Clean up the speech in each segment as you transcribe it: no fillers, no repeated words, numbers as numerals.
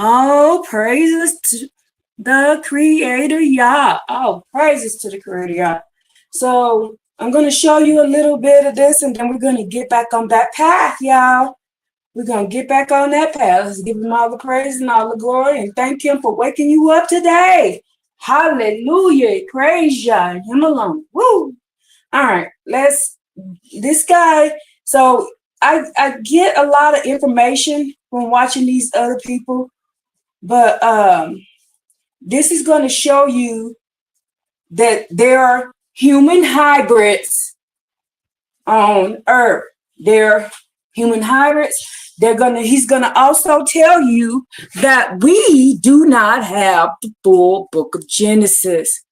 Oh, praises to the Creator, Yah. Oh, praises to the Creator, Yah. So I'm going to show you a little bit of this, and then we're going to get back on that path, y'all. We're going to get back on that path. Let's give him all the praise and all the glory, and thank him for waking you up today. Hallelujah. Praise Yah and him alone. Woo. All right. This guy. So I get a lot of information from watching these other people, but this is going to show you that there are human hybrids on Earth. They're human hybrids. He's gonna also tell you that we do not have the full book of Genesis.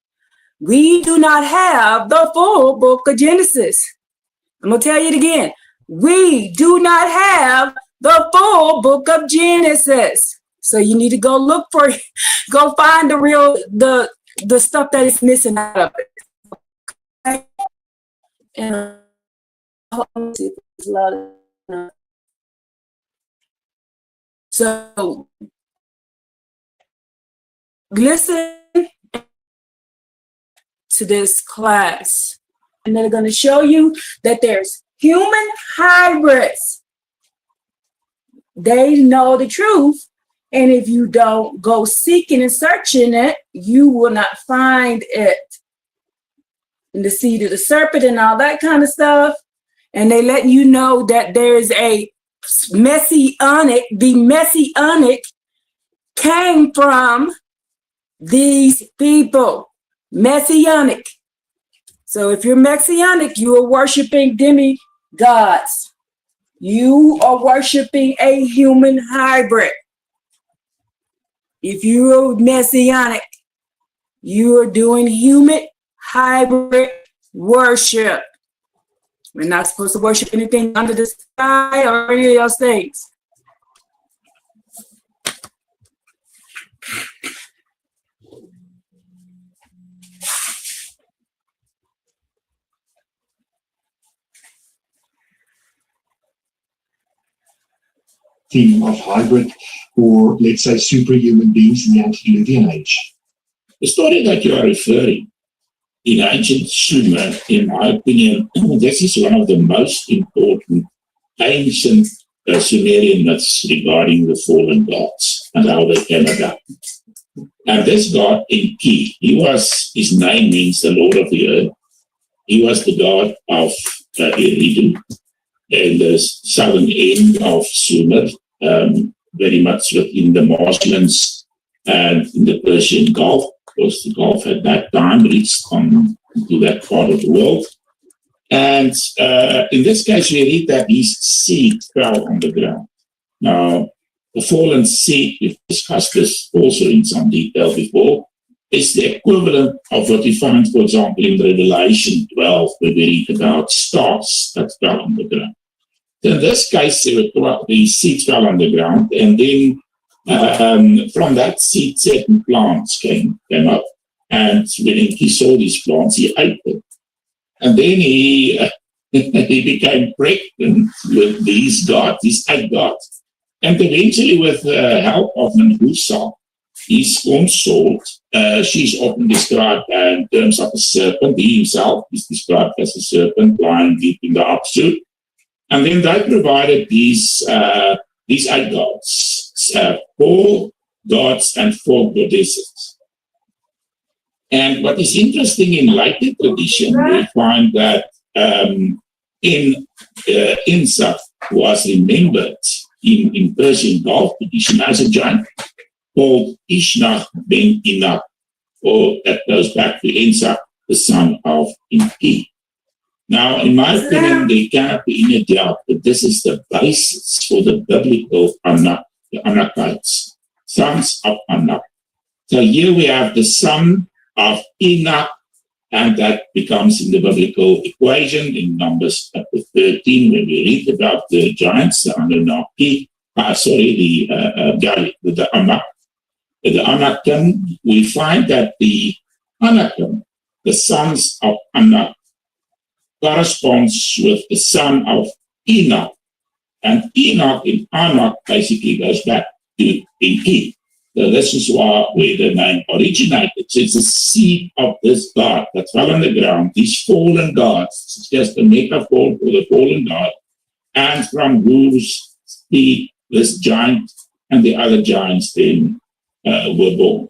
We do not have the full book of Genesis. I'm gonna tell you it again. We do not have the full book of Genesis. So you need to go find the stuff that is missing out of it. And so listen to this class, and they're going to show you that there's human hybrids. They know the truth, and if you don't go seeking and searching it, you will not find it. In the seed of the serpent and all that kind of stuff. And they let you know that there's a messianic, the messianic came from these people. Messianic. So if you're messianic, you are worshiping demigods. You are worshiping a human hybrid. If you're messianic, you are doing human hybrid worship. We're not supposed to worship anything under the sky or any of those things. Theme of hybrid, or let's say superhuman beings in the antediluvian age. The story that you are referring in ancient Sumer, in my opinion, this is one of the most important ancient Sumerian myths regarding the fallen gods and how they came about. And this god, Enki, his name means the Lord of the Earth. He was the god of Eridu, in the southern end of Sumer, very much within the marshlands and in the Persian Gulf, because the Gulf at that time reached into that part of the world. And in this case, we read that his seed fell on the ground. Now, the fallen seed, we've discussed this also in some detail before, is the equivalent of what we find, for example, in Revelation 12, where we read about stars that fell on the ground. So in this case, the seed fell on the ground, and then from that seed, certain plants came up. And when he saw these plants, he ate them. And then he became pregnant with these eight gods. And eventually, with the help of Medusa, his consort, she's often described in terms of a serpent. He himself is described as a serpent lying deep in the upsuit. And then they provided these eight gods, 4 gods and 4 goddesses. And what is interesting in later tradition, we find that Insa was remembered in Persian Gulf tradition as a giant called Ishnach ben Inak, or that goes back to Insa, the son of Enki. Now, in my opinion, there cannot be any doubt that this is the basis for the biblical Anak, the Anakites, sons of Anak. So here we have the son of Enoch, and that becomes in the biblical equation in Numbers chapter 13, when we read about the giants, the Anunnaki, the Anak. The Anakim, we find that the Anakim, the sons of Anak, corresponds with the son of Enoch. And Enoch in Anak basically goes back to Enki. So this is where the name originated. So it's the seed of this God that fell on the ground, these fallen gods. It's just a metaphor for the fallen God, and from whose seed this giant and the other giants then were born.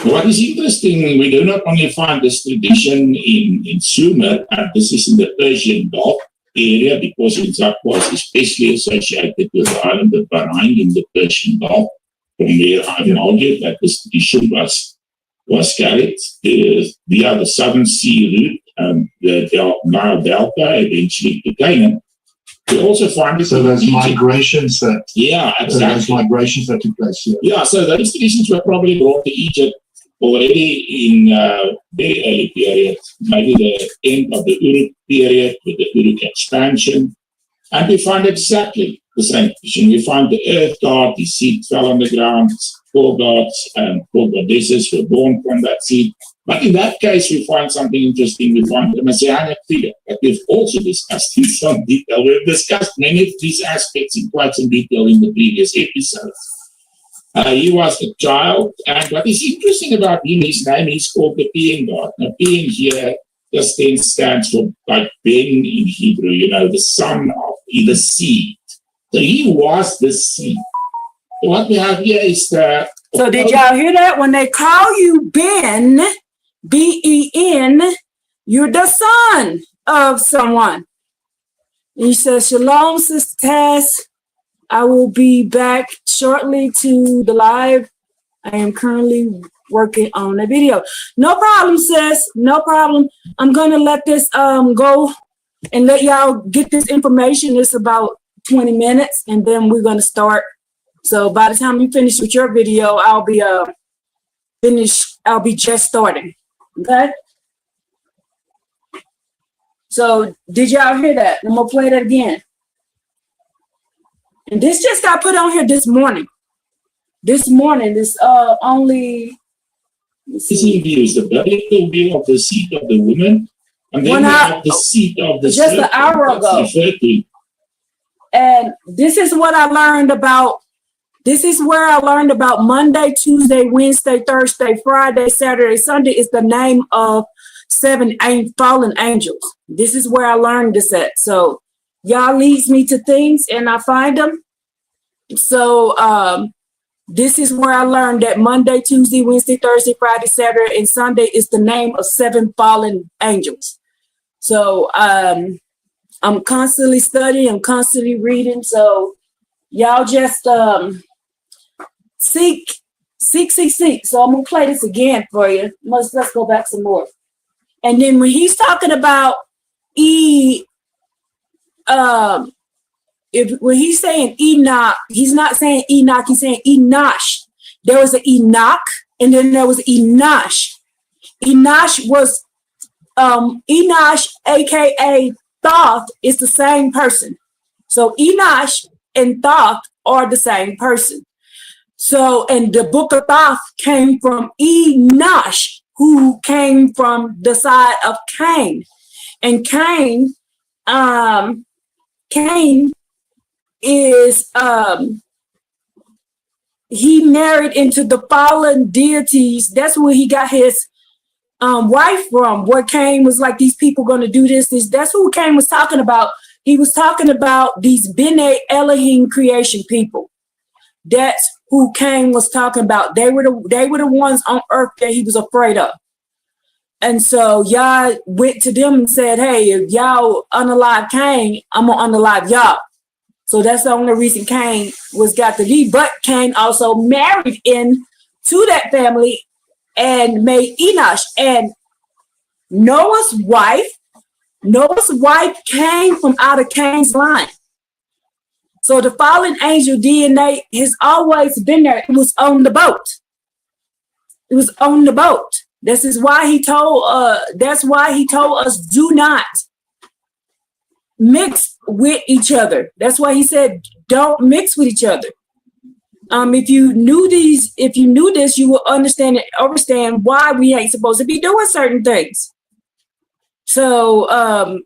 What is interesting, we do not only find this tradition in Sumer, and this is in the Persian Gulf area, because Zakwa is especially associated with the island of Bahrain in the Persian Gulf, from where I've argued that this tradition was carried via the Southern Sea route and the Nile Delta, eventually to Canaan. We also find it. So those migrations that took place here. Yeah, so those traditions were probably brought to Egypt already in very early period, maybe the end of the Uruk period with the Uruk expansion. And we find exactly the same tradition. We find the earth god, the seed fell on the ground, 4 gods and 4 goddesses were born from that seed. But in that case, we find something interesting. We find the Messianic figure that we've also discussed in some detail. We've discussed many of these aspects in quite some detail in the previous episodes. He was a child, and what is interesting about him, his name is called the being God. Now, being here just then stands for like Ben in Hebrew, the son of, the seed. So he was the seed. So what we have here is the. So did y'all hear that? When they call you Ben, Ben, you're the son of someone. And he says, Shalom, Sister Tess. I will be back shortly to the live. I am currently working on a video. No problem, sis. No problem. I'm going to let this go and let y'all get this information. It's about 20 minutes, and then we're going to start. So by the time you finish with your video, I'll be finished. I'll be just starting. Okay? So did y'all hear that? I'm going to play that again. And this just got put on here this morning. This morning, this only. This views the biblical view of the seed of the woman, and then we have the seed of the just an hour ago. And this is what I learned about. This is where I learned about Monday, Tuesday, Wednesday, Thursday, Friday, Saturday, Sunday is the name of 7 fallen angels. This is where I learned this at. So y'all leads me to things and I find them. So this is where I learned that Monday, Tuesday, Wednesday, Thursday, Friday, Saturday, and Sunday is the name of 7 fallen angels. So I'm constantly studying, I'm constantly reading. So y'all just seek. So I'm gonna play this again for you. Let's go back some more. And then when he's talking about when he's saying Enoch, he's not saying Enoch, he's saying Enosh. There was an Enoch and then there was Enosh. Enosh was Enosh, aka Thoth, is the same person. So Enosh and Thoth are the same person. So, and the book of Thoth came from Enosh, who came from the side of Cain. And Cain is he married into the fallen deities. That's where he got his wife from. Where Cain was like, these people going to do this. That's who Cain was talking about. He was talking about these B'nai Elohim creation people. That's who Cain was talking about. They were the ones on earth that he was afraid of. And so Yah went to them and said, hey, if y'all unalive Cain, I'm going to unalive y'all. So that's the only reason Cain was got to be. But Cain also married in to that family and made Enosh. And Noah's wife came from out of Cain's line. So the fallen angel DNA has always been there. It was on the boat. It was on the boat. This is why he told us do not mix with each other. That's why he said don't mix with each other. If you knew this, you will understand why we ain't supposed to be doing certain things. So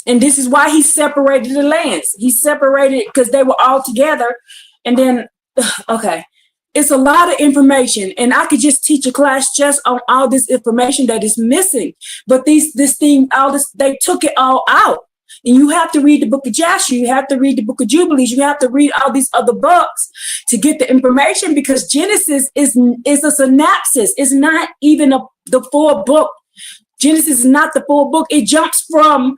and this is why he separated the lands. He separated because they were all together. And then okay. It's a lot of information, and I could just teach a class just on all this information that is missing. But they took it all out. And you have to read the book of Joshua, you have to read the book of Jubilees, you have to read all these other books to get the information, because Genesis is a synopsis. It's not even the full book. Genesis is not the full book. It jumps from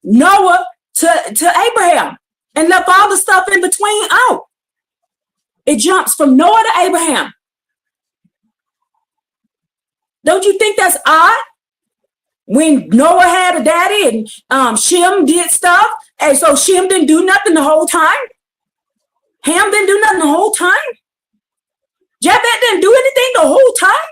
Noah to Abraham and left all the stuff in between out. It jumps from Noah to Abraham. Don't you think that's odd? When Noah had a daddy and Shem did stuff, and so Shem didn't do nothing the whole time. Ham didn't do nothing the whole time. Japheth didn't do anything the whole time.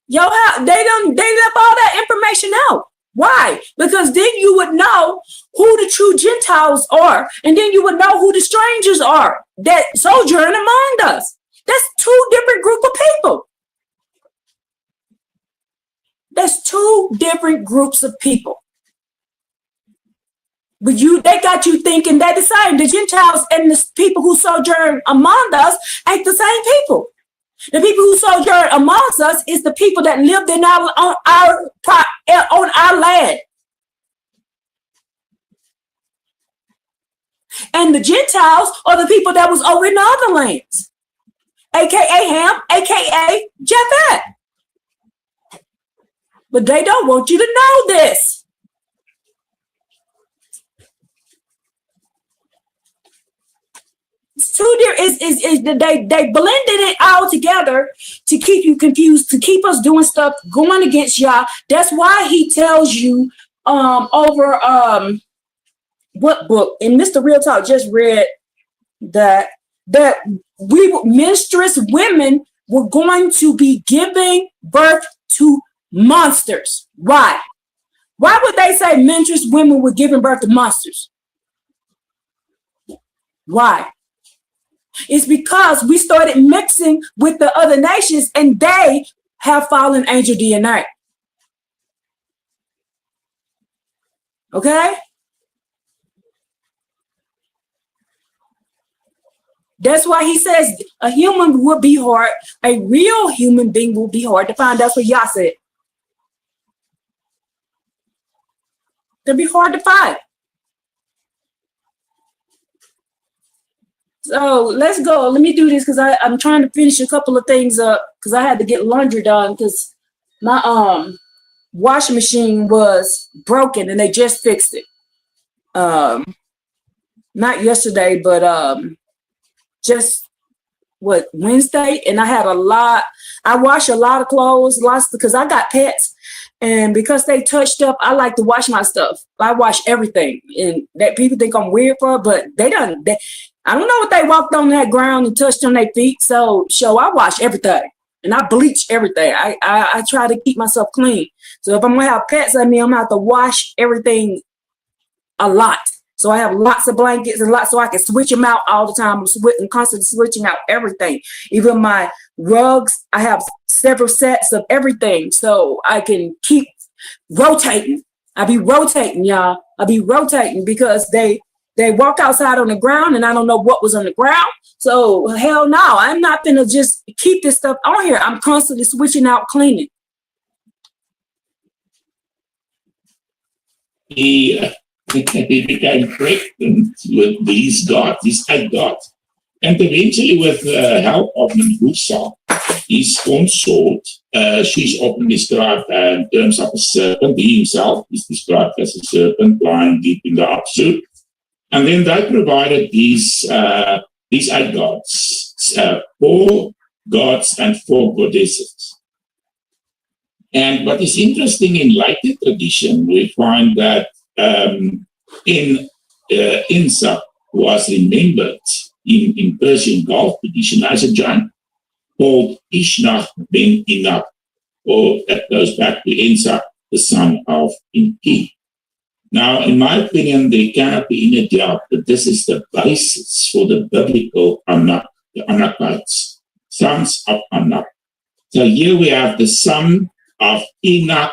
They left all that information out. Why? Because then you would know who the true Gentiles are, and then you would know who the strangers are that sojourn among us. That's two different group of people. That's two different groups of people. But they got you thinking they're the same. The Gentiles and the people who sojourn among us ain't the same people. The people who sojourn amongst us is the people that lived on our land. And the Gentiles are the people that was over in the other lands, aka Ham, aka Japheth. But they don't want you to know this. It's too different. They blended it all together to keep you confused, to keep us doing stuff going against Yah. That's why he tells you over what book? And Mr. Real Talk just read that menstruous women were going to be giving birth to monsters. Why? Why would they say menstruous women were giving birth to monsters? Why? It's because we started mixing with the other nations and they have fallen angel DNA. Okay? That's why he says a human would be hard, a real human being will be hard to find. That's what Yah said. They'll be hard to find. So let's go. Let me do this because I'm trying to finish a couple of things up because I had to get laundry done because my washing machine was broken and they just fixed it. Not yesterday, but just Wednesday, and I had I wash a lot of clothes, because I got pets, and because they touched up, I like to wash my stuff. I wash everything, and that people think I'm weird for, but I don't know what they walked on that ground and touched on their feet. So I wash everything and I bleach everything. I try to keep myself clean. So if I'm gonna have pets at me, I'm gonna have to wash everything a lot. So I have lots of blankets and lots, so I can switch them out all the time. I'm constantly switching out everything. Even my rugs, I have several sets of everything, so I can keep rotating. I be rotating, y'all. I be rotating because they walk outside on the ground and I don't know what was on the ground. So hell no, I'm not gonna just keep this stuff on here. I'm constantly switching out, cleaning. He became pregnant with these eight gods. And eventually, with the help of Medusa, his consort, she's often described in terms of a serpent. He himself is described as a serpent lying deep in the absolute. And then they provided these eight gods, 4 gods and 4 goddesses. And what is interesting in later tradition, we find that Insa was remembered in Persian Gulf tradition as a giant called Ishnach ben Inab, or that goes back to Insa, the son of Inki. Now, in my opinion, there cannot be any doubt that this is the basis for the biblical Anak, the Anakites, sons of Anak. So here we have the son of Enoch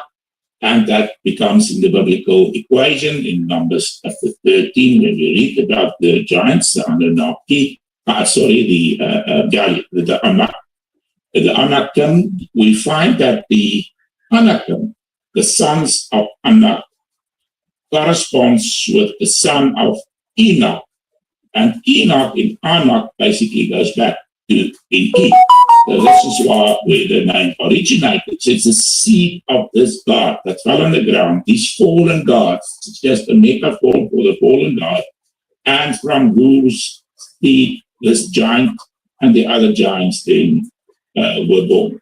And that becomes in the biblical equation in Numbers chapter 13, when we read about the giants, the Anunnaki, the Anakim. We find that the Anakim, the sons of Anak, corresponds with the son of Enoch. And Enoch in Anak basically goes back to Enki. So this is where the name originated. So it's the seed of this God that fell on the ground, these fallen gods. It's just a metaphor for the fallen God, and from whose seed this giant and the other giants then were born.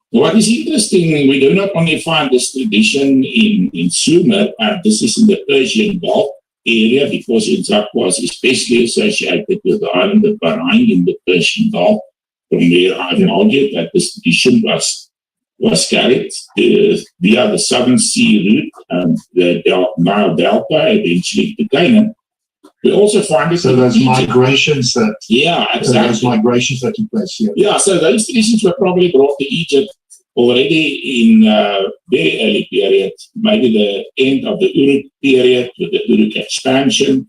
What is interesting, we do not only find this tradition in Sumer, and this is in the Persian Gulf area, because Isaac was especially associated with the island of Bahrain in the Persian Gulf, from where I've argued that this tradition was carried via the Southern Sea route and the Nile Delta, eventually to Canaan. We also find it. So those migrations that exactly. Those migrations that took place here. Yeah, so those traditions were probably brought to Egypt already in very early period, maybe the end of the Uruk period with the Uruk expansion.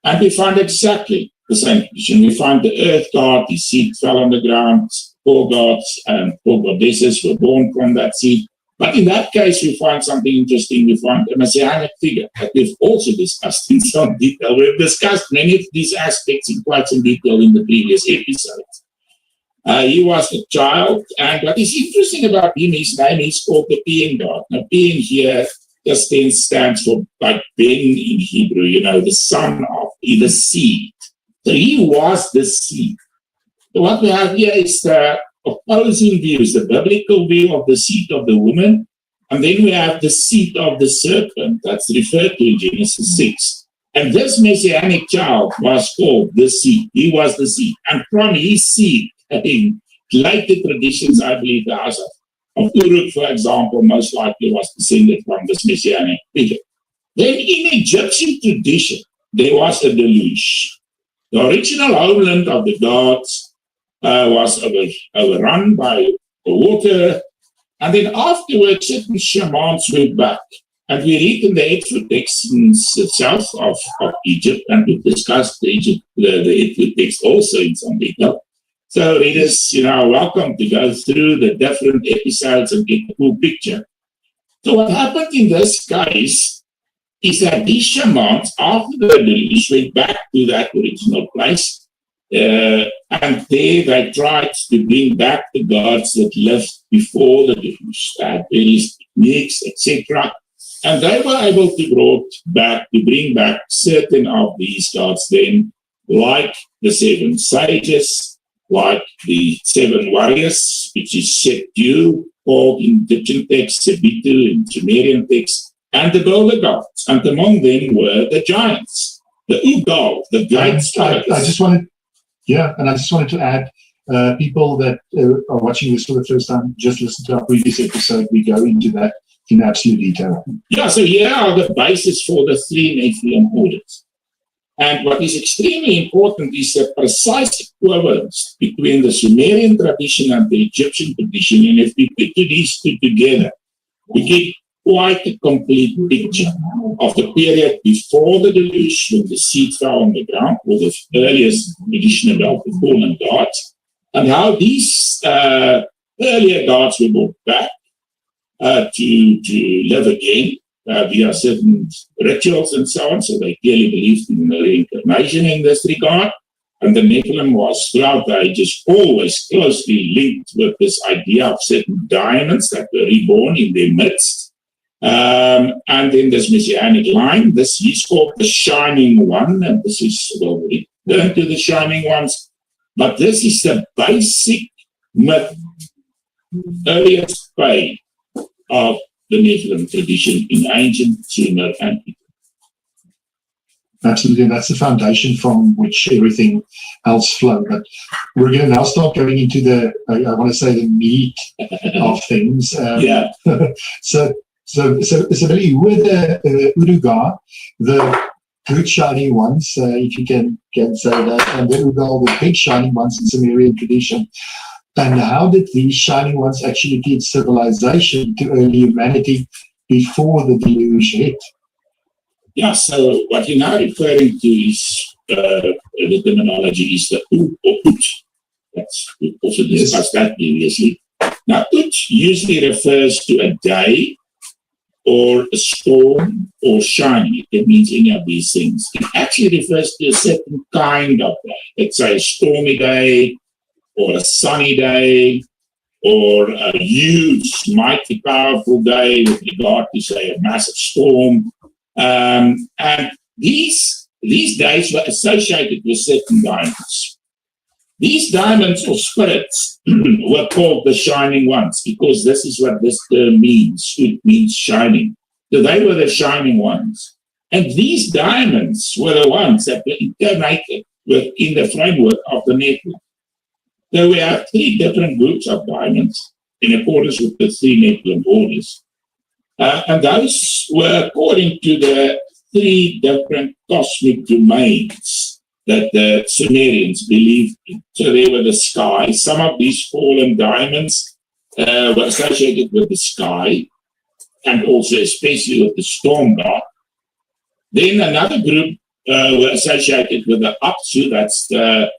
And we find exactly the same tradition. We find the earth god, his seed fell on the ground, 4 gods and 4 goddesses were born from that seed. But in that case, we find something interesting. We find a messianic figure that we've also discussed in some detail. We've discussed many of these aspects in quite some detail in the previous episodes. He was a child, and what is interesting about him, his name is called the being God. Now, being here just then stands for, like Ben in Hebrew, the son of, the seed. So he was the seed. So what we have here is the opposing views, the biblical view of the seed of the woman, and then we have the seed of the serpent that's referred to in Genesis 6. And this messianic child was called the seed. He was the seed. And from his seed, in later traditions, I believe the house of Uruk, for example, most likely was descended from this messianic figure. Then in Egyptian tradition, there was a deluge. The original homeland of the gods was overrun by the water, and then afterwards certain shamans went back. And we read in the Exodus text in the south of Egypt, and we discussed the Exodus text also in some detail. So readers, welcome to go through the different episodes and get the full picture. So what happened in this case is that these shamans, after the deluge, went back to that original place, and there they tried to bring back the gods that lived before the deluge, that various techniques, etc. And they were able to bring back certain of these gods then, like the 7 sages, like the 7 warriors, which is Setu, called in Egyptian text, Sebitu in Sumerian text, and the builder gods. And among them were the giants, the Ugal, the great spiders. I just wanted to add, people that are watching this for the first time, just listen to our previous episode. We go into that in absolute detail. Yeah, so here are the basis for the 3 Nephilim orders. And what is extremely important is the precise equivalence between the Sumerian tradition and the Egyptian tradition. And if we put these two together, we get quite a complete picture of the period before the deluge, when the seed fell on the ground, or the earliest tradition about the fallen gods, and how these earlier gods were brought back to live again via certain rituals and so on. So they clearly believed in the reincarnation in this regard. And the Nephilim was throughout the ages always closely linked with this idea of certain diamonds that were reborn in their midst. And then this messianic line, this is called the Shining One, and this is, well, we return to the Shining Ones, but this is the basic myth, earliest phase of the Nephilim tradition in ancient Sumer and Egypt. Absolutely, that's the foundation from which everything else flowed. But we're going to now start going into I want to say the meat of things. So really, who were the Uruga, the good shining ones, if you can say that, and the Ugal, the big shining ones in Sumerian tradition. And how did these shining ones actually teach civilization to early humanity? before the deluge hit. Yeah, so what you're now referring to is the terminology is the Ut or Ut. That's, we also discussed that previously. Now, Ut usually refers to a day or a storm or shining. It means any of these things. It actually refers to a certain kind of day. Let's say a stormy day or a sunny day or a huge, mighty, powerful day with regard to, say, a massive storm. And these days were associated with certain diamonds. These diamonds or spirits were called the shining ones because this is what this term means. It means shining. So they were the shining ones. And these diamonds were the ones that were incarnated within the framework of the network. So we have three different groups of diamonds in accordance with the three network orders. And those were according to the three different cosmic domains that the Sumerians believed in. So there were the sky. Some of these fallen diamonds were associated with the sky and also especially with the storm god. Then another group were associated with the Apsu, that's the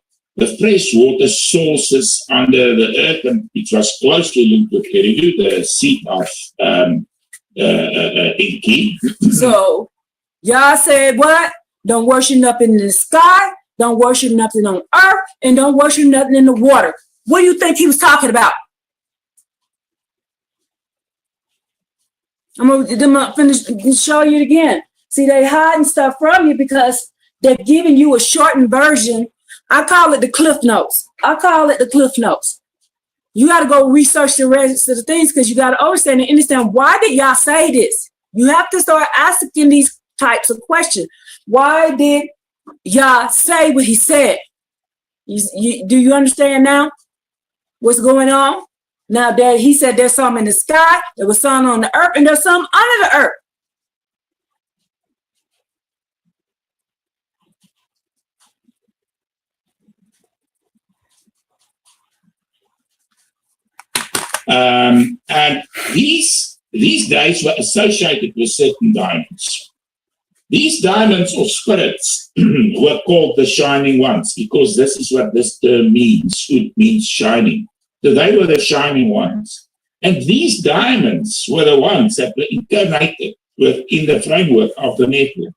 freshwater sources under the earth, and which was closely linked with Eridu, the seat of Enki. So, y'all said what? Don't worship nothing in the sky, don't worship nothing on earth, and don't worship nothing in the water. What do you think he was talking about? I'm gonna finish and show you it again. See, they hiding stuff from you because they're giving you a shortened version. I call it the Cliff Notes. You got to go research the rest of the things because you got to understand and understand why did y'all say this? You have to start asking these types of questions. Why did y'all say what he said? Do you understand now what's going on? Now that he said there's some in the sky, there was some on the earth, and there's some under the earth. And these days were associated with certain diamonds. These diamonds or spirits were called the shining ones because this is what this term means. It means shining. So they were the shining ones. And these diamonds were the ones that were incarnated within the framework of the network.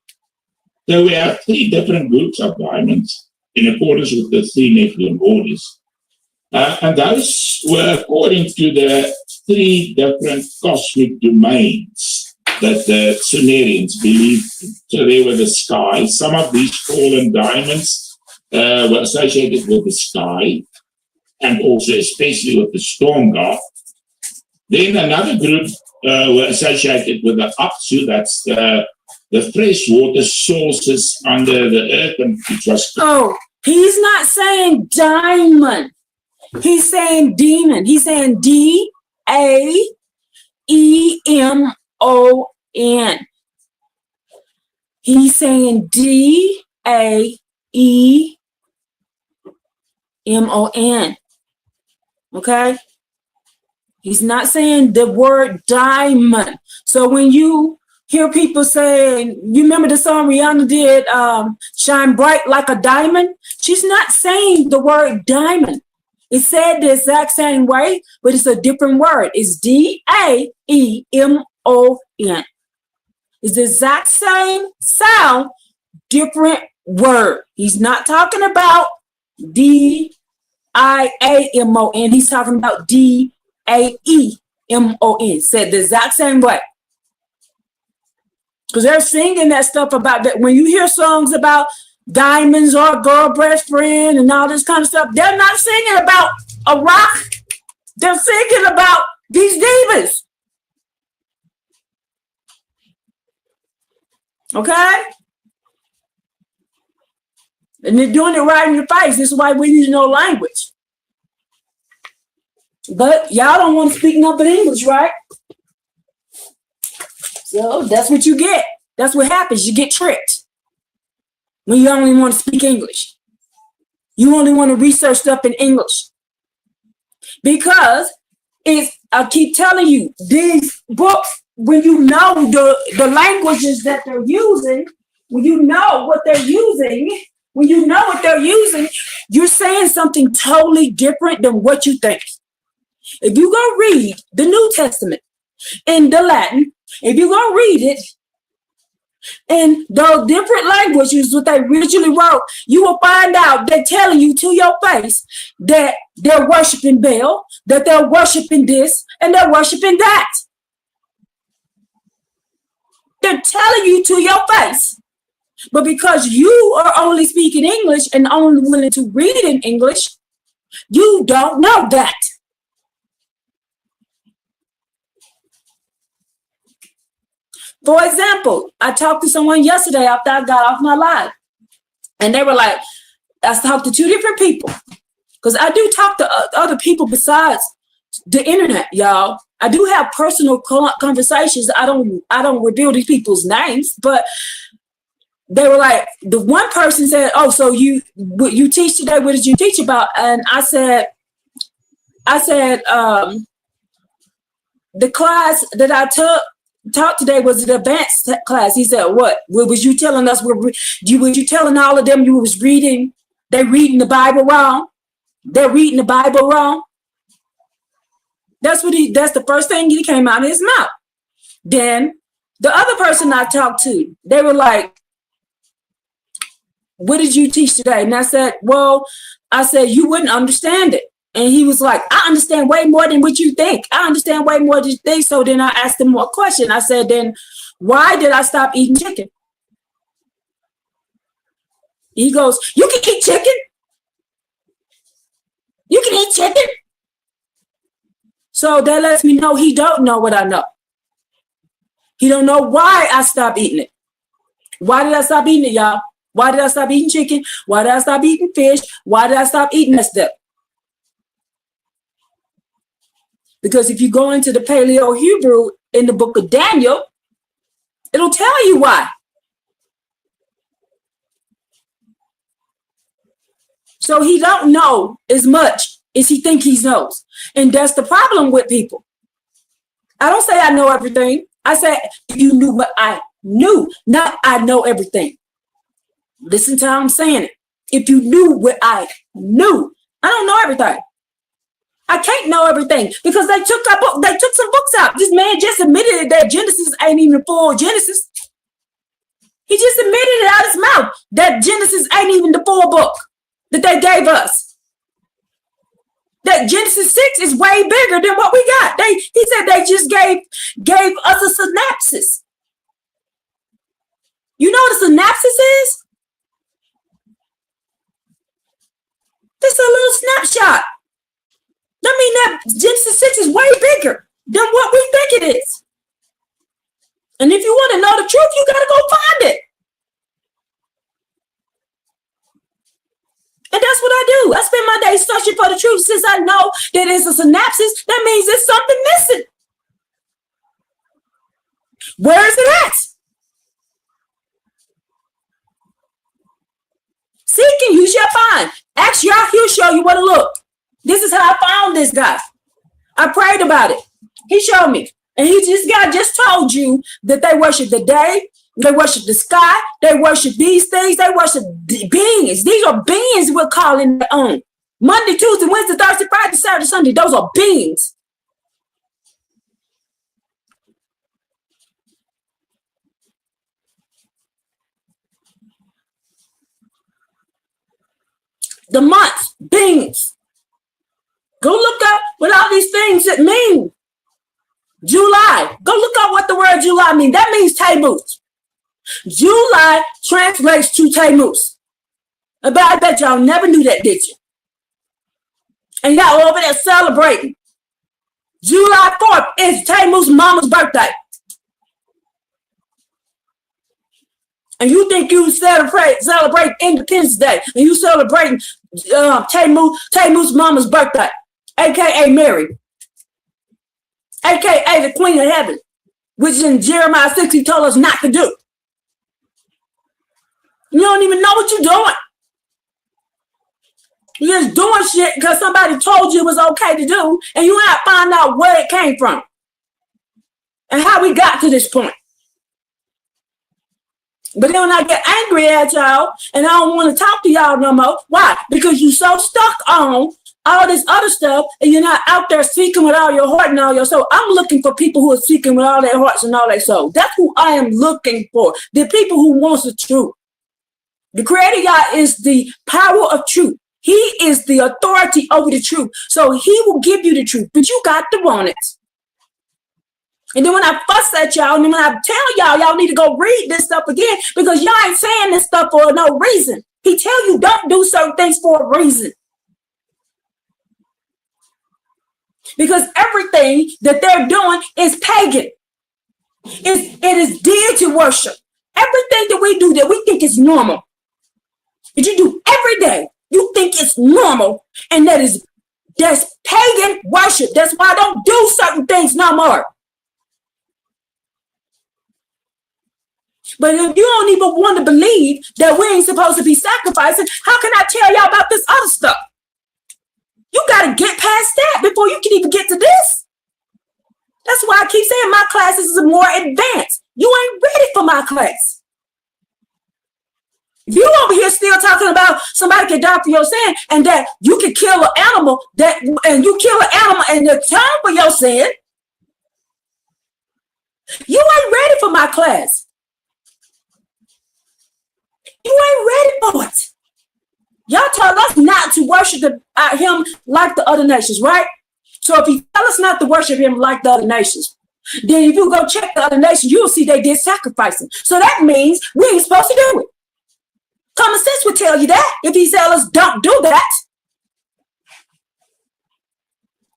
So we have three different groups of diamonds in accordance with the three network orders. And those were according to the three different cosmic domains that the Sumerians believed in. So there were the sky. Some of these fallen diamonds were associated with the sky and also especially with the storm god. Then another group were associated with the Apsu, that's the freshwater sources under the earth, and which was. Oh, he's not saying diamond. He's saying demon. He's saying D-A-E-M-O-N. He's saying D-A-E-M-O-N. Okay? He's not saying the word diamond. So when you hear people saying, you remember the song Rihanna did, Shine Bright Like a Diamond? She's not saying the word diamond. It's said the exact same way, but it's a different word. It's D-A-E-M-O-N. It's the exact same sound, different word. He's not talking about D-I-A-M-O-N. He's talking about D-A-E-M-O-N. Said the exact same way. Because they're singing that stuff about that. When you hear songs about diamonds or girl best friend and all this kind of stuff, they're not singing about a rock. They're singing about these demons. Okay? And they're doing it right in your face. This is why we need to know language. But y'all don't want to speak nothing but English, right? So that's what you get. That's what happens. You get tricked when you only want to speak English. You only want to research stuff in English. Because is, I keep telling you, these books, when you know the languages that they're using, when you know what they're using, you're saying something totally different than what you think. If you go read the New Testament in the Latin, if you go read it in the different languages that they originally wrote, you will find out they're telling you to your face that they're worshiping Baal, that they're worshiping this, and they're worshiping that. They're telling you to your face. But because you are only speaking English and only willing to read in English, you don't know that. For example, I talked to someone yesterday after I got off my live, and they were like, I talked to two different people, because I do talk to other people besides the internet, y'all. I do have personal conversations. I don't reveal these people's names, but they were like, the one person said, "Oh, so you teach today? What did you teach about?" And I said, the class that I taught today was an advanced class. He said, "What? Was you telling us? Was you telling all of them you was reading? They reading the Bible wrong? They're reading the Bible wrong." That's the first thing that came out of his mouth. Then the other person I talked to, they were like, "What did you teach today?" And I said, "You wouldn't understand it." And he was like, "I understand way more than what you think. I understand way more than you think." So then I asked him more question. I said, "Then why did I stop eating chicken?" He goes, "You can eat chicken. You can eat chicken." So that lets me know he don't know what I know. He don't know why I stopped eating it. Why did I stop eating it, y'all? Why did I stop eating chicken? Why did I stop eating fish? Why did I stop eating that stuff? Because if you go into the Paleo Hebrew in the book of Daniel, it'll tell you why. So he don't know as much as he think he knows. And that's the problem with people. I don't say I know everything. I say if you knew what I knew, not I know everything. Listen to how I'm saying it. If you knew what I knew, I don't know everything. I can't know everything because they took some books out. This man just admitted that Genesis ain't even full Genesis. He just admitted it out of his mouth that Genesis ain't even the full book that they gave us. That Genesis 6 is way bigger than what we got. He said they just gave us a synopsis. You know what a synopsis is? It's a little snapshot. That means that Genesis 6 is way bigger than what we think it is. And if you want to know the truth, you got to go find it. And that's what I do. I spend my day searching for the truth. Since I know that it's a synopsis, that means there's something missing. Where is it at? Seek and you shall find. Ask Yah, he'll show you where to look. This is how I found this guy. I prayed about it. He showed me. And this guy just told you that they worship the day, they worship the sky, they worship these things, they worship beings. These are beings we're calling their own. Monday, Tuesday, Wednesday, Thursday, Friday, Saturday, Sunday. Those are beings. The months, beings. Go look up what all these things that mean. July. Go look up what the word July means. That means Tammuz. July translates to Tammuz. But I bet y'all never knew that, did you? And y'all over there celebrating. July 4th is Tammuz's mama's birthday. And you think you celebrate Independence Day, and you celebrating Tammuz's mama's birthday, aka Mary, aka the Queen of Heaven, which in Jeremiah 6 he told us not to do. You don't even know what you're doing. You're just doing shit because somebody told you it was okay to do, and you not find out where it came from and how we got to this point. But then when I get angry at y'all and I don't want to talk to y'all no more, why? Because you so stuck on all this other stuff and you're not out there seeking with all your heart and all your soul. I'm looking for people who are seeking with all their hearts and all their soul. That's who I am looking for. The people who wants the truth. The Creator God is the power of truth. He is the authority over the truth. So he will give you the truth, but you got to want it. And then when I fuss at y'all, and then when I tell y'all, y'all need to go read this stuff again because y'all ain't saying this stuff for no reason. He tell you don't do certain things for a reason. Because everything that they're doing is pagan. It is deity worship. Everything that we do that we think is normal, that you do every day, you think it's normal, and that's pagan worship. That's why I don't do certain things no more. But if you don't even want to believe that we ain't supposed to be sacrificing, how can I tell y'all about this other stuff? You got to get past that before you can even get to this. That's why I keep saying my classes are more advanced. You ain't ready for my class. If you over here still talking about somebody can die for your sin and that you can kill an animal and you kill an animal and you turn for your sin, you ain't ready for my class. You ain't ready for it. Y'all told us not to worship him like the other nations, right? So if he tell us not to worship him like the other nations, then if you go check the other nations, you'll see they did sacrificing. So that means we ain't supposed to do it. Common sense would tell you that if he tell us don't do that.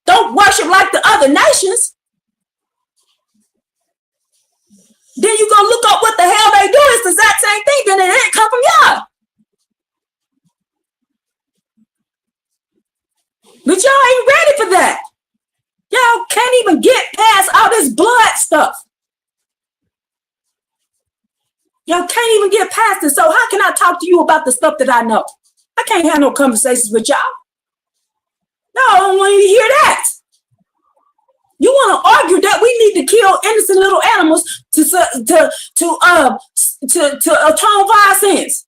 Don't worship like the other nations. Then you go look up what the hell they do. It's the exact same thing. Then it didn't come from y'all. But y'all ain't ready for that. Y'all can't even get past all this blood stuff. Y'all can't even get past it. So how can I talk to you about the stuff that I know? I can't have no conversations with y'all. No, I don't want you to hear that. You want to argue that we need to kill innocent little animals to atone for our sins,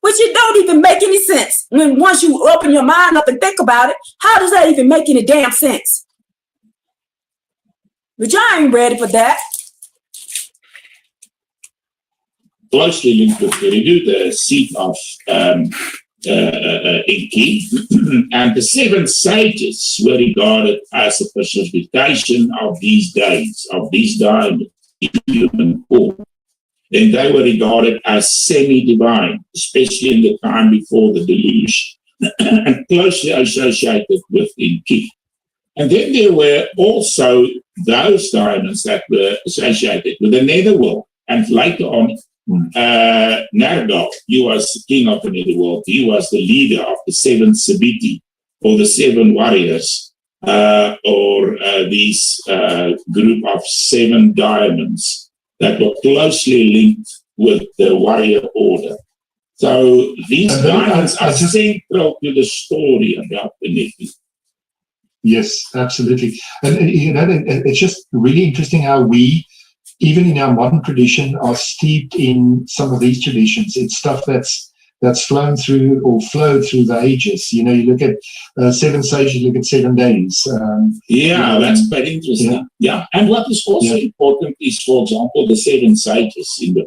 which it don't even make any sense. When once you open your mind up and think about it, how does that even make any damn sense? But y'all ain't ready for that. Closely linked with the seat of Enki, and the 7 sages were regarded as a personification of these days, of these diamonds in human form. Then they were regarded as semi-divine, especially in the time before the deluge, and closely associated with Enki. And then there were also those diamonds that were associated with the netherworld, and later on, Nergal, he was the king of the netherworld. He was the leader of the 7 Sabiti, or the 7 warriors, or these group of 7 diamonds that were closely linked with the warrior order. So these diamonds are central to the story about the Nefi. Yes, absolutely. And you know, it's just really interesting how we, even in our modern tradition, are steeped in some of these traditions. It's stuff that's flown through or flowed through the ages. You know, you look at 7 sages, you look at 7 days. That's quite interesting. Yeah. And what is also important is, for example, the 7 sages in the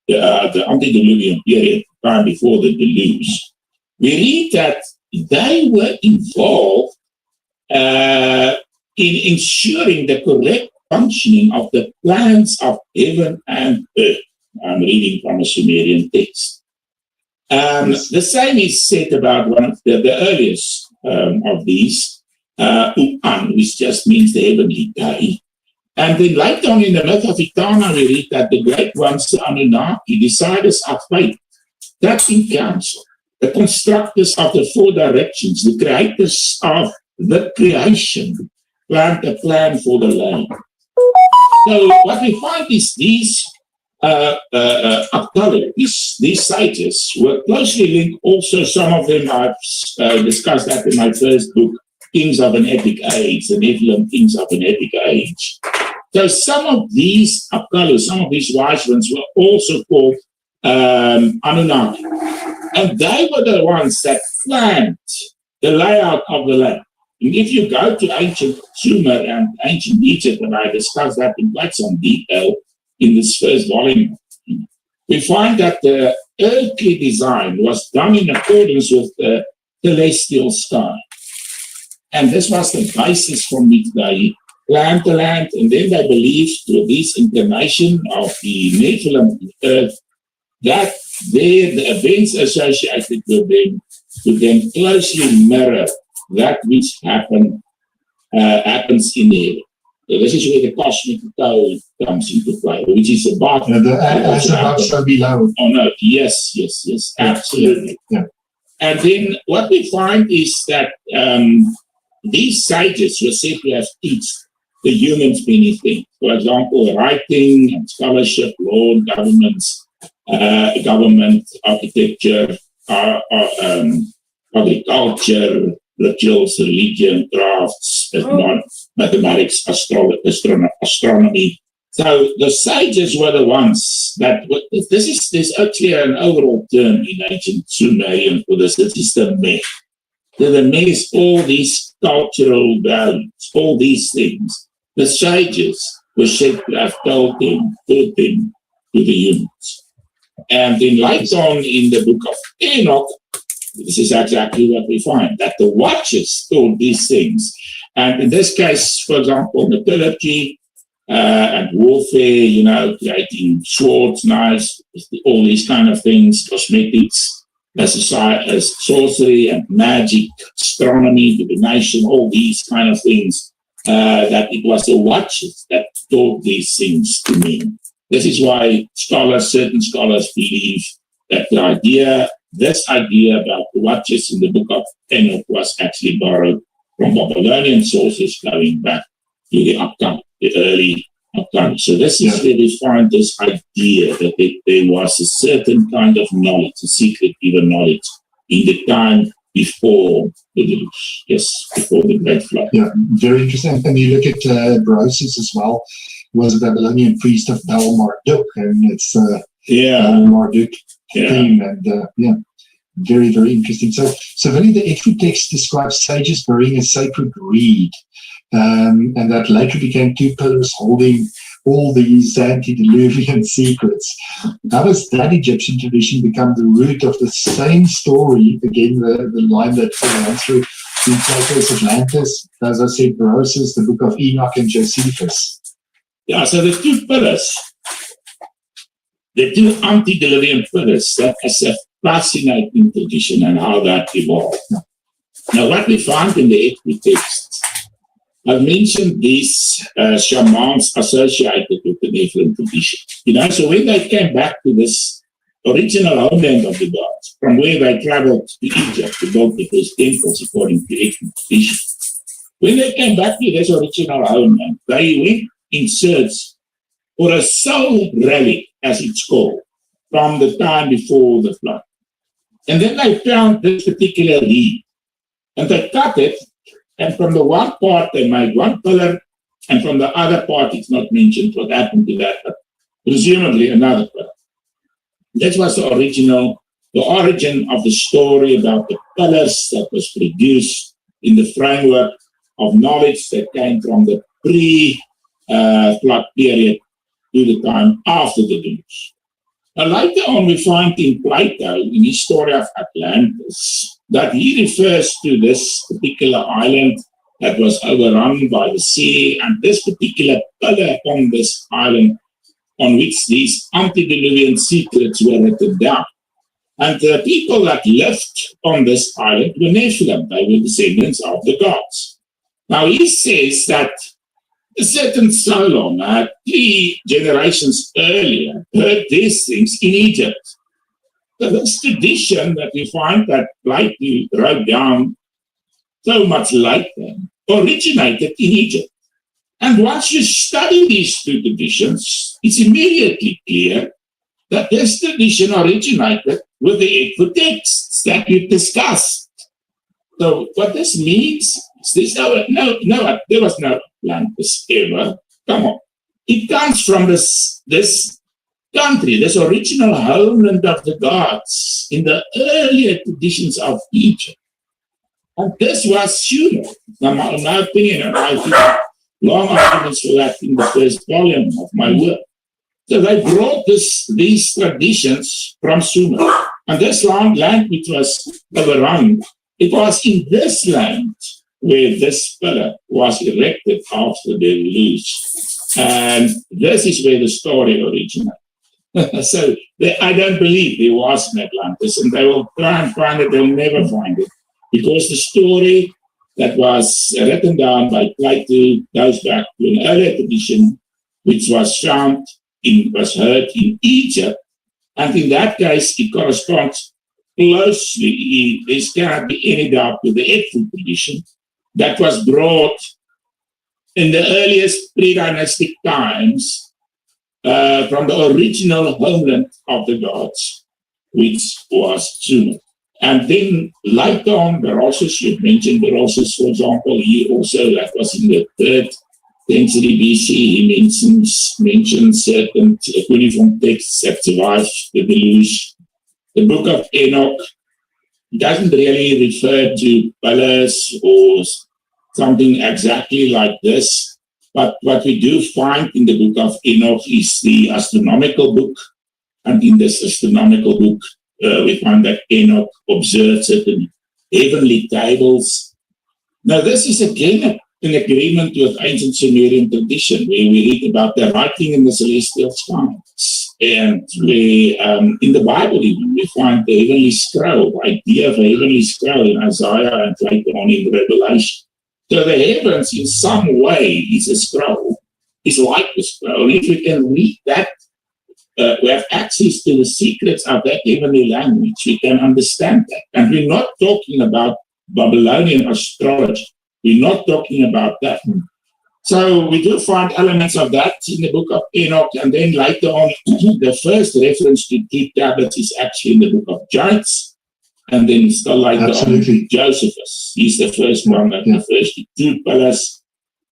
the antediluvian period, time before the deluge. We read that they were involved in ensuring the correct functioning of the plans of heaven and earth. I'm reading from a Sumerian text. The same is said about one of the earliest of these, U'an, which just means the heavenly day. And then later on in the myth of Itana, we read that the great ones, the Anunnaki, deciders of fate, that in council, the constructors of the 4 directions, the creators of the creation, planned a plan for the land. So what we find is these Apkallu, these sages were closely linked. Also, some of them I've discussed that in my first book, Kings of an Epic Age, the Nephilim Kings of an Epic Age. So some of these Apkallu, some of these wise ones were also called Anunnaki. And they were the ones that planned the layout of the land. And if you go to ancient Sumer and ancient Egypt, and I discuss that in quite some detail in this first volume, we find that the earthly design was done in accordance with the celestial sky. And this was the basis from which they planned the land, and then they believed through this incarnation of the Nephilim on earth that the events associated with them would then closely mirror that which happens in the air. So this is where the cosmic code comes into play, which is about as above, so below. on earth. Yes, absolutely. Yeah. And then what we find is that these sages were said to have taught the humans many things. For example, writing and scholarship, law, government, architecture, agriculture, rituals, religion, crafts, mathematics, astronomy. So the sages were the ones that, there's actually an overall term in ancient Sumerian for this. This is the Meh. The Meh is all these cultural values, all these things. The sages were said to have taught them to the humans. And then later on in the book of Enoch, this is exactly what we find, that the watchers taught these things. And in this case, for example, metallurgy and warfare, creating swords, knives, all these kind of things, cosmetics, as sorcery and magic, astronomy, divination, all these kind of things, that it was the watchers that taught these things to men. This is why certain scholars believe that this idea about the watchers in the book of Enoch was actually borrowed from Babylonian sources going back to the early Apkallu. So this is where we find this idea that there was a certain kind of knowledge, a secret given knowledge in the time before the deluge. Yes, before the Great Flood. Yeah, very interesting. And you look at Berosus as well, was a Babylonian priest of Bel Marduk, and it's Marduk theme, and very, very interesting. So really the Efu text describes sages burying a sacred reed, and that later became two pillars holding all these antediluvian secrets. How does that Egyptian tradition become the root of the same story? Again, the line that runs through in Plato's Atlantis, as I said, Berosus, the book of Enoch, and Josephus. Yeah, so the two pillars, the two antediluvian pillars, that is a fascinating tradition and how that evolved. Now, what we find in the Efu text, I've mentioned these shamans associated with the Nephilim tradition. So when they came back to this original homeland of the gods, from where they traveled to Egypt to build the first temples according to Efu tradition, when they came back to this original homeland, they went in search for a soul relic, as it's called, from the time before the flood. And then they found this particular reed, and they cut it, and from the one part they made one pillar, and from the other part it's not mentioned what happened to that, but presumably another pillar. That was the origin of the story about the pillars that was produced in the framework of knowledge that came from the pre-flood period to the time after the deluge. Now, later on, we find in Plato, in his story of Atlantis, that he refers to this particular island that was overrun by the sea, and this particular pillar on this island on which these antediluvian secrets were written down. And the people that lived on this island were Nephilim. They were descendants of the gods. Now, he says that a certain Solon, 3 generations earlier, heard these things in Egypt. So this tradition that we find that Plato wrote down so much later originated in Egypt. And once you study these two traditions, it's immediately clear that this tradition originated with the Egbert texts that we've discussed. So what this means is there was no Atlantis ever. Come on. It comes from this country, this original homeland of the gods in the earlier traditions of Egypt. And this was Sumer. Now, in my opinion, and I think long arguments for that in the first volume of my work. So they brought these traditions from Sumer. And this land which was overrun, it was in this land where this pillar was erected after the deluge. And this is where the story originated. So I don't believe there was an Atlantis, and they will try and find it, they'll never find it. Because the story that was written down by Plato goes back to an earlier tradition, which was heard in Egypt, and in that case, it corresponds closely. There cannot be any doubt with the Egbert tradition that was brought in the earliest pre-dynastic times from the original homeland of the gods, which was Sumer. And then later on, Berossus, you mentioned Berossus, for example, he also, that was in the 3rd century BC, he mentions certain cuneiform texts that survived the deluge. The Book of Enoch doesn't really refer to pillars or something exactly like this, but what we do find in the Book of Enoch is the astronomical book, and in this astronomical book, we find that Enoch observed certain heavenly tables. Now, this is again in agreement with ancient Sumerian tradition, where we read about the writing in the celestial skies. And we, in the Bible even, we find the heavenly scroll, the idea of a heavenly scroll in Isaiah and later on in Revelation. So the heavens, in some way, is a scroll. It's like a scroll. If we can read that, we have access to the secrets of that heavenly language. We can understand that. And we're not talking about Babylonian astrology. We're not talking about that. So we do find elements of that in the Book of Enoch. And then later on, the first reference to two tablets is actually in the Book of Judges. And then still later on, Josephus. He's the first one that refers to two pillars.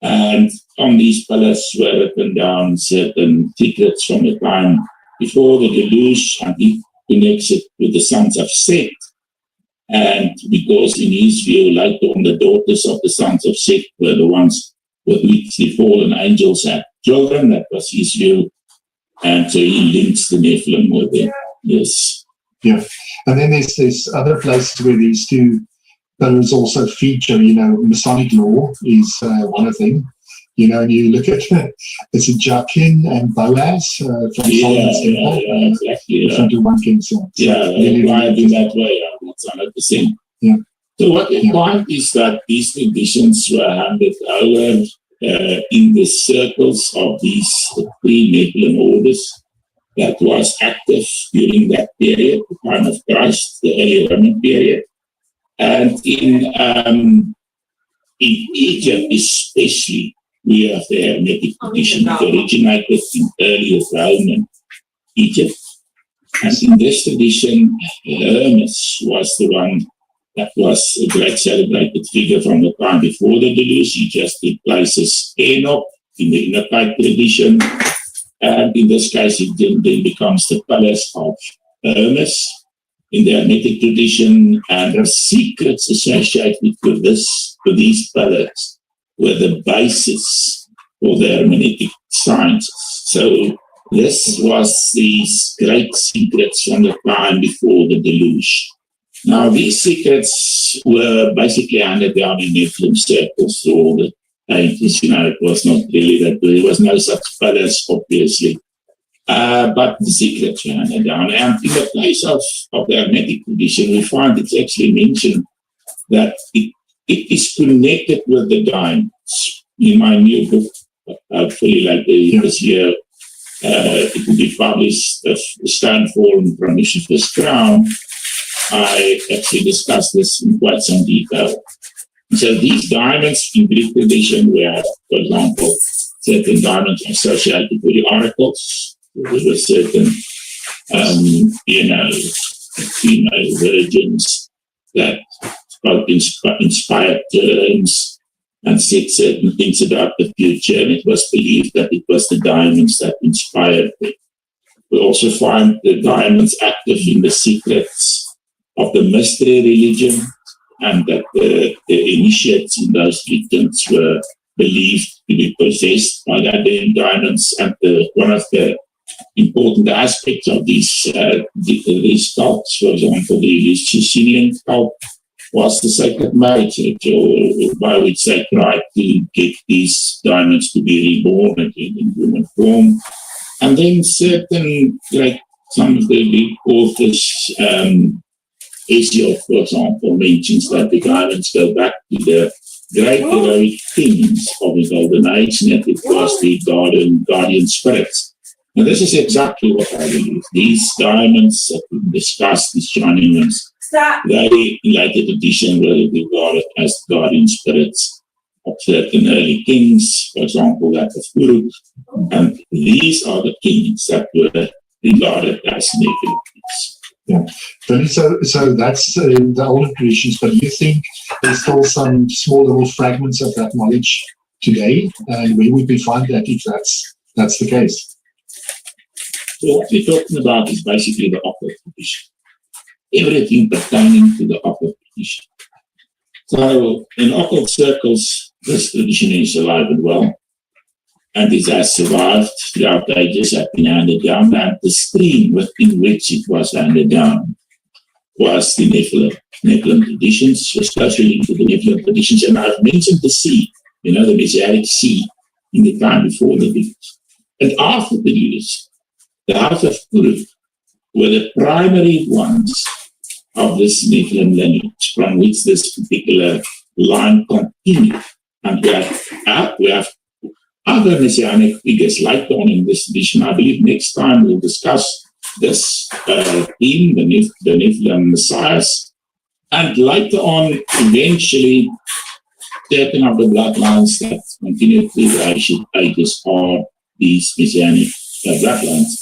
And on these pillars were written down certain secrets from the time before the deluge, and he connects it with the sons of Seth. And because in his view, later on, the daughters of the sons of Seth were the ones with which the fallen angels had children. That was his view. And so he links the Nephilim with them. Yes. Yeah. And then there's other places where these two pillars also feature, Masonic law is one of them. And you look at it's a Jachin and Boaz from Solomon's Temple. Exactly. From the 1 Kings. Applied in that way. That's 100%. Yeah. So what we find is that these traditions were handed over in the circles of these three Nephilim orders that was active during that period, the time of Christ, the early Roman period. And in Egypt especially, we have the Hermetic tradition that originated in early Roman Egypt. And in this tradition, Hermes was the one that was a great celebrated figure from the time before the deluge. He just replaces Enoch in the Enochite tradition. And in this case, it then becomes the pillars of Hermes in the Hermetic tradition, and the secrets associated with these pillars were the basis for the Hermetic sciences. So this was these great secrets from the time before the deluge. Now, these secrets were basically handed down in Nephilim circles through all the ages. It was not really that there was no such pillars, obviously. But the secrets were handed down. And in the place of the Hermetic tradition, we find it's actually mentioned that it is connected with the diamonds. In my new book, hopefully later this year, it will be published, The Stone Fallen from Lucifer's Crown. I actually discussed this in quite some detail. So these diamonds in Greek tradition were, for example, certain diamonds associated with the oracles. There were certain, female virgins that spoke inspired terms and said certain things about the future, and it was believed that it was the diamonds that inspired them. We also find the diamonds active in the secrets of the mystery religion, and that the initiates in those religions were believed to be possessed by the diamonds. And one of the important aspects of these cults, for example, the Sicilian cult, was the sacred marriage ritual, by which they tried to get these diamonds to be reborn again in human form. And then certain, like some of the big authors, Hesiod, for example, mentions that the diamonds go back to the great heroic kings of the Golden Age, and that it was the guardian spirits. And this is exactly what I believe. These diamonds that we discussed, these shining ones, they, in later tradition, were regarded as guardian spirits of certain early kings, for example, that of Uruk. And these are the kings that were regarded as Nephilims. Yeah, Billy, so that's the older traditions, but do you think there's still some small little fragments of that knowledge today? And where would we find that if that's the case? So what we're talking about is basically the occult tradition. Everything pertaining to the occult tradition. So in occult circles, this tradition is alive and well, and it has survived throughout the ages, have been handed down, and the stream within which it was handed down was the Nephilim traditions, was closely linked to the Nephilim traditions. And I've mentioned the sea, the Messianic Sea, in the time before the Jews. And after the Jews, the house of Uruk were the primary ones of this Nephilim lineage, from which this particular line continued. And we have other messianic figures later on in this edition. I believe next time we'll discuss this theme, the Nephilim messiahs. And later on, eventually, certain of the bloodlines that continue through the ages are these messianic bloodlines.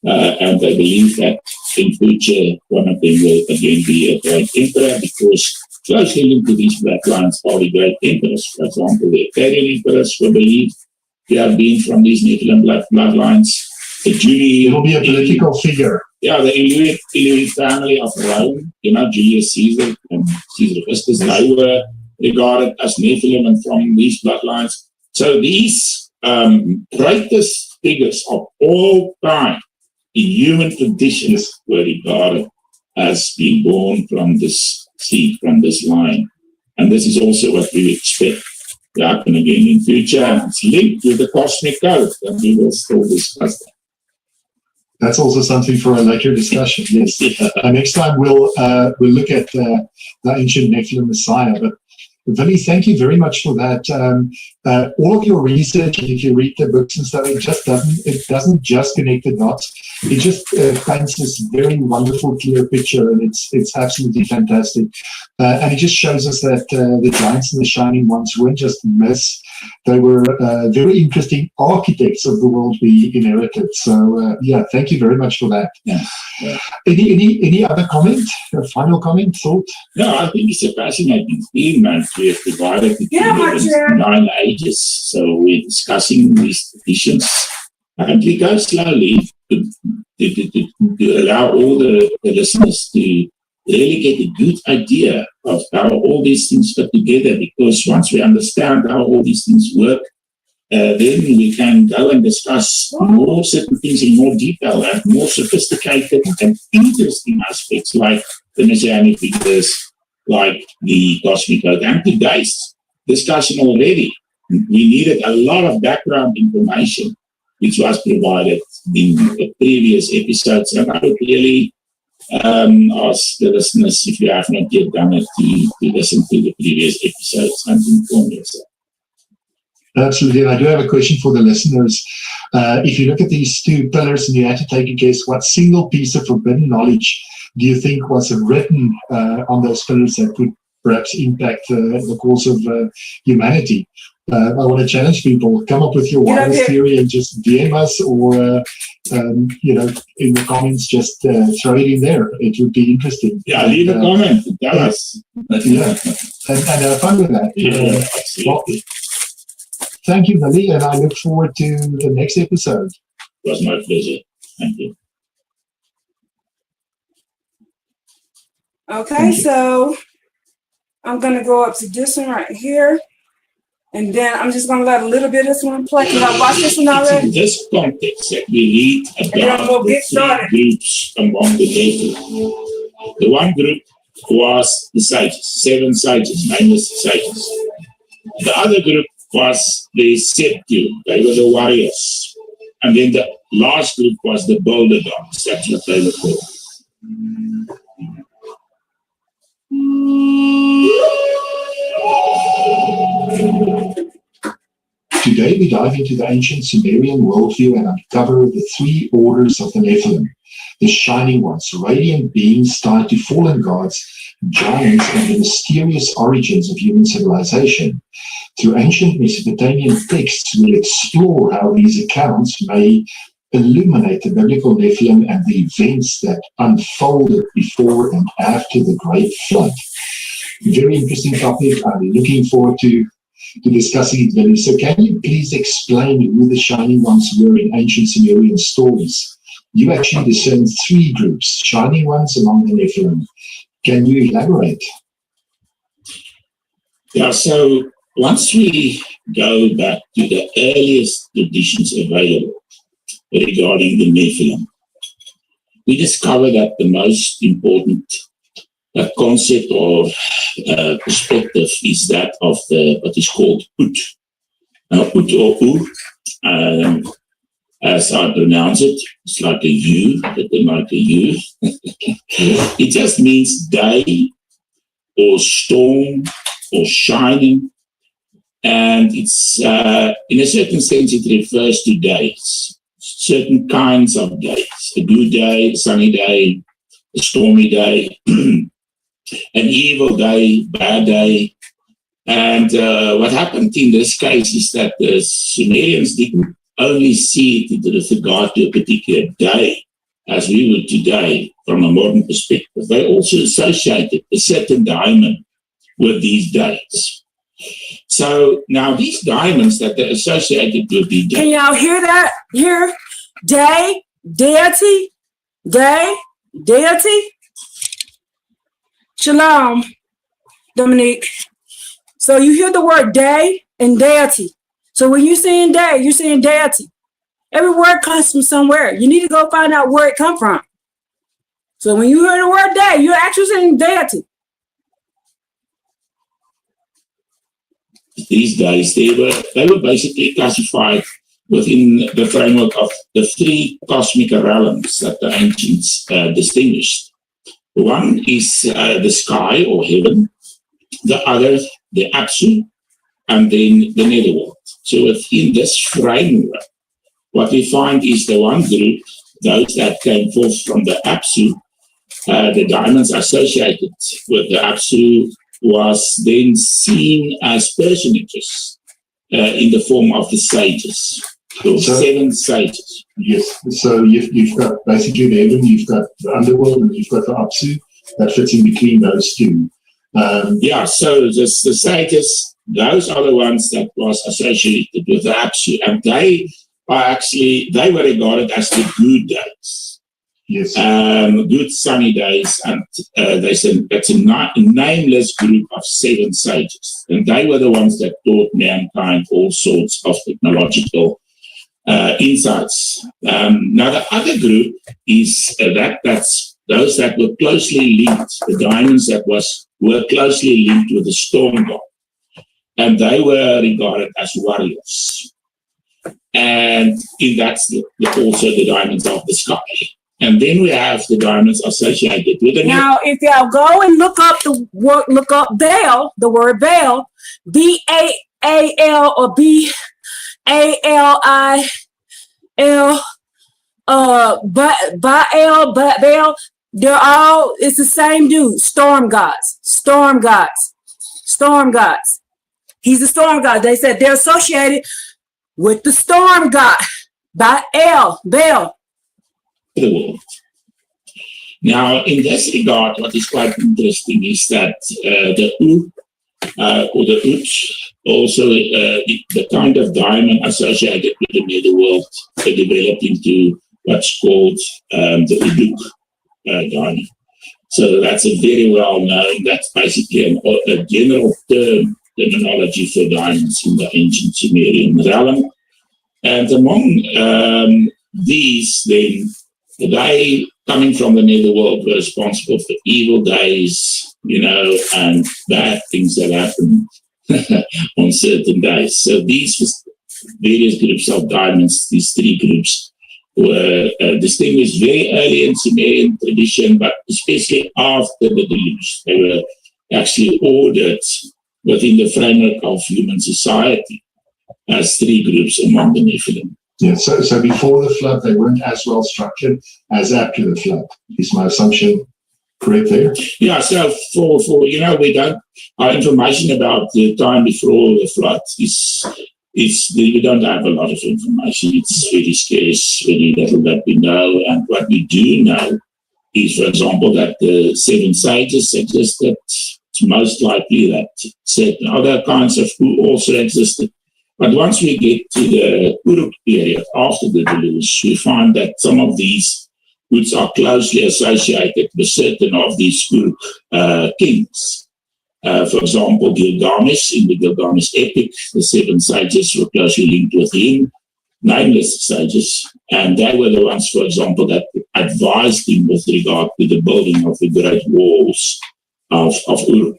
And I believe that in future, one of them will again be a great emperor, because closely linked to these bloodlines are the great emperors. For example, the Italian emperors were believed to have been from these Nephilim bloodlines. It will be a political figure. Yeah, the Inuit family of Rome, Julius Caesar and Caesar Augustus, they were regarded as Nephilim and from these bloodlines. So these greatest figures of all time in human traditions were regarded as being born from this seed, from this line. And this is also what we expect to happen again in future. And it's linked with the cosmic code, and we will still discuss that. That's also something for a later discussion. Yes. Next time we'll look at the ancient Nephilim Messiah. But Willie, thank you very much for that. All of your research, and if you read the books and stuff, it doesn't just connect the dots. It just paints this very wonderful, clear picture, and it's absolutely fantastic. And it just shows us that the giants and the shining ones weren't just myths; they were very interesting architects of the world we inherited. So, thank you very much for that. Yeah. Any other comment? A final comment, thought? No, I think it's a fascinating theme, and we have divided the 9 ages. So we're discussing these traditions, and we go slowly to allow all the listeners to really get a good idea of how all these things fit together. Because once we understand how all these things work, then we can go and discuss more certain things in more detail and more sophisticated and interesting aspects, like the messianic figures, like the cosmic code. And today's discussion already, we needed a lot of background information, which was provided in the previous episodes. And I would really ask the listeners, if you have not yet done it, to listen to the previous episodes and inform yourself. Absolutely. And I do have a question for the listeners. If you look at these 2 pillars and you had to take a guess, what single piece of forbidden knowledge do you think was written on those pillars that could perhaps impact the course of humanity? I want to challenge people. Come up with your Get up wildest here. theory and just DM us, or in the comments, just throw it in there. It would be interesting. Yeah, leave a comment. Tell us. Yeah. And have fun with that. Yeah, Well, absolutely. thank you, Billy, and I look forward to the next episode. It was my pleasure. Thank you. Okay, so I'm gonna go up to this one right here. And then I'm just gonna let a little bit of this one play. Because I watched this one It's in already. this context that we read then about we'll the get started. three groups among the Nephilim. The one group was the sages, 7 sages, nameless sages. The other group was the Septium, they were the warriors. And then the last group was the boulder dogs, that's what they were called. Today we dive into the ancient Sumerian worldview and uncover the 3 orders of the Nephilim, the shining ones, radiant beings tied to fallen gods, giants, and the mysterious origins of human civilization. Through ancient Mesopotamian texts, we'll explore how these accounts may illuminate the biblical Nephilim and the events that unfolded before and after the Great Flood. Very interesting topic. I'm looking forward to discussing it, Billy. So can you please explain who the Shining Ones were in ancient Sumerian stories? You actually discerned 3 groups, Shining Ones among the Nephilim. Can you elaborate? Yeah, so once we go back to the earliest traditions available regarding the Nephilim, we discover that the most important concept or perspective is that of what is called Ut. Now, Ut or U, as I pronounce it, it's like a U, written like a U. It just means day or storm or shining. And it's, in a certain sense, it refers to days, certain kinds of days, a good day, a sunny day, a stormy day, an evil day, bad day. And what happened in this case is that the Sumerians didn't only see it with regard to a particular day, as we would today from a modern perspective. They also associated a certain diamond with these days. So now these diamonds that they're associated with the Can day, y'all hear that? Hear? Day, deity, day, deity. Shalom, Dominique. So you hear the word day and deity. So when you're saying day, you're saying deity. Every word comes from somewhere. You need to go find out where it come from. So when you hear the word day, you're actually saying deity. these days, they were basically classified within the framework of the 3 cosmic realms that the ancients distinguished. One is the sky or heaven, the other, the Apsu, and then the netherworld. So within this framework, what we find is the one group, those that came forth from the Apsu, the diamonds associated with the Apsu was then seen as personages in the form of the sages. So 7 sages. Yes. So you've got basically the heaven, you've got the underworld, and you've got the Apsu that fits in between those 2. Yeah, so the sages, those are the ones that was associated with the Apsu, and they were regarded as the good days. Yes. Good sunny days, and it's a nameless group of 7 sages, and they were the ones that taught mankind all sorts of technological insights. Now the other group is that's those that were closely linked, the diamonds that were closely linked with the storm god, and they were regarded as warriors, and that's also the diamonds of the sky. And then we have the diamonds associated with the Now, if y'all go and look up Baal, the word Baal, B-A-A-L or B-A-L-I-L, Baal, it's the same dude, storm gods. He's the storm god. They said they're associated with the storm god, Baal. The world. Now, in this regard, what is quite interesting is that the Ur or the Ut, also the kind of diamond associated with the netherworld, developed into what's called the Uduk diamond. So that's a very well known, that's basically a general terminology for diamonds in the ancient Sumerian realm. And among these, then, they coming from the netherworld were responsible for evil days, and bad things that happen on certain days. So these various groups of diamonds, these three groups, were distinguished very early in Sumerian tradition, but especially after the deluge. They were actually ordered within the framework of human society as three groups among the Nephilim. Yeah, so before the flood, they weren't as well structured as after the flood. Is my assumption correct there? Yeah, so for we don't, our information about the time before the flood we don't have a lot of information. It's very scarce, very little that we know. And what we do know is, for example, that the seven sages existed. It's most likely that certain other kinds of who also existed. But once we get to the Uruk period after the deluge, we find that some of these roots are closely associated with certain of these Uruk kings. For example, Gilgamesh, in the Gilgamesh epic, the seven sages were closely linked with him, nameless sages, and they were the ones, for example, that advised him with regard to the building of the great walls of Uruk.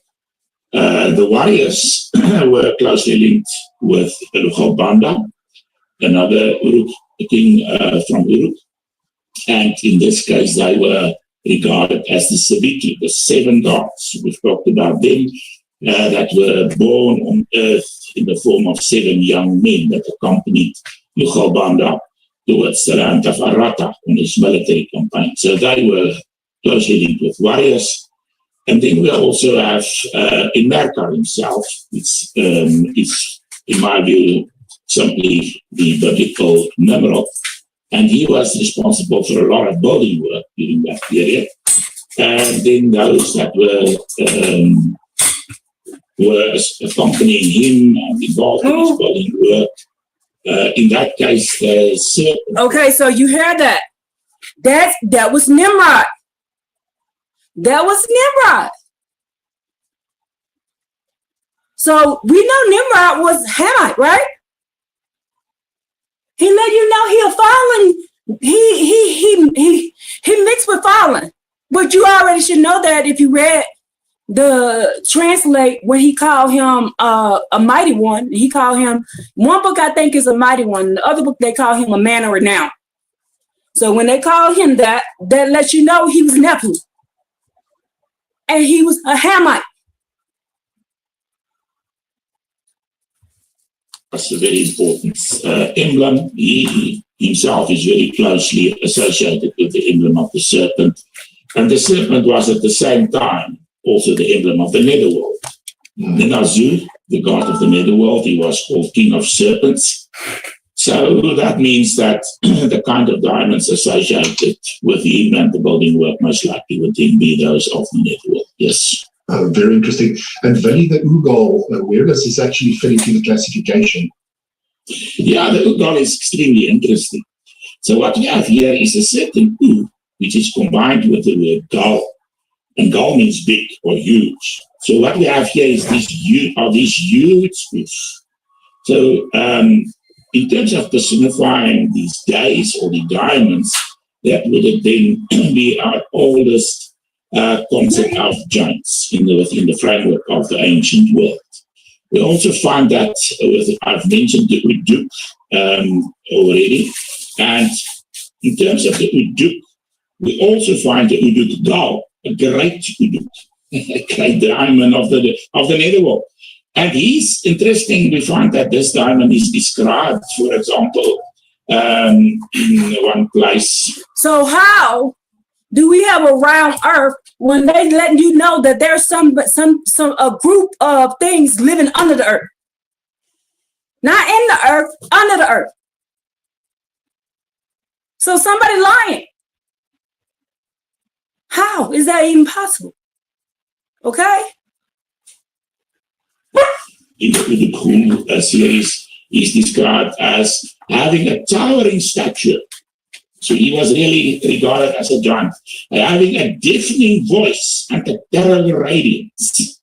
The warriors were closely linked with Lugalbanda, another Uruk king from Uruk, and in this case they were regarded as the Sabitu, the seven gods. We've talked about them, that were born on earth in the form of seven young men that accompanied Lugalbanda towards the land of Arata on his military campaign. So they were closely linked with warriors. And then we also have Imerkar himself, which is, in my view, simply the biblical Nimrod. And he was responsible for a lot of building work during that period. And then those that were accompanying him and involved in his building work, in that case, the serpent. Okay, so you heard that. That was Nimrod. That was Nimrod. So we know Nimrod was Hamite, right? He let you know he a fallen. He mixed with fallen. But you already should know that if you read the translate when he called him a mighty one. He called him, one book I think is a mighty one. The other book they call him a man of renown. So when they call him that lets you know he was Nephilim. And he was a Hamite. That's a very important emblem. He himself is very closely associated with the emblem of the serpent. And the serpent was at the same time also the emblem of the netherworld. The Nazur, the god of the netherworld, he was called King of Serpents. So that means that the kind of diamonds associated with him and the building work most likely would then be those of the netherworld. Yes. Very interesting. And Veli, the Ugal, where does this actually fit into the classification? Yeah, the Ugal is extremely interesting. So what we have here is a certain U, which is combined with the word Gal. And Gal means big or huge. So what we have here is these huge U's. So in terms of personifying these days or the diamonds, that would have then be our oldest concept of giants within the framework of the ancient world. We also find that I've mentioned the Uduk already, and in terms of the Uduk, we also find the Uduk Gal, a great Uduk, a great diamond of the netherworld. And he's interesting. We find that this diamond is described, for example, in one place. So how do we have a round earth when they letting you know that there's a group of things living under the earth? Not in the earth, under the earth. So somebody lying. How is that even possible? Okay? In the Udukhu series, he's described as having a towering stature. So he was really regarded as a giant, having a deafening voice and a terrible radiance.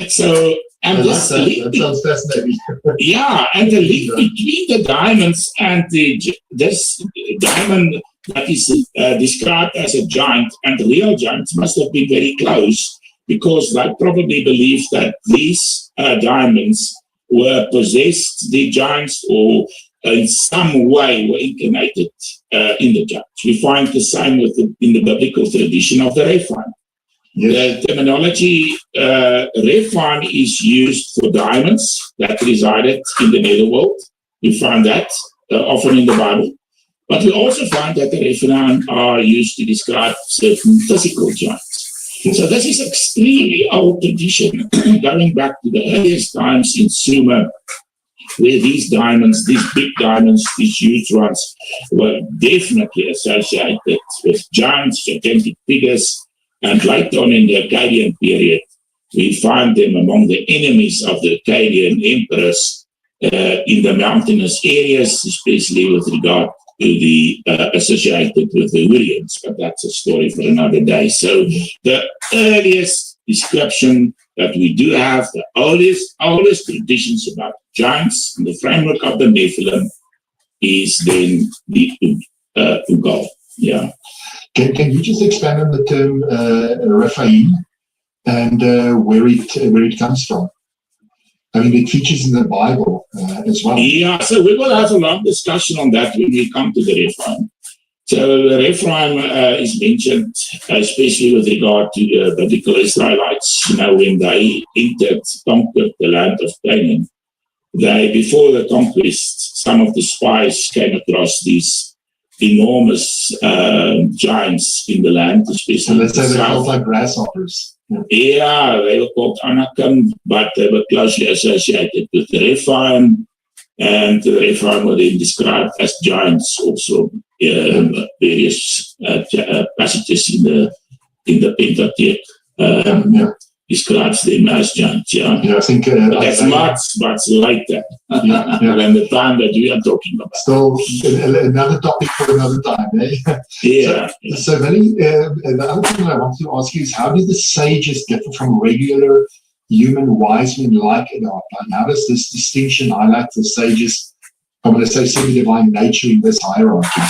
So, and that sounds fascinating. yeah, and the link between the diamonds and this diamond that is described as a giant and the real giants must have been very close, because they probably believed that these diamonds were possessed, the giants, or in some way were incarnated in the giants. We find the same in the biblical tradition of the Rephaim. Yes. The terminology Rephaim is used for diamonds that resided in the netherworld. We find that often in the Bible. But we also find that the Rephaim are used to describe certain physical giants. So this is extremely old tradition, going back to the earliest times in Sumer, where these diamonds, these big diamonds, these huge ones, were definitely associated with giants, gigantic figures. And later on in the Akkadian period, we find them among the enemies of the Akkadian emperors in the mountainous areas, especially with regard to the associated with the Hurrians, but that's a story for another day. So the earliest description that we do have, the oldest traditions about giants in the framework of the Nephilim, is then the Ugal. Yeah. Can you just expand on the term Rephaim and where it comes from? I mean, it features in the Bible as well. Yeah, so we will have a long discussion on that when we come to the Rephaim. So the Rephaim is mentioned, especially with regard to the biblical Israelites. You know, when they conquered the land of Canaan, before the conquest, some of the spies came across these enormous giants in the land, especially. So let's say they're called like grasshoppers. Yeah, they were called Anakim, but they were closely associated with the Rephaim, and the Rephaim were then described as giants also. Various passages in the Pentateuch describes them as giants. Yeah, I think that's much later than the time that we are talking about. Still, another topic for another time. Eh? Yeah. So Veli, the other thing I want to ask you is, how do the sages differ from regular human wise men like Adapa? And how does this distinction highlight the sages? I'm going to say semi-divine nature in this hierarchy.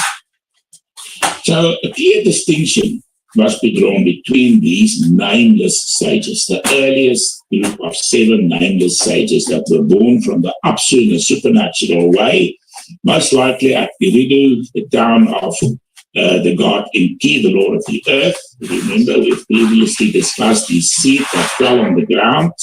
So a clear distinction must be drawn between these nameless sages, the earliest group of 7 nameless sages that were born from the Apsu in a supernatural way, most likely at Eridu, the town of the god Enki, the Lord of the earth. Remember, we've previously discussed the seed that fell on the ground,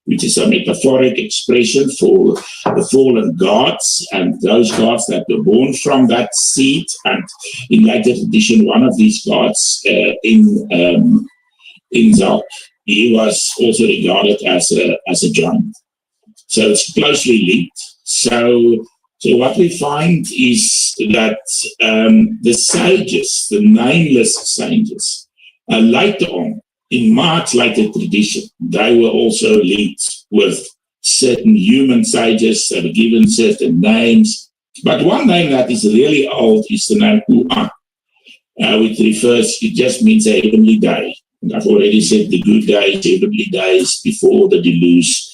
which is a metaphoric expression for the fallen gods and those gods that were born from that seed. And in later tradition, one of these gods in Zalk, he was also regarded as a giant. So it's closely linked. So what we find is that the sages, the nameless sages, later on, in much later tradition, they were also linked with certain human sages that are given certain names. But one name that is really old is the name U'an, which refers, it just means a heavenly day. And I've already said the good days, heavenly days before the deluge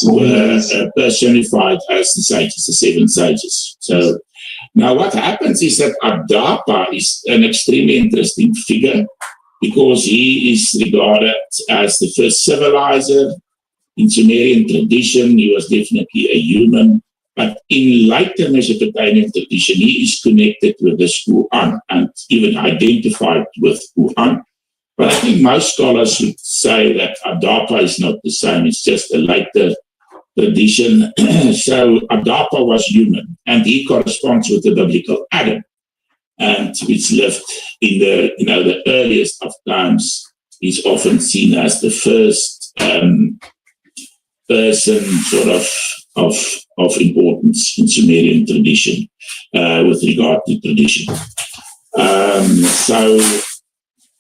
were personified as the sages, the 7 sages. So now what happens is that Adapa is an extremely interesting figure, because he is regarded as the first civilizer. In Sumerian tradition, he was definitely a human. But in later Mesopotamian tradition, he is connected with this U'an and even identified with U'an. But I think most scholars would say that Adapa is not the same. It's just a later tradition. So Adapa was human, and he corresponds with the biblical Adam, and which lived in the earliest of times. He's often seen as the first person sort of of importance in Sumerian tradition with regard to tradition. So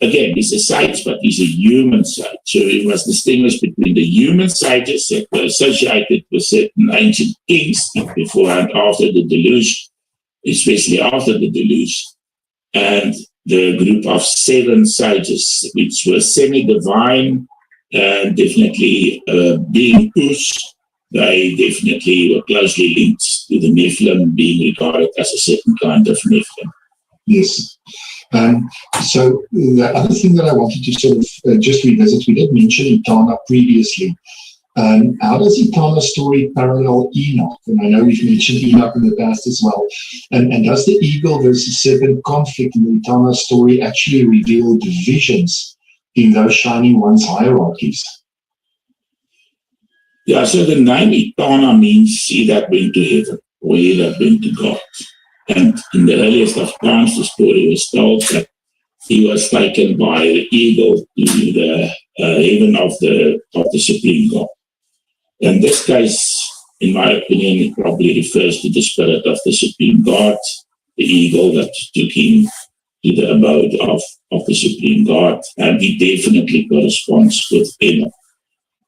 again, he's a sage, but he's a human sage. So we must distinguish between the human sages that were associated with certain ancient kings before and after the deluge, especially after the deluge, and the group of 7 sages, which were semi-divine and definitely being Us. They definitely were closely linked to the Nephilim, being regarded as a certain kind of Nephilim. Yes. So the other thing that I wanted to sort of just revisit, we did mention Etana previously. How does Etana's story parallel Enoch? And I know we've mentioned Enoch in the past as well. And does the eagle versus serpent conflict in the Etana story actually reveal divisions in those Shining Ones hierarchies? Yeah, so the name Etana means he that went to heaven, or he that went to God. And in the earliest of times, the story was told that he was taken by the eagle to the heaven of the supreme God. In this case, in my opinion, it probably refers to the spirit of the supreme God, the eagle that took him to the abode of the supreme God, and he definitely corresponds with Enoch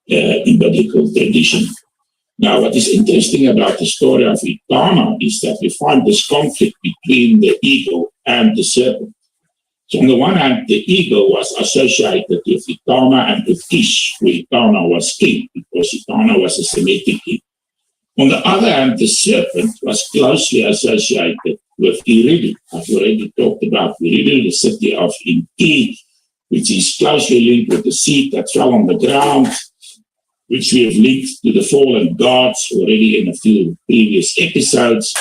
in biblical tradition. Now, what is interesting about the story of Etana is that we find this conflict between the eagle and the serpent. So on the one hand, the eagle was associated with Etana and with Kish, where Etana was king, because Etana was a Semitic king. On the other hand, the serpent was closely associated with Eridu. I've already talked about Eridu, the city of Enki, which is closely linked with the seed that fell on the ground, which we have linked to the fallen gods already in a few previous episodes,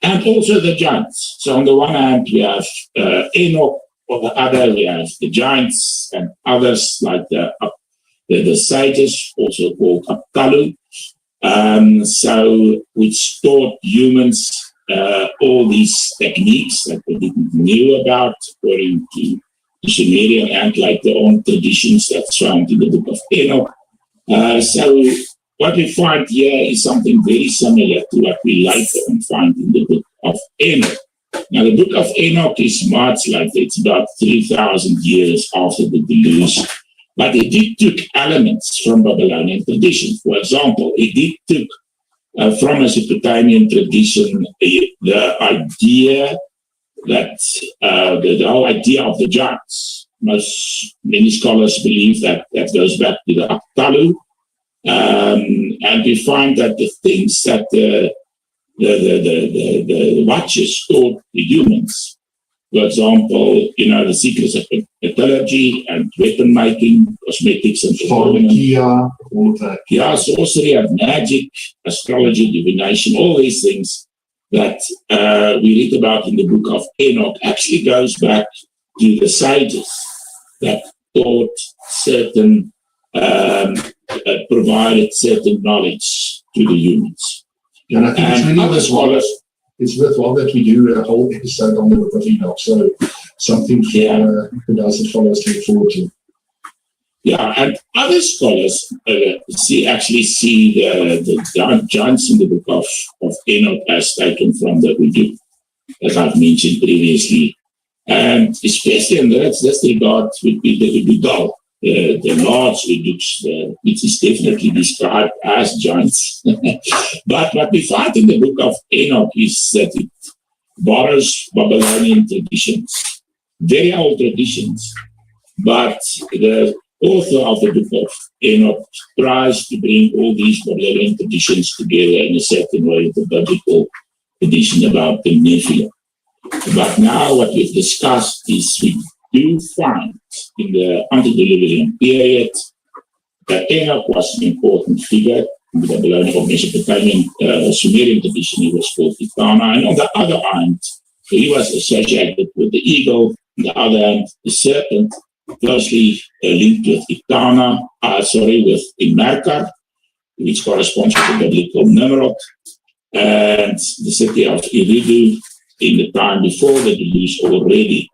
and also the giants. So on the one hand, we have Enoch, on the other, we have the giants and others like the sages, also called Apkallu, so which taught humans all these techniques that they didn't know about, according to the Sumerian and like their own traditions that's found in the book of Enoch. So what we find here is something very similar to what we later on find in the book of Enoch. Now, the book of Enoch is much like it's about 3,000 years after the deluge, but it did took elements from Babylonian tradition. For example, it did took from Mesopotamian tradition the idea that the whole idea of the giants. Many scholars believe that goes back to the Apkallu, and we find that the things that the Watchers taught the humans, for example, the secrets of metallurgy and weapon making, cosmetics and Pharmakia, all of that. Yeah, sorcery and magic, astrology, divination, all these things that we read about in the book of Enoch actually goes back to the sages that taught certain, provided certain knowledge to the humans. And I think it's really other scholars. It's worthwhile that we do a whole episode on the book of Enoch. So something for those that follow us to look forward to. Yeah, and other scholars actually see the giants in the book of Enoch as taken from the Udu, as I've mentioned previously. And especially in this regard would be the Ududal, the large Uduks, which is definitely described as giants. But what we find in the book of Enoch is that it borrows Babylonian traditions, very old traditions, but the author of the book of Enoch tries to bring all these Babylonian traditions together in a certain way, the biblical tradition about the Nephilim. But now what we've discussed is we do find in the antediluvian period that Enoch was an important figure in the Babylonian or Mesopotamian Sumerian tradition. He was called Etana. And on the other hand, he was associated with the eagle. On the other hand, the serpent, closely linked with Etana, with Imerkar, which corresponds to the biblical Nimrod, and the city of Eridu. In the time before the deluge already,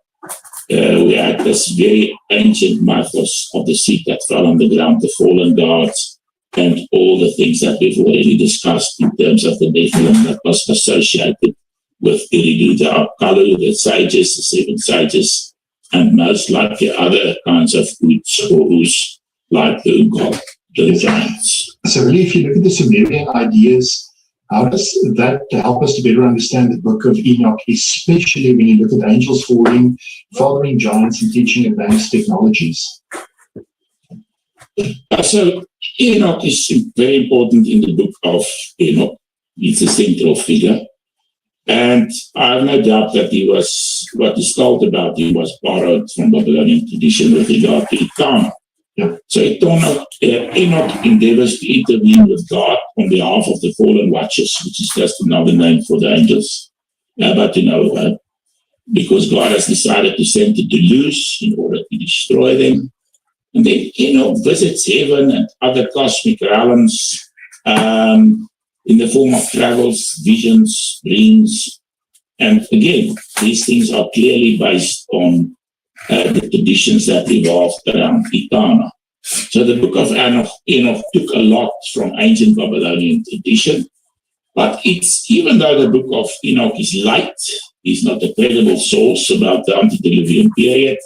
we had this very ancient mythos of the seed that fell on the ground, the fallen gods, and all the things that we've already discussed in terms of the Nephilim that was associated with Eridu, the Apkallu, the sages, the seven sages, and most likely other kinds of Uts or Us, like the Ugog, the giants. So really, if you look at the Sumerian ideas, how does that help us to better understand the book of Enoch, especially when you look at angels falling, fathering giants, and teaching advanced technologies? So Enoch is very important in the book of Enoch. He's a central figure. And I have no doubt that what is told about him was borrowed from Babylonian tradition with regard to Eternal. Yeah. So Enoch endeavors to intervene with God on behalf of the fallen watchers, which is just another name for the angels. Because God has decided to send the deluge in order to destroy them. And then Enoch visits heaven and other cosmic realms in the form of travels, visions, dreams. And again, these things are clearly based on the traditions that evolved around Etana. So the book of Enoch took a lot from ancient Babylonian tradition, but even though the book of Enoch is light, is not a credible source about the antediluvian period,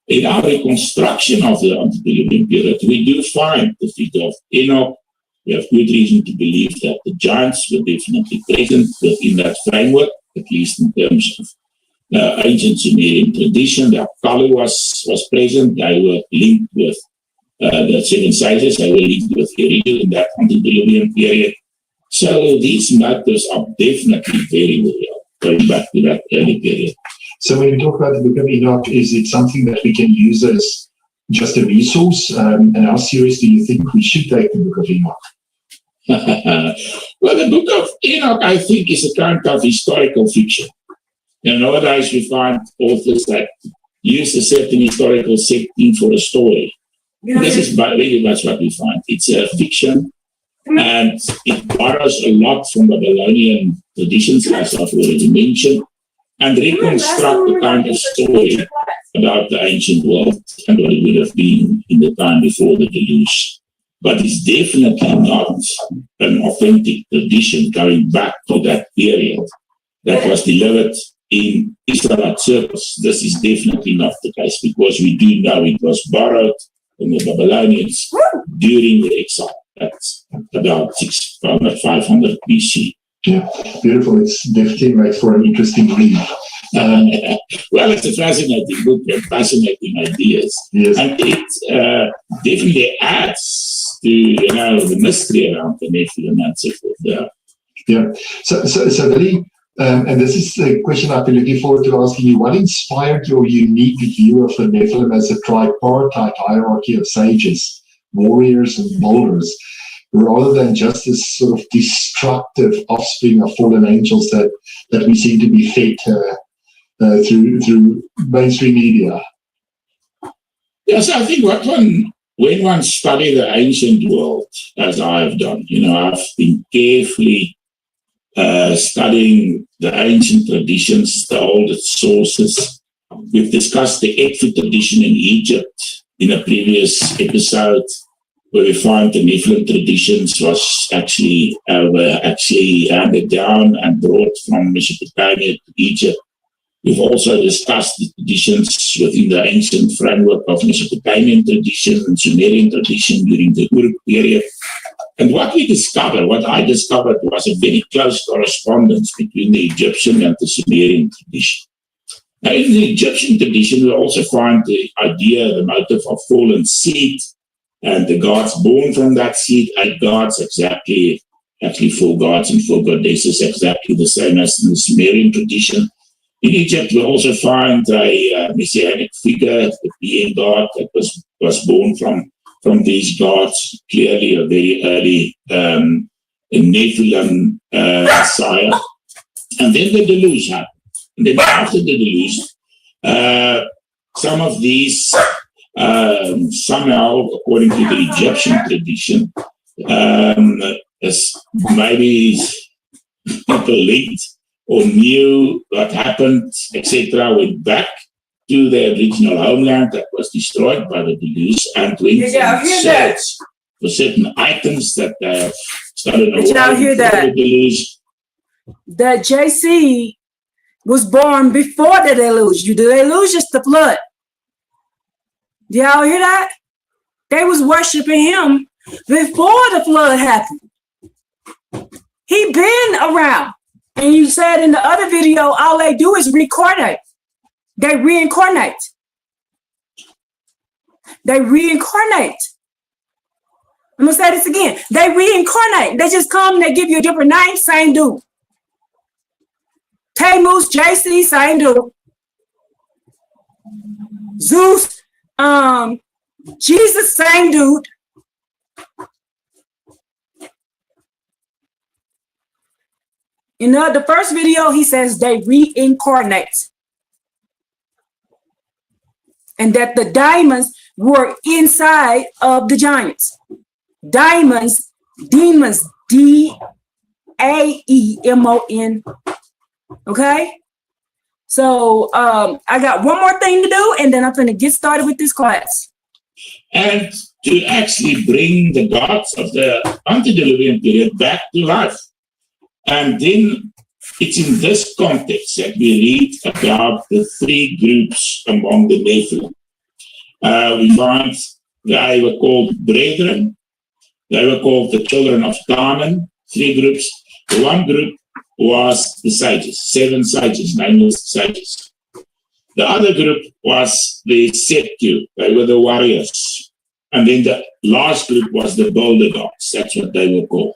in our reconstruction of the antediluvian period, we do find the figure of Enoch. We have good reason to believe that the giants were definitely present within that framework, at least in terms of ancient Sumerian tradition. The Apkallu was present. They were linked with the seven sages. They were linked with Eridu in that antediluvian period. So these matters are definitely very real, going back to that early period. So when we talk about the book of Enoch, is it something that we can use as just a resource? And how serious do you think we should take the book of Enoch? Well, the book of Enoch, I think, is a kind of historical fiction. Nowadays, we find authors that use a certain historical setting for a story. This is very much what we find. It's a fiction, and it borrows a lot from Babylonian traditions, as I've already mentioned, and reconstruct a kind of story about the ancient world and what it would have been in the time before the deluge. But it's definitely not an authentic tradition going back to that period that was delivered in Israelite circles. This is definitely not the case, because we do know it was borrowed from the Babylonians during the exile. That's about 500 BC. Yeah, beautiful. It's definitely makes for an interesting read. Well, it's a fascinating book and fascinating ideas. Yes. And it definitely adds to the mystery around the Nephilim and so forth. Yeah. So really, and this is a question I've been looking forward to asking you. What inspired your unique view of the Nephilim as a tripartite hierarchy of sages, warriors, and builders, rather than just this sort of destructive offspring of fallen angels that we seem to be fed through mainstream media? Yes, I think when one studies the ancient world, as I have done, I've been carefully studying the ancient traditions, the oldest sources. We've discussed the Ekfi tradition in Egypt in a previous episode, where we find the Nephilim traditions were actually handed down and brought from Mesopotamia to Egypt. We've also discussed the traditions within the ancient framework of Mesopotamian tradition and Sumerian tradition during the Uruk period. And what I discovered was a very close correspondence between the Egyptian and the Sumerian tradition. Now, in the Egyptian tradition, we also find the idea, the motive of fallen seed, and the gods born from that seed, 8 gods, actually 4 gods and 4 goddesses, exactly the same as in the Sumerian tradition. In Egypt, we also find a messianic figure, the being god that was born from these gods, clearly a very early Nephilim sire. And then the deluge happened. And then after the deluge, some of these, somehow, according to the Egyptian tradition, as maybe people linked or knew what happened, etc., went back to their original homeland that was destroyed by the deluge and went in search for certain items that they have started Did y'all hear that? That JC was born before the deluge. The deluge is the flood. Did y'all hear that? They was worshiping him before the flood happened. He been around. And you said in the other video, all they do is reincarnate. They reincarnate. They reincarnate. I'm gonna say this again. They reincarnate. They just come and they give you a different name, same dude. Tammuz, JC, same dude. Zeus, Jesus, same dude. In the first video, he says they reincarnate. And that the diamonds were inside of the giants. Diamonds, demons, D-A-E-M-O-N. Okay? So I got one more thing to do, and then I'm going to get started with this class. And to actually bring the gods of the antediluvian period back to life. And then it's in this context that we read about the three groups among the Nephilim. We find they were called brethren. They were called the children of Canaan, three groups. The one group was the sages, 7 sages, nameless sages. The other group was the Septu. They were the warriors. And then the last group was the boulder gods. That's what they were called.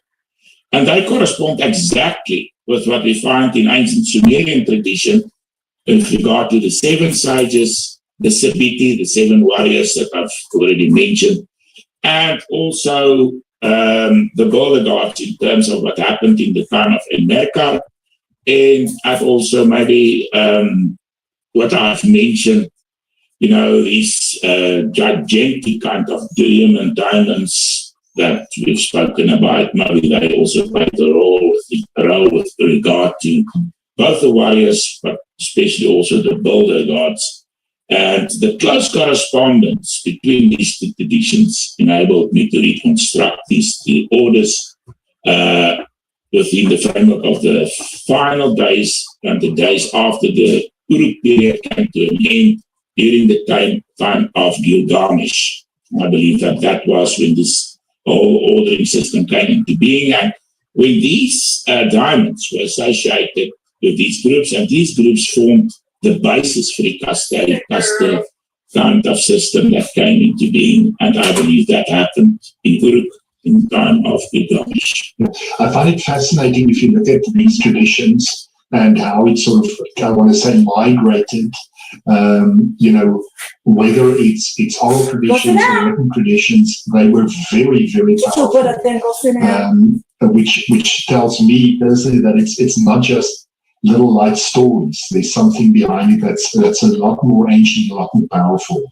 And they correspond exactly with what we find in ancient Sumerian tradition with regard to the 7 sages, the Sabiti, the 7 warriors that I've already mentioned, and also the boulder gods in terms of what happened in the time of Enmerkar. And I've also maybe what I've mentioned, these gigantic kind of durium and diamonds that we've spoken about. Maybe they also played a role with regard to both the warriors, but especially also the boulder gods. And the close correspondence between these two traditions enabled me to reconstruct these three orders within the framework of the final days and the days after the Uruk period came to an end during the time of Gilgamesh. I believe that was when this whole ordering system came into being. And when these diamonds were associated with these groups, and these groups formed the basis for the Castaic kind of system that came into being. And I believe that happened in Uruk in the time of Gilgamesh. I find it fascinating if you look at these traditions and how it sort of, I want to say, migrated. Whether it's oral traditions or written traditions, they were very, very powerful. Which tells me personally that it's not just little light stories. There's something behind it that's a lot more ancient, a lot more powerful.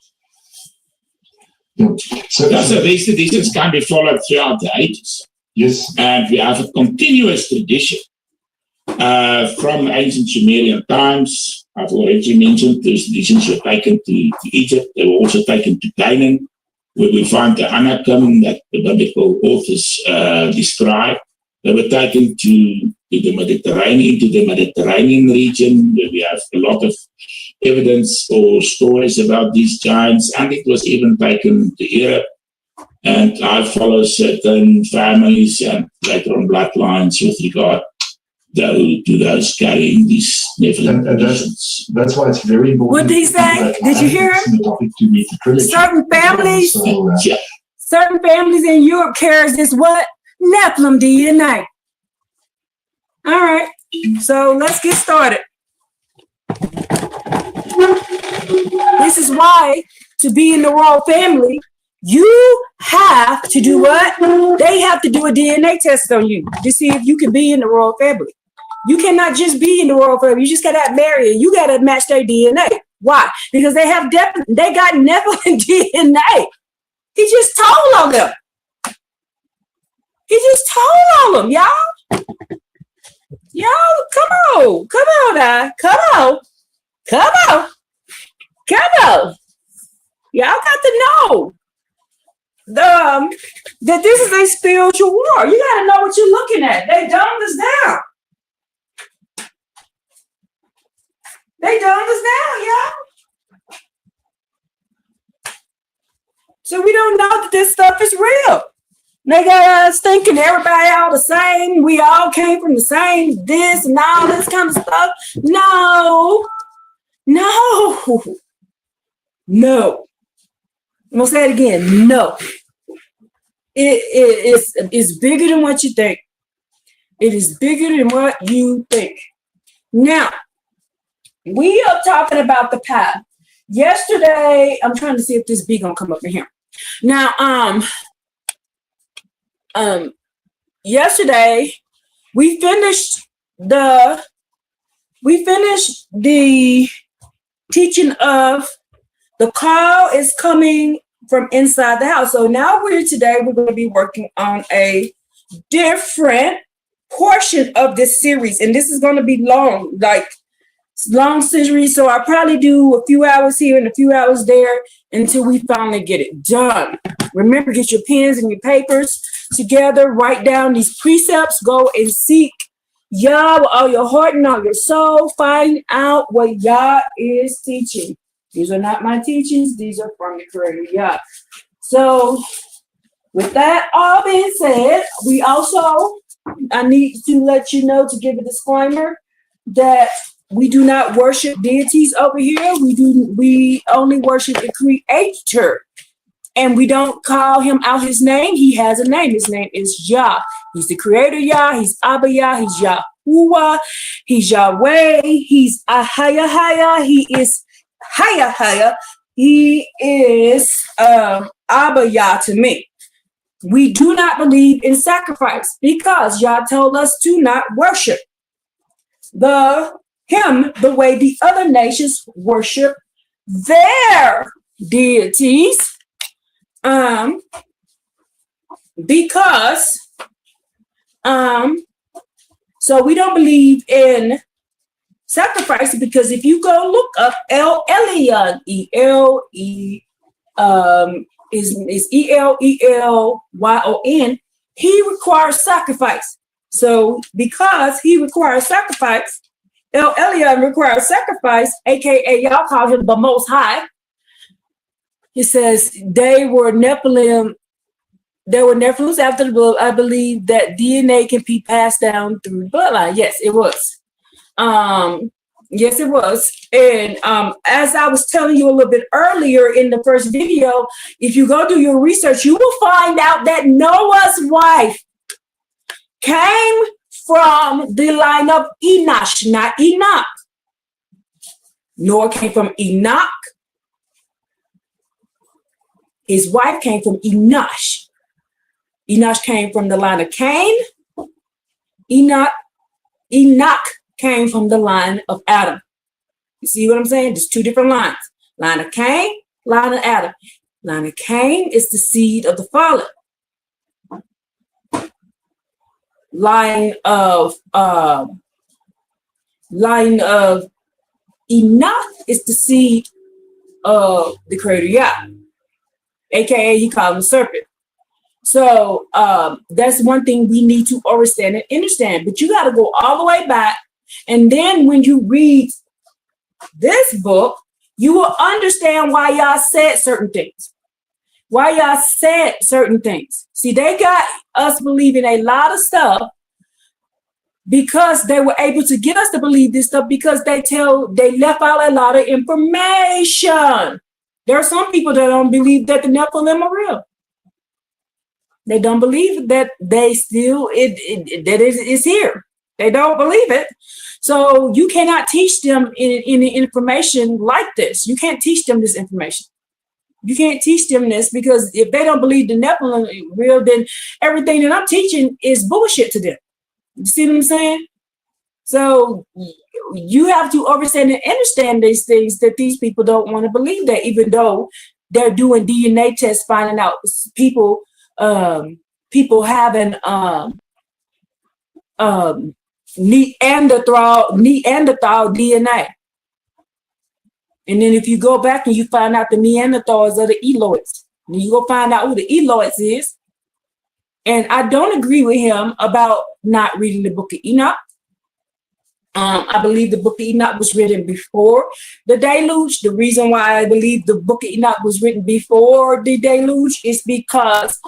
So these traditions can be followed throughout the ages. Yes. And we have a continuous tradition from ancient Sumerian times. I've already mentioned those traditions were taken to Egypt. They were also taken to Canaan, where we find the Anakim that the biblical authors describe. They were taken to the Mediterranean region, where we have a lot of evidence or stories about these giants, and it was even taken to Europe. And I follow certain families and later on bloodlines with regard to those carrying these Nephilim traditions. That's why it's very important. What did he say? Did you hear him? Certain families, certain families in Europe carries this what? Nephilim DNA. All right, so let's get started. This is why to be in the royal family, you have to do what? They have to do a DNA test on you to see if you can be in the royal family. You cannot just be in the royal family. You just gotta marry it. You gotta match their DNA. Why? Because they got Nephilim DNA. He just told on them. He just told on them, y'all. Y'all, come on now. Come on. Y'all got to know. that this is a spiritual war. You got to know what you're looking at. They dumbed us down. They dumbed us down, y'all. So we don't know that this stuff is real. They got us thinking everybody all the same. We all came from the same this and all this kind of stuff. No. I'm gonna say it again. No. It's bigger than what you think. It is bigger than what you think. Now, we are talking about the path. Yesterday, I'm trying to see if this B gonna come up in here. Now, yesterday we finished the teaching of the call is coming from inside the house. So now we're going to be working on a different portion of this series, and this is going to be long series. So I'll probably do a few hours here and a few hours there until we finally get it done. Remember, get your pens and your papers together, write down these precepts, go and seek Yah with all your heart and all your soul. Find out what Yah is teaching. These are not my teachings. These are from the Creator Yah. So with that all being said, I need to let you know, to give a disclaimer, that we do not worship deities over here. We only worship the Creator. And we don't call him out his name. He has a name. His name is Yah. He's the Creator Yah. He's Abba Yah. He's Yahuwah. He's Yahweh. He's Ahaya. He is Haya. He is Abba Yah to me. We do not believe in sacrifice because Yah told us to not worship him the way the other nations worship their deities. So we don't believe in sacrifice, because if you go look up El Elyon, is Elelyon, he requires sacrifice. So because he requires sacrifice, El Elyon requires sacrifice, aka y'all call him the Most High. He says they were Nephilim. There were Nephilims after the blood. I believe that DNA can be passed down through the bloodline. Yes, it was. Yes, it was. And as I was telling you a little bit earlier in the first video, if you go do your research, you will find out that Noah's wife came from the line of Enosh, not Enoch. Noah came from Enoch. His wife came from Enosh. Enosh came from the line of Cain. Enoch came from the line of Adam. You see what I'm saying? There's two different lines. Line of Cain, line of Adam. Line of Cain is the seed of the fallen. Line of Enoch is the seed of the Creator Yah, aka he called him the serpent. So that's one thing we need to understand and understand. But you got to go all the way back, and then when you read this book, you will understand why y'all said certain things. Why y'all said certain things. See, they got us believing a lot of stuff because they were able to get us to believe this stuff because they left out a lot of information. There are some people that don't believe that the Nephilim are real. They don't believe that it's here. They don't believe it. So you cannot teach them any information like this. You can't teach them this information. You can't teach them this, because if they don't believe the Nephilim is real, then everything that I'm teaching is bullshit to them. You see what I'm saying? So you have to understand and understand these things, that these people don't want to believe that, even though they're doing DNA tests, finding out people having Neanderthal DNA. And then if you go back and you find out the Neanderthals are the Eloids, You go find out who the Eloids is. And I don't agree with him about not reading the book of Enoch. I believe the book of Enoch was written before the deluge. The reason why I believe the book of Enoch was written before the deluge is because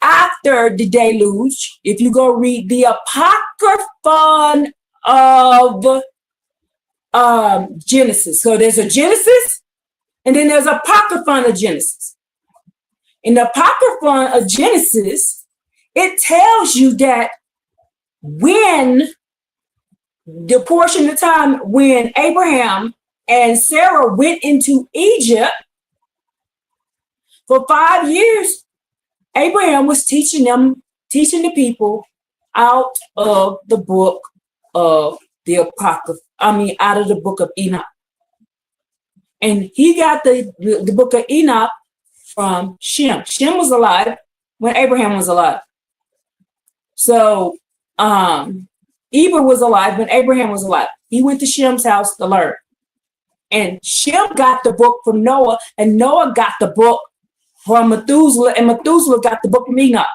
after the deluge, if you go read the Apocryphon of Genesis. So there's a Genesis and then there's Apocryphon of Genesis. In the Apocryphon of Genesis, it tells you that when the portion of time when Abraham and Sarah went into Egypt for 5 years, Abraham was teaching the people out of the book of the Apocrypha. Out of the book of Enoch. And he got the book of Enoch from Shem. Shem was alive when Abraham was alive. So Eber was alive when Abraham was alive. He went to Shem's house to learn. And Shem got the book from Noah, and Noah got the book from Methuselah, and Methuselah got the book from Enoch.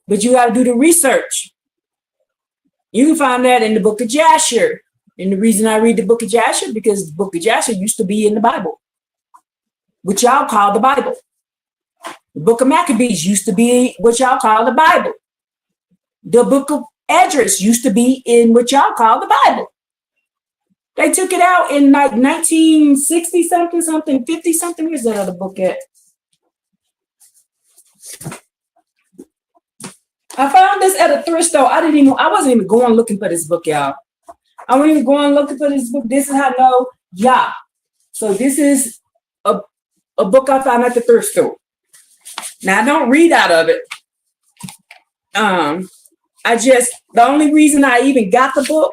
But you got to do the research. You can find that in the book of Jasher. And the reason I read the book of Jasher, because the book of Jasher used to be in the Bible, which y'all call the Bible. The book of Maccabees used to be what y'all call the Bible. The book of Esdras used to be in what y'all call the Bible. They took it out in like 1960 something, 50 something. Where's that other book at? I found this at a thrift store. I wasn't even going looking for this book, y'all. I wasn't even going looking for this book. This is how I know, yeah. So this is a book I found at the thrift store. Now I don't read out of it. The only reason I even got the book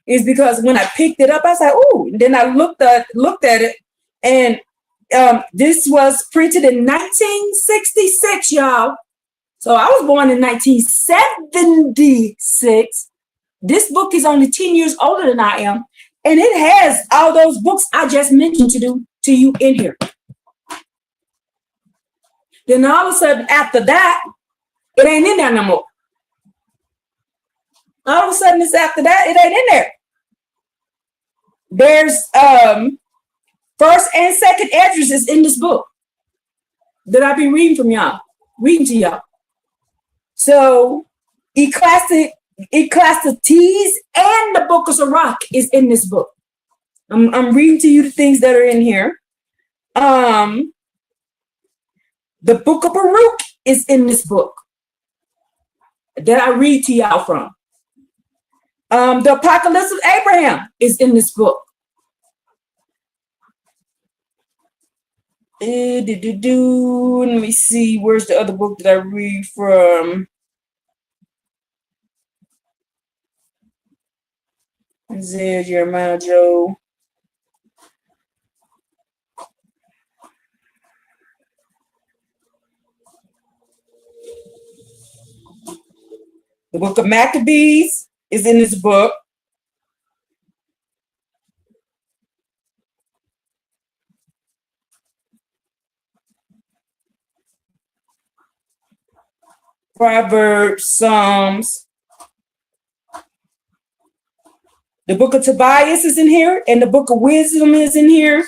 is because when I picked it up, I said, "Ooh!" And then I looked at it, and this was printed in 1966, y'all. So I was born in 1976. This book is only 10 years older than I am, and it has all those books I just mentioned to you in here. Then all of a sudden, after that, it ain't in there no more. All of a sudden, it's after that, it ain't in there. There's first and second Esdras is in this book that I've been reading to y'all. So Ecclesiastes and the book of Sirach is in this book. I'm reading to you the things that are in here. The book of Baruch is in this book that I read to y'all from. The Apocalypse of Abraham is in this book. Let me see, where's the other book that I read from? Isaiah, Jeremiah, Job. The book of Maccabees is in this book. Proverbs, Psalms. The book of Tobias is in here, and the book of Wisdom is in here.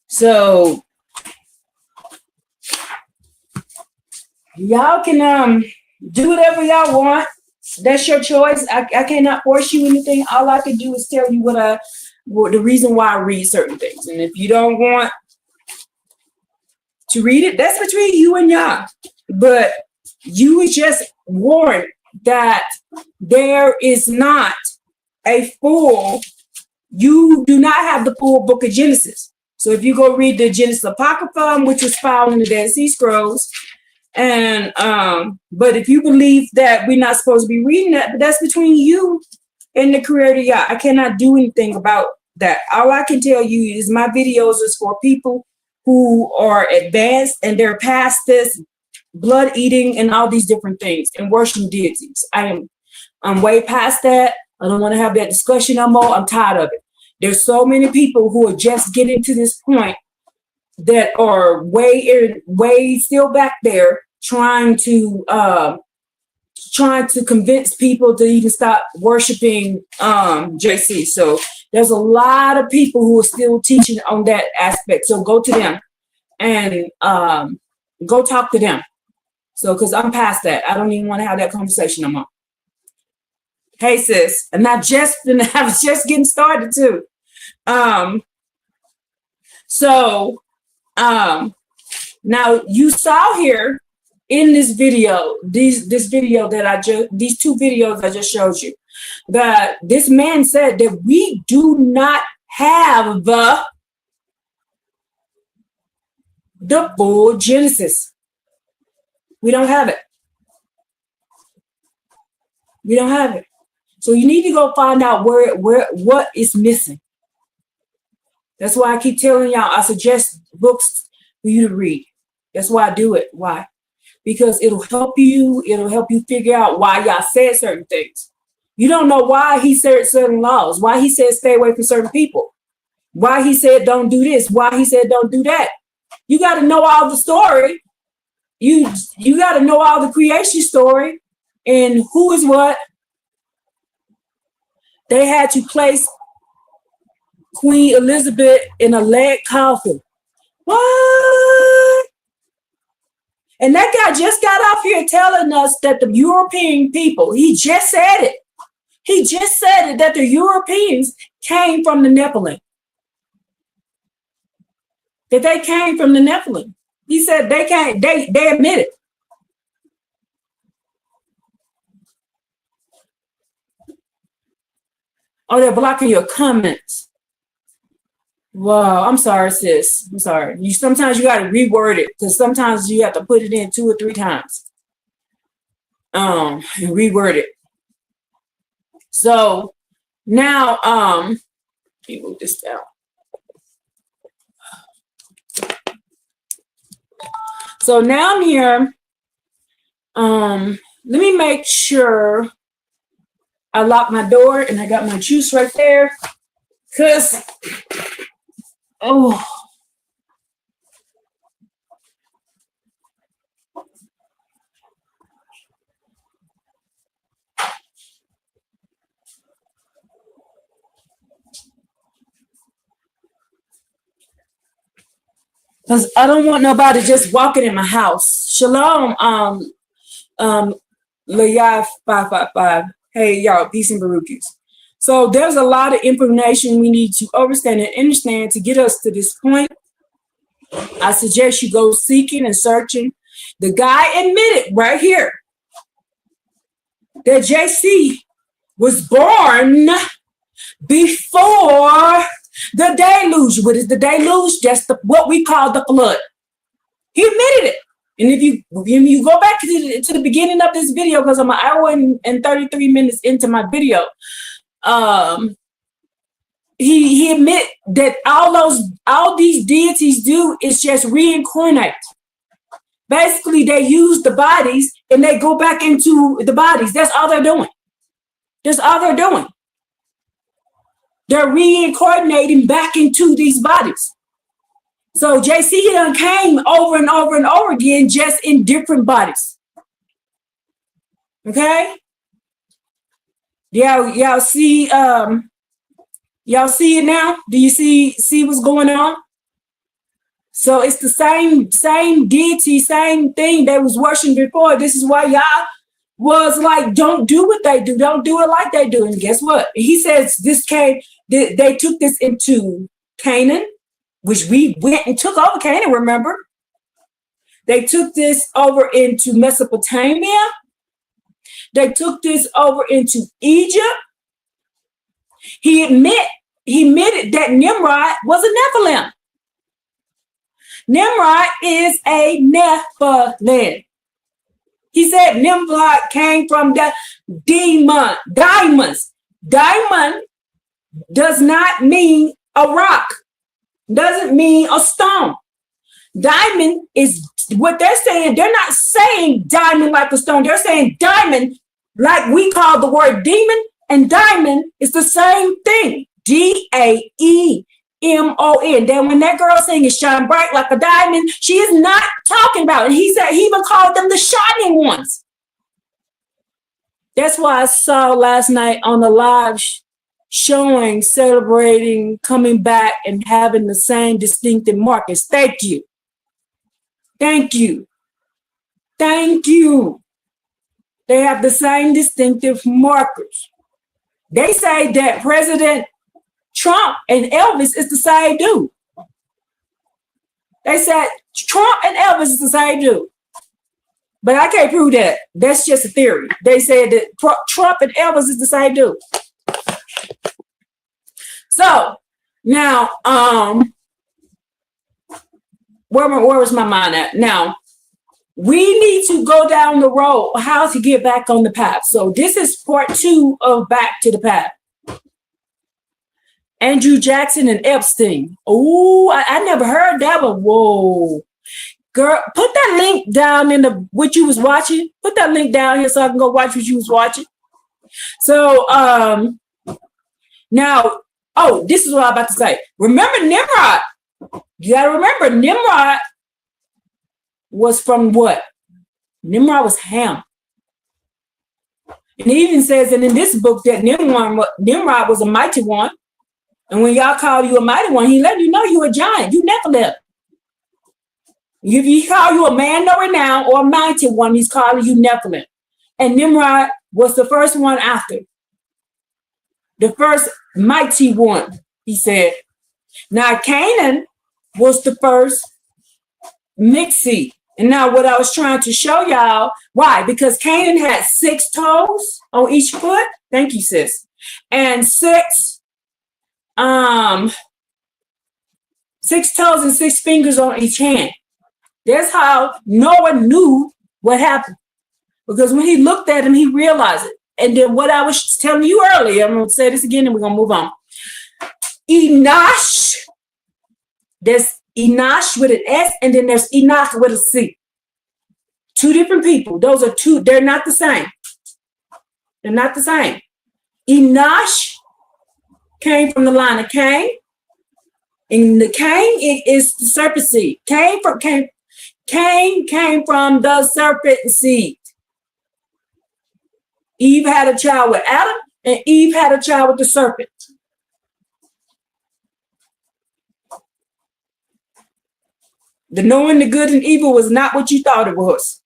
So y'all can do whatever y'all want. That's your choice. I cannot force you anything. All I can do is tell you what the reason why I read certain things. And if you don't want to read it, that's between you and y'all. But you was just warned that there is not a full, you do not have the full book of Genesis. So if you go read the Genesis Apocrypha, which was found in the Dead Sea Scrolls, and but if you believe that we're not supposed to be reading that, but that's between you and the Creator. Yeah, I cannot do anything about that. All I can tell you is my videos is for people who are advanced and they're past this blood eating and all these different things and worshiping deities. I'm way past that. I don't want to have that discussion no more. I'm tired of it. There's so many people who are just getting to this point that are way still back there trying to convince people to even stop worshiping JC. So there's a lot of people who are still teaching on that aspect. So go to them and go talk to them. So, because I'm past that. I don't even want to have that conversation no more. Hey, sis. And I was just getting started too. Now you saw here in this video, these two videos I just showed you, that this man said that we do not have the full Genesis. We don't have it. We don't have it. So you need to go find out what is missing. That's why I keep telling y'all, I suggest books for you to read. That's why I do it. Why? Because it'll help you figure out why y'all said certain things. You don't know why he said certain laws, why he said stay away from certain people, why he said don't do this, why he said don't do that. You got to know all the story. You got to know all the creation story and who is what. They had to place Queen Elizabeth in a lead coffin. What? And that guy just got off here telling us that the European people, he just said it. He just said it, that the Europeans came from the Nephilim. That they came from the Nephilim. He said they can't, they admit it. Oh, they're blocking your comments. Wow, I'm sorry, sis. I'm sorry. Sometimes you got to reword it because sometimes you have to put it in 2 or 3 times. And reword it. So now, let me move this down. So now I'm here. Let me make sure I lock my door and I got my juice right there. Because, oh. Because I don't want nobody just walking in my house. Shalom, Layaf 555. Hey, y'all, peace and barukis. So there's a lot of information we need to understand to get us to this point. I suggest you go seeking and searching. The guy admitted right here that JC was born before the deluge. What is the deluge? That's what we call the flood. He admitted it. And if you go back to the beginning of this video, because I'm an hour and 33 minutes into my video, he admit that all these deities do is just reincarnate. Basically, they use the bodies and they go back into the bodies. That's all they're doing. That's all they're doing. They're reincarnating back into these bodies. So JC done came over and over and over again, just in different bodies. Okay? Y'all see it now? Do you see what's going on? So it's the same deity, same thing they was worshiping before. This is why y'all was like, don't do what they do. Don't do it like they do. And guess what? He says they took this into Canaan, which we went and took over Canaan, remember? They took this over into Mesopotamia. They took this over into Egypt. He admitted that Nimrod was a Nephilim. Nimrod is a Nephilim. He said Nimrod came from the diamonds. Diamond does not mean a rock, doesn't mean a stone. Diamond is what they're saying. They're not saying diamond like a stone. They're saying diamond like we call the word demon, and diamond is the same thing. DAEMON. Then when that girl saying it shine bright like a diamond, she is not talking about it. He said he even called them the shining ones. That's why I saw last night on the live showing, celebrating, coming back and having the same distinctive markers. Thank you. Thank you. Thank you. They have the same distinctive markers. They say that President Trump and Elvis is the same dude. They said Trump and Elvis is the same dude. But I can't prove that. That's just a theory. They said that Trump and Elvis is the same dude. So now, where was my mind at? Now, we need to go down the road how to get back on the path. So this is part 2 of Back to the Path. Andrew Jackson and Epstein. Oh, I never heard that one. Whoa. Girl, put that link down in the what you was watching. Put that link down here so I can go watch what you was watching. So now, oh, this is what I'm about to say. Remember Nimrod. You gotta remember Nimrod was from what? Nimrod was Ham. And it even says that in this book that Nimrod was a mighty one. And when y'all call you a mighty one, he let you know you a giant. You never left. If he call you a man of renown or a mighty one, he's calling you Nephilim. And Nimrod was the first one after. The first mighty one, he said. Now Canaan was the first mixed seed. And now what I was trying to show y'all, why? Because Canaan had 6 toes on each foot. Thank you, sis. And 6 toes and 6 fingers on each hand. That's how Noah knew what happened. Because when he looked at him, he realized it. And then what I was telling you earlier, I'm going to say this again and we're going to move on. Enosh, there's Enosh with an S, and then there's Enoch with a C. 2 different people. Those are 2. They're not the same. They're not the same. Enosh came from the line of Cain. And the Cain is the serpent seed. Cain came from the serpent seed. Eve had a child with Adam, and Eve had a child with the serpent. The knowing the good and evil was not what you thought it was.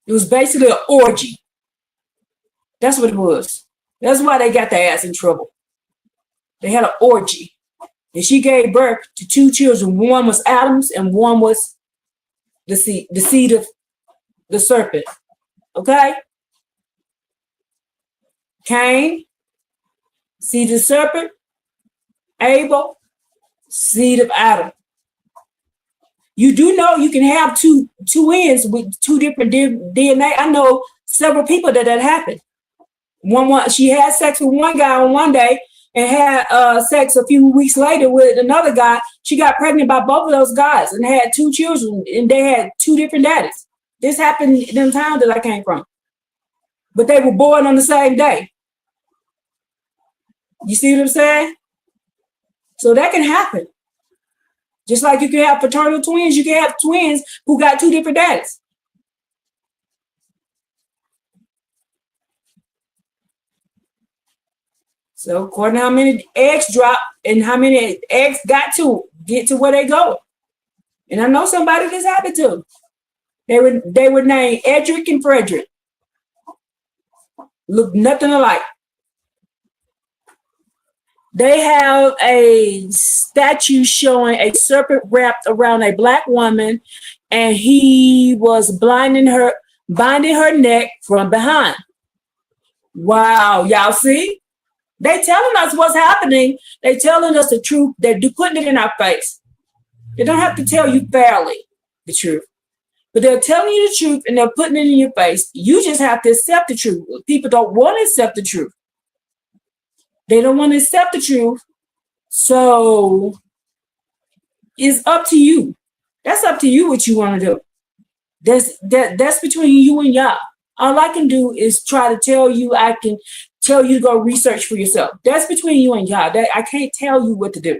It was basically an orgy. That's what it was. That's why they got their ass in trouble. They had an orgy. And she gave birth to 2 children. One was Adam's and one was the seed of the serpent. Okay? Cain, seed of the serpent. Abel, seed of Adam. You do know you can have two twins with 2 different DNA. I know several people that happened. One, she had sex with one guy on one day and had sex a few weeks later with another guy. She got pregnant by both of those guys and had 2 children, and they had 2 different daddies. This happened in the town that I came from. But they were born on the same day. You see what I'm saying? So that can happen. Just like you can have fraternal twins, you can have twins who got 2 different daddies. So according to how many eggs drop and how many eggs got to get to where they go. And I know somebody this happened to. They were named Edric and Frederick. Look nothing alike. They have a statue showing a serpent wrapped around a black woman, and he was binding her neck from behind. Wow, y'all see? They telling us what's happening. They telling us the truth. They're putting it in our face. They don't have to tell you fairly the truth. But they're telling you the truth and they're putting it in your face. You just have to accept the truth. People don't want to accept the truth. They don't want to accept the truth. So it's up to you. That's up to you what you want to do. That's between you and Yah. All I can do is try to tell you. I can tell you to go research for yourself. That's between you and Yah. I can't tell you what to do.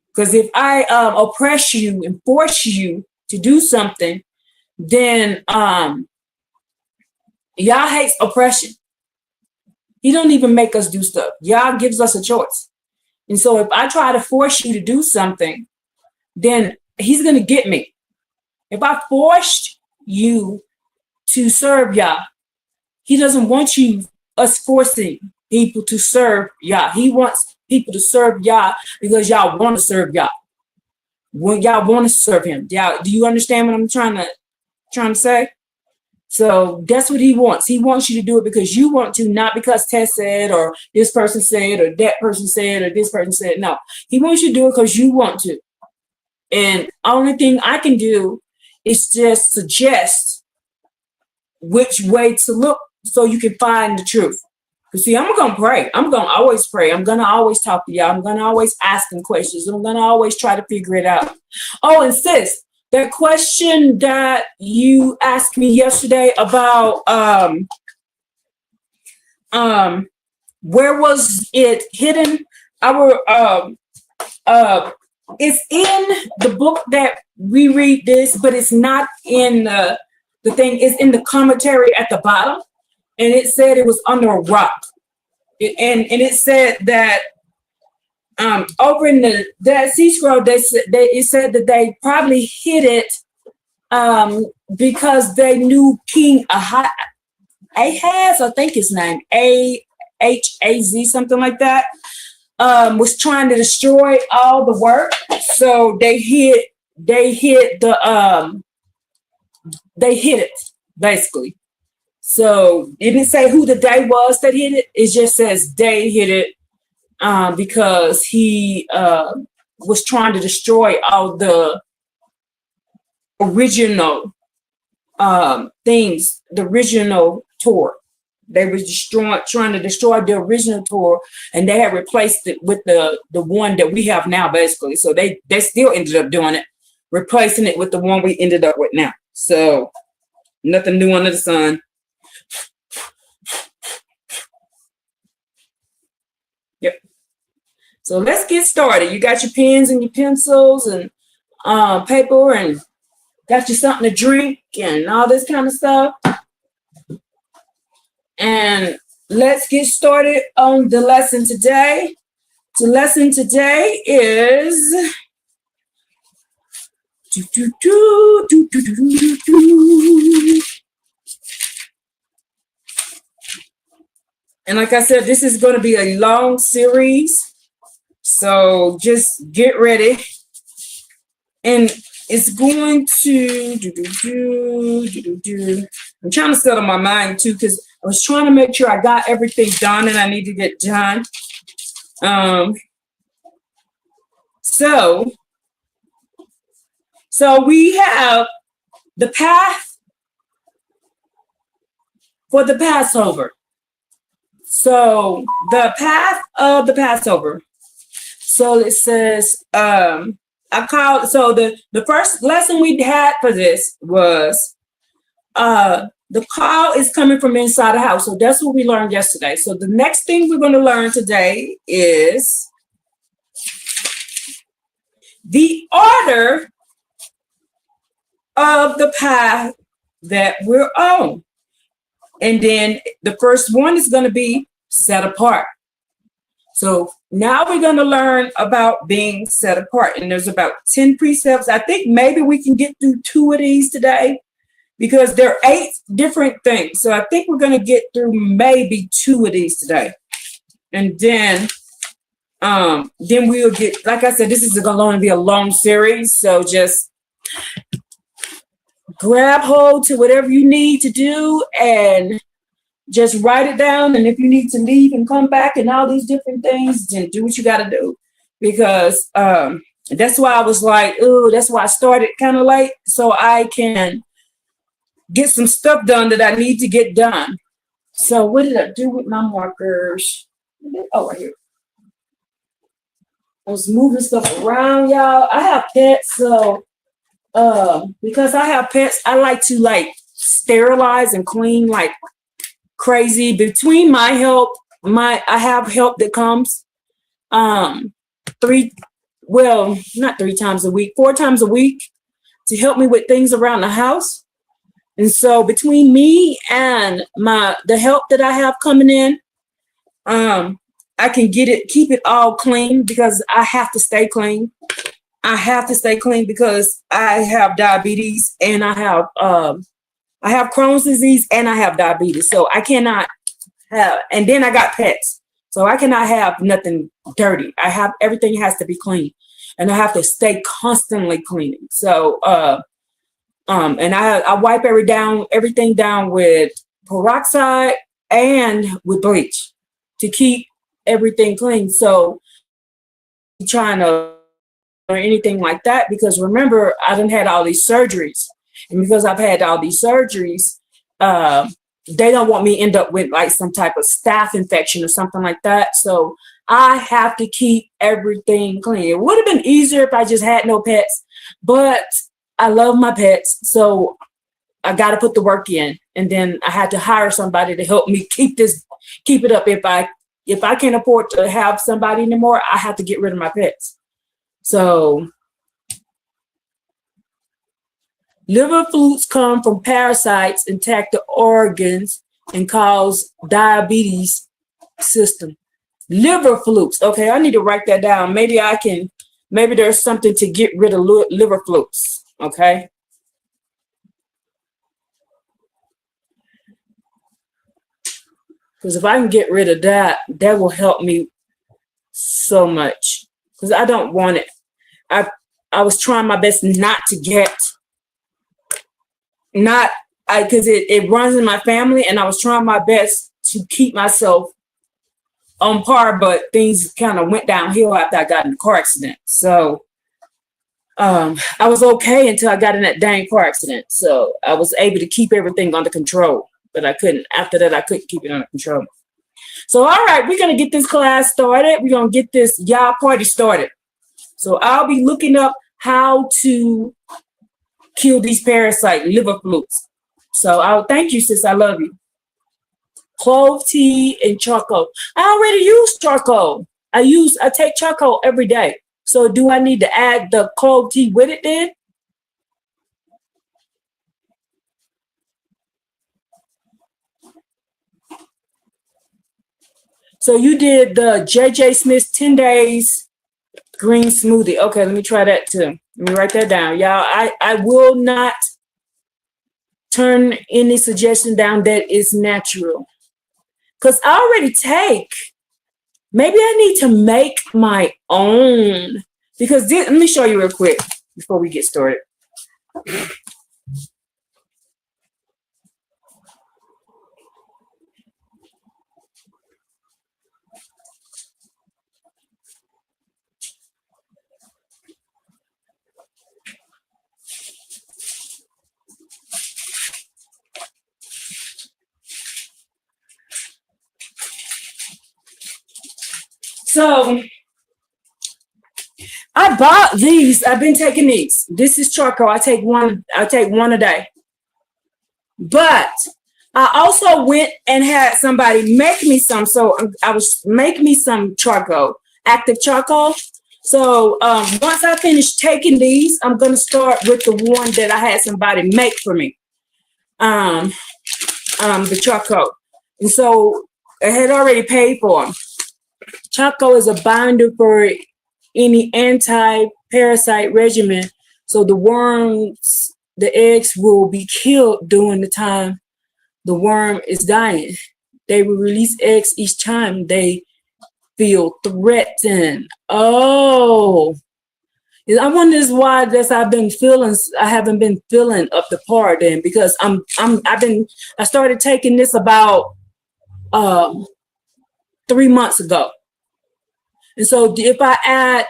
Because if I oppress you and force you to do something, then Yah hates oppression. He don't even make us do stuff. Yah gives us a choice. And so if I try to force you to do something, then he's going to get me. If I forced you to serve Yah, he doesn't want us forcing people to serve Yah. He wants people to serve Yah because y'all want to serve Yah. When y'all want to serve him. Y'all, do you understand what I'm trying to say? So that's what he wants. He wants you to do it because you want to, not because Tess said, or this person said, or that person said, or this person said. No, he wants you to do it because you want to. And only thing I can do is just suggest which way to look so you can find the truth. Because see, I'm going to pray. I'm going to always pray. I'm going to always talk to y'all. I'm going to always ask them questions. I'm going to always try to figure it out. Oh, and sis, that question that you asked me yesterday about where was it hidden? It's in the book that we read this, but it's not in the thing. It's in the commentary at the bottom, and it said it was under a rock. And it said that over in the Dead Sea Scroll, it said that they probably hid it because they knew King Ahaz, I think his name, Ahaz, something like that, was trying to destroy all the work. So they hid it basically. So it didn't say who the day was that hit it. It just says they hit it because he was trying to destroy all the original things, the original Torah. They were trying to destroy the original Torah, and they had replaced it with the one that we have now, basically. So they still ended up doing it, replacing it with the one we ended up with now. So nothing new under the sun. Yep. So let's get started. You got your pens and your pencils and paper, and got you something to drink and all this kind of stuff. And let's get started on the lesson today. The lesson today is and like I said, this is going to be a long series, so just get ready. And it's going to I'm trying to settle my mind too, because I was trying to make sure I got everything done and I need to get done. So we have the path for the Passover. So the path of the Passover. So it says, the first lesson we had for this was the call is coming from inside the house. So that's what we learned yesterday. So the next thing we're going to learn today is the order of the path that we're on. And then the first one is going to be set apart. So now we're going to learn about being set apart. And there's about 10 precepts. I think maybe we can get through 2 of these today, because there are 8 different things. So I think we're going to get through maybe 2 of these today. And then we'll get, like I said, this is going to be a long series. So just grab hold to whatever you need to do and just write it down. And if you need to leave and come back and all these different things, then do what you got to do. Because That's why I was like, ooh, that's why I started kind of late, so I can get some stuff done that I need to get done. So what did I do with my markers? Oh, right here. I was moving stuff around, y'all. I have pets, so because I have pets, I like to like sterilize and clean like crazy. Between my help, I have help that comes not 3 times a week, 4 times a week to help me with things around the house. And so between me and the help that I have coming in, I can keep it all clean because I have to stay clean. I have to stay clean because I have diabetes and I have Crohn's disease and I have diabetes. So I cannot have, and then I got pets. So I cannot have nothing dirty. Everything has to be clean and I have to stay constantly cleaning. So, and I wipe everything down with peroxide and with bleach to keep everything clean. So trying to or anything like that, because remember, I done had all these surgeries, and because I've had all these surgeries, they don't want me to end up with like some type of staph infection or something like that. So I have to keep everything clean. It would have been easier if I just had no pets, but I love my pets, so I got to put the work in, and then I had to hire somebody to help me keep it up. If I can't afford to have somebody anymore, I have to get rid of my pets. So liver flukes come from parasites attack the organs and cause diabetes system. Liver flukes. Okay, I need to write that down. Maybe there's something to get rid of liver flukes. Okay. Because if I can get rid of that, that will help me so much. Because I don't want it. I was trying my best not to get, because it runs in my family, and I was trying my best to keep myself on par, but things kind of went downhill after I got in a car accident. So I was okay until I got in that dang car accident. So I was able to keep everything under control, but I couldn't. After that, I couldn't keep it under control. So, all right, we're going to get this class started. We're going to get this y'all party started. So I'll be looking up how to kill these parasite liver flukes. So I'll thank you, sis. I love you. Clove tea and charcoal. I already use charcoal. I take charcoal every day. So do I need to add the clove tea with it then? So you did the JJ Smith's 10 days green smoothie. Okay, let me try that too. Let me write that down. Y'all, I will not turn any suggestion down that is natural. Because I already maybe I need to make my own. Because let me show you real quick before we get started. So I bought these. I've been taking these. This is charcoal. I take one a day. But I also went and had somebody make me some. So I was making me some charcoal, active charcoal. So once I finish taking these, I'm gonna start with the one that I had somebody make for me. The charcoal. And so I had already paid for them. Charcoal is a binder for any anti-parasite regimen. So the worms, the eggs will be killed during the time the worm is dying. They will release eggs each time they feel threatened. Oh, I wonder why I haven't been feeling up to par then, because I started taking this about 3 months ago. And so if I add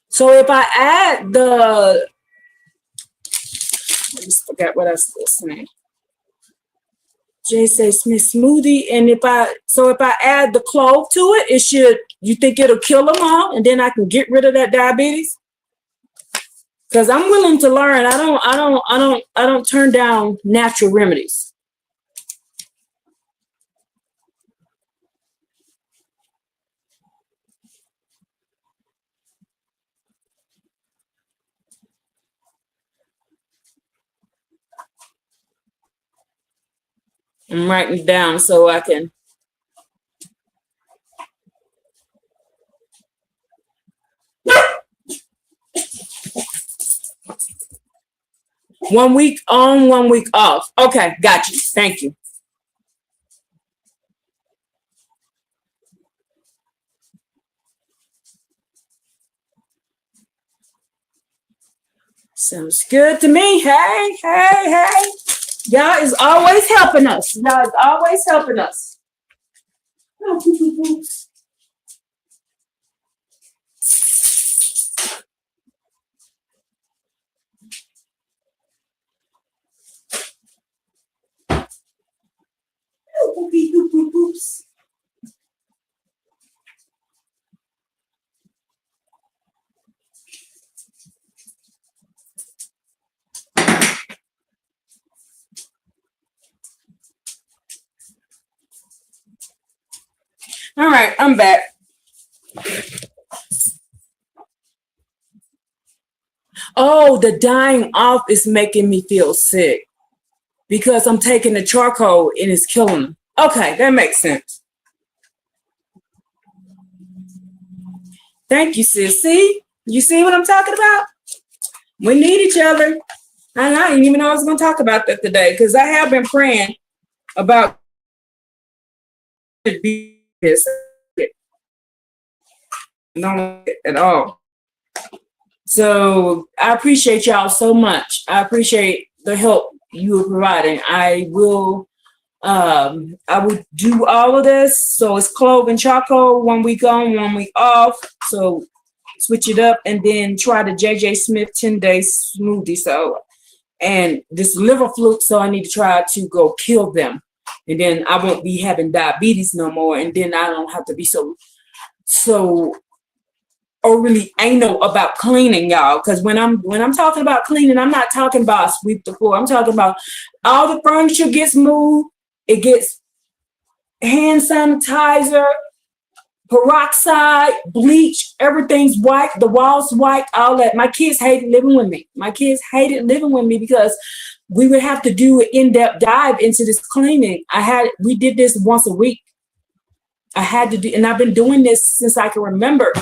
so if I add I just forgot what I was listening. J.C. Smith smoothie, and if I add the clove to it, you think it'll kill them all, and then I can get rid of that diabetes? Because I'm willing to learn. I don't turn down natural remedies. I'm writing it down so I can. One week on, 1 week off. Okay, got you. Thank you. Sounds good to me. Hey. Y'all is always helping us. Y'all is always helping us. All right, I'm back. Oh, the dying off is making me feel sick because I'm taking the charcoal and it's killing them. Okay, that makes sense. Thank you, sis. See? You see what I'm talking about? We need each other. And I didn't even know I was going to talk about that today because I have been praying about this. No, at all. So I appreciate y'all so much. I appreciate the help you are providing. I will do all of this. So it's clove and charcoal, 1 week on, 1 week off. So switch it up and then try the JJ Smith 10-day smoothie. So, and this liver fluke, so I need to try to go kill them. And then I won't be having diabetes no more. And then I don't have to be so overly anal about cleaning, y'all. Because when I'm talking about cleaning, I'm not talking about sweep the floor. I'm talking about all the furniture gets moved. It gets hand sanitizer, peroxide, bleach, everything's white, the walls white, all that. My kids hated living with me. Because we would have to do an in-depth dive into this cleaning. We did this once a week. I had to do, and I've been doing this since I can remember.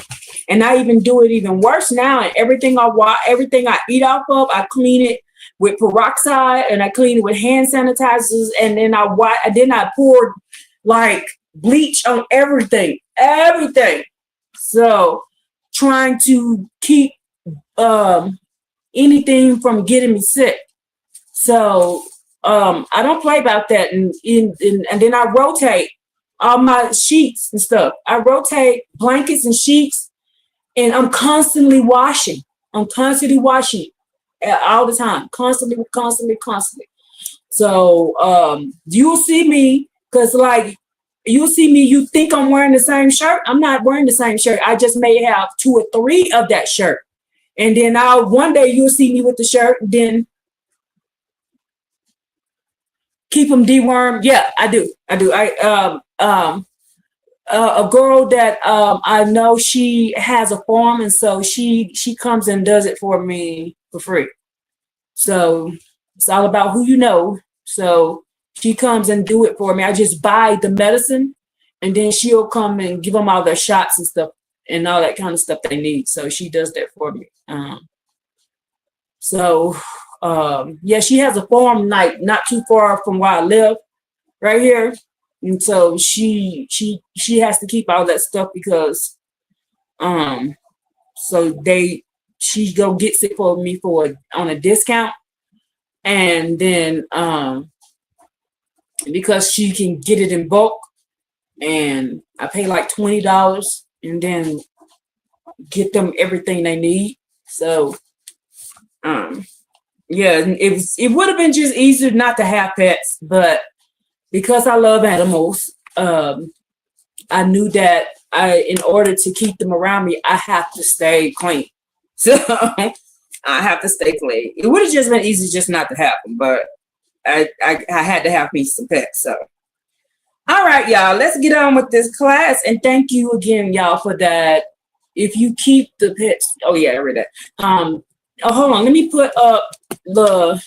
And I even do it even worse now. And everything I eat off of, I clean it with peroxide and I clean it with hand sanitizers. And then I poured like bleach on everything. So trying to keep anything from getting me sick. So I don't play about that. And then I rotate all my sheets and stuff. I rotate blankets and sheets, and I'm constantly washing. All the time, constantly. So you'll see me, because like you'll see me, you think I'm wearing the same shirt. I'm not wearing the same shirt. I just may have 2 or 3 of that shirt. And then one day you'll see me with the shirt, then keep them dewormed. Yeah, I do. A girl that I know, she has a farm, and so she comes and does it for me for free. So it's all about who you know. So she comes and do it for me. I just buy the medicine, and then she'll come and give them all their shots and stuff and all that kind of stuff they need. So she does that for me. Yeah, she has a farm like not too far from where I live, right here. And so she has to keep all that stuff because she go gets it for me on a discount. And then because she can get it in bulk, and I pay like $20 and then get them everything they need. So, yeah, it would have been just easier not to have pets, but because I love animals, I knew that in order to keep them around me, I have to stay clean. So I have to stay clean. It would have just been easy just not to have them, but I had to have me some pets. So, all right, y'all, let's get on with this class. And thank you again, y'all, for that. If you keep the pets, oh yeah, I read that. Oh, hold on, let me put up the.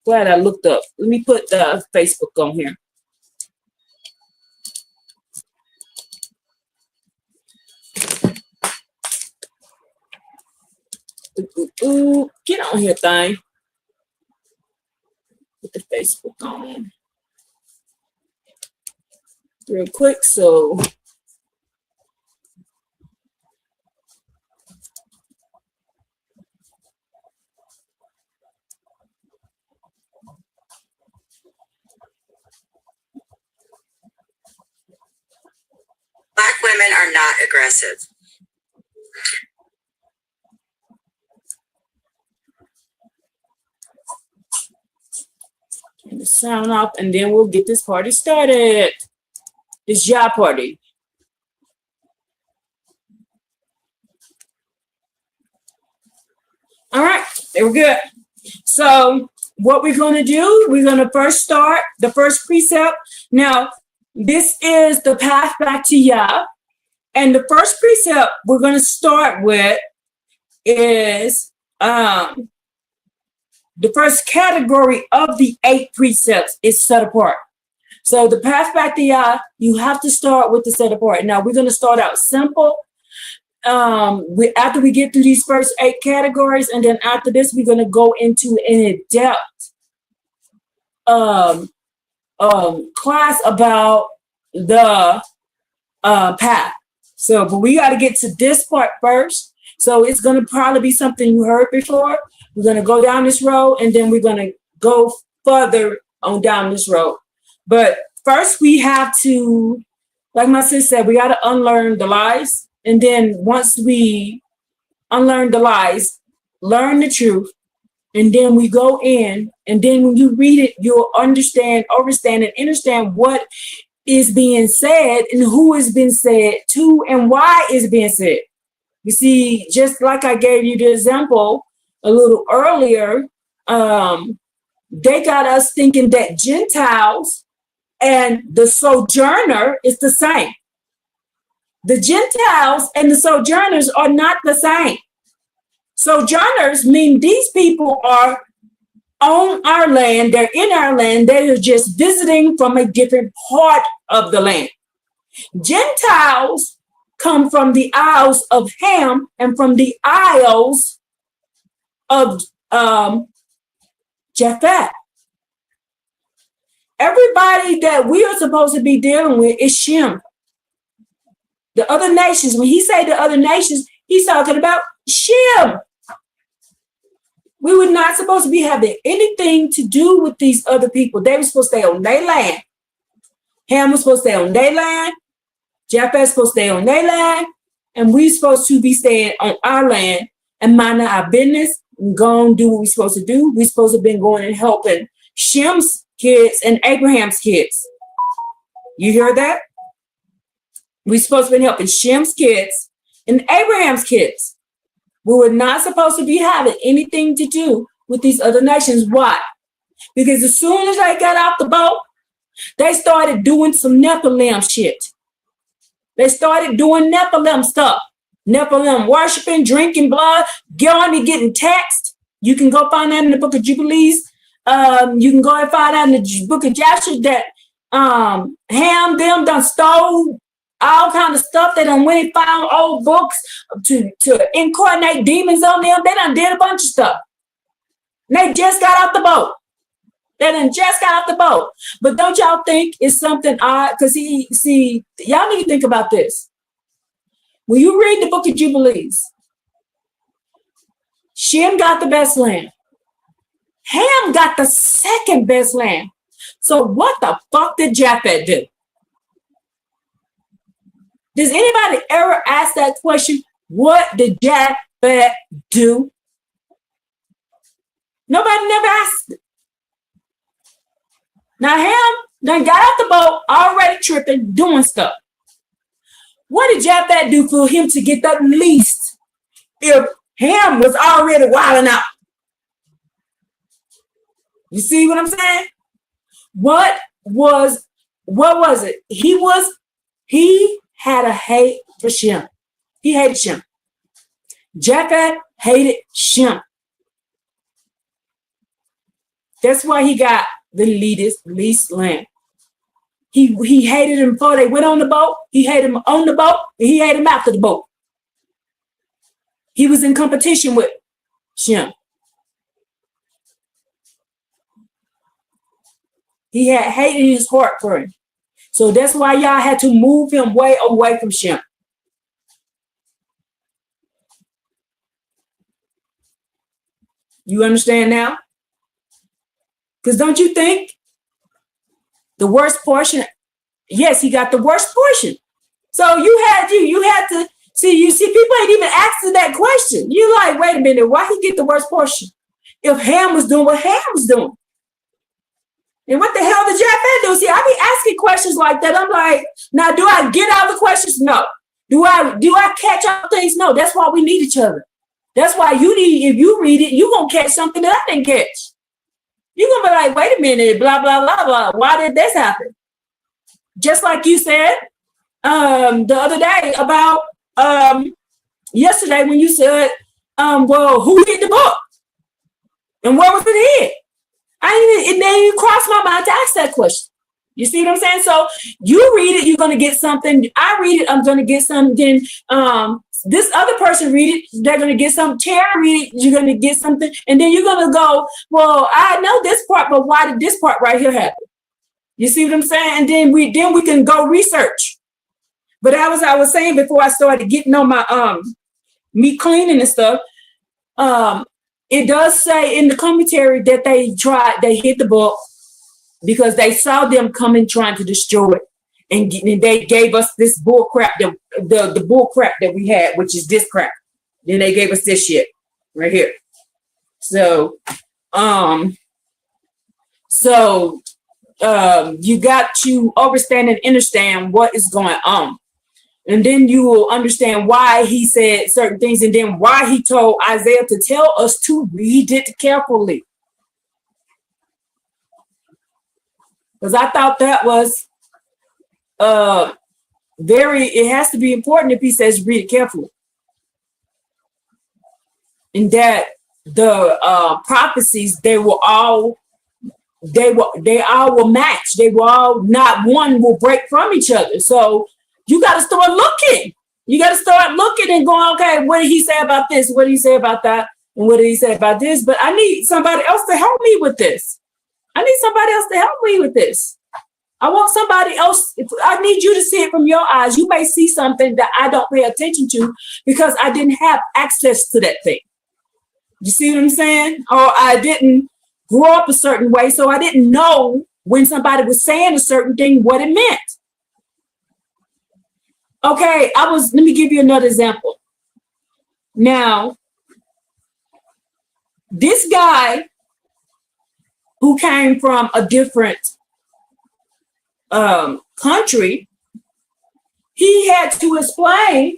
Glad I looked up. Let me put the Facebook on here. Ooh, get on here, thing. Put the Facebook on real quick. So, Black women are not aggressive. turn the sound off, and then we'll get this party started. This job party. All right, there we're good. So what we're going to do, we're going to first start the first precept. Now, this is the path back to Yah. And the first precept we're going to start with is the first category of the 8 precepts is set apart. So the path back to Yah, you have to start with the set apart. Now, we're going to start out simple. After we get through these first 8 categories, and then after this, we're going to go into an in-depth class about the path. So, but we got to get to this part first. So it's going to probably be something you heard before. We're going to go down this road, and then we're going to go further on down this road. But first, we have to, like my sister said, we got to unlearn the lies. And then once we unlearn the lies, learn the truth, and then we go in, and then when you read it, you'll understand what is being said and who is being said to and why it's being said. You see, just like I gave you the example a little earlier, they got us thinking that Gentiles and the sojourner is the same. The Gentiles and the sojourners are not the same. Sojourners mean these people are on our land, they're in our land, they're just visiting from a different part of the land. Gentiles come from the Isles of Ham and from the Isles of Japheth. Everybody that we are supposed to be dealing with is Shem. The other nations, when he say the other nations, he's talking about Shem. We were not supposed to be having anything to do with these other people. They were supposed to stay on their land. Ham was supposed to stay on their land. Japheth was supposed to stay on their land. And we're supposed to be staying on our land and minding our business and go and do what we're supposed to do. We're supposed to have been going and helping Shem's kids and Abraham's kids. You hear that? We're supposed to be helping Shem's kids and Abraham's kids. We were not supposed to be having anything to do with these other nations. Why? Because as soon as they got off the boat, they started doing some Nephilim shit. They started doing Nephilim stuff. Nephilim worshiping, drinking blood, getting taxed. You can go find that in the book of Jubilees. You can go and find out in the book of Joshua that Ham them done stole all kind of stuff. They done went and found old books to incarnate demons on them. They done did a bunch of stuff. They just got off the boat. They done just got off the boat. But don't y'all think it's something odd? Because y'all need to think about this. When you read the book of Jubilees, Shem got the best land. Ham got the second best land. So what the fuck did Japheth do? Does anybody ever ask that question? What did Japhet do? Nobody never asked it. Now Ham done got out the boat, already tripping, doing stuff. What did Japhet do for him to get that least if Ham was already wilding out? You see what I'm saying? What was it? He had a hate for Shem. He hated Shem. Japhet hated Shem. That's why he got the least land. He hated him before they went on the boat. He hated him on the boat. And he hated him after the boat. He was in competition with Shem. He had hate in his heart for him. So that's why y'all had to move him way away from Shem. You understand now? Because don't you think the worst portion? Yes, he got the worst portion. So you had to see people ain't even asking that question. You like, wait a minute, why he get the worst portion? If Ham was doing what Ham was doing. And what the hell did Japhet do? See, I be asking questions like that. I'm like, now do I get all the questions? No. Do I catch all things? No. That's why we need each other. That's why if you read it, you're gonna catch something that I didn't catch. You're gonna be like, wait a minute, blah, blah, blah, blah. Why did this happen? Just like you said the other day about yesterday when you said, well, who hit the book? And where was it hit? It didn't even cross my mind to ask that question. You see what I'm saying? So you read it, you're going to get something. I read it, I'm going to get something. This other person read it, they're going to get something. Tara read it, you're going to get something. And then you're going to go, well, I know this part, but why did this part right here happen? You see what I'm saying? And then we can go research. But as I was saying before I started getting on my me cleaning and stuff, it does say in the commentary that they hit the book because they saw them coming trying to destroy it. And they gave us this bull crap, the bull crap that we had, which is this crap. Then they gave us this shit right here. So you got to understand and understand what is going on. And then you will understand why he said certain things and then why he told Isaiah to tell us to read it carefully. Because I thought that was it has to be important if he says read it carefully. And that the prophecies, they all will match. They will all, not one will break from each other. So you got to start looking. You got to start looking and going, okay, what did he say about this? What did he say about that? And what did he say about this? But I need somebody else to help me with this. I need somebody else to help me with this. I want somebody else. I need you to see it from your eyes. You may see something that I don't pay attention to because I didn't have access to that thing. You see what I'm saying? Or I didn't grow up a certain way, so I didn't know when somebody was saying a certain thing, what it meant. Okay, let me give you another example. Now, this guy who came from a different country, he had to explain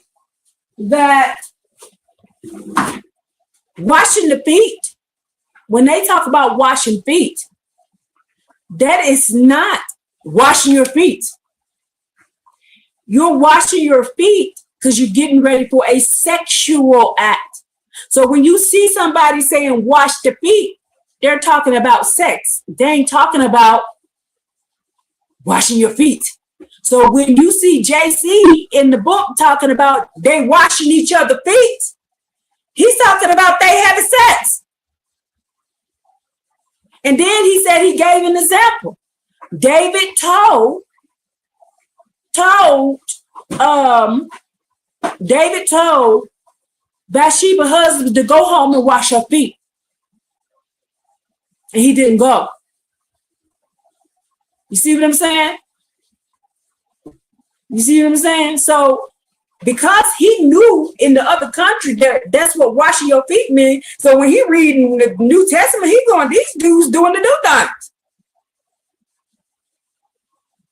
that washing the feet, when they talk about washing feet, that is not washing your feet. You're washing your feet because you're getting ready for a sexual act. So when you see somebody saying wash the feet, they're talking about sex. They ain't talking about washing your feet. So when you see JC in the book talking about they washing each other's feet, he's talking about they having sex. And then he said he gave an example. David told Bathsheba's husband to go home and wash her feet. And he didn't go. You see what I'm saying? You see what I'm saying? So because he knew in the other country that's what washing your feet meant. So when he reading the New Testament, he going, these dudes doing the new things.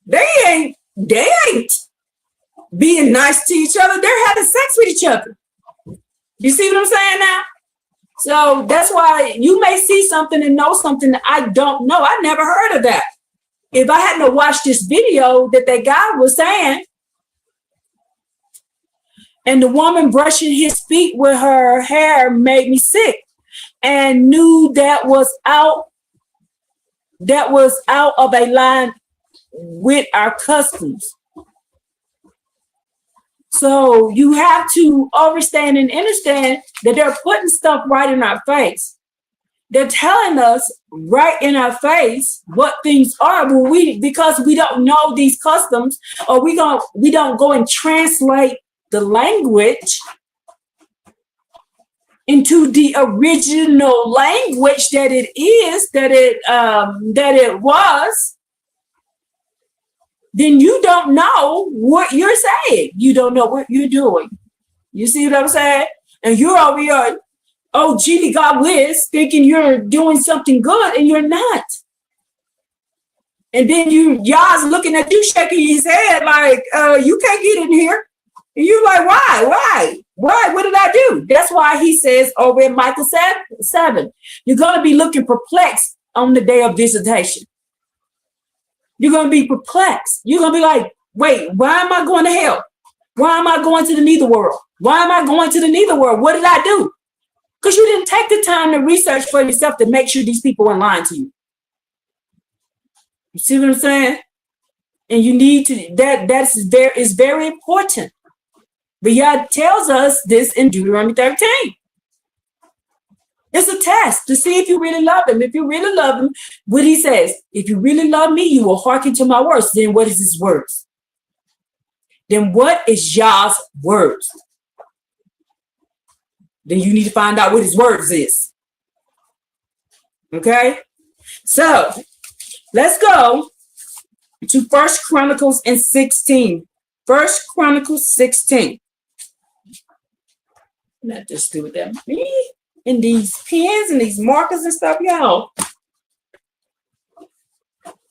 They ain't being nice to each other. They're having sex with each other. You see what I'm saying now? So that's why you may see something and know something that I don't know. I never heard of that. If I hadn't watched this video that guy was saying, and the woman brushing his feet with her hair made me sick, and knew that was out of a line with our customs. So you have to understand and understand that they're putting stuff right in our face. They're telling us right in our face what things are, because we don't know these customs, or we don't go and translate the language into the original language that it was, then you don't know what you're saying. You don't know what you're doing. You see what I'm saying? And you're over here, oh, gee, God whiz, thinking you're doing something good, and you're not. And then y'all's looking at you, shaking his head like, you can't get in here. And you're like, why? What did I do? That's why he says over in Micah 7, you're going to be looking perplexed on the day of visitation. You're going to be perplexed. You're going to be like, wait, why am I going to hell? Why am I going to the nether world? Why am I going to the nether world? What did I do? Because you didn't take the time to research for yourself to make sure these people weren't lying to you. You see what I'm saying? And you need to, that is very important. But Yah tells us this in Deuteronomy 13. It's a test to see if you really love him. If you really love him, what he says, if you really love me, you will hearken to my words. Then what is his words? Then what is Yah's words? Then you need to find out what his words is. Okay? So let's go to 1 Chronicles 16. 1 Chronicles 16. Not just do that. Me and these pens and these markers and stuff, y'all.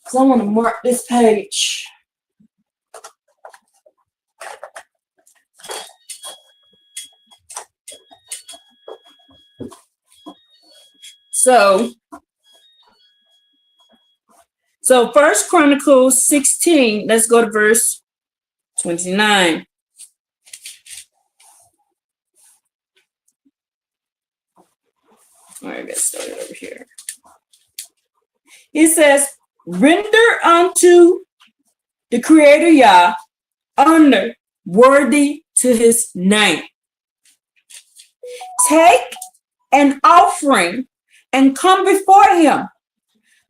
So I want to mark this page. So 1 Chronicles 16, let's go to verse 29. All right, let's start it over here. It says, render unto the Creator Yah honor worthy to his name. Take an offering and come before him.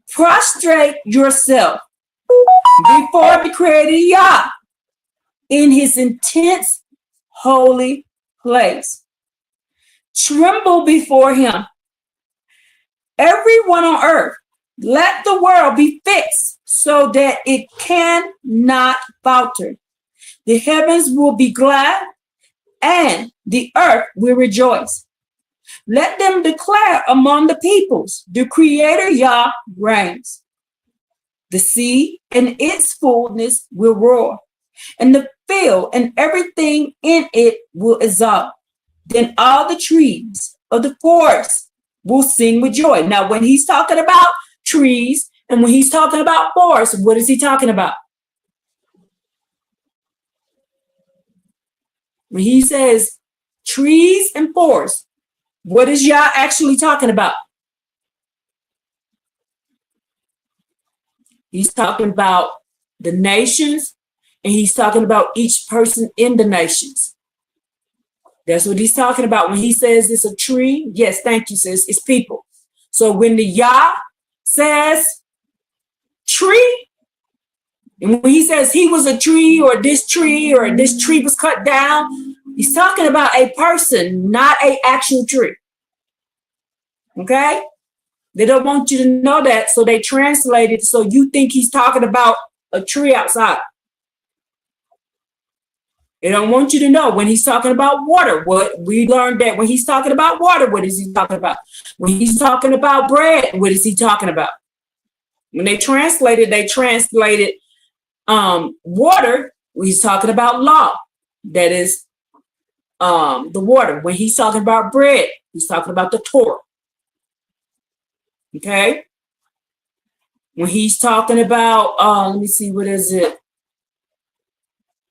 Prostrate yourself before the Creator Yah in his intense holy place. Tremble before him. Everyone on earth, let the world be fixed so that it cannot falter. The heavens will be glad and the earth will rejoice. Let them declare among the peoples, the Creator Yah reigns. The sea and its fullness will roar, and the field and everything in it will exalt. Then all the trees of the forest will sing with joy. Now, when he's talking about trees and when he's talking about forests, what is he talking about? When he says trees and forests, what is Yah actually talking about? He's talking about the nations, and he's talking about each person in the nations. That's what he's talking about when he says it's a tree. Yes, thank you, sis. It's people. So when the Yah says tree, and when he says he was a tree or this tree was cut down, he's talking about a person, not an actual tree. Okay? They don't want you to know that, so they translate it so you think he's talking about a tree outside. They don't want you to know when he's talking about water. What we learned that when he's talking about water, what is he talking about? When he's talking about bread, what is he talking about? When they translated water. He's talking about law. That is the water. When he's talking about bread, he's talking about the Torah. Okay. When he's talking about, let me see, what is it?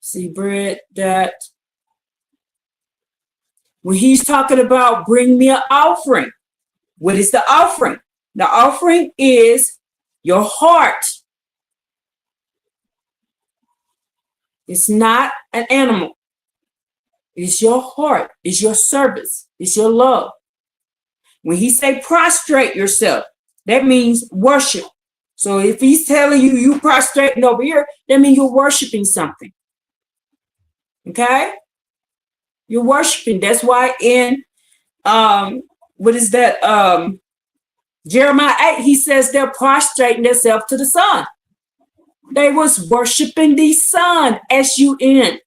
See, bread, that. When he's talking about bring me an offering, what is the offering? The offering is your heart. It's not an animal. It's your heart. It's your service. It's your love. When he say prostrate yourself, that means worship. So if he's telling you you prostrating over here, that means you're worshiping something. Okay? You're worshiping. That's why in what is that? Jeremiah 8, he says they're prostrating themselves to the sun. They was worshiping the sun, S-U-N.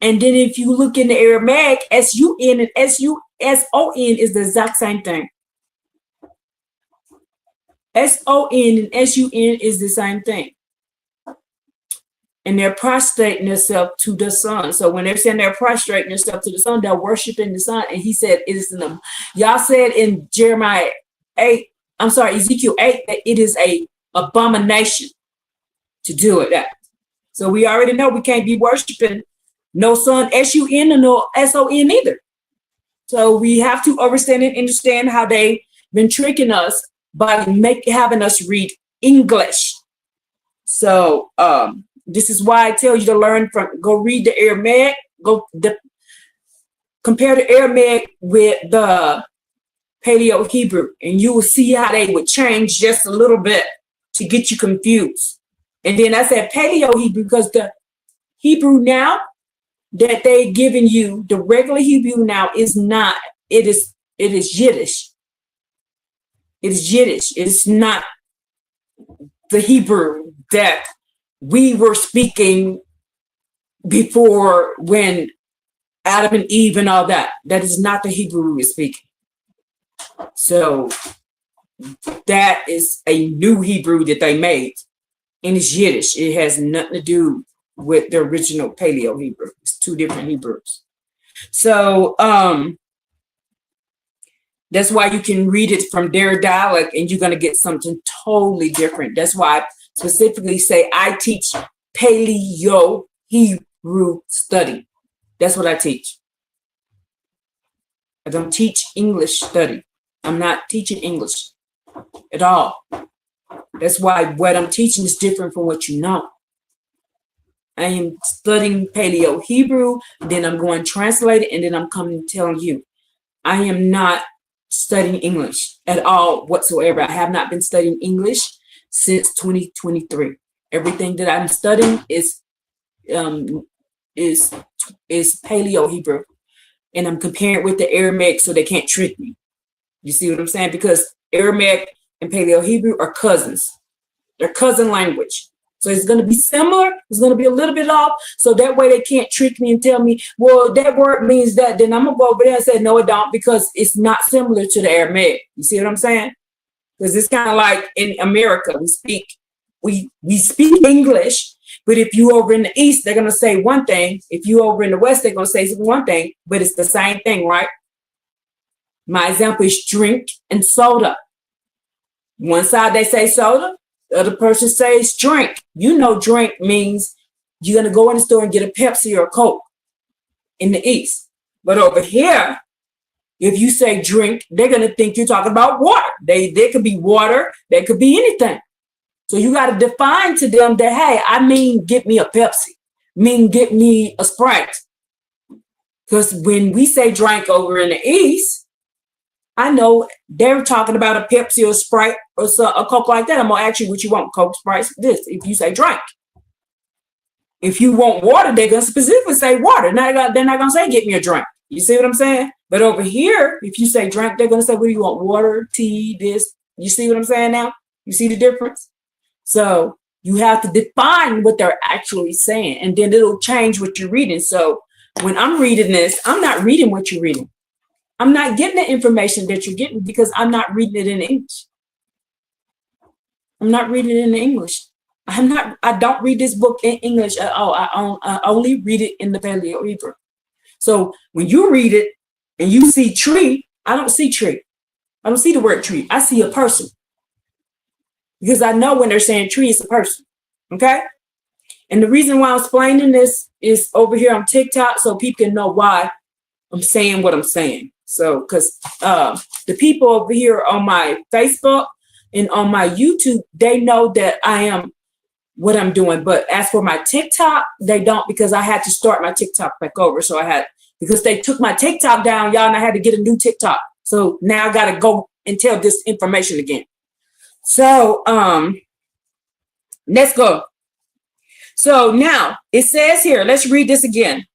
And then if you look in the Aramaic, S-U-N and S-O-N is the exact same thing. S-O-N and S-U-N is the same thing. And they're prostrating themselves to the sun. So when they're saying they're prostrating themselves to the sun, they're worshiping the sun. And he said it is in them. Y'all said in Ezekiel 8, that it is a abomination to do it that. So we already know we can't be worshiping no sun, S-U-N, or no S-O-N either. So we have to understand and understand how they've been tricking us by having us read English. So this is why I tell you to go read the Aramaic, compare the Aramaic with the Paleo Hebrew, and you will see how they would change just a little bit to get you confused. And then I said Paleo Hebrew because the Hebrew now that they're giving you, the regular Hebrew now is not, it is Yiddish. It is Yiddish. It is not the Hebrew that we were speaking before when Adam and Eve and all that. That is not the Hebrew we were speaking. So that is a new Hebrew that they made. And it's Yiddish. It has nothing to do with the original Paleo Hebrew. It's two different Hebrews. So that's why you can read it from their dialect and you're going to get something totally different. That's why I specifically say I teach Paleo Hebrew study. That's what I teach. I don't teach English study. I'm not teaching English at all. That's why what I'm teaching is different from what you know. I am studying Paleo Hebrew, then I'm going to translate it, and then I'm coming telling you. I am not studying English at all whatsoever. I have not been studying English since 2023. Everything that I'm studying is Paleo Hebrew, and I'm comparing it with the Aramaic so they can't trick me. You see what I'm saying? Because Aramaic and Paleo Hebrew are cousins. They're cousin language. So it's going to be similar. It's going to be a little bit off. So that way they can't trick me and tell me, well, that word means that. Then I'm going to go over there and say, no, it don't, because it's not similar to the Aramaic. You see what I'm saying? Because it's kind of like in America, we speak English, but if you over in the East, they're going to say one thing. If you over in the West, they're going to say one thing, but it's the same thing, right? My example is drink and soda. One side they say soda, the other person says drink. You know, drink means you're going to go in the store and get a Pepsi or a Coke in the East. But over here, if you say drink, they're going to think you're talking about water. They could be water. They could be anything. So you got to define to them that, hey, I mean, get me a Pepsi. Get me a Sprite. Because when we say drink over in the East, I know they're talking about a Pepsi or a Sprite or a Coke like that. I'm going to ask you what you want, Coke, Sprite, this. If you say drink. If you want water, they're going to specifically say water. They're not going to say get me a drink. You see what I'm saying? But over here, if you say drink, they're going to say, what do you want? Water, tea, this. You see what I'm saying now? You see the difference? So You have to define what they're actually saying, and then it'll change what you're reading. So when I'm reading this, I'm not reading what you're reading. I'm not getting the information that you're getting because I'm not reading it in English. I'm not reading it in English. I don't read this book in English at all. I only read it in the Paleo Hebrew. So when you read it and you see tree, I don't see tree. I don't see the word tree. I see a person. Because I know when they're saying tree, it's a person. Okay? And the reason why I'm explaining this is over here on TikTok so people can know why I'm saying what I'm saying. So, because the people over here on my Facebook and on my YouTube, they know that I am what I'm doing. But as for my TikTok, they don't, because I had to start my TikTok back over. So because they took my TikTok down, y'all, and I had to get a new TikTok. So now I got to go and tell this information again. So, let's go. So now it says here, let's read this again.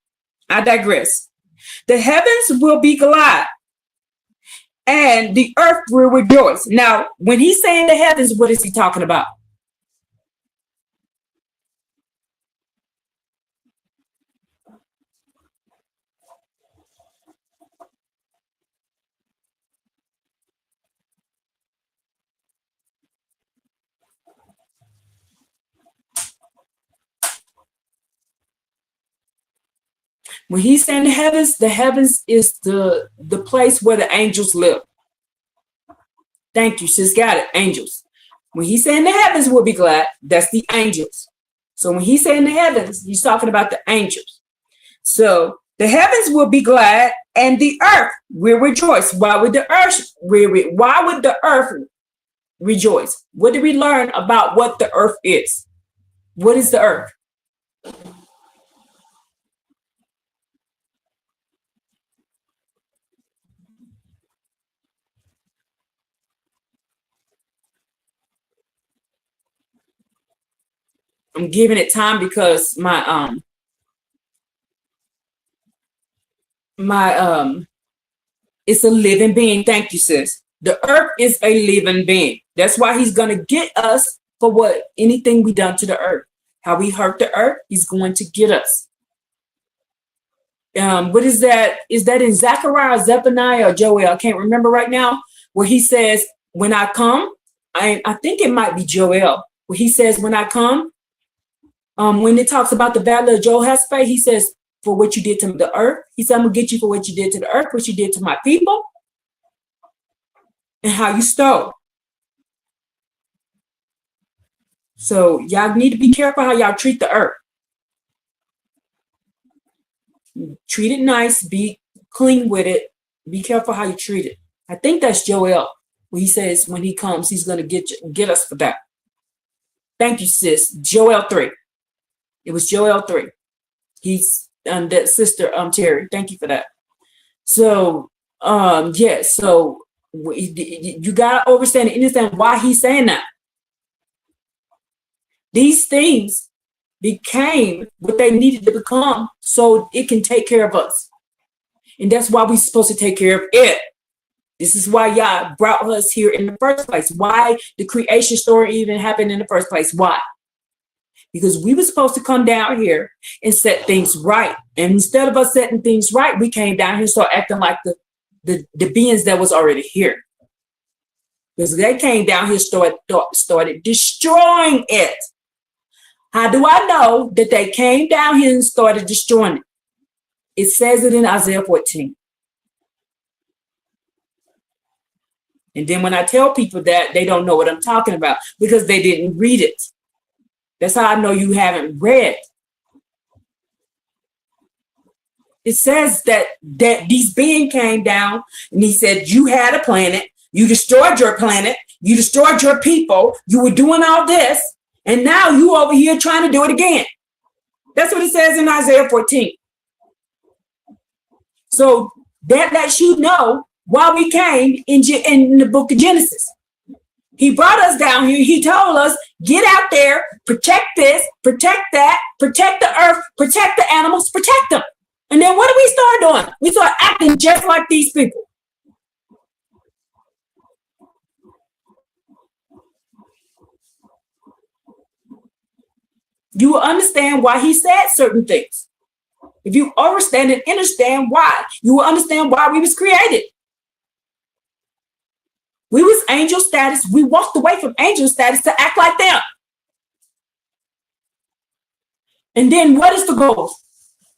I digress. The heavens will be glad and the earth will rejoice. Now, when he's saying the heavens, what is he talking about? When he's saying the heavens is the place where the angels live. Thank you, sis. Got it. Angels. When he's saying the heavens will be glad, that's the angels. So when he's saying the heavens, he's talking about the angels. So the heavens will be glad and the earth will rejoice. Why would the earth rejoice? What did we learn about what the earth is? What is the earth? I'm giving it time because it's a living being. Thank you, sis. The earth is a living being. That's why he's going to get us for anything we done to the earth. How we hurt the earth, he's going to get us. What is that? Is that in Zechariah, Zephaniah, or Joel? I can't remember right now. Where he says, when I come, I think it might be Joel. Where he says, when I come, when it talks about the valley of Jehoshaphat, he says, for what you did to the earth. He said, I'm going to get you for what you did to the earth, what you did to my people, and how you stole. So y'all need to be careful how y'all treat the earth. Treat it nice. Be clean with it. Be careful how you treat it. I think that's Joel, where he says when he comes, he's going to get us for that. Thank you, sis. Joel 3. It was Joel 3. He's that sister Terry. Thank you for that. So yes. So you gotta understand and understand why he's saying that. These things became what they needed to become so it can take care of us, and that's why we're supposed to take care of it. This is why Yah brought us here in the first place. Why the creation story even happened in the first place? Why? Because we were supposed to come down here and set things right. And instead of us setting things right, we came down here and started acting like the beings that was already here. Because they came down here, started destroying it. How do I know that they came down here and started destroying it? It says it in Isaiah 14. And then when I tell people that, they don't know what I'm talking about because they didn't read it. That's how I know you haven't read. It says that these beings came down and he said, you had a planet, you destroyed your planet, you destroyed your people, you were doing all this, and now you over here trying to do it again. That's what it says in Isaiah 14. So that lets you know why we came in the book of Genesis. He brought us down here. He told us, get out there, protect this, protect that, protect the earth, protect the animals, protect them. And then what do we start doing? We start acting just like these people. you will understand why he said certain things. If you understand and understand why, you will understand why we was created. We was angel status. We walked away from angel status to act like them. And then what is the goal?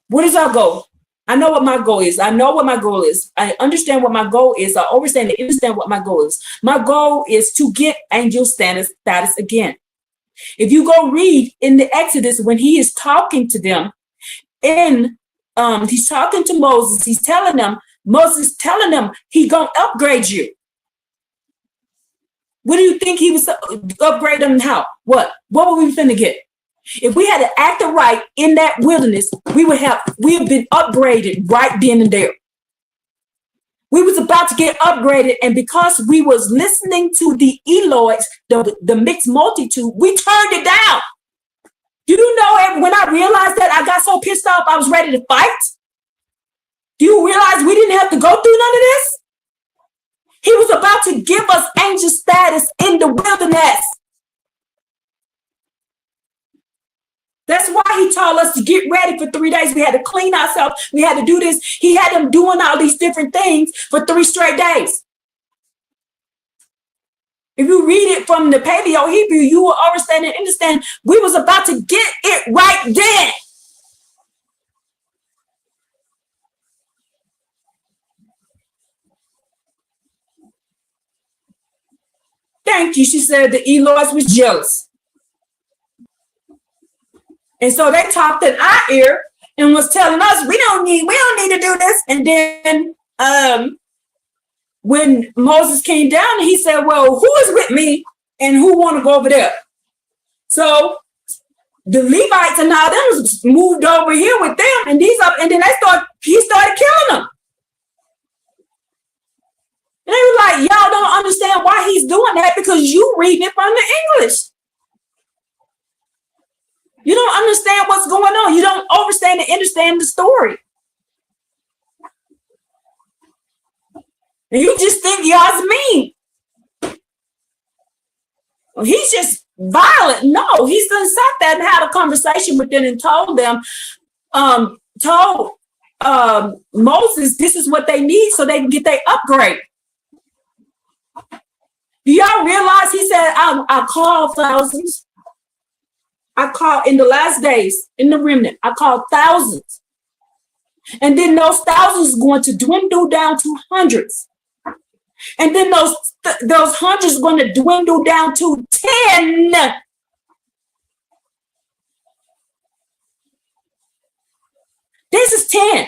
What is our goal? I know what my goal is. I know what my goal is. I understand what my goal is. I understand what my goal is. My goal is to get angel status again. If you go read in the Exodus when he is talking to them, he's talking to Moses. He's telling them, Moses telling them he gonna upgrade you. What do you think he was upgrade them? How? What were we finna get? If we had to act right in that wilderness, we would have been upgraded right then and there. We was about to get upgraded, and because we was listening to the Eloites, the mixed multitude, we turned it down. Do you know when I realized that, I got so pissed off I was ready to fight? Do you realize we didn't have to go through none of this? He was about to give us angel status in the wilderness. That's why he told us to get ready for 3 days. We had to clean ourselves. We had to do this. He had them doing all these different things for 3 straight days. If you read it from the Paleo Hebrew, you will understand we was about to get it right then. Thank you. She said the Eloites was jealous. And so they talked in our ear and was telling us, we don't need to do this. And then when Moses came down, he said, well, who is with me and who want to go over there? So the Levites and all them moved over here with them, and and then he started killing them. And they were like, y'all don't understand why he's doing that because you reading it from the English. You don't understand what's going on. You don't understand the story. And you just think y'all's mean. Well, he's just violent. No, he's done sat there and had a conversation with them and told them, Moses, this is what they need so they can get their upgrade. Do y'all realize he said, I called thousands. I called in the last days, in the remnant, I called thousands. And then those thousands going to dwindle down to hundreds. And then those hundreds going to dwindle down to 10. This is 10.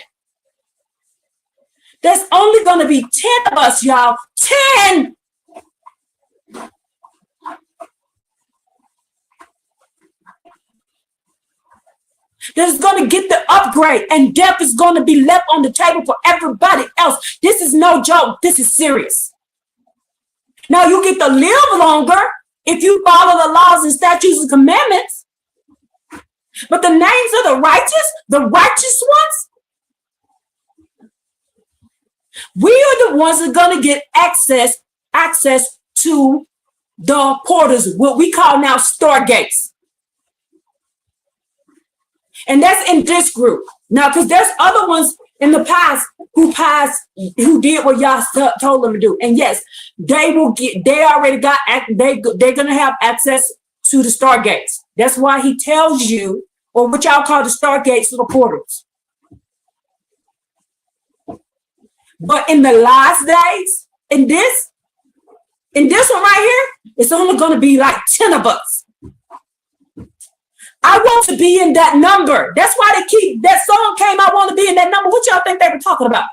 There's only going to be 10 of us, y'all. 10. That's going to get the upgrade, and death is going to be left on the table for everybody else. This is no joke. This is serious. Now you get to live longer if you follow the laws and statutes and commandments. But the names of the righteous ones, we are the ones that are going to get access to the portals, what we call now stargates. And that's in this group. Now, because there's other ones in the past who did what y'all told them to do. And yes, they're going to have access to the stargates. That's why he tells you, or what y'all call the stargates, the portals. But in the last days, in this one right here, it's only going to be like 10 of us. I want to be in that number. That's why that song came, I want to be in that number. What y'all think they were talking about?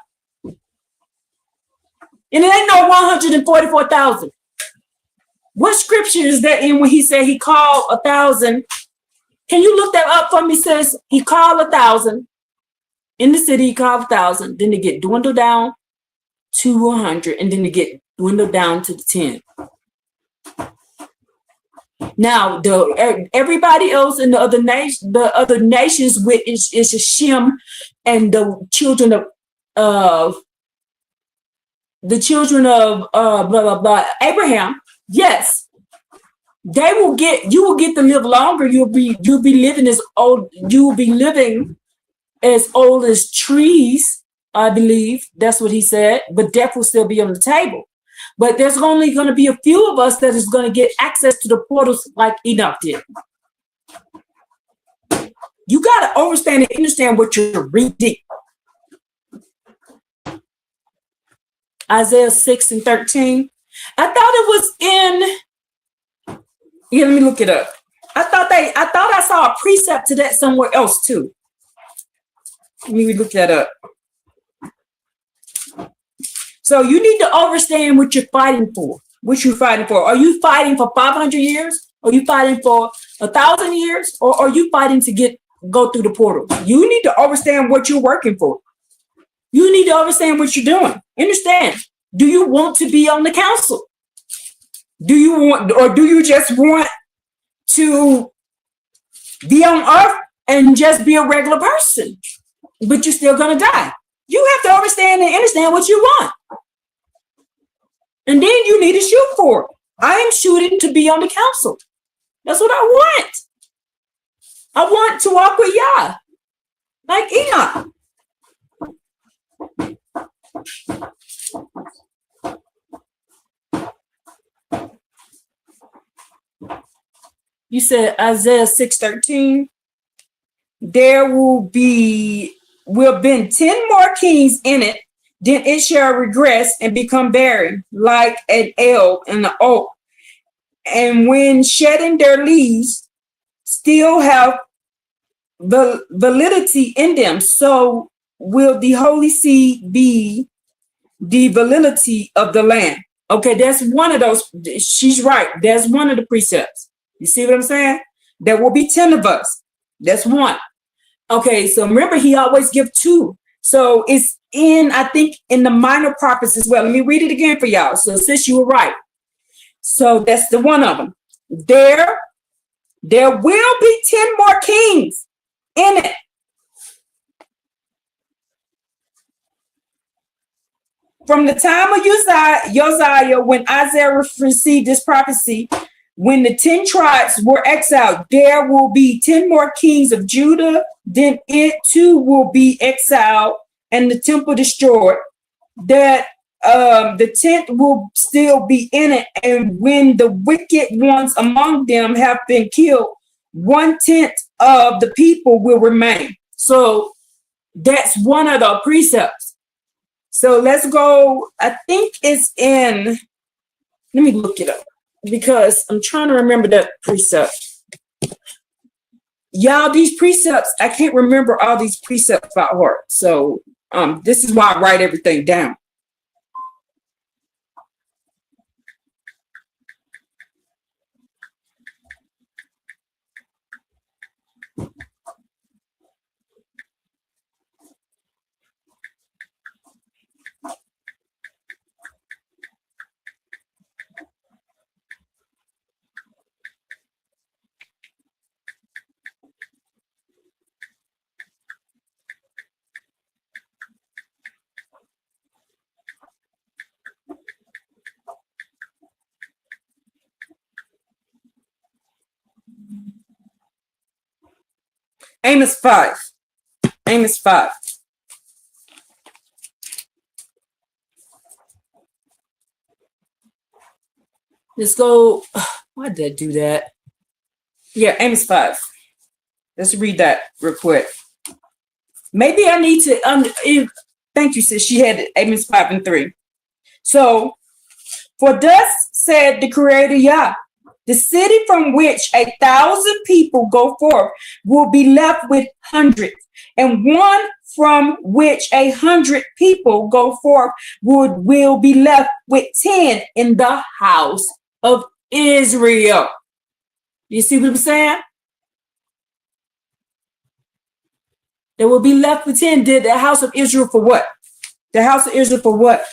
And it ain't no 144,000. What scripture is that in when he said he called 1,000? Can you look that up for me, sis? He called 1,000. In the city, he called 1,000. Then they get dwindled down to 100. And then they get dwindled down to 10. Now, everybody else in the other nations with is Shem and the children of blah blah blah Abraham. Yes, you will get to live longer. You'll be living as old. You will be living as old as trees. I believe that's what he said. But death will still be on the table. But there's only going to be a few of us that is going to get access to the portals like Enoch did. You got to understand and understand what you're reading. Isaiah 6:13. I thought it was in. Yeah, let me look it up. I thought I saw a precept to that somewhere else too. Let me look that up. So you need to understand what you're fighting for. What you're fighting for. Are you fighting for 500 years? Are you fighting for 1,000 years? Or are you fighting to go through the portal? You need to understand what you're working for. You need to understand what you're doing. Understand. Do you want to be on the council? Do you just want to be on earth and just be a regular person? But you're still gonna die. You have to understand and understand what you want. And then you need to shoot for it. I am shooting to be on the council. That's what I want. I want to walk with Yah, like Enoch. You said Isaiah 6:13. There will be 10 more kings in it, then it shall regress and become barren, like an elm and an oak. And when shedding their leaves, still have the validity in them. So will the holy seed be the validity of the land. Okay, that's one of those. She's right. That's one of the precepts. You see what I'm saying? There will be 10 of us. That's one. Okay, so remember, he always give 2. So it's I think, in the minor prophets as well. Let me read it again for y'all. So since you were right. So that's the one of them. There will be 10 more kings in it. From the time of Josiah, when Isaiah received this prophecy, when the 10 tribes were exiled, there will be 10 more kings of Judah. Then it too will be exiled and the temple destroyed. That the tent will still be in it. And when the wicked ones among them have been killed, 1/10 of the people will remain. So that's one of the precepts. So let's go. I think it's in, let me look it up because I'm trying to remember that precept. Y'all, these precepts, I can't remember all these precepts by heart. So this is why I write everything down. Amos 5. Amos 5. Let's go. Why did I do that? Yeah, Amos 5. Let's read that real quick. Maybe I need to. Thank you, sis. She had Amos 5 and 3. So, for thus said the Creator Yah, the city from which 1,000 people go forth will be left with hundreds, and one from which 100 people go forth will be left with 10 in the house of Israel. You see what I'm saying? There will be left with 10. Did the house of Israel for what? The house of Israel for what?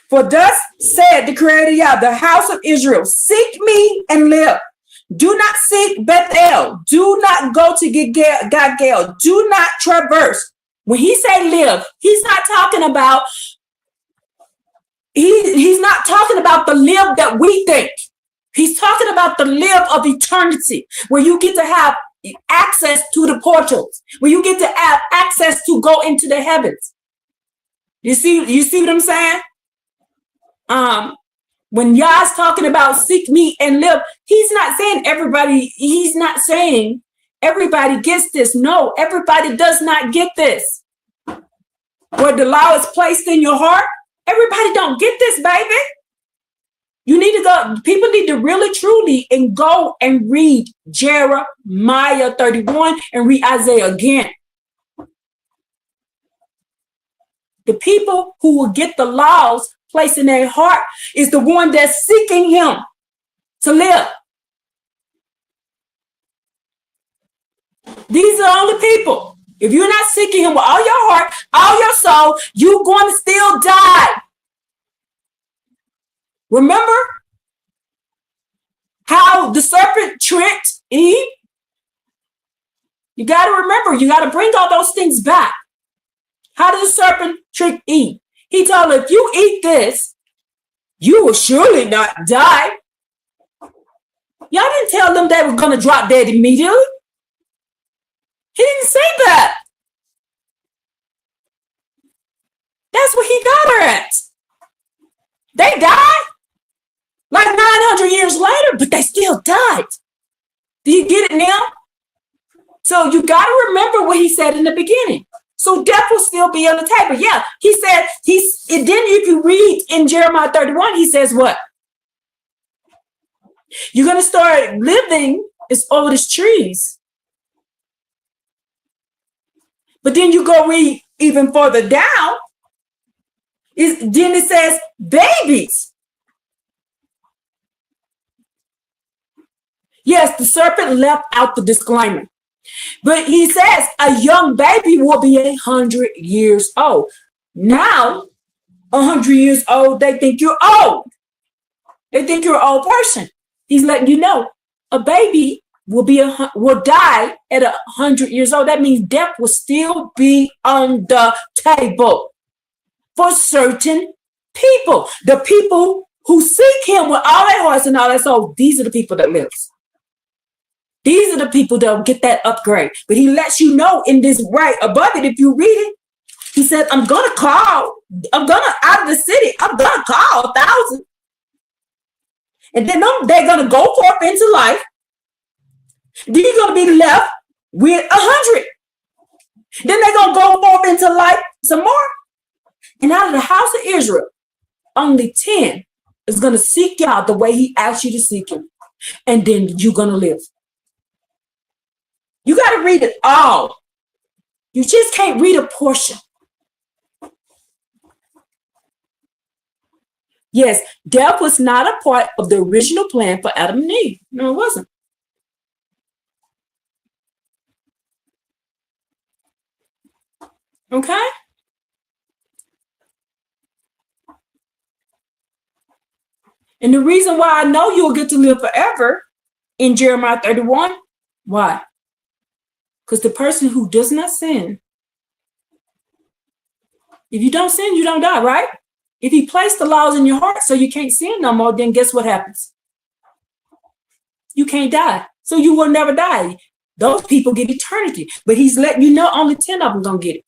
For thus said the Creator Yah, the house of Israel, seek me and live. Do not seek Bethel. Do not go to Gilgal. Do not traverse. When he say live, he's not talking about the live that we think. He's talking about the live of eternity, where you get to have access to the portals, where you get to have access to go into the heavens. You see what I'm saying? When Yah's talking about seek me and live, he's not saying everybody gets this. No, everybody does not get this. Where the law is placed in your heart, everybody don't get this, baby. You need to go, people need to really truly and go and read Jeremiah 31 and read Isaiah again. The people who will get the laws placed in their heart is the one that's seeking him to live. These are all the people. If you're not seeking him with all your heart, all your soul, you're going to still die. Remember how the serpent tricked Eve? You got to remember, you got to bring all those things back. How did the serpent trick Eve? He told her, if you eat this, you will surely not die. Y'all didn't tell them they were going to drop dead immediately. He didn't say that. That's what he got her at. They died like 900 years later, but they still died. Do you get it now? So you got to remember what he said in the beginning. So death will still be on the table. Yeah, he said, if you read in Jeremiah 31, he says what? You're going to start living as old as trees. But then you go read even further down. Then it says babies. Yes, the serpent left out the disclaimer. But he says a young baby will be 100 years old. Now, 100 years old, they think you're old. They think you're an old person. He's letting you know a baby will die at 100 years old. That means death will still be on the table for certain people. The people who seek him with all their hearts and all their soul, these are the people that live. These are the people that will get that upgrade. But he lets you know in this right above it, if you read it, he said, out of the city, I'm going to call 1,000. And then they're going to go forth into life. Then you're going to be left with 100. Then they're going to go forth into life some more. And out of the house of Israel, only 10 is going to seek God the way he asked you to seek him. And then you're going to live. You got to read it all. You just can't read a portion. Yes, death was not a part of the original plan for Adam and Eve. No, it wasn't. Okay? And the reason why I know you'll get to live forever in Jeremiah 31, why? Because the person who does not sin, if you don't sin, you don't die, right? If he placed the laws in your heart so you can't sin no more, then guess what happens? You can't die. So you will never die. Those people get eternity. But he's letting you know only 10 of them going to get it.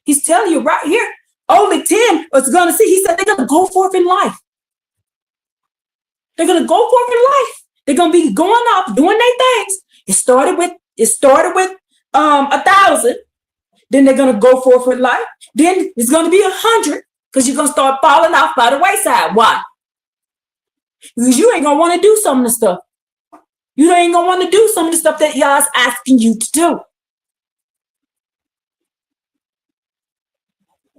He's telling you right here, only 10 is going to see. He said they're going to go forth in life. They're going to go forth in life. They're going to be going off, doing their things. It started with 1,000. Then they're going to go forth with life. Then it's going to be 100 because you're going to start falling off by the wayside. Why? Because you ain't going to want to do some of the stuff. You ain't going to want to do some of the stuff that y'all's asking you to do.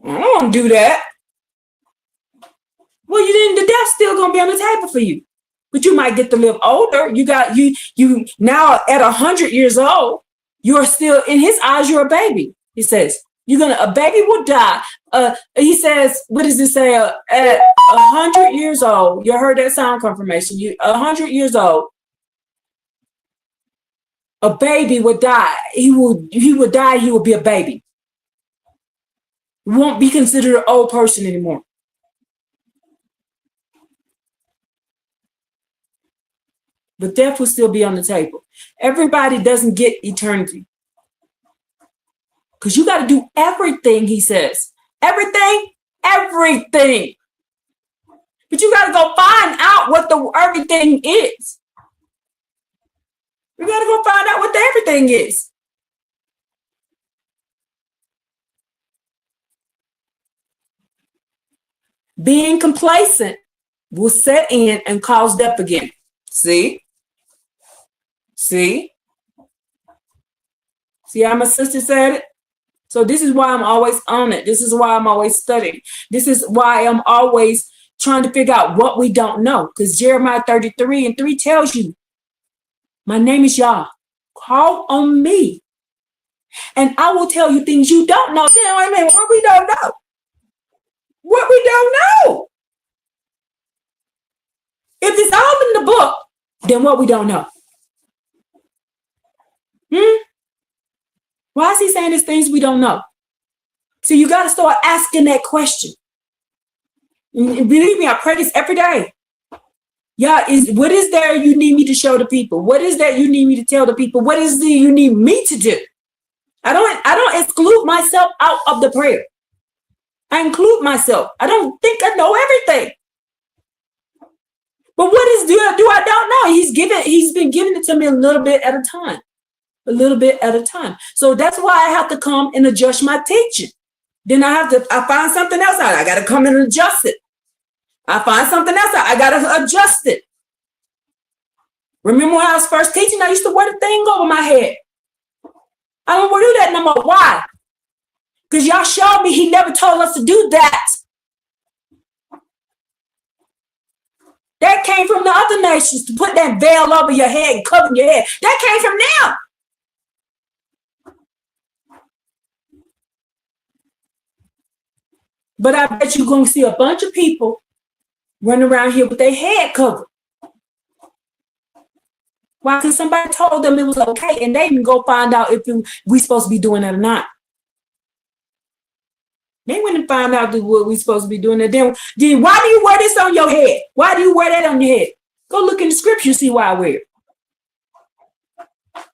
I don't want to do that. Well, the death's still going to be on the table for you. But you might get to live older. You now at 100 years old, you're still, in his eyes, you're a baby. He says, a baby will die. He says, what does it say? At 100 years old, you heard that sound confirmation. 100 years old, a baby would die. He would die. He will be a baby. He won't be considered an old person anymore. but death will still be on the table. Everybody doesn't get eternity. Because you got to do everything, he says. Everything. But you got to go find out what the everything is. You got to go find out what the everything is. Being complacent will set in and cause death again. See how my sister said it? So this is why I'm always on it. This is why I'm always studying. This is why I'm always trying to figure out what we don't know. Because Jeremiah 33:3 tells you, my name is Yah. Call on me. And I will tell you things you don't know. Then I mean, what we don't know. What we don't know. If it's all in the book, then what we don't know. Why is he saying these things we don't know? So you got to start asking that question. And believe me, I pray this every day. Yeah, what is there you need me to show the people? What is that you need me to tell the people? What is it you need me to do? I don't exclude myself out of the prayer. I include myself. I don't think I know everything. But what is do I don't know? He's been giving it to me a little bit at a time. A little bit at a time. So that's why I have to come and adjust my teaching. Then I find something else out. I got to come and adjust it. I find something else out. I got to adjust it. Remember when I was first teaching, I used to wear the thing over my head. I don't want to do that no more. Why? Because y'all showed me he never told us to do that. That came from the other nations to put that veil over your head and cover your head. That came from them. But I bet you're going to see a bunch of people running around here with their head covered. Why? Because somebody told them it was okay, and they didn't go find out if we supposed to be doing it or not. They went and find out what we supposed to be doing it. Then why do you wear this on your head? Why do you wear that on your head? Go look in the scriptures, see why I wear it.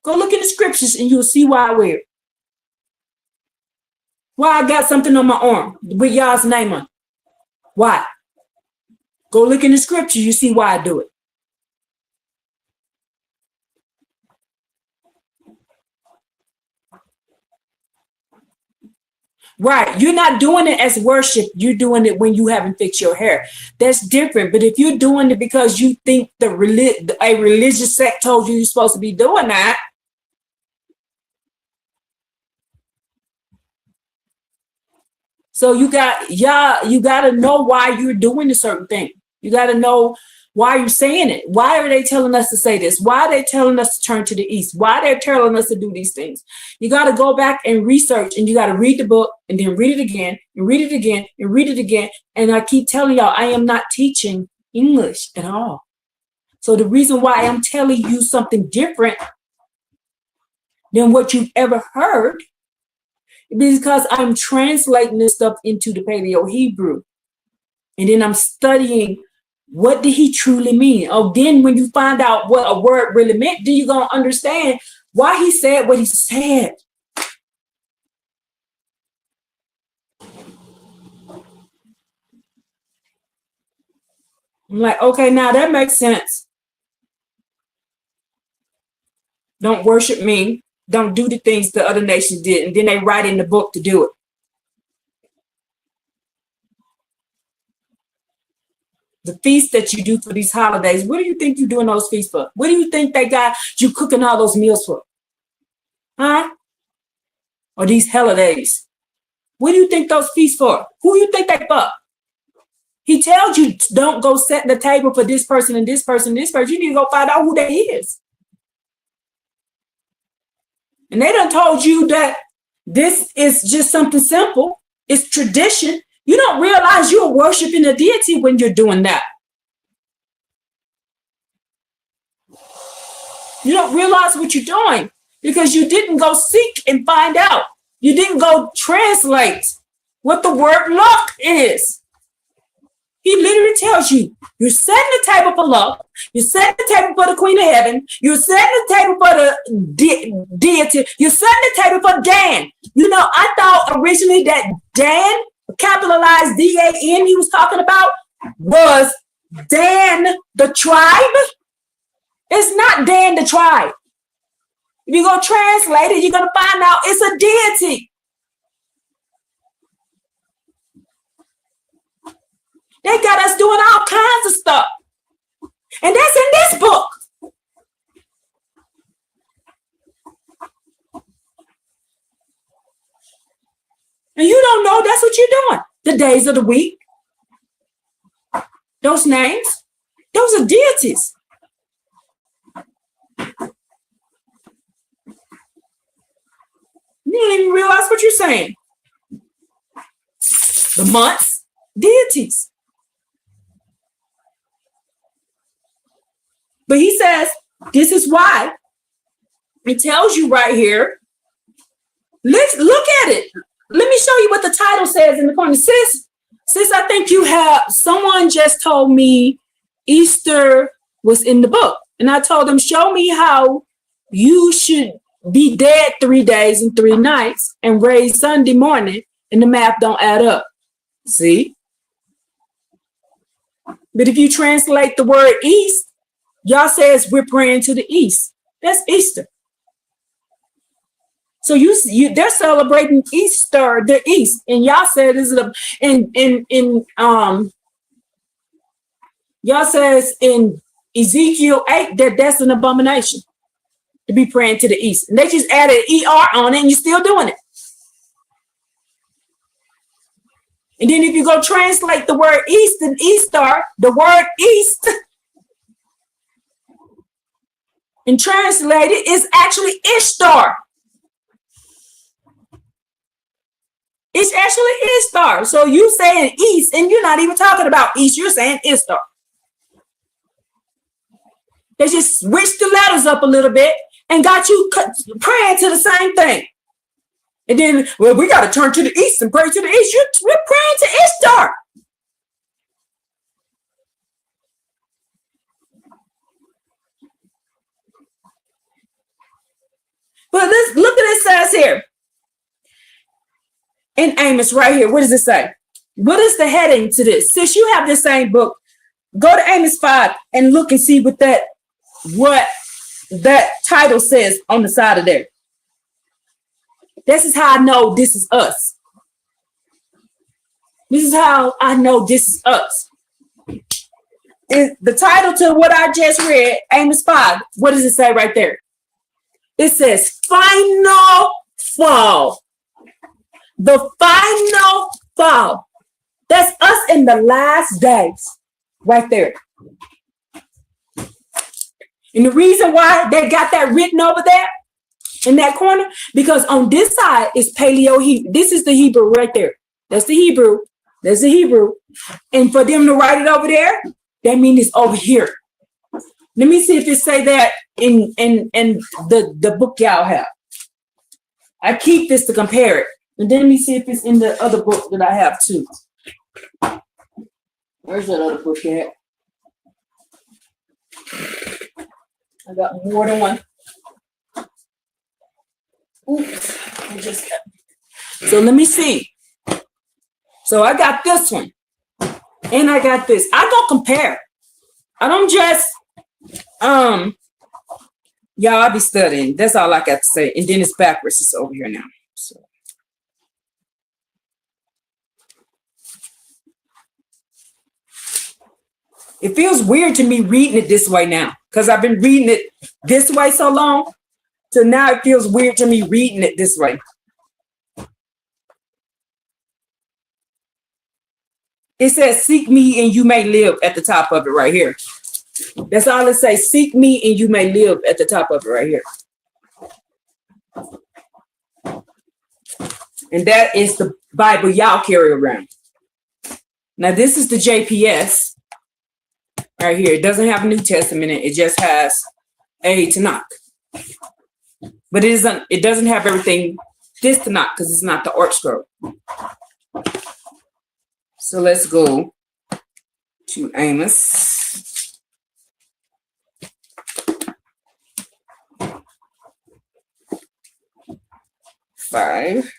Go look in the scriptures and you'll see why I wear it. Why I got something on my arm with y'all's name on it. Why? Go look in the scriptures, you see why I do it. Right. You're not doing it as worship. You're doing it when you haven't fixed your hair. That's different. But if you're doing it because you think a religious sect told you you're supposed to be doing that, so you got to know why you're doing a certain thing. You got to know why you're saying it. Why are they telling us to say this? Why are they telling us to turn to the east? Why are they telling us to do these things? You got to go back and research, and you got to read the book and then read it again and read it again and read it again. And I keep telling y'all, I am not teaching English at all. So the reason why I'm telling you something different than what you've ever heard is because I'm translating this stuff into the Paleo Hebrew. And then I'm studying what did he truly mean? Oh, then when you find out what a word really meant, then you're going to understand why he said what he said. I'm like, okay, now that makes sense. Don't worship me. Don't do the things the other nations did. And then they write in the book to do it. The feast that you do for these holidays, what do you think you're doing those feasts for? What do you think they got you cooking all those meals for? Huh? Or these holidays? What do you think those feasts for? Who you think they for? He tells you don't go set the table for this person and this person and this person. You need to go find out who they is. And they done told you that this is just something simple. It's tradition. You don't realize you're worshiping a deity when you're doing that. You don't realize what you're doing because you didn't go seek and find out. You didn't go translate what the word luck is. He literally tells you, you're setting the table for love. You're setting the table for the Queen of Heaven. You're setting the table for the deity. You're setting the table for Dan. You know, I thought originally that Dan, capitalized D-A-N, he was talking about was Dan the tribe. It's not Dan the tribe. If you're going to translate it, you're going to find out it's a deity. They got us doing all kinds of stuff. And that's in this book. And you don't know that's what you're doing. The days of the week. Those names, those are deities. You don't even realize what you're saying. The months, deities. But he says, this is why. It tells you right here. Let's look at it. Let me show you what the title says in the corner. Sis, I think you have, someone just told me Easter was in the book. And I told them, show me how you should be dead 3 days and 3 nights and raise Sunday morning, and the math don't add up. See? But if you translate the word east, y'all says we're praying to the east. That's Easter. So they're celebrating Easter, the east, and y'all said this is y'all says in Ezekiel 8 that that's an abomination to be praying to the east, and they just added ER on it, and you're still doing it. And then if you go translate the word east and Easter, the word east, and translate it is actually Ishtar. It's actually Ishtar. So you saying east, and you're not even talking about east. You're saying Ishtar. They just switched the letters up a little bit and got you praying to the same thing. And then, well, we got to turn to the east and pray to the east. We're praying to Ishtar. But let's look at it says here. In Amos right here, what does it say? What is the heading to this? Since you have the same book, go to Amos 5 and look and see what that title says on the side of there. This is how I know this is us. This is how I know this is us. The title to what I just read, Amos 5, what does it say right there? It says final fall. The final fall. That's us in the last days. Right there. And the reason why they got that written over there in that corner, because on this side is Paleo Hebrew. This is the Hebrew right there. That's the Hebrew. That's the Hebrew. And for them to write it over there, that means it's over here. Let me see if it say that in the book y'all have. I keep this to compare it. And then let me see if it's in the other book that I have too. Where's that other book at? I got more than one. Oops, I just got. So let me see. So I got this one. And I got this. I don't compare. I don't just y'all, I be studying. That's all I got to say. And then it's backwards. It's over here now. So it feels weird to me reading it this way now, because I've been reading it this way so long. So now it feels weird to me reading it this way. It says, seek me and you may live at the top of it right here. That's all it says. Seek me and you may live at the top of it right here. And that is the Bible y'all carry around. Now this is the JPS right here. It doesn't have a New Testament in it. It just has a Tanakh. But it doesn't have everything this Tanakh because it's not the Ark Scroll. So let's go to Amos. Five.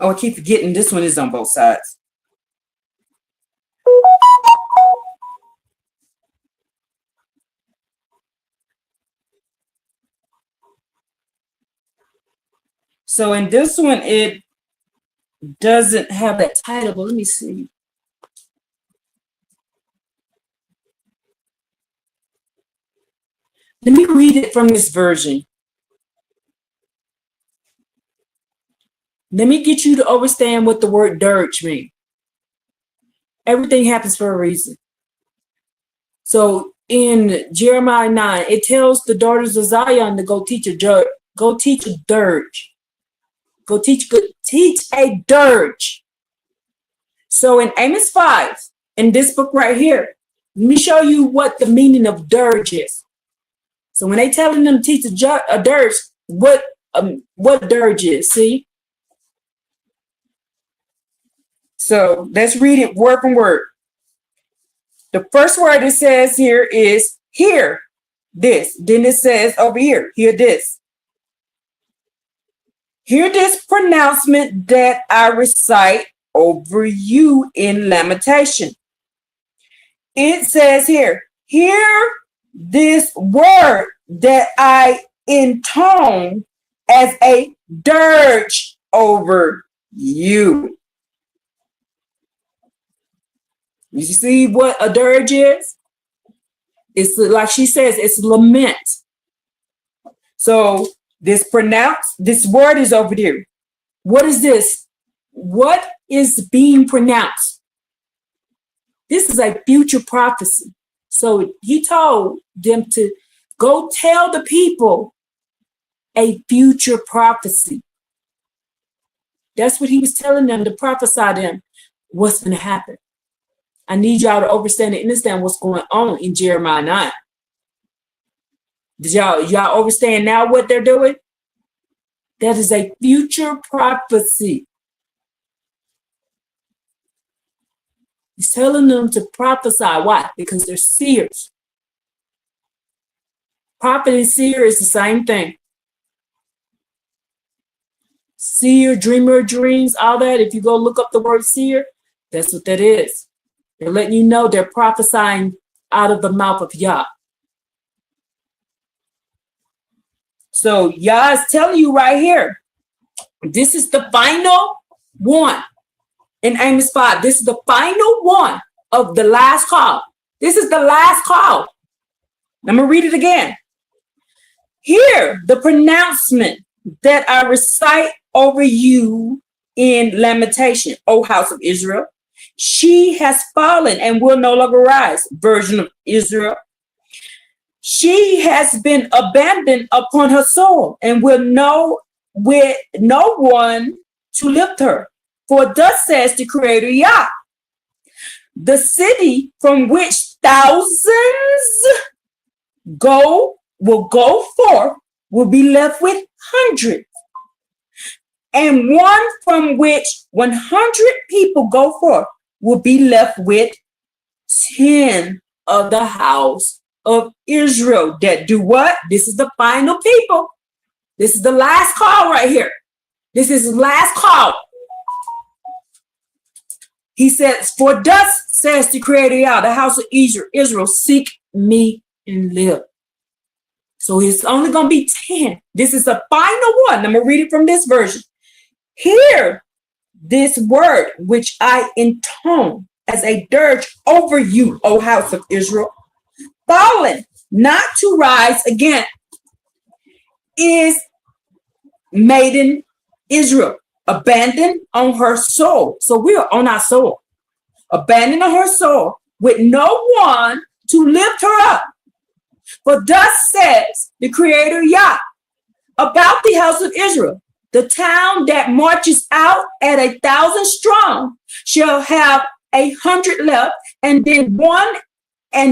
Oh, I keep forgetting this one is on both sides. So in this one, it doesn't have that title, but let me see. Let me read it from this version. Let me get you to understand what the word dirge means. Everything happens for a reason. So in Jeremiah 9, it tells the daughters of Zion to go teach a dirge. Go teach a dirge. Go teach a dirge. So in Amos 5, in this book right here, let me show you what the meaning of dirge is. So when they telling them to teach a dirge, what dirge is? See. So let's read it word for word. The first word it says here is hear this. Then it says over here, hear this. Hear this pronouncement that I recite over you in lamentation. It says here, hear this word that I intone as a dirge over you. You see what a dirge is? It's like she says, it's lament. So this word is over there. What is this? What is being pronounced? This is a future prophecy. So he told them to go tell the people a future prophecy. That's what he was telling them to prophesy them what's going to happen. I need y'all to understand and understand what's going on in Jeremiah 9. Did y'all understand now what they're doing? That is a future prophecy. He's telling them to prophesy. Why? Because they're seers. Prophet and seer is the same thing. Seer, dreamer, dreams, all that. If you go look up the word seer, that's what that is. They're letting you know they're prophesying out of the mouth of Yah. So Yah is telling you right here, this is the final one in Amos 5. This is the final one of the last call. This is the last call. Let me read it again. Hear the pronouncement that I recite over you in lamentation, O house of Israel. She has fallen and will no longer rise, version of Israel. She has been abandoned upon her soul and will know with no one to lift her. For thus says the Creator Yah, the city from which thousands will go forth will be left with hundreds, and one from which 100 people go forth will be left with 10 of the house of Israel that do what? This is the final people. This is the last call right here. This is the last call. He says, for thus says the Creator Yah, the house of Israel, seek me and live. So it's only going to be 10. This is the final one. I'm going to read it from this version. Hear this word which I intone as a dirge over you, O house of Israel. Fallen, not to rise again, is maiden Israel, abandoned on her soul. So we are on our soul, abandoned on her soul, with no one to lift her up. For thus says the Creator Yah about the house of Israel, the town that marches out at 1,000 strong shall have 100 left, and then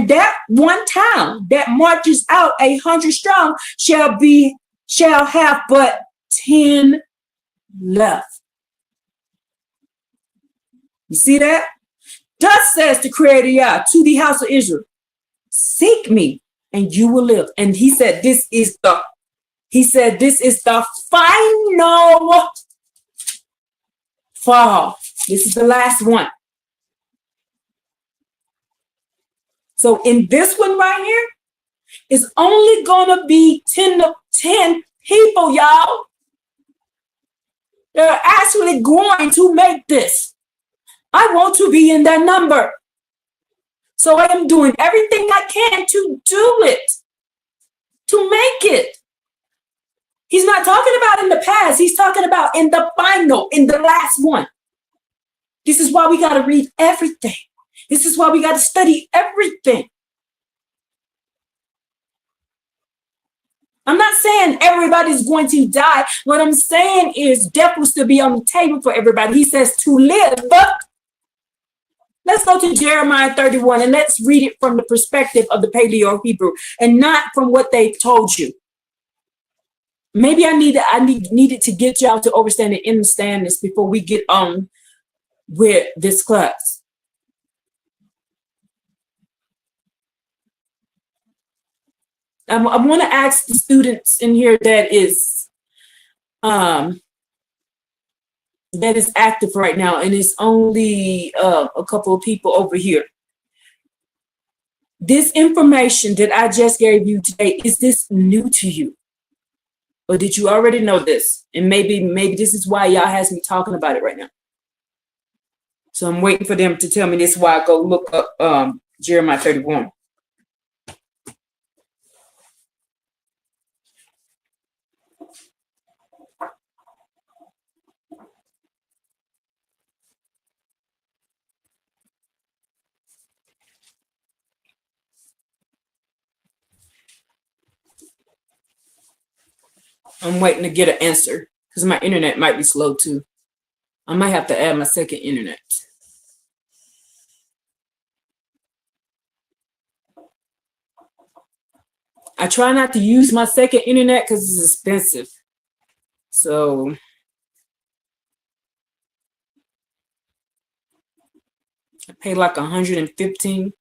that one town that marches out 100 strong shall have but 10 left. You see that? Thus says the Creator Yah to the house of Israel, seek me and you will live. And he said, this is the final fall. This is the last one. So in this one right here, it's only gonna be 10 people, y'all. They're actually going to make this. I want to be in that number. So I am doing everything I can to do it, to make it. He's not talking about in the past. He's talking about in the final, in the last one. This is why we got to read everything. This is why we got to study everything. I'm not saying everybody's going to die. What I'm saying is death will still be on the table for everybody. He says to live. But let's go to Jeremiah 31 and let's read it from the perspective of the Paleo Hebrew and not from what they told you. Maybe I needed to get y'all to understand this before we get on with this class. I want to ask the students in here that is active right now, and it's only a couple of people over here. This information that I just gave you today, is this new to you? Or did you already know this? And maybe this is why y'all has me talking about it right now. So I'm waiting for them to tell me this while I go look up Jeremiah 31. I'm waiting to get an answer because my internet might be slow too. I might have to add my second internet. I try not to use my second internet because it's expensive. So I pay like $115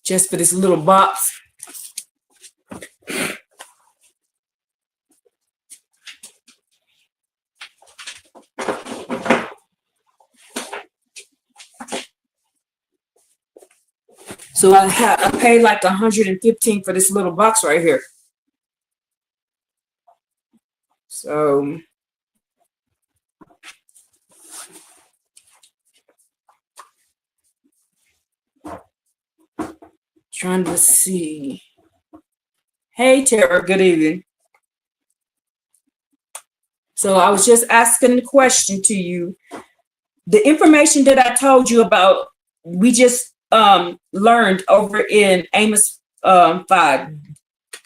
just for this little box. So I paid like $115 for this little box right here. So trying to see. Hey Tara, good evening. So I was just asking the question to you. The information that I told you about, we just learned over in Amos 5.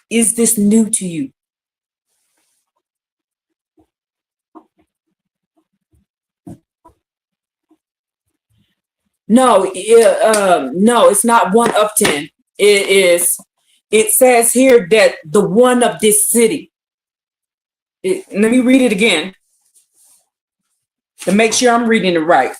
Is this new to you? No, no, it's not 1 of 10. It says here that the one of this city. Let me read it again to make sure I'm reading it right.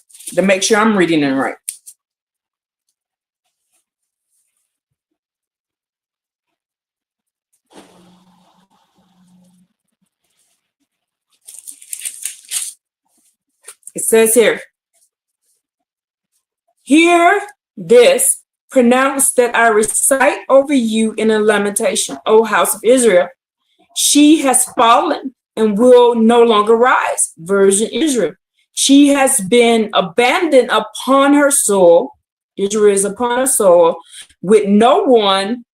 It says here, hear this, pronounce that I recite over you in a lamentation, O house of Israel. She has fallen and will no longer rise. Virgin Israel. She has been abandoned upon her soul. Israel is upon her soul with no one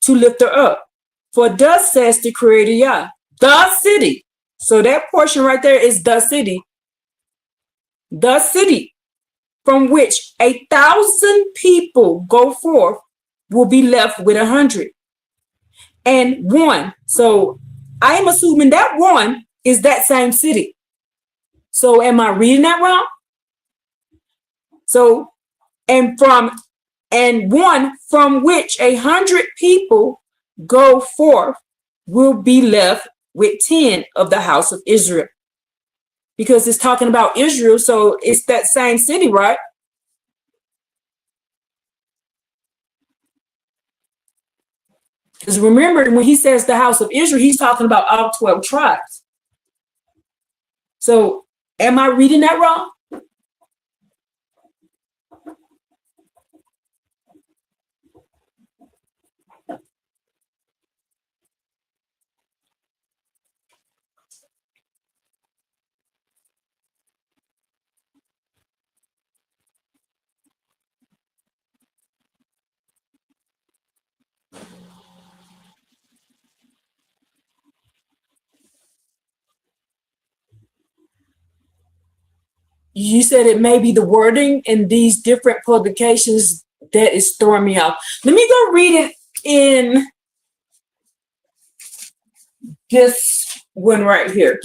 to lift her up. For thus says the Creator Yah, the city. So that portion right there is the city. The city from which 1,000 people go forth will be left with 100. And 1. So I am assuming that 1 is that same city. So am I reading that wrong? So, and one from which 100 people go forth will be left with 10 of the house of Israel. Because it's talking about Israel, so it's that same city, right? Because remember, when he says the house of Israel, he's talking about all 12 tribes. So am I reading that wrong? You said it may be the wording in these different publications that is throwing me off. Let me go read it in this one right here.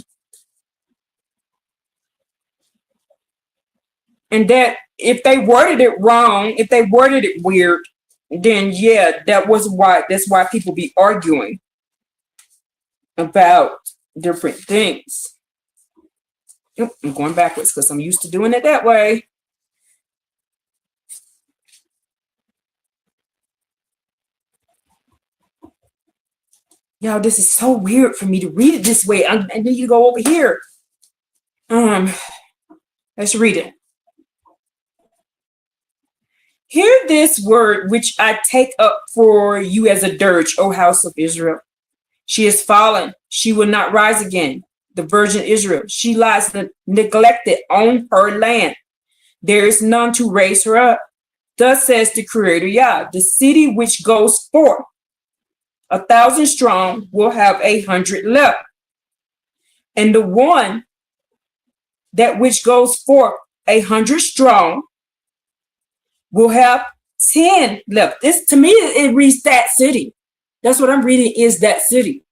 And that if they worded it wrong, if they worded it weird, then yeah, that's why people be arguing about different things. Yep, I'm going backwards because I'm used to doing it that way. Y'all, this is so weird for me to read it this way. I need you to go over here. Let's read it. Hear this word which I take up for you as a dirge, O house of Israel. She is fallen. She will not rise again. The virgin Israel, she lies neglected on her land. There is none to raise her up. Thus says the Creator Yah, the city which goes forth 1,000 strong will have 100 left. And the one that which goes forth 100 strong will have 10 left. This to me, it reads that city. That's what I'm reading is that city.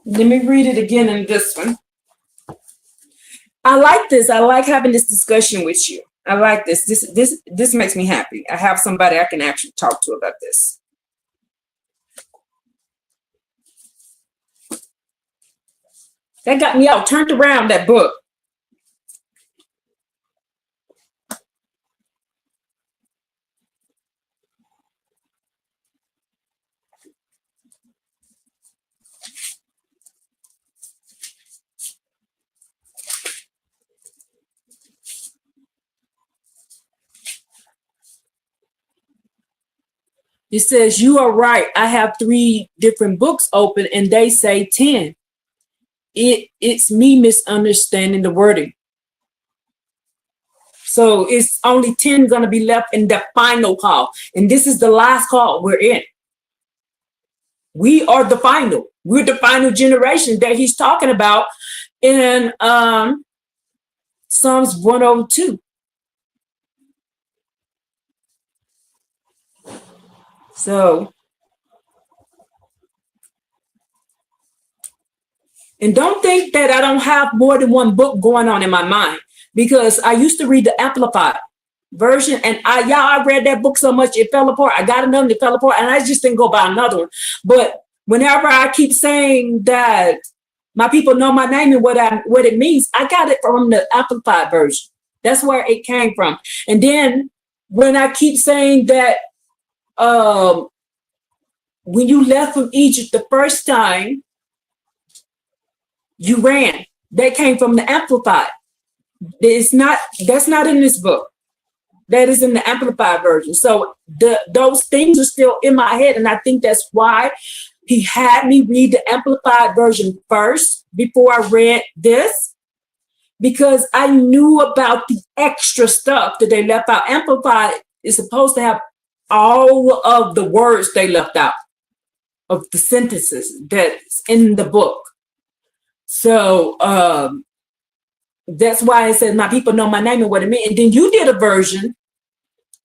Let me read it again in this one. I like this. I like having this discussion with you. I like this. This makes me happy. I have somebody I can actually talk to about this. That got me all turned around, that book. It says, you are right. I have 3 different books open and they say 10. It's me misunderstanding the wording. So it's only 10 going to be left in the final call. And this is the last call we're in. We are the final. We're the final generation that he's talking about in Psalms 102. So, and don't think that I don't have more than one book going on in my mind, because I used to read the Amplified version and I read that book so much it fell apart. I got another one, it fell apart, and I just didn't go buy another one. But whenever I keep saying that my people know my name and what it means, I got it from the Amplified version. That's where it came from. And then when I keep saying that when you left from Egypt the first time, you ran. That came from the Amplified. That's not in this book. That is in the Amplified version. So those things are still in my head, and I think that's why he had me read the Amplified version first before I read this, because I knew about the extra stuff that they left out. Amplified is supposed to have all of the words they left out of the sentences that's in the book. So that's why it says my people know my name and what it means. And then you did a version.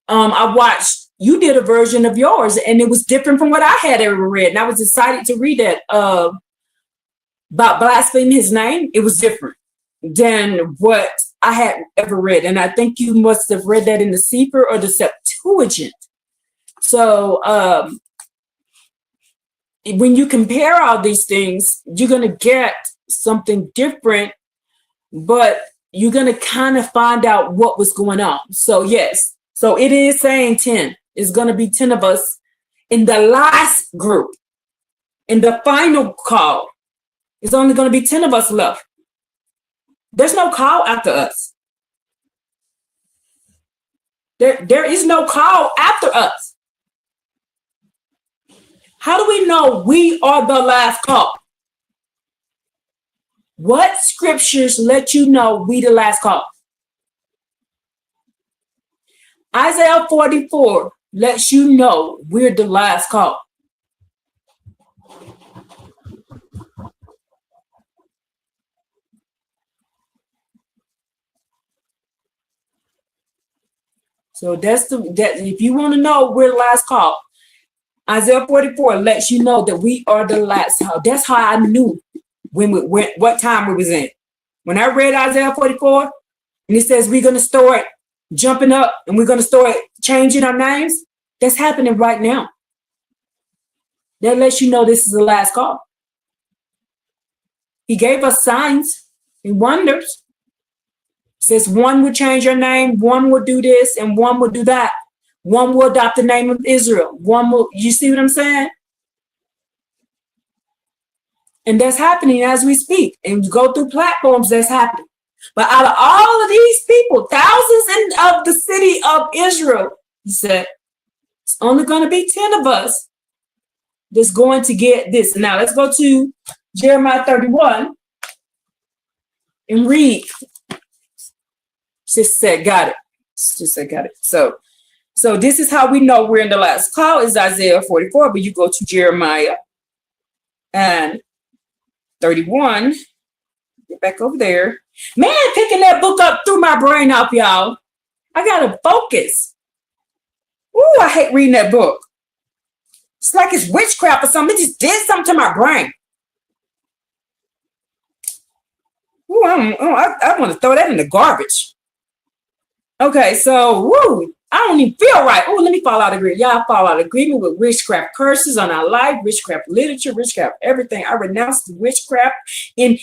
I watched you did a version of yours, and it was different from what I had ever read. And I was excited to read that about blaspheming his name. It was different than what I had ever read. And I think you must have read that in the Sefer or the Septuagint. So when you compare all these things, you're going to get something different, but you're going to kind of find out what was going on. So yes, so it is saying 10. It's going to be 10 of us in the last group. In the final call, it's only going to be 10 of us left. There's no call after us. There is no call after us. How do we know we are the last call? What scriptures let you know we the last call? Isaiah 44 lets you know we're the last call. So that if you want to know we're the last call, Isaiah 44 lets you know that we are the last call. That's how I knew what time we was in. When I read Isaiah 44 and it says we're going to start jumping up and we're going to start changing our names, that's happening right now. That lets you know this is the last call. He gave us signs and wonders. Says one will change your name, one will do this, and one will do that. One will adopt the name of Israel. One will, you see what I'm saying? And that's happening as we speak. And you go through platforms, that's happening. But out of all of these people, thousands of the city of Israel, he said, it's only going to be 10 of us that's going to get this. Now let's go to Jeremiah 31 and read. Just said, got it. Just said, got it. So this is how we know we're in the last call is Isaiah 44, but you go to Jeremiah and 31. Get back over there. Man, picking that book up threw my brain off, y'all. I gotta focus. Ooh, I hate reading that book. It's like it's witchcraft or something. It just did something to my brain. Ooh, I want to throw that in the garbage. Okay, so I don't even feel right. Oh, let me fall out of agreement. Y'all fall out of agreement with witchcraft curses on our life, witchcraft literature, witchcraft everything. I renounce the witchcraft in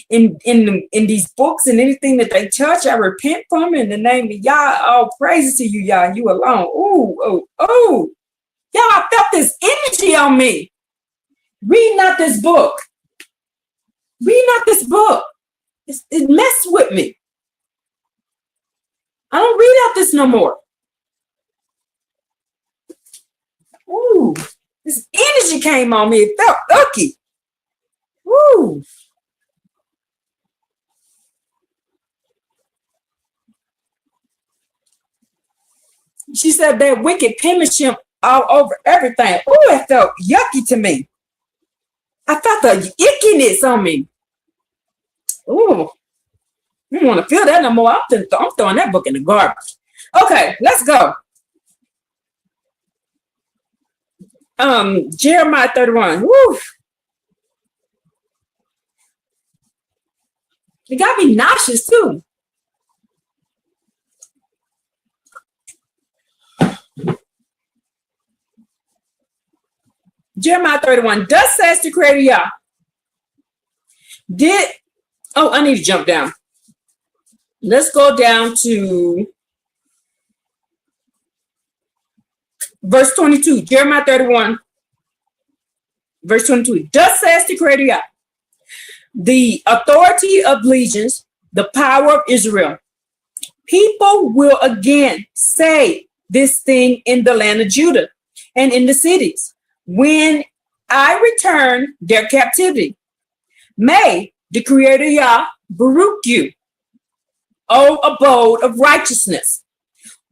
these books and anything that they touch. I repent from in the name of Yah. All praises to you, Yah. You alone. Ooh. Y'all, I felt this energy on me. Read not this book. Read not this book. It messed with me. I don't read out this no more. Ooh, this energy came on me. It felt icky. Ooh. She said that wicked penmanship all over everything. Ooh, it felt yucky to me. I felt the ickiness on me. Ooh. I don't want to feel that no more. I'm throwing that book in the garbage. Okay, let's go. Jeremiah 31. Woo. It got me nauseous too. Jeremiah 31. Thus says the Creator Yah. I need to jump down. Let's go down to verse 22, Jeremiah 31, verse 22. Thus says the Creator Yah, the authority of legions, the power of Israel. People will again say this thing in the land of Judah and in the cities when I return their captivity. May the Creator Yah Baruch you, O abode of righteousness,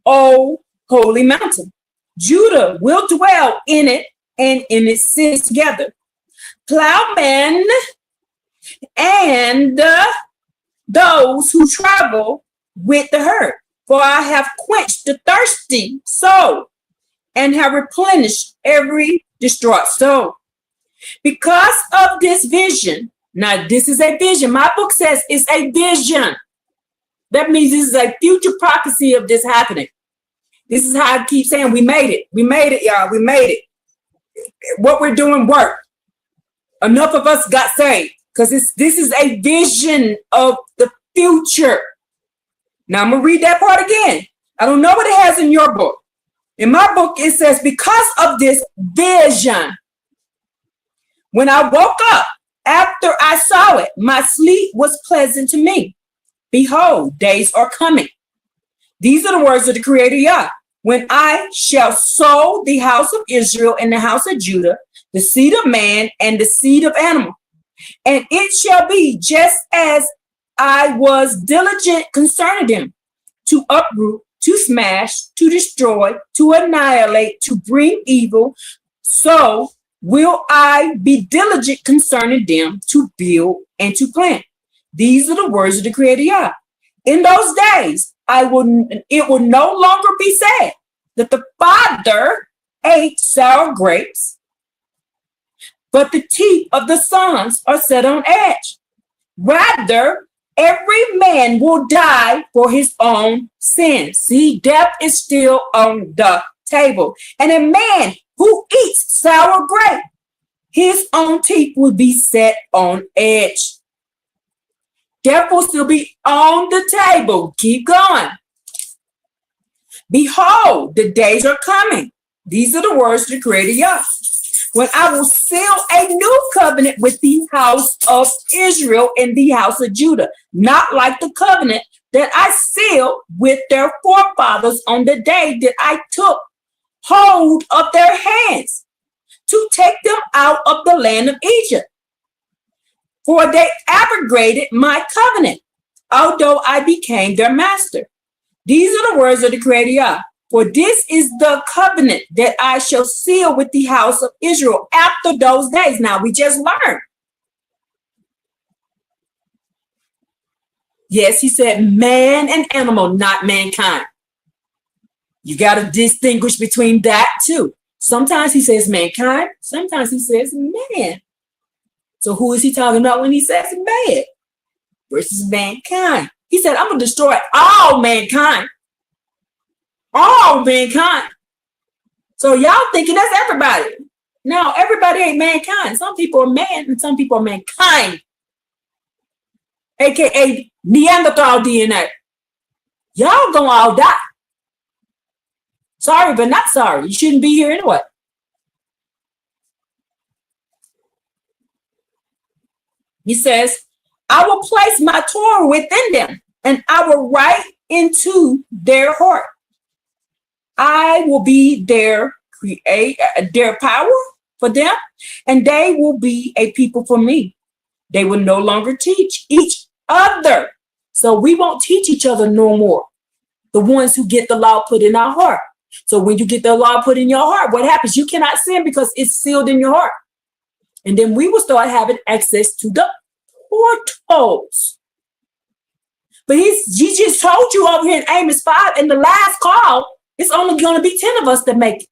O holy mountain. Judah will dwell in it and in its cities together. Plowmen and those who travel with the herd. For I have quenched the thirsty soul and have replenished every distraught soul. Because of this vision, now this is a vision. My book says it's a vision. That means this is a future prophecy of this happening. This is how I keep saying we made it. We made it, y'all. We made it. What we're doing worked. Enough of us got saved because this is a vision of the future. Now I'm going to read that part again. I don't know what it has in your book. In my book, it says, because of this vision, when I woke up after I saw it, my sleep was pleasant to me. Behold, days are coming. These are the words of the Creator Yah. When I shall sow the house of Israel and the house of Judah, the seed of man and the seed of animal. And it shall be just as I was diligent concerning them, to uproot, to smash, to destroy, to annihilate, to bring evil. So will I be diligent concerning them to build and to plant. These are the words of the Creator Yah. In those days, it will no longer be said that the father ate sour grapes, but the teeth of the sons are set on edge. Rather, every man will die for his own sin. See, death is still on the table. And a man who eats sour grape, his own teeth will be set on edge. Death will still be on the table. Keep going. Behold, the days are coming. These are the words of the Creator Yah. When I will seal a new covenant with the house of Israel and the house of Judah, not like the covenant that I sealed with their forefathers on the day that I took hold of their hands to take them out of the land of Egypt. For they abrogated my covenant, although I became their master. These are the words of the Creator Yah. For this is the covenant that I shall seal with the house of Israel after those days. Now, we just learned. Yes, he said man and animal, not mankind. You got to distinguish between that too. Sometimes he says mankind. Sometimes he says man. So who is he talking about when he says man versus mankind? He said, I'm going to destroy all mankind. All mankind. So y'all thinking that's everybody. No, everybody ain't mankind. Some people are man and some people are mankind. AKA Neanderthal DNA. Y'all gonna all die. Sorry, but not sorry. You shouldn't be here anyway. He says, I will place my Torah within them and I will write into their heart. I will be their power for them, and they will be a people for me. They will no longer teach each other. So we won't teach each other no more. The ones who get the law put in our heart. So when you get the law put in your heart, what happens? You cannot sin because it's sealed in your heart. And then we will start having access to the portals. But he just told you over here in Amos 5, in the last call, it's only going to be 10 of us that make it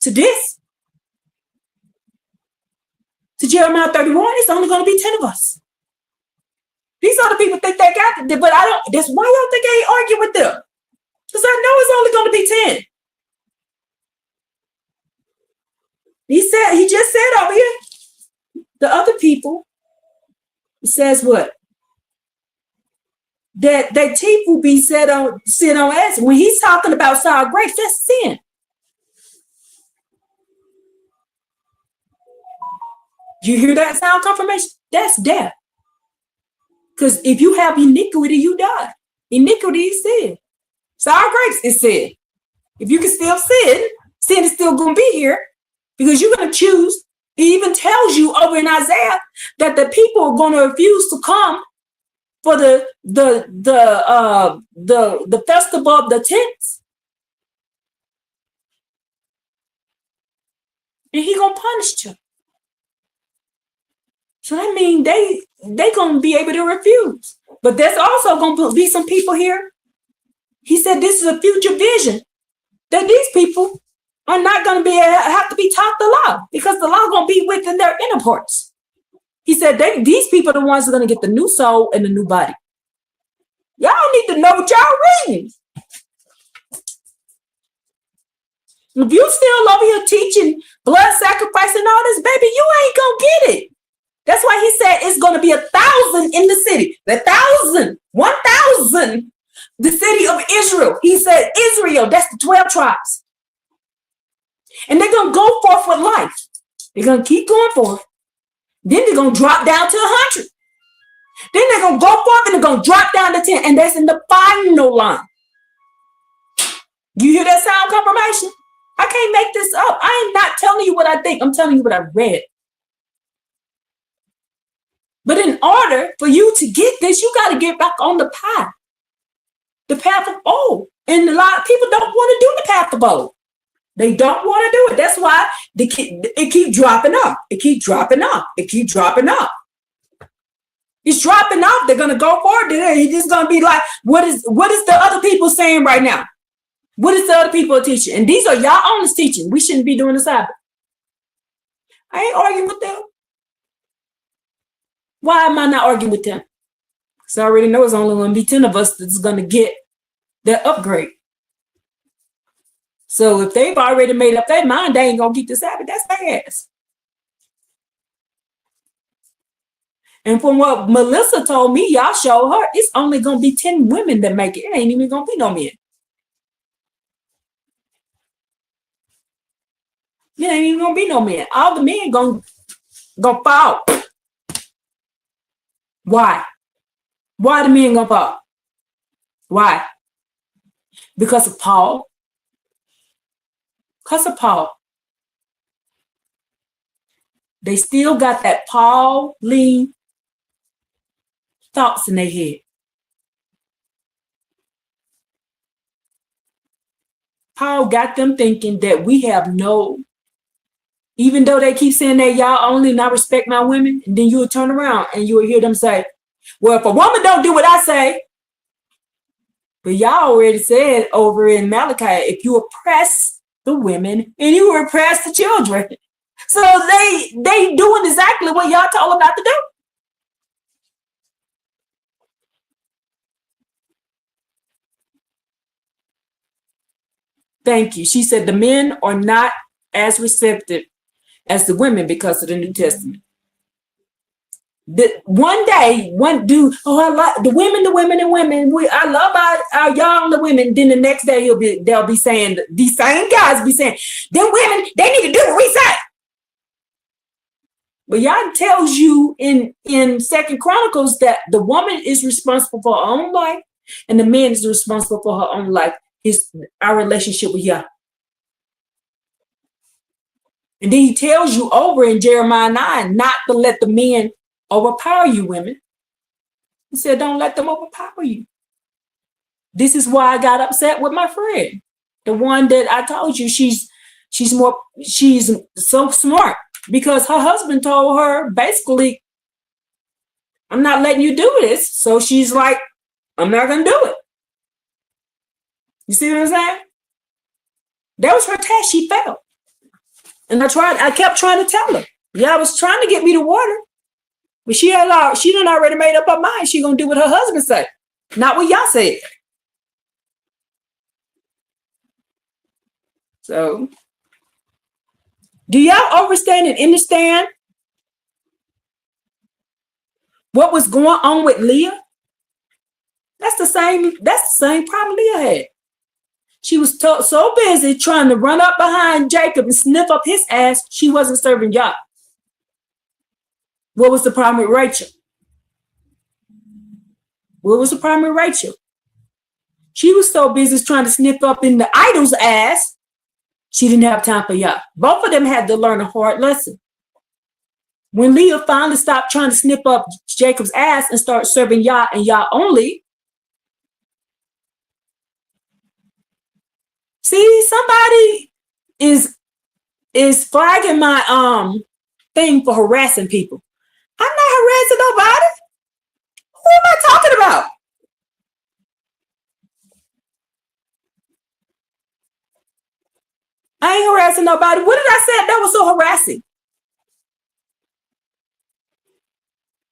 to this. To Jeremiah 31, it's only going to be 10 of us. These other people think they got it, but I don't. That's why y'all think I ain't arguing with them. Because I know it's only going to be 10. He just said over here, the other people, it says what? That their teeth will be sit on edge. When he's talking about sour grapes, that's sin. You hear that sound confirmation? That's death. Because if you have iniquity, you die. Iniquity is sin. Sour grapes is sin. If you can still sin is still going to be here because you're going to choose. It even tells you over in Isaiah that the people are going to refuse to come for the festival of the tents. And he gonna punish you. So that means they gonna be able to refuse. But there's also gonna be some people here. He said this is a future vision that these people are not going to have to be taught the law because the law going to be within their inner parts. He said these people are the ones who are going to get the new soul and the new body. Y'all need to know what y'all reading. If you still over here teaching blood sacrifice and all this, baby, you ain't going to get it. That's why he said it's going to be 1,000 in the city. 1,000. The city of Israel. He said Israel, that's the 12 tribes. And they're going to go forth with life. They're going to keep going forth. Then they're going to drop down to 100. Then they're going to go forth and they're going to drop down to 10. And that's in the final line. You hear that sound confirmation? I can't make this up. I am not telling you what I think. I'm telling you what I read. But in order for you to get this, you got to get back on the path. The path of old. And a lot of people don't want to do the path of old. They don't want to do it. That's why it keep dropping off. It keep dropping off. It keep dropping off. It's dropping off. They're going to go forward. It's just going to be like, what is the other people saying right now? What is the other people teaching? And these are y'all own teaching. We shouldn't be doing the Sabbath. I ain't arguing with them. Why am I not arguing with them? Because I already know it's only going to be 10 of us that's going to get their upgrade. So if they've already made up their mind, they ain't going to keep the Sabbath. That's their ass. And from what Melissa told me, y'all showed her, it's only going to be 10 women that make it. It ain't even going to be no men. It ain't even going to be no men. All the men going to fall. Why? Why the men going to fall? Why? Because of Paul. Because of Paul. They still got that Pauline thoughts in their head. Paul got them thinking that we have no, even though they keep saying that y'all only not respect my women, and then you will turn around and you will hear them say, well, if a woman don't do what I say, but y'all already said over in Malachi, if you oppress the women and you oppress the children. So they doing exactly what y'all told them not to do. Thank you. She said the men are not as receptive as the women because of the New Testament. One day, one dude, I like the women. I love our young the women. Then the next day they'll be saying, these same guys be saying, them women, they need to do what we say. But y'all tells you in 2nd Chronicles that the woman is responsible for her own life and the man is responsible for her own life. Is our relationship with Yah. And then he tells you over in Jeremiah 9 not to let the men overpower you, women. He said, don't let them overpower you. This is why I got upset with my friend. The one that I told you she's so smart because her husband told her basically, I'm not letting you do this. So she's like, I'm not going to do it. You see what I'm saying? That was her test. She failed. And I kept trying to tell her. Yeah, I was trying to get me to water. But she done already made up her mind. She gonna do what her husband said. Not what y'all said. So do y'all understand and understand what was going on with Leah? That's the same problem Leah had. She was so busy trying to run up behind Jacob and sniff up his ass, she wasn't serving Yah. What was the problem with Rachel? What was the problem with Rachel? She was so busy trying to sniff up in the idol's ass, she didn't have time for Yah. Both of them had to learn a hard lesson. When Leah finally stopped trying to sniff up Jacob's ass and started serving Yah and Yah only, see, somebody is flagging my thing for harassing people. I'm not harassing nobody. Who am I talking about? I I ain't harassing nobody. What did I say that was so harassing?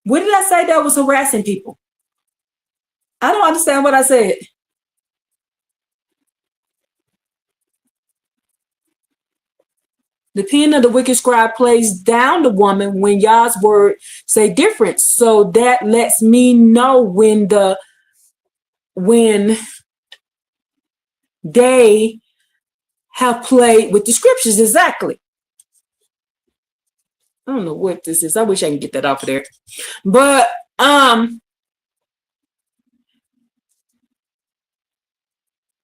What did I say that was harassing people? I don't understand what I said. The pen of the wicked scribe plays down the woman when Yah's word say different. So that lets me know when they have played with the scriptures exactly. I don't know what this is. I wish I can get that off of there. But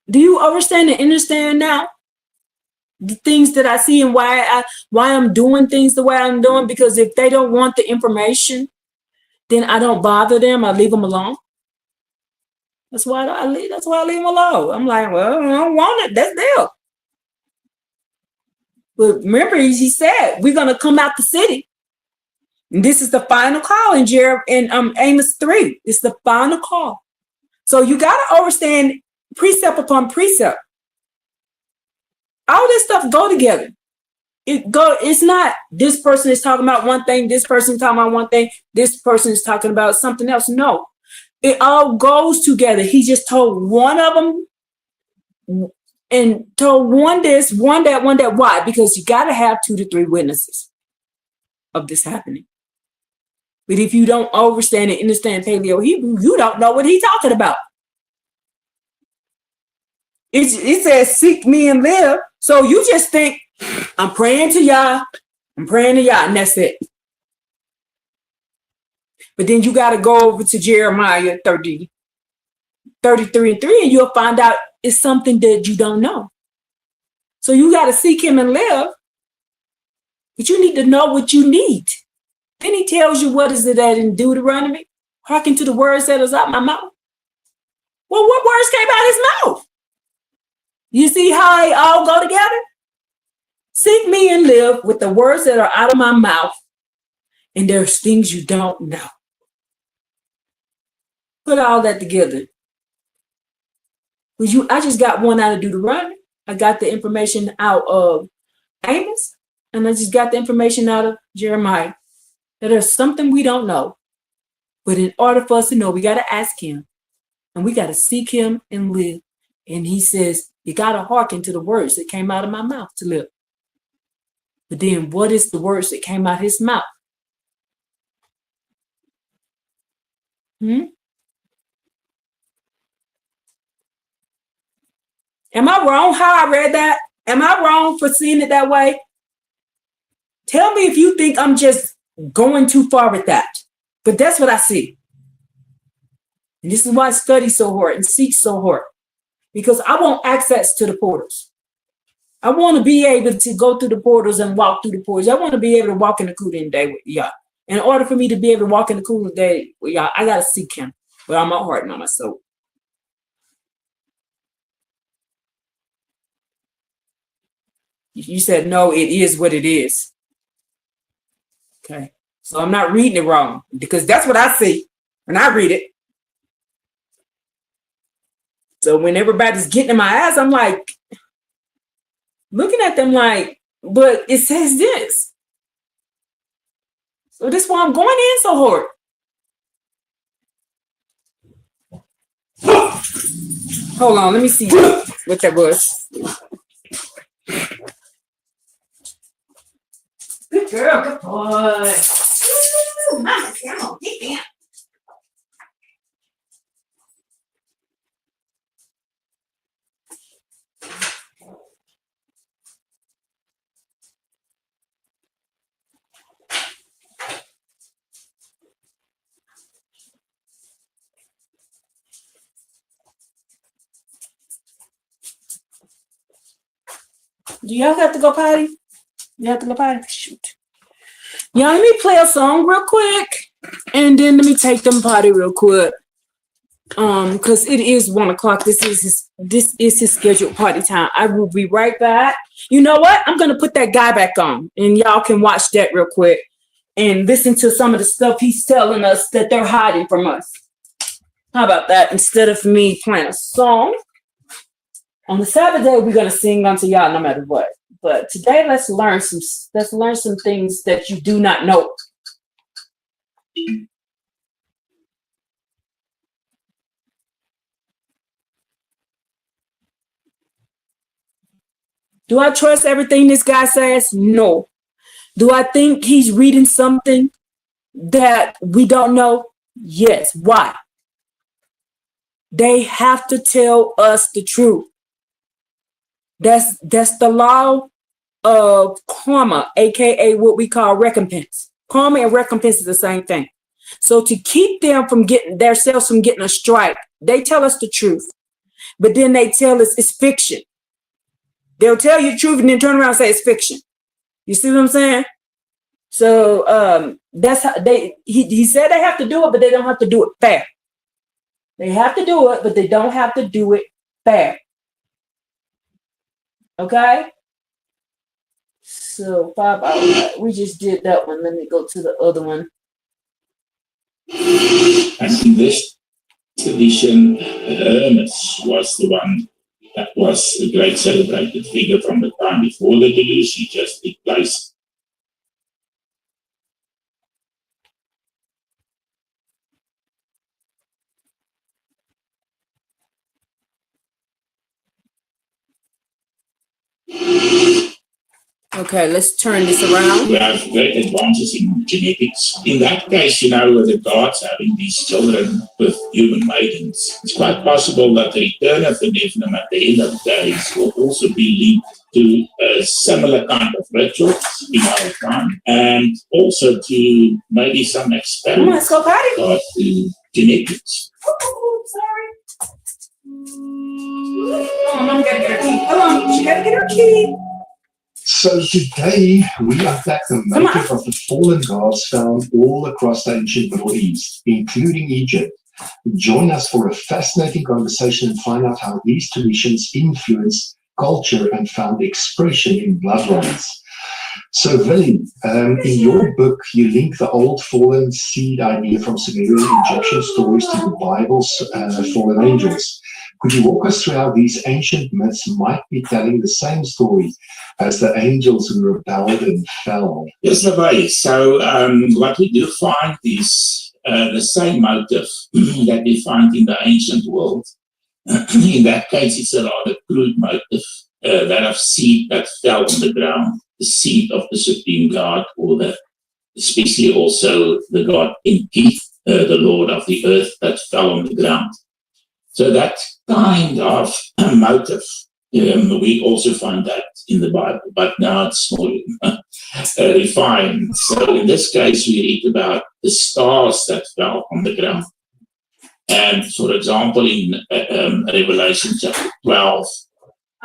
do you understand and understand now the things that I see and why I'm doing things the way I'm doing? Because if they don't want the information, then I don't bother them. I leave them alone. That's why I leave them alone. I'm like, well, I don't want it. That's deal. But remember, he said we're gonna come out the city. And this is the final call in Amos 3. It's the final call. So you gotta understand precept upon precept. All this stuff go together. It's not this person is talking about one thing, this person is talking about one thing, this person is talking about something else. No, it all goes together. He just told one of them and told one this, one that, one that. Why? Because you got to have 2 to 3 witnesses of this happening. But if you don't understand and understand Paleo Hebrew, you don't know what he's talking about. It says, seek me and live. So you just think, I'm praying to Yah, and that's it. But then you got to go over to Jeremiah 33 and 3, and you'll find out it's something that you don't know. So you got to seek him and live, but you need to know what you need. Then he tells you, what is it that in Deuteronomy? Hearken to the words that is out my mouth. Well, what words came out his mouth? You see how they all go together? Seek me and live with the words that are out of my mouth. And there's things you don't know. Put all that together. I just got one out of Deuteronomy. I got the information out of Amos. And I just got the information out of Jeremiah. That there's something we don't know. But in order for us to know, we got to ask him. And we got to seek him and live. And he says, you got to hearken to the words that came out of my mouth to live. But then what is the words that came out of his mouth? Am I wrong how I read that? Am I wrong for seeing it that way? Tell me if you think I'm just going too far with that. But that's what I see. And this is why I study so hard and seek so hard. Because I want access to the portals. I want to be able to go through the portals and walk through the portals. I want to be able to walk in the cool of the day with y'all. In order for me to be able to walk in the cool of the day with y'all, I got to seek him with all my heart and all my soul. You said, no, it is what it is. Okay. So I'm not reading it wrong because that's what I see when I read it. So when everybody's getting in my ass, I'm like, looking at them like, but it says this. So this is why I'm going in so hard. Hold on, let me see what that was. Good girl, good boy. Ooh, mama, come on, get down. Do y'all have to go potty? You have to go potty? Shoot. Y'all, let me play a song real quick. And then let me take them potty real quick. Because it is 1 o'clock. This is his scheduled party time. I will be right back. You know what? I'm gonna put that guy back on. And y'all can watch that real quick. And listen to some of the stuff he's telling us that they're hiding from us. How about that? Instead of me playing a song. On the Sabbath day, we're going to sing unto y'all no matter what. But today, let's learn some things that you do not know. Do I trust everything this guy says? No. Do I think he's reading something that we don't know? Yes. Why? They have to tell us the truth. That's the law of karma, aka what we call recompense. Karma and recompense is the same thing. So to keep them from getting themselves from getting a strike, they tell us the truth, but then they tell us it's fiction. They'll tell you the truth and then turn around and say it's fiction. You see what I'm saying? So that's how he said they have to do it, but they don't have to do it fair. They have to do it, but they don't have to do it fair. Okay? So 5 hours. We just did that one. Let me go to the other one. And in this tradition, Hermes was the one that was a great celebrated figure from the time before the delusion just took place. Okay, let's turn this around. We have great advances in genetics. In that case, with the gods having these children with human maidens, it's quite possible that the return of the Nephilim at the end of the days will also be linked to a similar kind of ritual in our time, and also to maybe some experiments Come on, let's go, Patty. to genetics. Oh, sorry. Oh, Mom gotta get her key. Come on, she gotta get her key. So today we unpack the motive of the fallen gods found all across the ancient Middle East, including Egypt. Join us for a fascinating conversation and find out how these traditions influenced culture and found expression in bloodlines. So, Willie, in your book, you link the old fallen seed idea from Sumerian Egyptian stories to the Bible's fallen angels. Could you walk us through how these ancient myths might be telling the same story as the angels who rebelled and fell? Yes, Levi. So what we do find is the same motive that we find in the ancient world. In that case, it's a rather crude motive, that of seed that fell on the ground, the seed of the supreme God, or especially also the god Enki, the Lord of the earth that fell on the ground. So that kind of motive, we also find that in the Bible, but now it's more refined. So in this case, we read about the stars that fell on the ground. And for example, in Revelation chapter 12,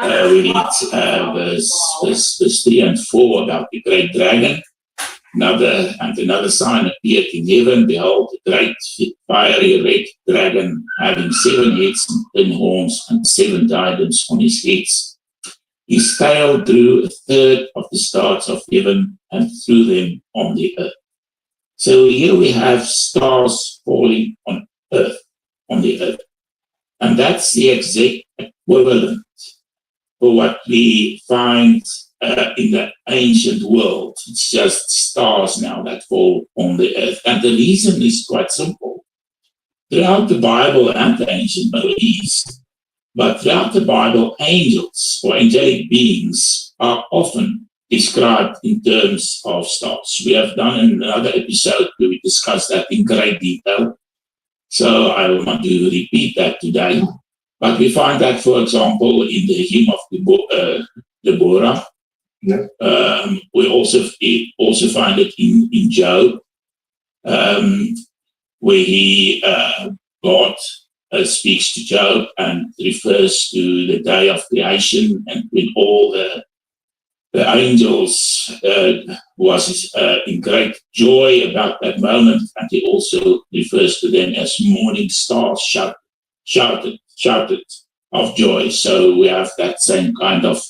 we read verse 3 and 4 about the great dragon. Another sign appeared in heaven. Behold, a great fiery red dragon having 7 heads and 10 horns and 7 diadems on his heads. His tail drew a third of the stars of heaven and threw them on the earth. So here we have stars falling on the earth. And that's the exact equivalent for what we find in the ancient world. It's just stars now that fall on the earth. And the reason is quite simple. Throughout the Bible and the ancient Middle East, but throughout the Bible, angels or angelic beings are often described in terms of stars. We have done another episode where we discussed that in great detail. So I will not to repeat that today. But we find that, for example, in the hymn of Deborah. Yeah. We also find it in Job, where God speaks to Job and refers to the day of creation, and when all the angels was in great joy about that moment, and he also refers to them as morning stars shouted of joy. So we have that same kind of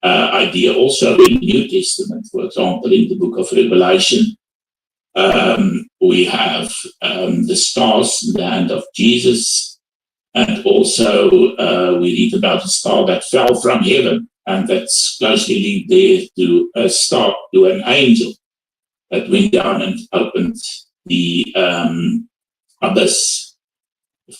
idea also in the New Testament. For example, in the book of Revelation, we have the stars in the hand of Jesus, and also we read about the star that fell from heaven and that's closely linked there to a star, to an angel that went down and opened the abyss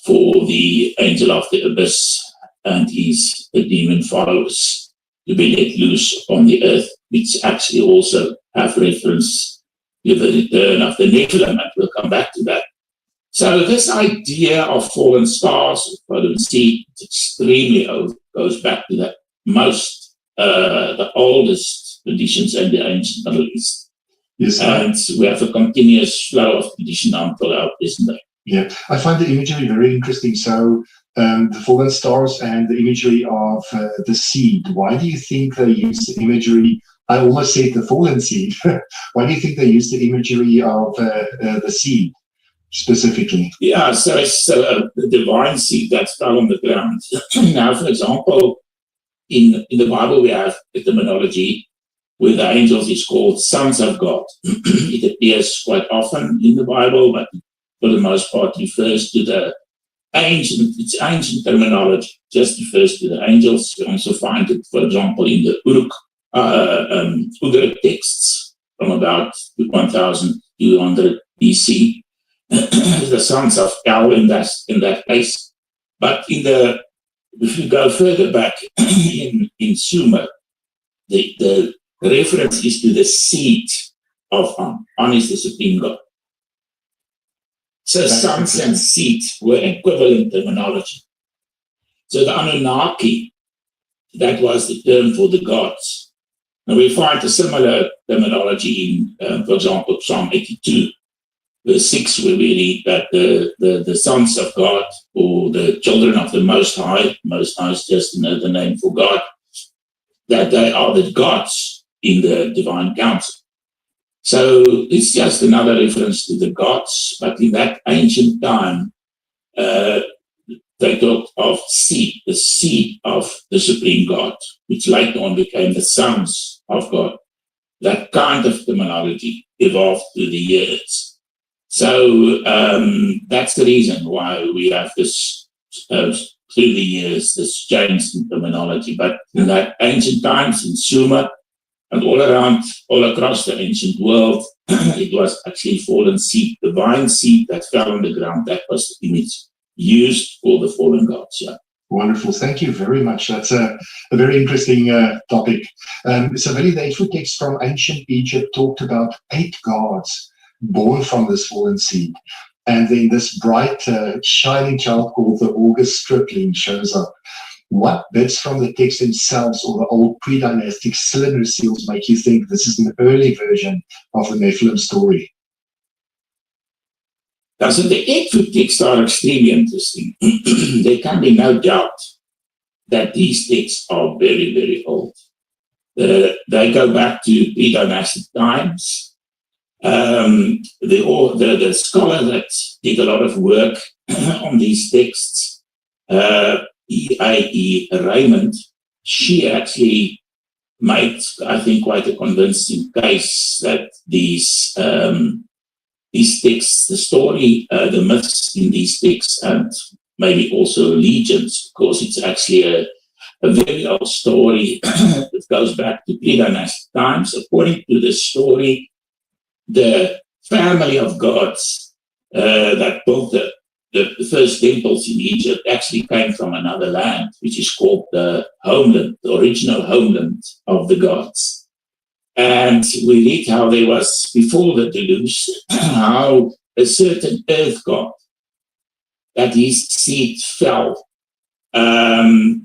for the angel of the abyss and his demon followers to be let loose on the earth, which actually also have reference to the return of the Nephilim, and we'll come back to that. So this idea of fallen stars, fallen seed, extremely old, goes back to the oldest traditions in the ancient Middle East. Yes, and we have a continuous flow of tradition until our present day. Yeah, I find the imagery very interesting. So the fallen stars and the imagery of the seed. Why do you think they use the imagery? I almost said the fallen seed. Why do you think they use the imagery of the seed specifically? Yeah, so it's a divine seed that fell on the ground. Now, for example, in the Bible we have the terminology where the angels is called sons of God. It appears quite often in the Bible, but for the most part refers to the ancient terminology, just refers to the angels. You also find it, for example, in the Uruk texts from about 1200 BC, the sons of El in that case. But if you go further back in Sumer, the reference is to the seed of An. An is the supreme God. So sons and seed were equivalent terminology. So the Anunnaki, that was the term for the gods. And we find a similar terminology in, for example, Psalm 82, verse 6, where we read that the sons of God, or the children of the Most High is just another name for God, that they are the gods in the divine council. So it's just another reference to the gods, but in that ancient time, they talked of seed, the seed of the supreme God, which later on became the sons of God. That kind of terminology evolved through the years. So that's the reason why we have this, through the years, this change in terminology. But in that ancient times, in Sumer, and all across the ancient world, it was actually fallen seed, divine seed that fell on the ground. That was the image used for the fallen gods. Yeah. Wonderful. Thank you very much. That's a very interesting topic. So really, the 8-foot text from ancient Egypt talked about 8 gods born from this fallen seed. And then this bright, shining child called the August stripling shows up. What bits from the text themselves or the old pre-dynastic cylinder seals make you think this is an early version of the Nephilim story? So the 8-foot texts are extremely interesting. There can be no doubt that these texts are very, very old. They go back to pre-dynastic times. The scholar that did a lot of work on these texts, E.A.E. Raymond, she actually made, I think, quite a convincing case that these texts, the story, the myths in these texts, and maybe also legends, because it's actually a very old story that goes back to pre-dynastic times. According to the story, the family of gods that built the first temples in Egypt actually came from another land, which is called the homeland, the original homeland of the gods. And we read how there was, before the deluge, how a certain earth god, that his seed fell in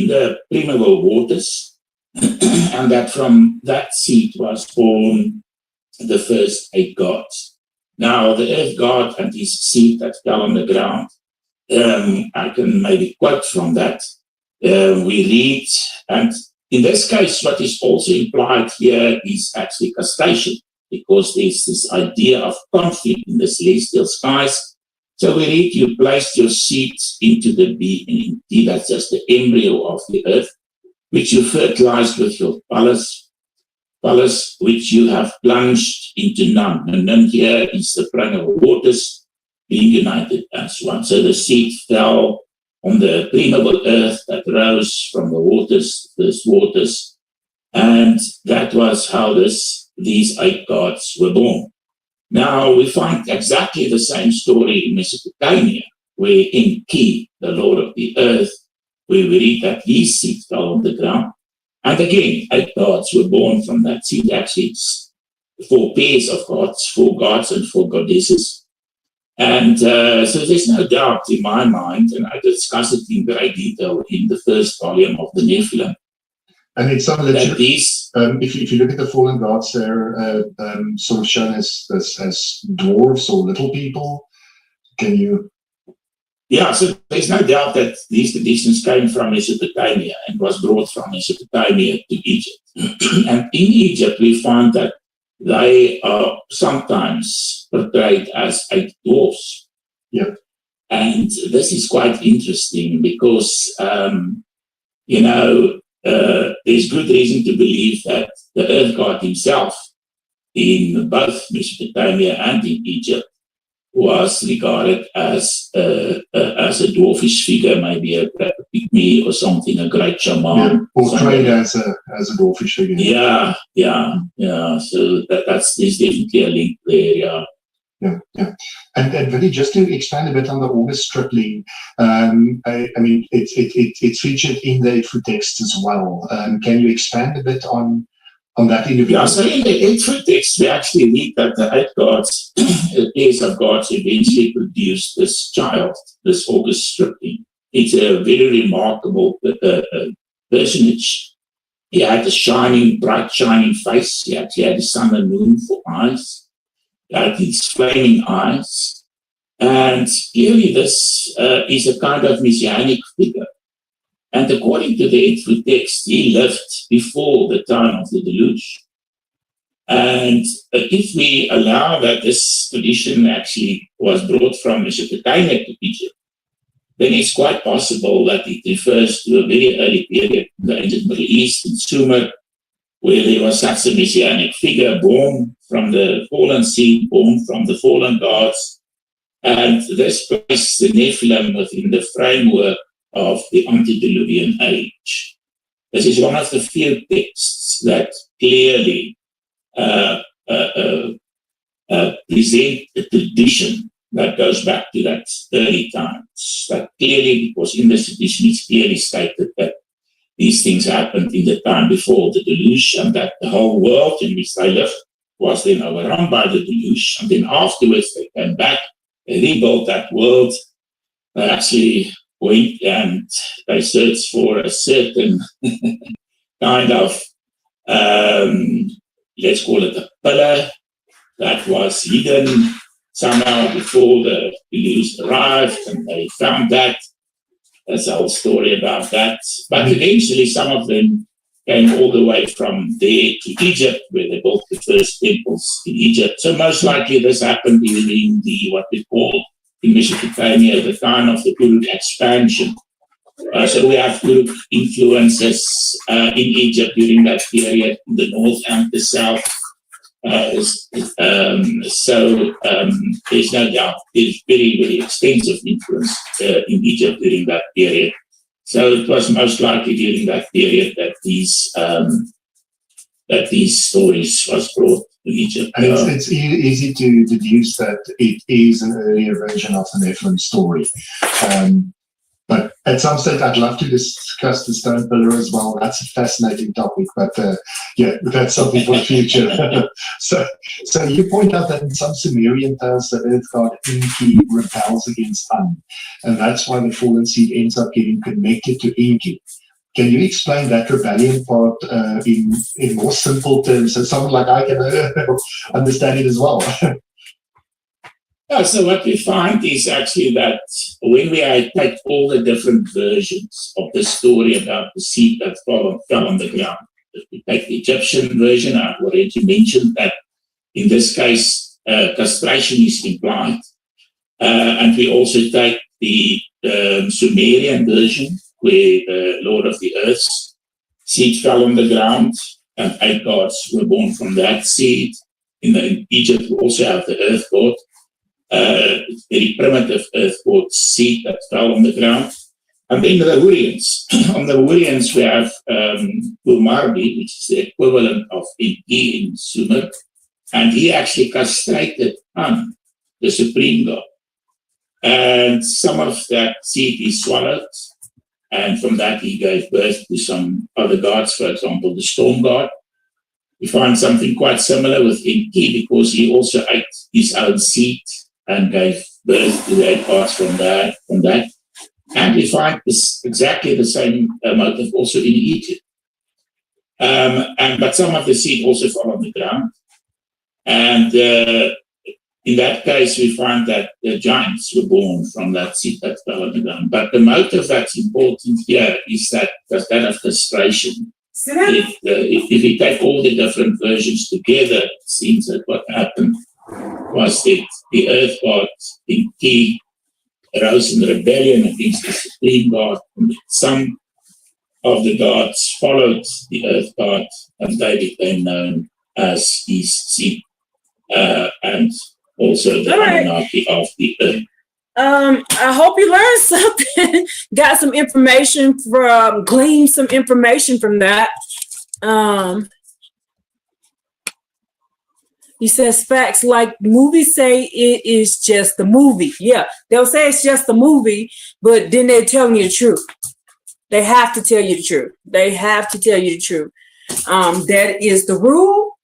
the primeval waters, and that from that seed was born the first 8 gods. Now, the earth god and his seed that fell on the ground, I can maybe quote from that. We read, and in this case, what is also implied here is actually castration, because there's this idea of conflict in the celestial skies. So we read, you placed your seeds into the being, that's just the embryo of the earth, which you fertilized with your palace, which you have plunged into Nun. And Nun here is the primeval waters being united as one. So the seed fell on the permeable earth that rose from the waters, and that was how these 8 gods were born. Now we find exactly the same story in Mesopotamia, where Enki, the Lord of the earth, where we read that his seed fell on the ground. And again, 8 gods were born from that seed. Actually, it's 4 pairs of gods, 4 gods and 4 goddesses. And so there's no doubt in my mind, and I discuss it in great detail in the first volume of the Nephilim. And it's some That these, if you look at the fallen gods, they're sort of shown as dwarves or little people. Can you? yeah, so there's no doubt that these traditions came from Mesopotamia and was brought from Mesopotamia to Egypt. And in Egypt, we find that they are sometimes portrayed as 8 dwarfs. Yeah. And this is quite interesting because, there's good reason to believe that the earth god himself in both Mesopotamia and in Egypt was regarded as a dwarfish figure, maybe a pygmy or something, a great shaman. Portrayed as a dwarfish figure. Yeah. So there's definitely a link there, Yeah. And really, just to expand a bit on the August Stripling, I mean, it's featured in the Edfu text as well. Can you expand a bit on that individual? Yeah, so in the Edfu text, we actually read that the 8 gods, the pairs of gods, eventually produced this child, this August Stripling. It's a very remarkable personage. He had a bright shining face. He actually had the sun and moon for eyes. Had these flaming eyes, and clearly this is a kind of messianic figure. And according to the Edfu text, he lived before the time of the deluge. And if we allow that this tradition actually was brought from Mesopotamia to Egypt, then it's quite possible that it refers to a very early period in the ancient Middle East, in Sumer, where there was such a messianic figure born from the fallen seed, born from the fallen gods. And this placed the Nephilim within the framework of the antediluvian age. This is one of the few texts that clearly present a tradition that goes back to that early times. That clearly, because in the tradition it's clearly stated that these things happened in the time before the deluge, and that the whole world in which they lived was then overrun by the deluge. And then afterwards they came back, they rebuilt that world. They actually went and they searched for a certain kind of, let's call it a pillar that was hidden somehow before the deluge arrived, and they found that. There's a whole story about that. But eventually some of them came all the way from there to Egypt, where they built the first temples in Egypt. So most likely this happened during what we call in Mesopotamia the time of the Uruk expansion. So we have Uruk influences in Egypt during that period, in the north and the south. There's no doubt there's very, very extensive influence in Egypt during that period. So it was most likely during that period that these stories was brought to Egypt. And it's easy to deduce that it is an earlier version of the Nephilim story. But at some stage, I'd love to discuss the stone pillar as well. That's a fascinating topic, but that's something for the future. So you point out that in some Sumerian tales, the earth god Enki rebels against An, and that's why the fallen seed ends up getting connected to Enki. Can you explain that rebellion part in more simple terms, so someone like I can understand it as well? Yeah, so what we find is actually that when we take all the different versions of the story about the seed that fell on the ground, if we take the Egyptian version, I've already mentioned that in this case, castration is implied. And we also take the Sumerian version, where the Lord of the Earth's seed fell on the ground, and 8 gods were born from that seed. In Egypt, we also have the earth god. Very primitive earth god seed that fell on the ground. And then the Hurrians. On the Hurrians, we have Umarbi, which is the equivalent of Inki in Sumer, and he actually castrated An, the supreme god. And some of that seed he swallowed, and from that he gave birth to some other gods, for example, the storm god. We find something quite similar with Inki because he also ate his own seed and gave birth to the 8 gods from that. And we find this exactly the same motive also in Egypt. But some of the seed also fall on the ground. And in that case, we find that the giants were born from that seed that fell on the ground. But the motive that's important here is that of castration. If we take all the different versions together, it seems that what happened was that the earth god Inki rose in rebellion against the supreme god, and some of the gods followed the earth god, and they became known as his seed, and also the monarchy of the earth. I hope you learned something. Got some information gleaned some information from that. He says facts like movies say it is just the movie. Yeah, they'll say it's just the movie, but then they're telling you the truth. They have to tell you the truth. They have to tell you the truth. That is the rule.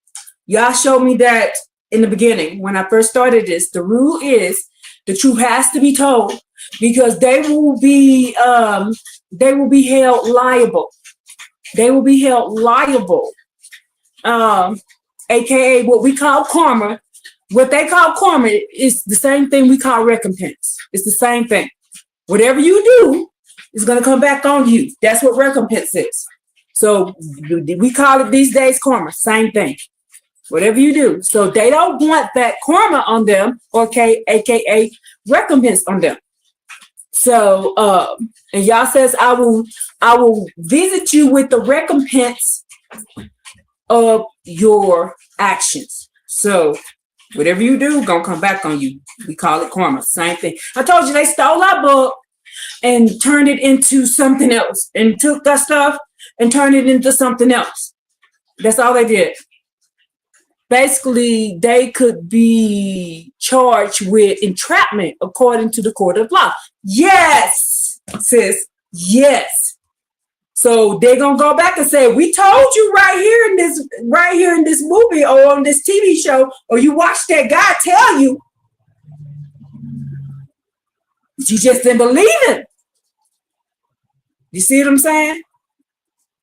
Y'all showed me that in the beginning when I first started this. The rule is the truth has to be told because they will be held liable. They will be held liable. AKA what we call karma. What they call karma is the same thing we call recompense. It's the same thing. Whatever you do is going to come back on you. That's what recompense is. So we call it these days karma. Same thing. Whatever you do. So they don't want that karma on them, AKA recompense on them. So and y'all says I will visit you with the recompense of your actions. So whatever you do, gonna come back on you. We call it karma. Same thing. I told you they stole our book and turned it into something else and took that stuff and turned it into something else. That's all they did. Basically, they could be charged with entrapment according to the court of law. Yes, sis. Yes. So they're gonna go back and say, "We told you right here in this movie or on this TV show, or you watched that guy tell you, you just didn't believe him." You see what I'm saying?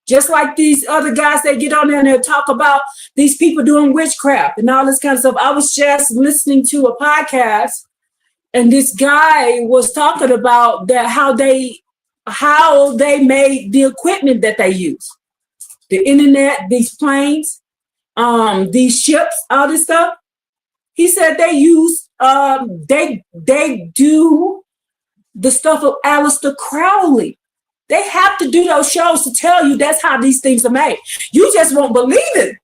Just like these other guys that get on there and they talk about these people doing witchcraft and all this kind of stuff. I was just listening to a podcast, and this guy was talking about that how they made the equipment that they use, the internet, these planes, these ships, all this stuff. He said they use, they do the stuff of Aleister Crowley. They have to do those shows to tell you that's how these things are made. You just won't believe it.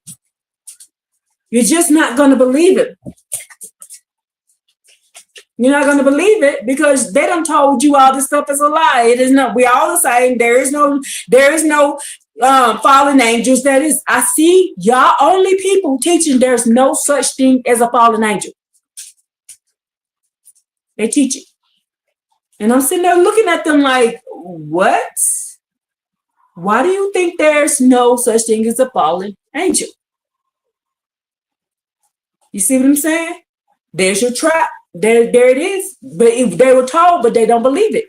You're just not going to believe it. You're not going to believe it because they done told you all this stuff is a lie. It is not. We all the same. There is no fallen angels. That is, I see y'all only people teaching there's no such thing as a fallen angel. They teach it. And I'm sitting there looking at them like, what? Why do you think there's no such thing as a fallen angel? You see what I'm saying? There's your trap. There it is. But if they were told, but they don't believe it.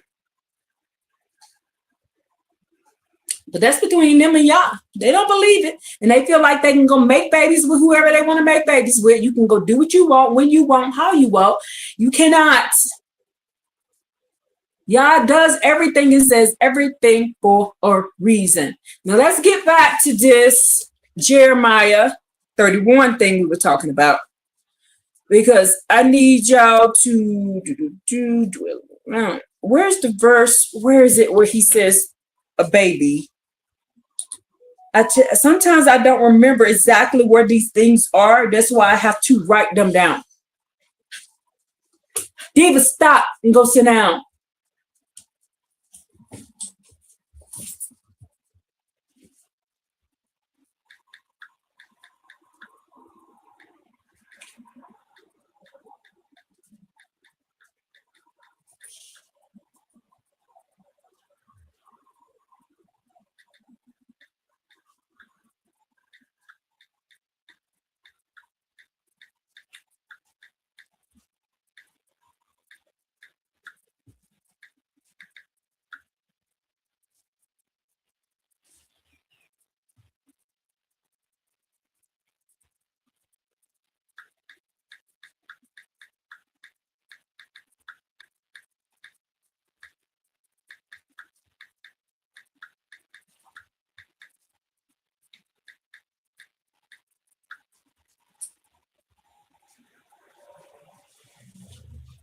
But that's between them and y'all. They don't believe it. And they feel like they can go make babies with whoever they want to make babies with. You can go do what you want, when you want, how you want. You cannot. Yah does everything and says everything for a reason. Now let's get back to this Jeremiah 31 thing we were talking about, because I need y'all to where's the verse? Where is it where he says a baby? Sometimes I don't remember exactly where these things are. That's why I have to write them down. David, stop and go sit down.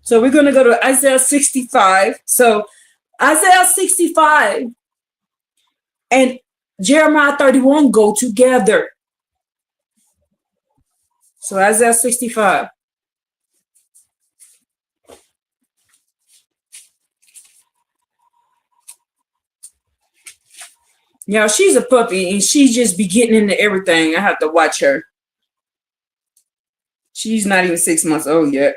So we're going to go to Isaiah 65. So Isaiah 65 and Jeremiah 31 go together. So Isaiah 65. Yeah, she's a puppy and she just be getting into everything. I have to watch her. She's not even 6 months old yet.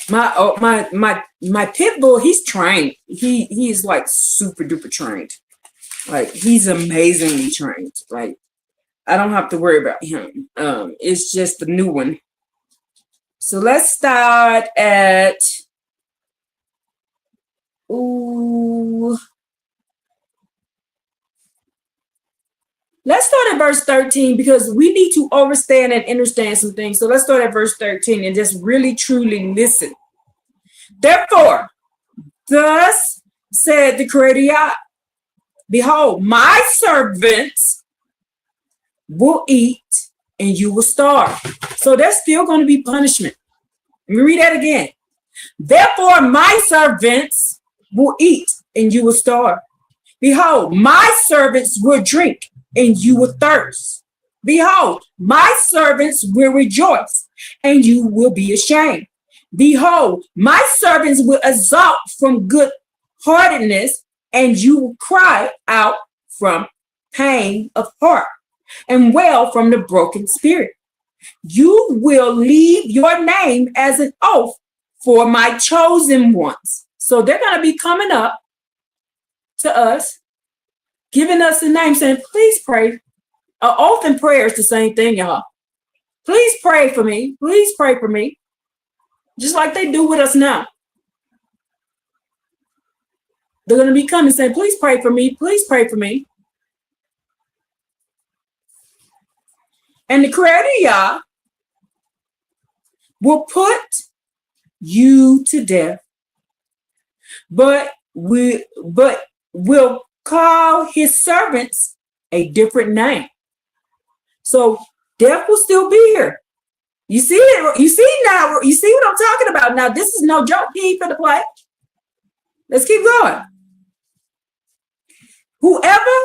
My pit bull, he's trained. He's like super duper trained. Like he's amazingly trained. Like I don't have to worry about him. It's just the new one. So let's start at let's start at verse 13 because we need to understand and understand some things. So let's start at verse 13 and just really truly listen. Therefore, thus said the Creator Yah, behold, my servants will eat and you will starve. So there's still going to be punishment. Let me read that again. Therefore, my servants will eat and you will starve. Behold, my servants will drink and you will thirst. Behold, my servants will rejoice and you will be ashamed. Behold, my servants will exalt from good heartedness and you will cry out from pain of heart and wail from the broken spirit. You will leave your name as an oath for my chosen ones. So they're going to be coming up to us, giving us a name, saying, please pray. An oath and prayer is the same thing, y'all. Please pray for me. Please pray for me. Just like they do with us now. They're going to be coming saying, please pray for me. Please pray for me. And the Creator Yah will put you to death, but will call his servants a different name. So death will still be here. You see it? You see now? You see what I'm talking about? Now this is no joke. He ain't finna play. Let's keep going. Whoever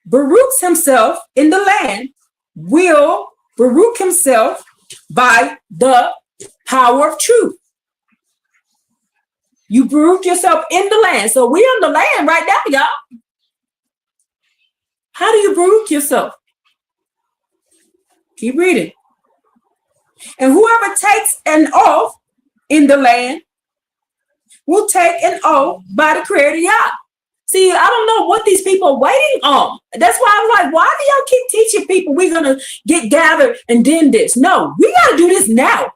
Baruchs himself in the land will Baruch himself by the power of truth. You Baruch yourself in the land. So we're on the land right now, y'all. How do you Baruch yourself? Keep reading. And whoever takes an oath in the land will take an oath by the Creator Yah. See, I don't know what these people are waiting on. That's why I'm like, why do y'all keep teaching people we're going to get gathered and then this? No, we got to do this now.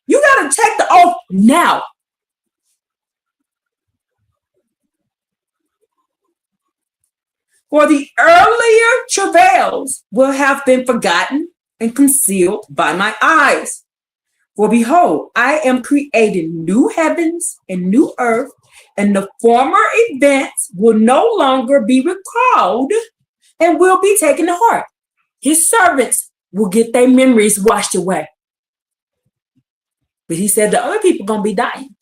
You got to take the oath now. For the earlier travails will have been forgotten and concealed by my eyes. For behold, I am creating new heavens and new earth, and the former events will no longer be recalled and will be taken to heart. His servants will get their memories washed away. But he said the other people are going to be dying.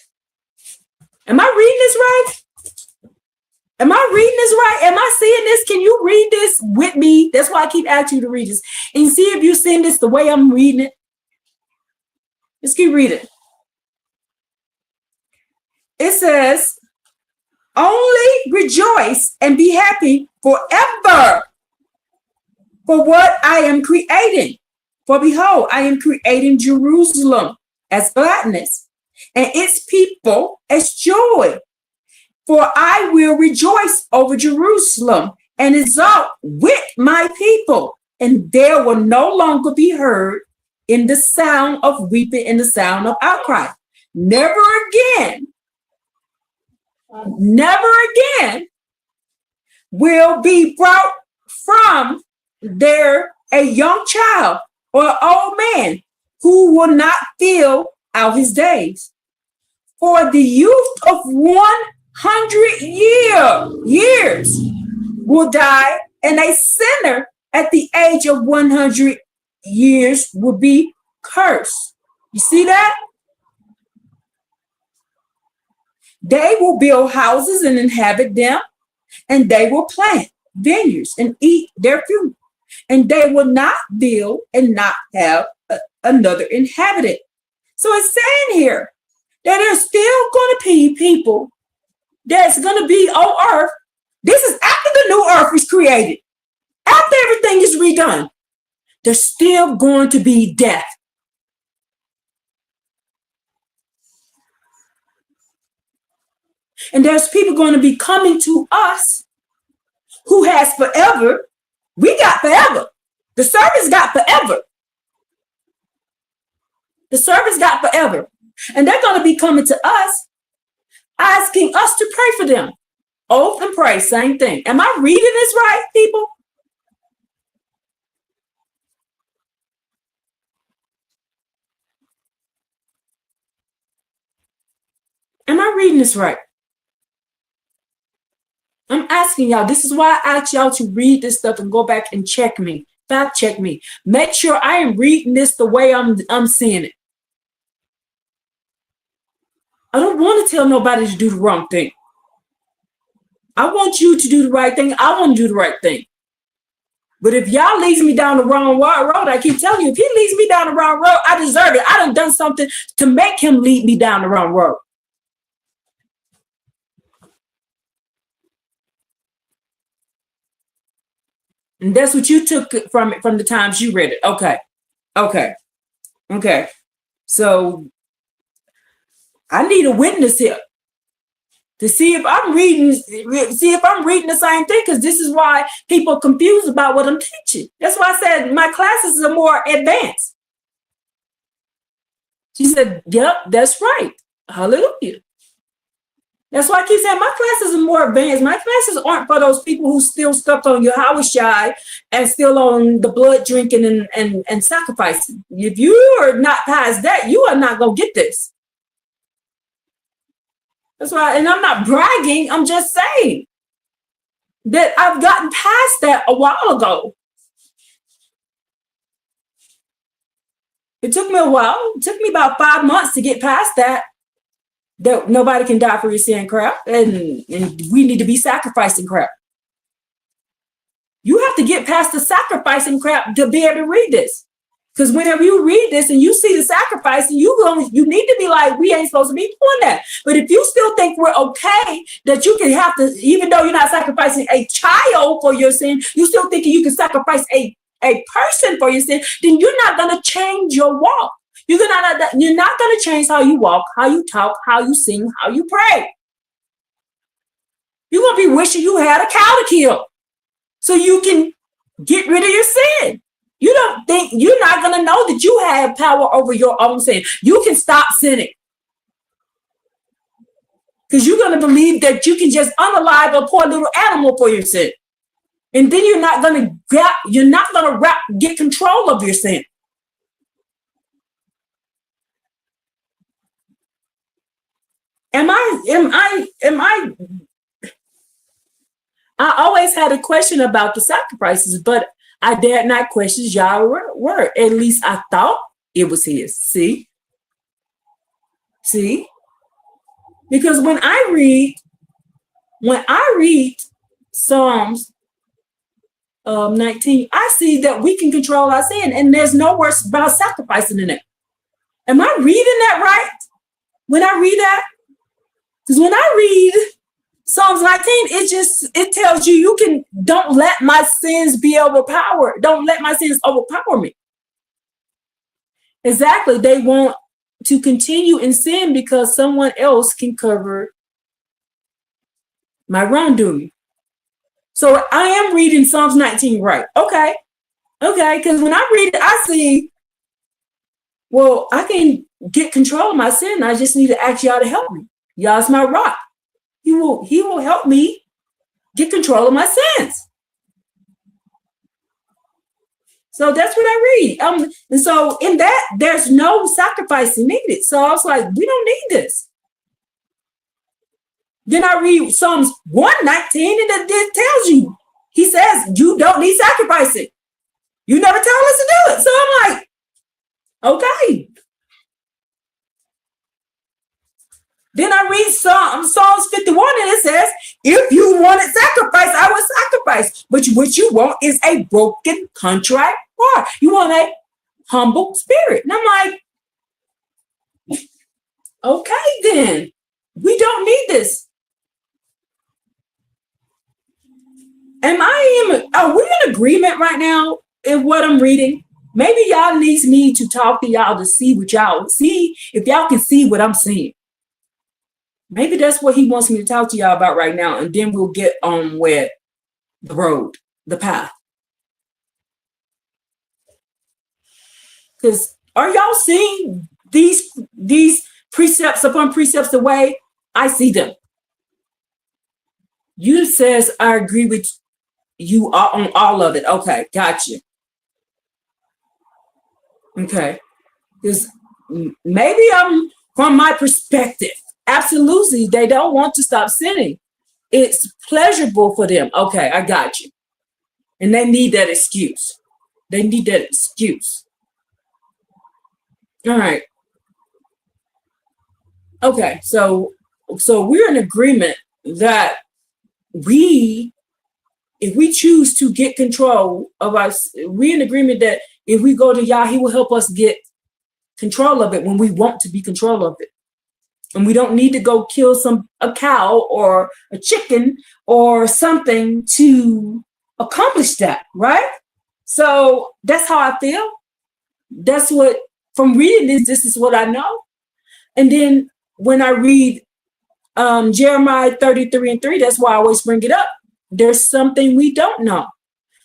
Am I reading this right? Am I reading this right? Am I seeing this? Can you read this with me? That's why I keep asking you to read this. And see if you're seeing this the way I'm reading it. Let's keep reading. It says, only rejoice and be happy forever for what I am creating. For behold, I am creating Jerusalem as gladness and its people as joy. For I will rejoice over Jerusalem and exult with my people, and there will no longer be heard in the sound of weeping and the sound of outcry. Never again will be brought from there a young child or old man who will not fill out his days. For the youth of 100 years will die, and a sinner at the age of 100 years will be cursed. You see that? They will build houses and inhabit them, and they will plant vineyards and eat their fruit. And they will not build and not have another inhabitant. So it's saying here that there's still going to be people that's going to be on earth. This is after the new earth is created. After everything is redone, there's still going to be death. And there's people going to be coming to us who has forever. We got forever. The servants got forever. The servants got forever. And they're going to be coming to us, asking us to pray for them. Oath and pray, same thing. Am I reading this right, people? Am I reading this right? I'm asking y'all. This is why I ask y'all to read this stuff and go back and check me. Fact check me. Make sure I am reading this the way I'm seeing it. I don't want to tell nobody to do the wrong thing. I want you to do the right thing. I want to do the right thing. But if y'all leads me down the wrong road, I keep telling you, if he leads me down the wrong road, I deserve it. I done something to make him lead me down the wrong road. And that's what you took from it from the times you read it. Okay. So I need a witness here to see if I'm reading the same thing, because this is why people are confused about what I'm teaching. That's why I said my classes are more advanced. She said, yep, that's right. Hallelujah. That's why I keep saying my classes are more advanced. My classes aren't for those people who still stuck on your house shy and still on the blood drinking and sacrificing. If you are not past that, you are not going to get this. That's why, and I'm not bragging. I'm just saying that I've gotten past that a while ago. It took me a while. It took me about 5 months to get past that. That nobody can die for your sin crap, and we need to be sacrificing crap. You have to get past the sacrificing crap to be able to read this. Because whenever you read this and you see the sacrifice, you need to be like, we ain't supposed to be doing that. But if you still think we're okay, that you can have to, even though you're not sacrificing a child for your sin, you still thinking you can sacrifice a person for your sin, then you're not going to change your walk. You're not going to change how you walk, how you talk, how you sing, how you pray. You're going to be wishing you had a cow to kill so you can get rid of your sin. You don't think you're not going to know that you have power over your own sin. You can stop sinning. Because you're going to believe that you can just unalive a poor little animal for your sin. And then you're not going to get control of your sin. I always had a question about the sacrifices, but I dared not question Yahweh's word. At least I thought it was his. See? Because when I read Psalms 19, I see that we can control our sin, and there's no words about sacrificing in it. Am I reading that right? When I read that? Because when I read Psalms 19, it tells you don't let my sins be overpowered. Don't let my sins overpower me. Exactly. They want to continue in sin because someone else can cover my wrongdoing. So I am reading Psalms 19 right. Okay. Because when I read it, I see, well, I can get control of my sin. I just need to ask y'all to help me. Y'all's my rock. He will help me get control of my sins. So that's what I read. And so in that, there's no sacrificing needed. So I was like, we don't need this. Then I read Psalms 119, and it tells you he says you don't need sacrificing. You never tell us to do it. So I'm like, okay. Then I read Psalms 51 and it says, if you wanted sacrifice, I will sacrifice. But what you want is a broken, contrite heart. You want a humble spirit. And I'm like, okay, then. We don't need this. Are we in agreement right now in what I'm reading? Maybe y'all needs me to talk to y'all to see what y'all see, if y'all can see what I'm seeing. Maybe that's what he wants me to talk to y'all about right now, and then we'll get on with the road, the path. Because are y'all seeing these precepts upon precepts the way I see them? You says I agree with you on all of it. Okay, gotcha. Okay, because maybe I'm from my perspective. Absolutely, they don't want to stop sinning. It's pleasurable for them. Okay, I got you. And they need that excuse. They need that excuse. All right. Okay, so we're in agreement that if we choose to get control of us, we're in agreement that if we go to Yah, he will help us get control of it when we want to be control of it. And we don't need to go kill a cow or a chicken or something to accomplish that, right? So that's how I feel. That's what, from reading this is what I know. And then when I read Jeremiah 33:3, that's why I always bring it up. There's something we don't know.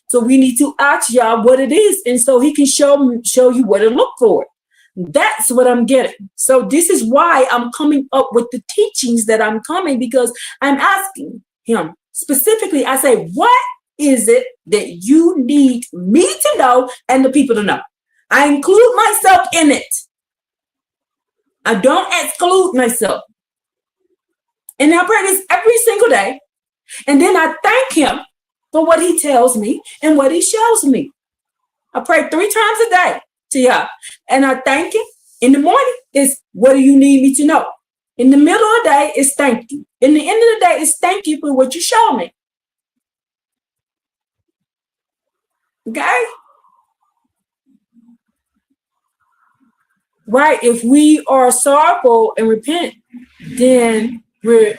So we need to ask Yah what it is. And so he can show you what to look for. That's what I'm getting. So this is why I'm coming up with the teachings that I'm coming, because I'm asking him specifically. I say, what is it that you need me to know and the people to know? I include myself in it. I don't exclude myself. And I pray this every single day. And then I thank him for what he tells me and what he shows me. I pray 3 times a day to Yah. And I thank him. In the morning is, what do you need me to know? In the middle of the day is thank you. In the end of the day is thank you for what you show me. Okay? Right? If we are sorrowful and repent, then repent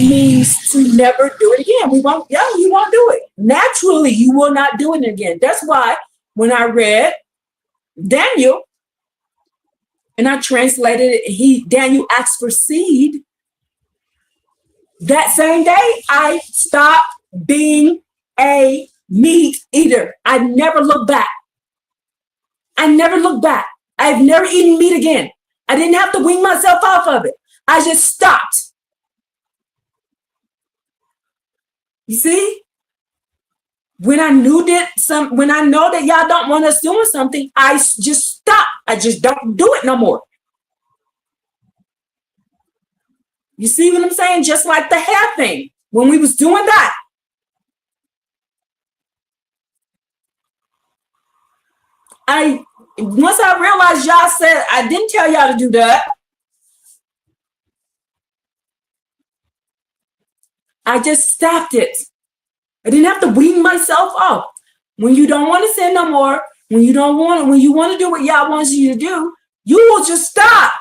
means to never do it again. You won't do it. Naturally, you will not do it again. That's why when I read Daniel and I translated it, Daniel asked for seed. That same day, I stopped being a meat eater. I never looked back. I've never eaten meat again. I didn't have to wean myself off of it. I just stopped. You see? When I know that y'all don't want us doing something, I just stop. I just don't do it no more. You see what I'm saying? Just like the hair thing. When we was doing that, once I realized y'all said I didn't tell y'all to do that, I just stopped it. I didn't have to wean myself off. When you don't want to sin no more, when you want to do what Yah wants you to do, you will just stop.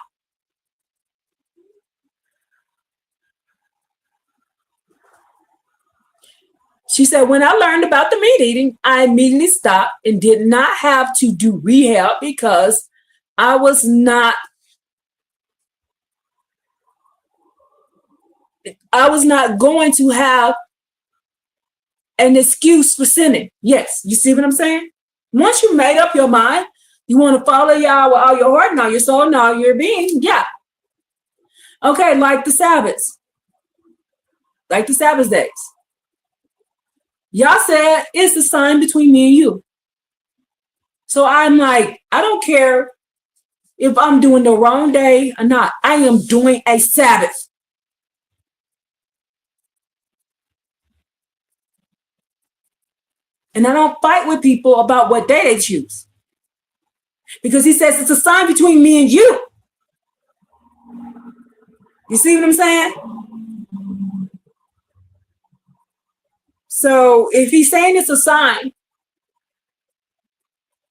She said, when I learned about the meat eating, I immediately stopped and did not have to do rehab because I was not going to have an excuse for sinning. Yes, you see what I'm saying? Once you made up your mind, you want to follow Yah with all your heart, and all your soul, and all your being, yeah. Okay, like the Sabbaths. Like the Sabbath days. Yah said it's a sign between me and you. So I'm like, I don't care if I'm doing the wrong day or not. I am doing a Sabbath. And I don't fight with people about what day they choose. Because he says it's a sign between me and you. You see what I'm saying? So if he's saying it's a sign,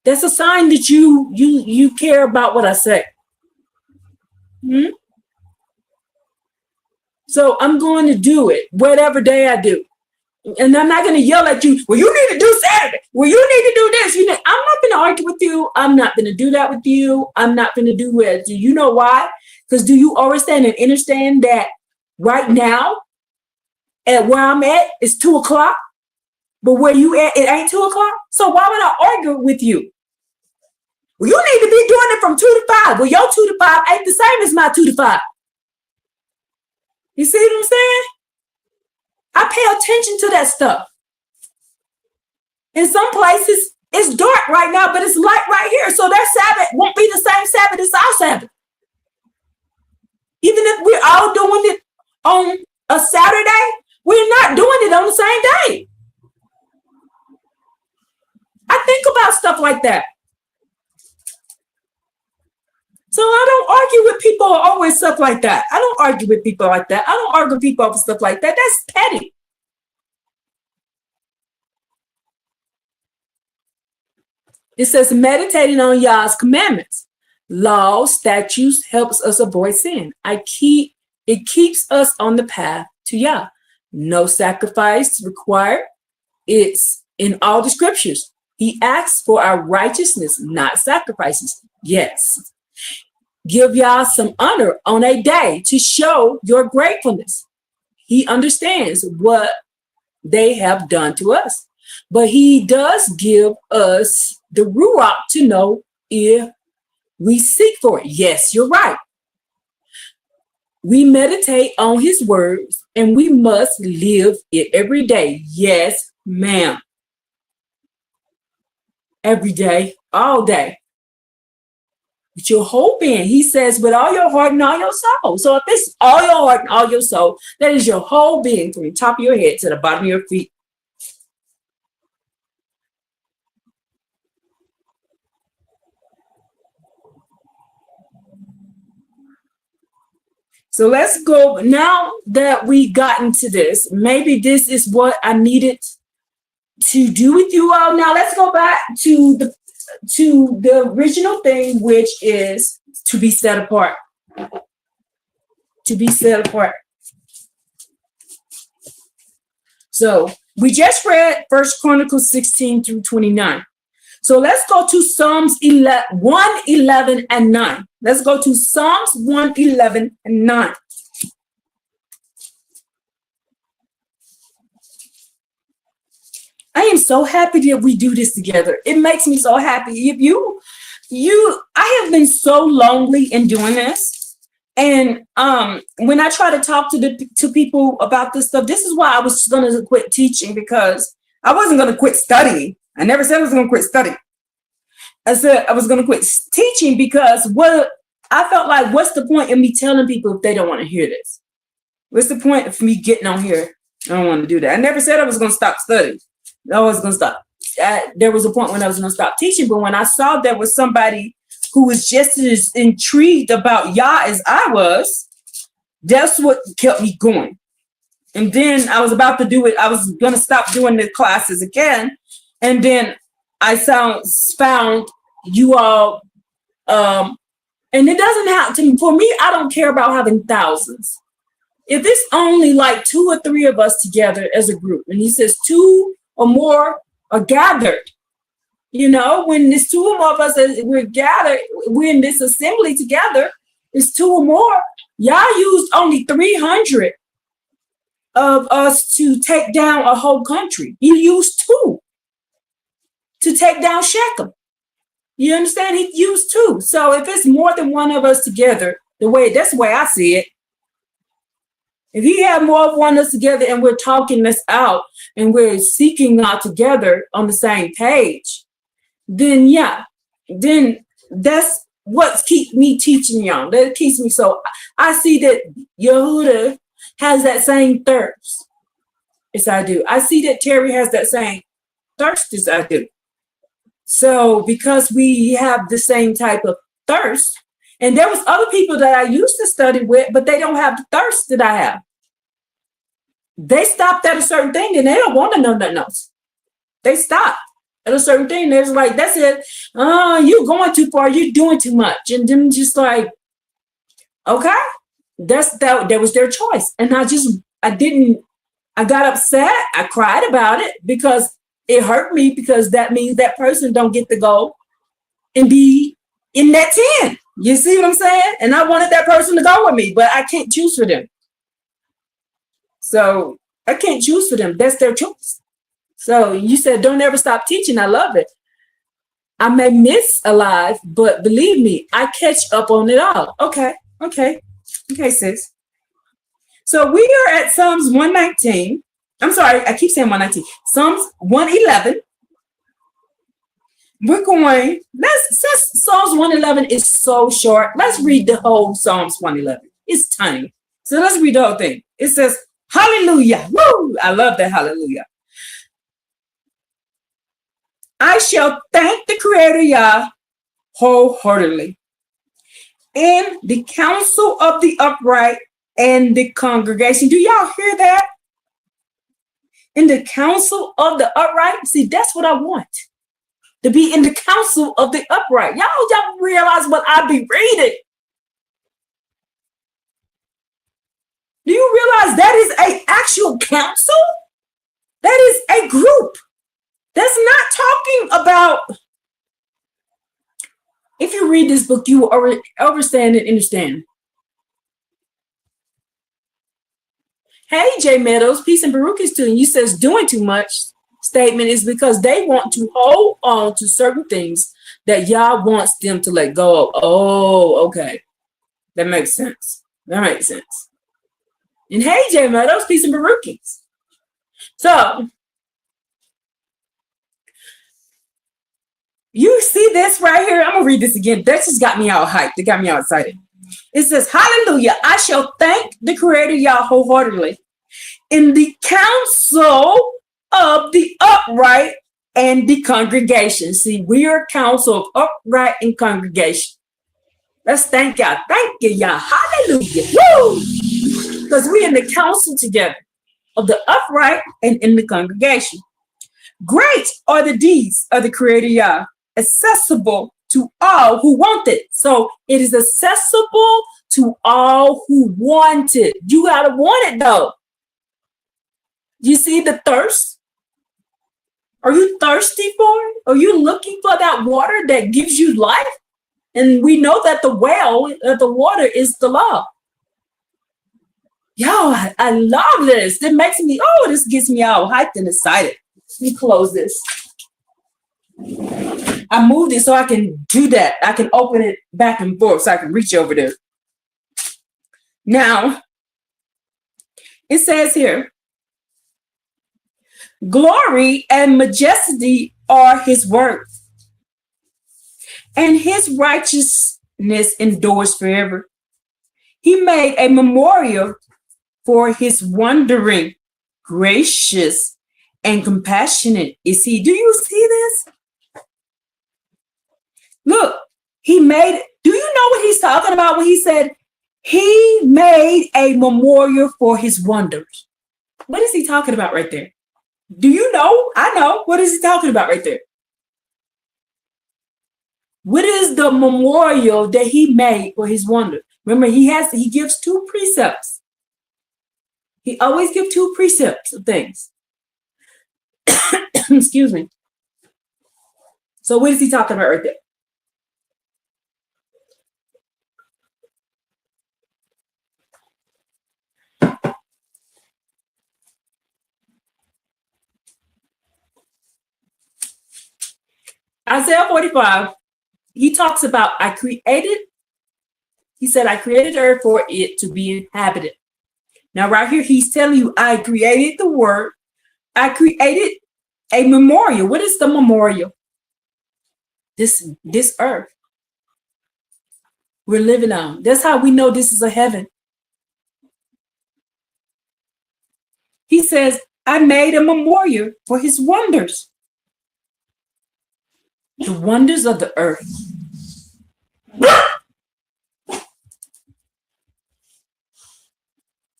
that's a sign that you care about what I say. So I'm going to do it whatever day I do. And I'm not going to yell at you, well, you need to do Saturday. Well, you need to do this. I'm not going to argue with you. I'm not going to do that with you. I'm not going to do it. Do you know why? Because do you understand and understand that right now, at where I'm at, it's 2 o'clock, but where you at, it ain't 2 o'clock. So why would I argue with you? Well, you need to be doing it from 2 to 5. Well, your 2 to 5 ain't the same as my 2 to 5. You see what I'm saying? I pay attention to that stuff. In some places, it's dark right now, but it's light right here. So their Sabbath won't be the same Sabbath as our Sabbath. Even if we're all doing it on a Saturday, we're not doing it on the same day. I think about stuff like that. So I don't argue with people over stuff like that. I don't argue with people like that. I don't argue with people over stuff like that. That's petty. It says meditating on Yah's commandments, laws, statutes helps us avoid sin. It keeps us on the path to Yah. No sacrifice required. It's in all the scriptures. He asks for our righteousness, not sacrifices. Yes. Give Yah some honor on a day to show your gratefulness. He understands what they have done to us, but he does give us the ruach to know if we seek for it. Yes, you're right. We meditate on his words and we must live it every day. Yes, ma'am. Every day, all day. With your whole being. He says with all your heart and all your soul. So if it's all your heart and all your soul, that is your whole being from the top of your head to the bottom of your feet. So let's go. Now that we got into this, maybe this is what I needed to do with you all. Now let's go back to the original thing, which is to be set apart. To be set apart. So we just read 1 Chronicles 16 through 29. So let's go to Psalms 111 and 9. Let's go to Psalms 111 and 9. I am so happy that we do this together. It makes me so happy. If I have been so lonely in doing this. And when I try to talk to people about this stuff, this is why I was going to quit teaching, because I wasn't going to quit studying. I never said I was going to quit studying. I said I was going to quit teaching because I felt like, what's the point of me telling people if they don't want to hear this? What's the point of me getting on here? I don't want to do that. I never said I was going to stop studying. I was going to stop. There was a point when I was going to stop teaching, but when I saw there was somebody who was just as intrigued about Yah as I was, that's what kept me going. And then I was about to do it. I was going to stop doing the classes again. And then I found you all, and it doesn't have to, for me, I don't care about having thousands. If it's only like 2 or 3 of us together as a group, and he says 2 or more are gathered, when there's 2 or more of us, we're gathered, we're in this assembly together, it's 2 or more. Y'all used only 300 of us to take down a whole country. You used 2 to take down Shechem. You understand? He used 2. So if it's more than one of us together, that's the way I see it. If he had more of one of us together and we're talking this out and we're seeking out together on the same page, then that's what keeps me teaching y'all. That keeps me. So I see that Yehuda has that same thirst. Yes, I do. I see that Terry has that same thirst as I do. So because we have the same type of thirst, and there was other people that I used to study with, but they don't have the thirst that I have. They stopped at a certain thing and they don't want to know nothing else. They stopped at a certain thing. They're like, that's it. You're going too far. You're doing too much. And then just like, okay, that was their choice. And I got upset. I cried about it because it hurt me, because that means that person don't get to go and be in that 10. You see what I'm saying? And I wanted that person to go with me, but I can't choose for them. So I can't choose for them. That's their choice. So you said, don't ever stop teaching. I love it. I may miss a live, but believe me, I catch up on it all. Okay, sis. So we are at Psalms 119. I'm sorry, I keep saying 119. Psalms 111. We're going, since Psalms 111 is so short, let's read the whole Psalms 111. It's tiny. So let's read the whole thing. It says, hallelujah. Woo! I love that hallelujah. I shall thank the Creator Yah wholeheartedly in the council of the upright and the congregation. Do y'all hear that? In the council of the upright? See, that's what I want. To be in the council of the upright. Y'all realize what I be reading. Do you realize that is an actual council? That is a group. That's not talking about, if you read this book, you will understand and understand. Hey, Jay Meadows, peace and Baruch to you. Says doing too much statement is because they want to hold on to certain things that Yah wants them to let go of. Oh, okay. That makes sense. That makes sense. And hey, Jay Meadows, peace and Baruch. So, you see this right here? I'm going to read this again. That just got me all hyped. It got me all excited. It says, hallelujah, I shall thank the Creator Yah wholeheartedly in the council of the upright and the congregation. See, we are a council of upright and congregation. Let's thank God. Thank you, Yah. Hallelujah. Woo! Because we're in the council together of the upright and in the congregation. Great are the deeds of the Creator Yah, accessible to all who want it. So it is accessible to all who want it. You got to want it though. You see the thirst? Are you thirsty for it? Are you looking for that water that gives you life? And we know that the well of the water is the law. Yo, I love this. It makes me, this gets me all hyped and excited. Let me close this. I moved it so I can do that. I can open it back and forth so I can reach over there. Now, it says here, glory and majesty are his words, and his righteousness endures forever. He made a memorial for his wondering, gracious, and compassionate is he. Do you see this? Look, he made, do you know what he's talking about when he said he made a memorial for his wonders? What is he talking about right there? Do you know? I know. What is he talking about right there? What is the memorial that he made for his wonder? Remember, he gives two precepts. He always gives two precepts of things. Excuse me. So what is he talking about right there? Isaiah 45, he talks about he said, I created earth for it to be inhabited. Now, right here, he's telling you, I created the word. I created a memorial. What is the memorial? This earth we're living on. That's how we know this is a heaven. He says, I made a memorial for his wonders. The wonders of the earth.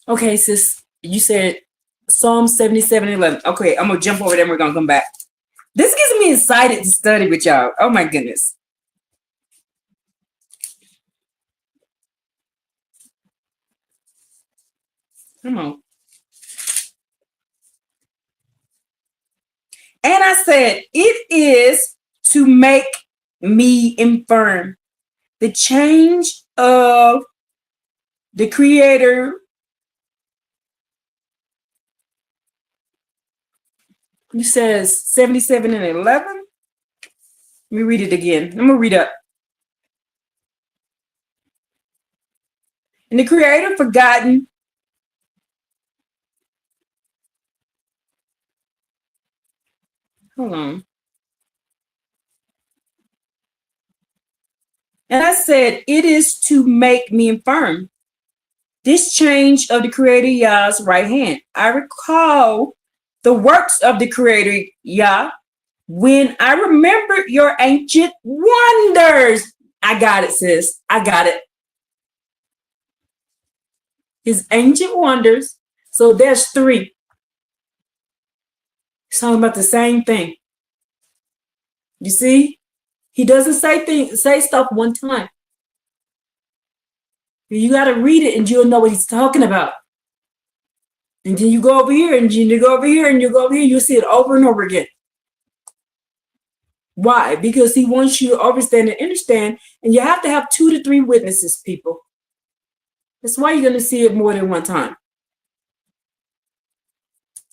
Okay, sis, you said Psalm 77:11. Okay, I'm gonna jump over there and we're gonna come back. This gets me excited to study with y'all. Oh my goodness. Come on. And I said, it is to make me infirm. The change of the Creator. He says 77:11. Let me read it again. I'm going to read up. And the Creator forgotten. Hold on. And I said, it is to make me infirm. This change of the Creator Yah's right hand. I recall the works of the Creator Yah when I remember your ancient wonders. I got it, sis. I got it. His ancient wonders. So there's three. He's talking about the same thing. You see? He doesn't say stuff one time. You got to read it and you'll know what he's talking about. And then you go over here and you go over here and you go over here, you'll see it over and over again. Why? Because he wants you to understand and understand, and you have to have 2 to 3 witnesses, people. That's why you're going to see it more than one time.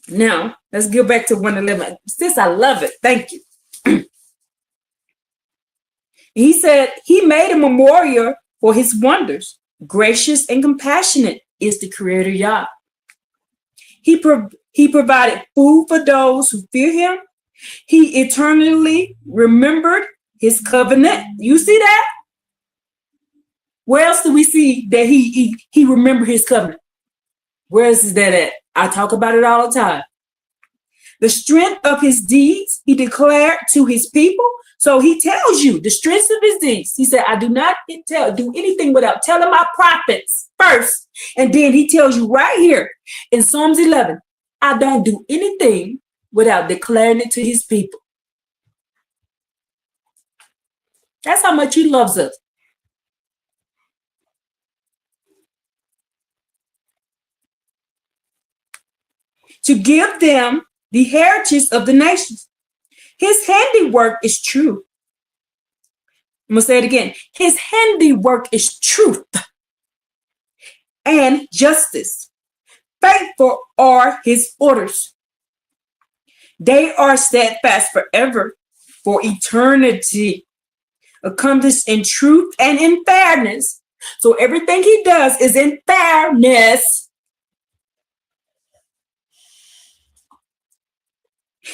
Now, let's go back to 111. Sis, I love it. Thank you. He said he made a memorial for his wonders. Gracious and compassionate is the Creator Yah. He provided food for those who fear him. He eternally remembered his covenant. You see that? Where else do we see that he remembered his covenant? Where is that at? I talk about it all the time. The strength of his deeds he declared to his people. So he tells you the strength of his deeds. He said, I do not do anything without telling my prophets first. And then he tells you right here in Psalms 11, I don't do anything without declaring it to his people. That's how much he loves us. To give them the heritage of the nations. His handiwork is true. I'm going to say it again. His handiwork is truth and justice. Faithful are his orders. They are steadfast forever, for eternity, accomplished in truth and in fairness. So everything he does is in fairness.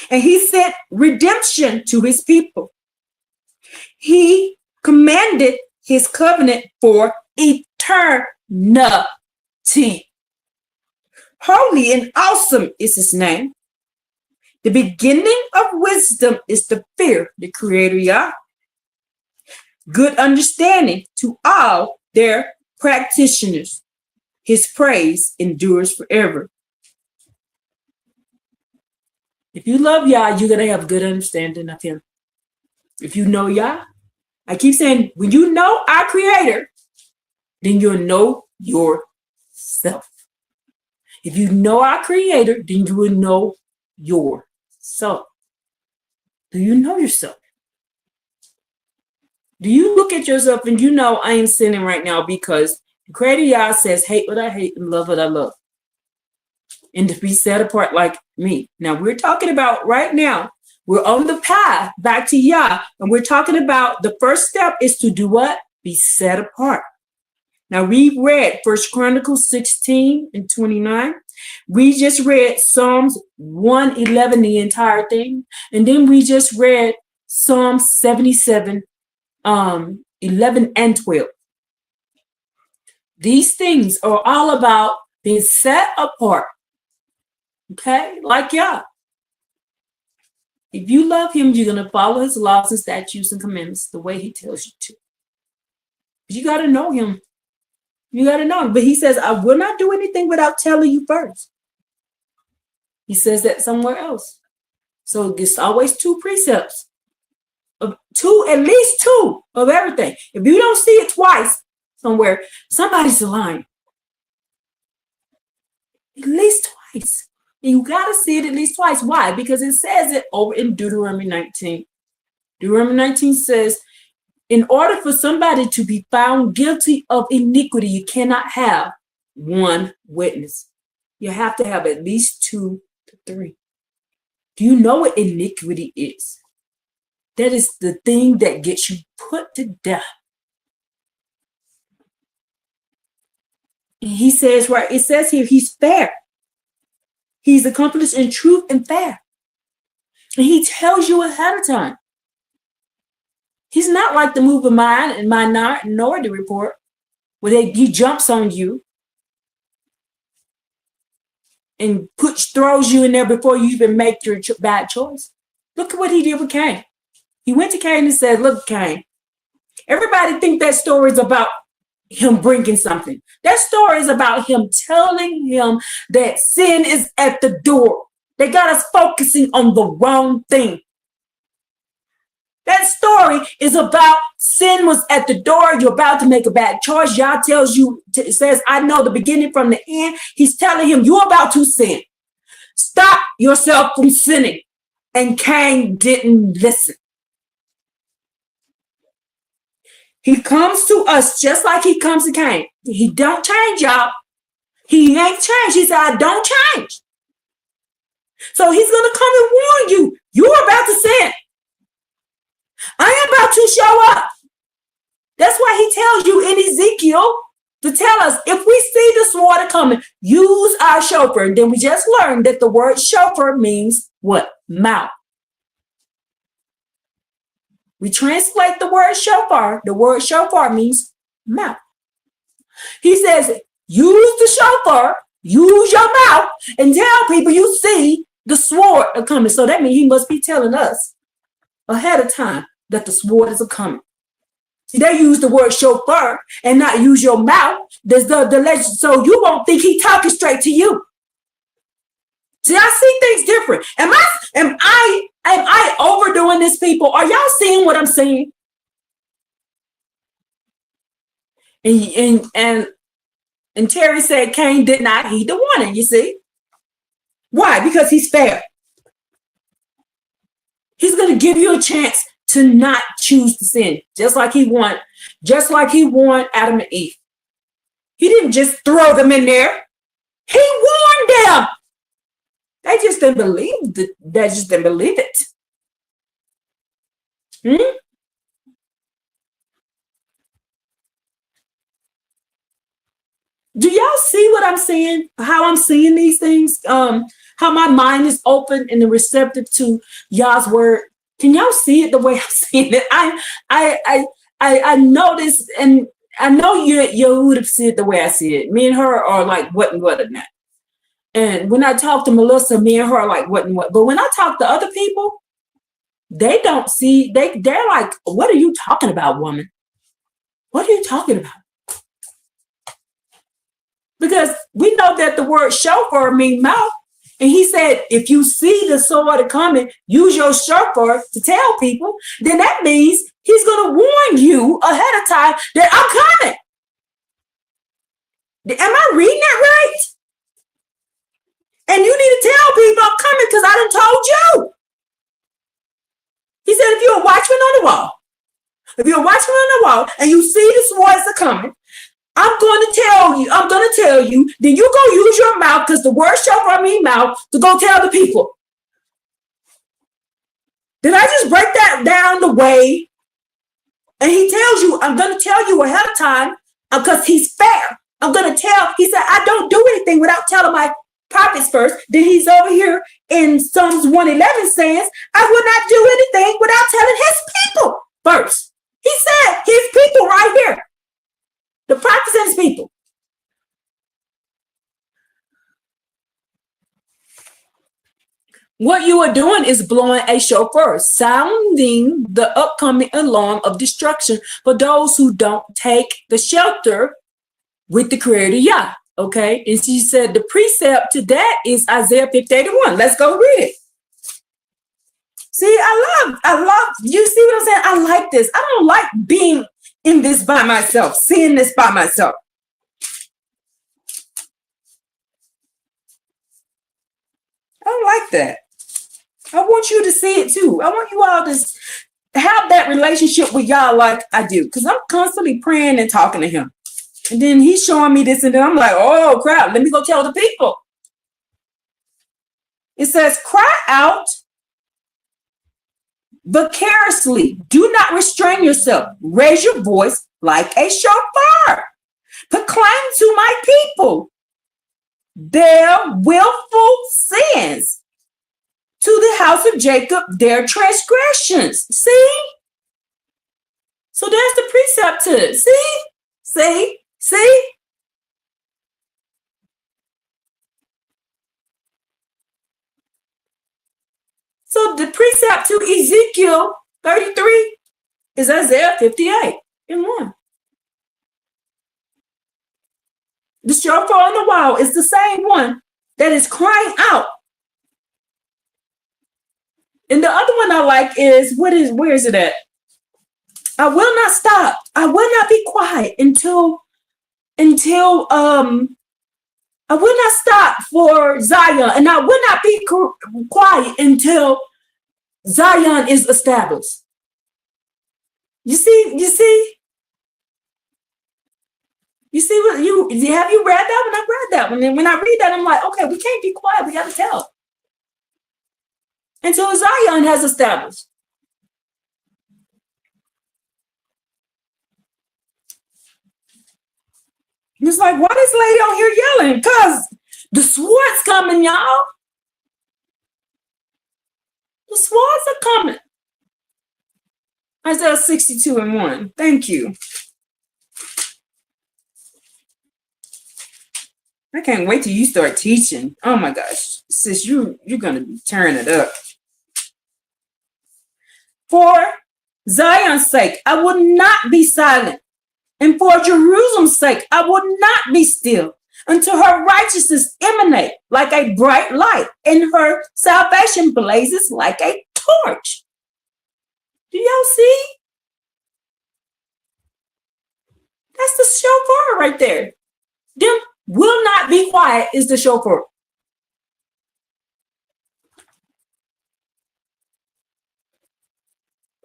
And he sent redemption to his people. He commanded his covenant for eternity. Holy and awesome is his name. The beginning of wisdom is to fear the Creator Yah. Good understanding to all their practitioners. His praise endures forever. If you love Yah, you're going to have good understanding of him. If you know Yah, I keep saying, when you know our Creator, then you'll know yourself. If you know our Creator, then you will know yourself. Do you know yourself? Do you look at yourself and you know I am sinning right now because the Creator Yah says, hate what I hate and love what I love. And to be set apart like me. Now we're talking about right now, we're on the path back to Yah. And we're talking about the first step is to do what? Be set apart. Now we read 1 Chronicles 16:29. We just read Psalms 111, the entire thing. And then we just read Psalm 77, 11 and 12. These things are all about being set apart. Okay, like Yah. If you love him, you're going to follow his laws and statutes and commandments the way he tells you to. But you got to know him. You got to know him. But he says, I will not do anything without telling you first. He says that somewhere else. So there's always two precepts. At least two of everything. If you don't see it twice somewhere, somebody's lying. At least twice. And you got to see it at least twice. Why? Because it says it over in Deuteronomy 19. Deuteronomy 19 says, in order for somebody to be found guilty of iniquity, you cannot have one witness. You have to have at least 2 to 3. Do you know what iniquity is? That is the thing that gets you put to death. And he says, right, it says here, he's fair. He's accomplished in truth and fair. And he tells you ahead of time. He's not like the movie Minority Report, where he jumps on you and throws you in there before you even make your bad choice. Look at what he did with Cain. He went to Cain and said, look, Cain, everybody think that story is about him bringing something. That story is about him telling him that sin is at the door. They got us focusing on the wrong thing. That story is about sin was at the door. You're about to make a bad choice. Yah tells you, says, I know the beginning from the end. He's telling him, you're about to sin. Stop yourself from sinning. And Cain didn't listen. He comes to us just like he comes to Cain. He don't change, y'all. He ain't changed. He said, I don't change. So he's going to come and warn you. You're about to sin. I am about to show up. That's why he tells you in Ezekiel to tell us, if we see the sword coming, use our shofar. And then we just learned that the word shofar means what? Mouth. We translate the word shofar. The word shofar means mouth. He says, use the shofar, use your mouth, and tell people you see the sword coming. So that means he must be telling us ahead of time that the sword is coming. See, they use the word shofar and not use your mouth. There's the legend, so you won't think he talking straight to you. See, I see things different. Am I overdoing this, people? Are y'all seeing what I'm saying? And Terry said Cain did not heed the warning, you see? Why? Because he's fair. He's going to give you a chance to not choose to sin, just like he warned Adam and Eve. He didn't just throw them in there. He warned them. They just didn't believe it. They just didn't believe it. Do y'all see what I'm saying? How I'm seeing these things? How my mind is open and receptive to Yah's word. Can y'all see it the way I'm seeing it? I noticed, and I know you would have seen it the way I see it. Me and her are like what and what and that. And when I talk to Melissa, me and her are like what and what. But when I talk to other people, they don't see, they're like, what are you talking about, woman? What are you talking about? Because we know that the word shofar means mouth. And he said, if you see the sword coming, use your shofar to tell people, then that means he's going to warn you ahead of time that I'm coming. Am I reading that right? And you need to tell people I'm coming because I done told you. He said, if you're a watchman on the wall, and you see the swords are coming, I'm going to tell you, then you go use your mouth, because the word shofar means mouth, to go tell the people. Did I just break that down the way? And he tells you, I'm going to tell you ahead of time, because he's fair. I'm going to tell, he said, I don't do anything without telling my prophets first. Then he's over here in Psalms 111 says, I will not do anything without telling his people first. He said his people right here. The prophets and his people. What you are doing is blowing a shofar, sounding the upcoming alarm of destruction for those who don't take the shelter with the Creator Yah. Okay, and she said the precept to that is Isaiah 58:1. Let's go read it. See, I love, you see what I'm saying? I like this. I don't like being in this by myself, seeing this by myself. I don't like that. I want you to see it too. I want you all to have that relationship with y'all like I do, because I'm constantly praying and talking to him. And then he's showing me this, and then I'm like, oh crap, let me go tell the people. It says, cry out vicariously. Do not restrain yourself. Raise your voice like a shofar. Proclaim to my people their willful sins, to the house of Jacob their transgressions. See? So that's the precept to it. See? So the precept to Ezekiel 33 is Isaiah 58:1. The shofar on the wall is the same one that is crying out. And the other one I like is, where is it at? I will not stop. I will not be quiet until I will not stop for Zion, and I will not be quiet until Zion is established. You see what have you read that one? I read that one. And when I read that, I'm like, okay, we can't be quiet. We got to tell until Zion has established. It's like, why this lady on here yelling? Because the sword's coming, y'all. The swords are coming. Isaiah 62:1. Thank you. I can't wait till you start teaching. Oh my gosh. Sis, you're going to be tearing it up. For Zion's sake, I will not be silent. And for Jerusalem's sake, I will not be still until her righteousness emanate like a bright light and her salvation blazes like a torch. Do y'all see? That's the shofar right there. Them will not be quiet is the shofar.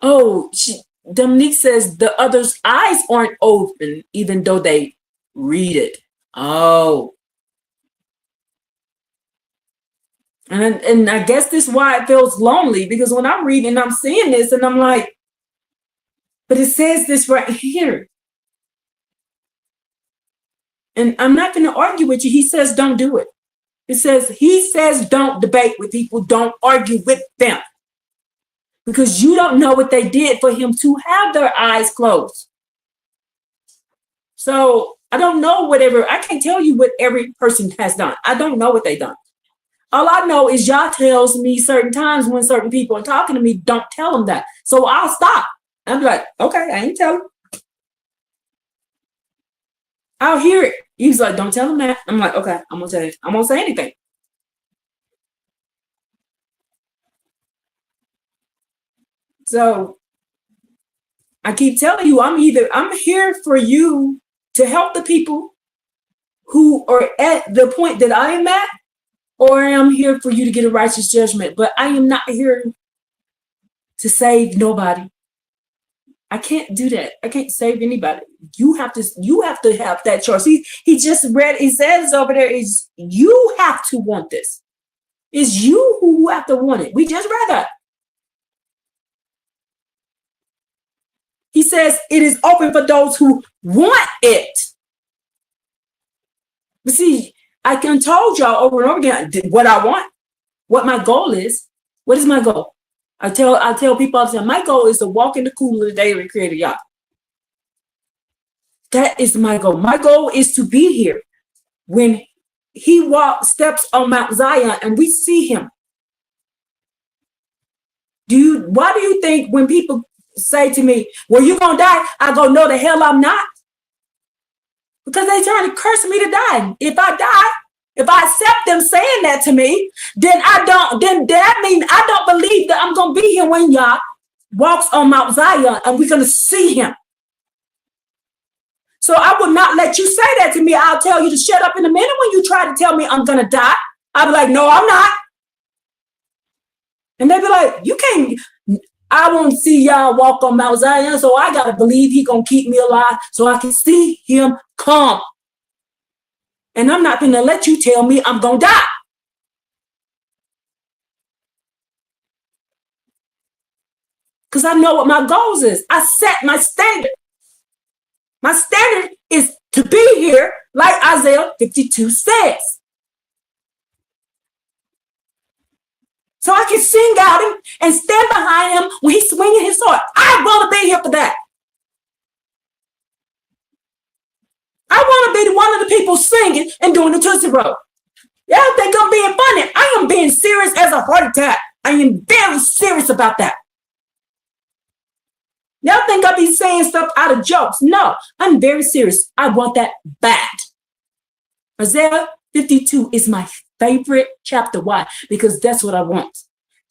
Oh, Dominique says the others' eyes aren't open even though they read it. Oh. And I guess this is why it feels lonely, because when I'm reading, I'm seeing this and I'm like, but it says this right here. And I'm not going to argue with you. He says don't do it. He says don't debate with people. Don't argue with them. Because you don't know what they did for him to have their eyes closed. So I don't know I can't tell you what every person has done. I don't know what they've done. All I know is Yah tells me certain times when certain people are talking to me, don't tell them that. So I'll stop. I'm like, okay, I ain't telling. I'll hear it. He's like, don't tell them that. I'm like, okay, I'm gonna tell you. I'm gonna say anything. So I keep telling you, I'm here for you to help the people who are at the point that I am at, or I'm here for you to get a righteous judgment. But I am not here to save nobody. I can't do that. I can't save anybody. You have to have that choice. He just read, he says over there is you have to want this. It's you who have to want it. We just read that. He says it is open for those who want it. But see, I can told y'all over and over again what I want, what my goal is. What is my goal? I tell people all the time, my goal is to walk in the cool of the day of the Creator Yah. That is my goal. My goal is to be here when he steps on Mount Zion and we see him. Why do you think when people say to me, well, you gonna die? I go, no, the hell I'm not. Because they trying to curse me to die. If I die, if I accept them saying that to me, then that means I don't believe that I'm gonna be here when Yah walks on Mount Zion and we're gonna see him. So I would not let you say that to me. I'll tell you to shut up in a minute when you try to tell me I'm gonna die. I'll be like, no, I'm not. And they be like, you can't. I won't see Yah walk on Mount Zion, so I gotta believe he gonna keep me alive so I can see him come. And I'm not gonna let you tell me I'm gonna die. Because I know what my goals is. I set my standard. My standard is to be here, like Isaiah 52 says. So I can sing out him and stand behind him when he's swinging his sword. I want to be here for that. I want to be one of the people singing and doing the Tootsie Roll. Y'all think I'm being funny? I am being serious as a heart attack. I am very serious about that. Y'all think I be saying stuff out of jokes? No, I'm very serious. I want that bad. Isaiah 52 is my favorite chapter. Why? Because that's what I want.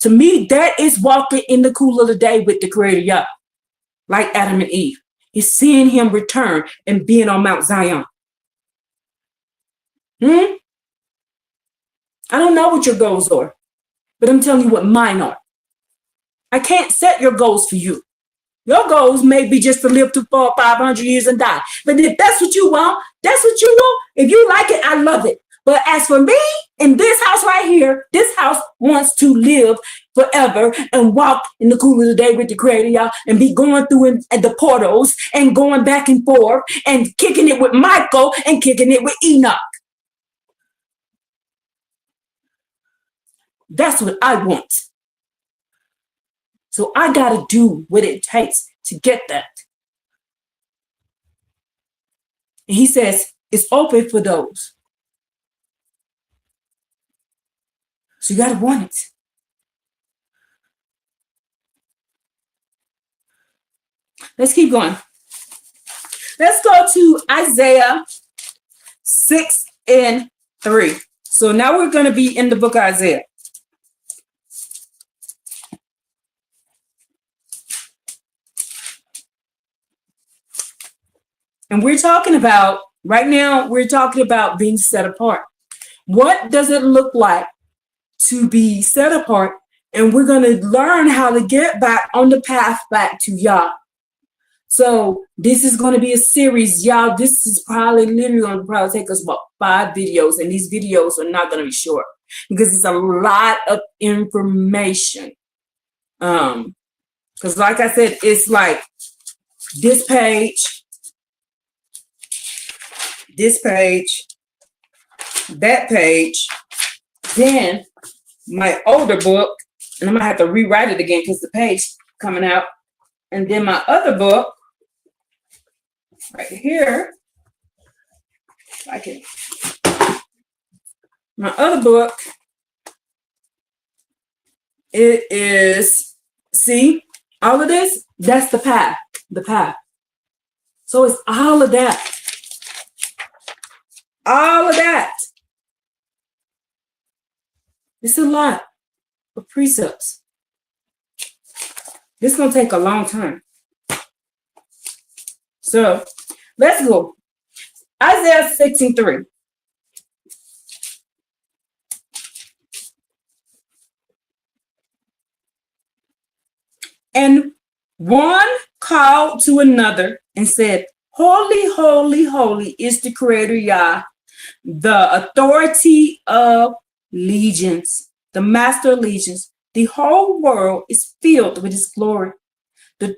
To me, that is walking in the cool of the day with the Creator Yah, like Adam and Eve. Is seeing him return and being on Mount Zion. I don't know what your goals are, but I'm telling you what mine are. I can't set your goals for you. Your goals may be just to live to 400 or 500 years and die. But if that's what you want, that's what you want. If you like it, I love it. But as for me, in this house right here, this house wants to live forever and walk in the cool of the day with the Creator, y'all, and be going through in the portals and going back and forth and kicking it with Michael and kicking it with Enoch. That's what I want. So I got to do what it takes to get that. And he says it's open for those. So you got to want it. Let's keep going. Let's go to Isaiah 6:3. So now we're going to be in the book of Isaiah. And we're talking about, right now, we're talking about being set apart. What does it look like to be set apart? And we're going to learn how to get back on the path back to Yah. So this is going to be a series, y'all. This is literally going to take us about 5 videos. And these videos are not going to be short because it's a lot of information. Because like I said, it's like this page, that page, then my older book, and I'm gonna have to rewrite it again because the page coming out, and then my other book right here. My other book, it is, see, all of this, that's the path. So it's all of that. All of that. It's a lot of precepts. This is going to take a long time. So let's go. Isaiah 6:3. And one called to another and said, Holy, holy, holy is the Creator Yah, the authority of legions, the master of legions. The whole world is filled with his glory. The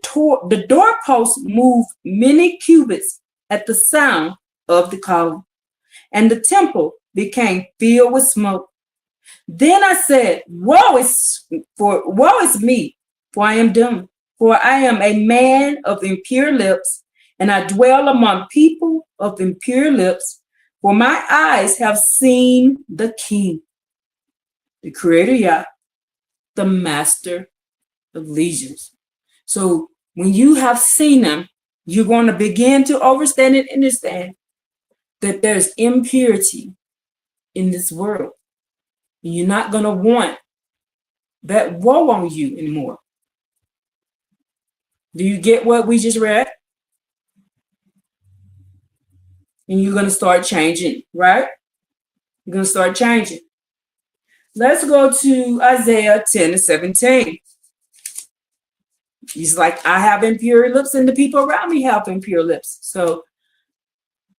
doorposts moved many cubits at the sound of the calling, and the temple became filled with smoke. Then I said, woe is me, for I am doomed, for I am a man of impure lips, and I dwell among people of impure lips, for my eyes have seen the King, the Creator Yah, the Master of legions. So when you have seen them, you're going to begin to understand and understand that there's impurity in this world. You're not going to want that woe on you anymore. Do you get what we just read? And you're going to start changing, right? You're going to start changing. Let's go to Isaiah 10:17. He's like, I have impure lips and the people around me have impure lips. So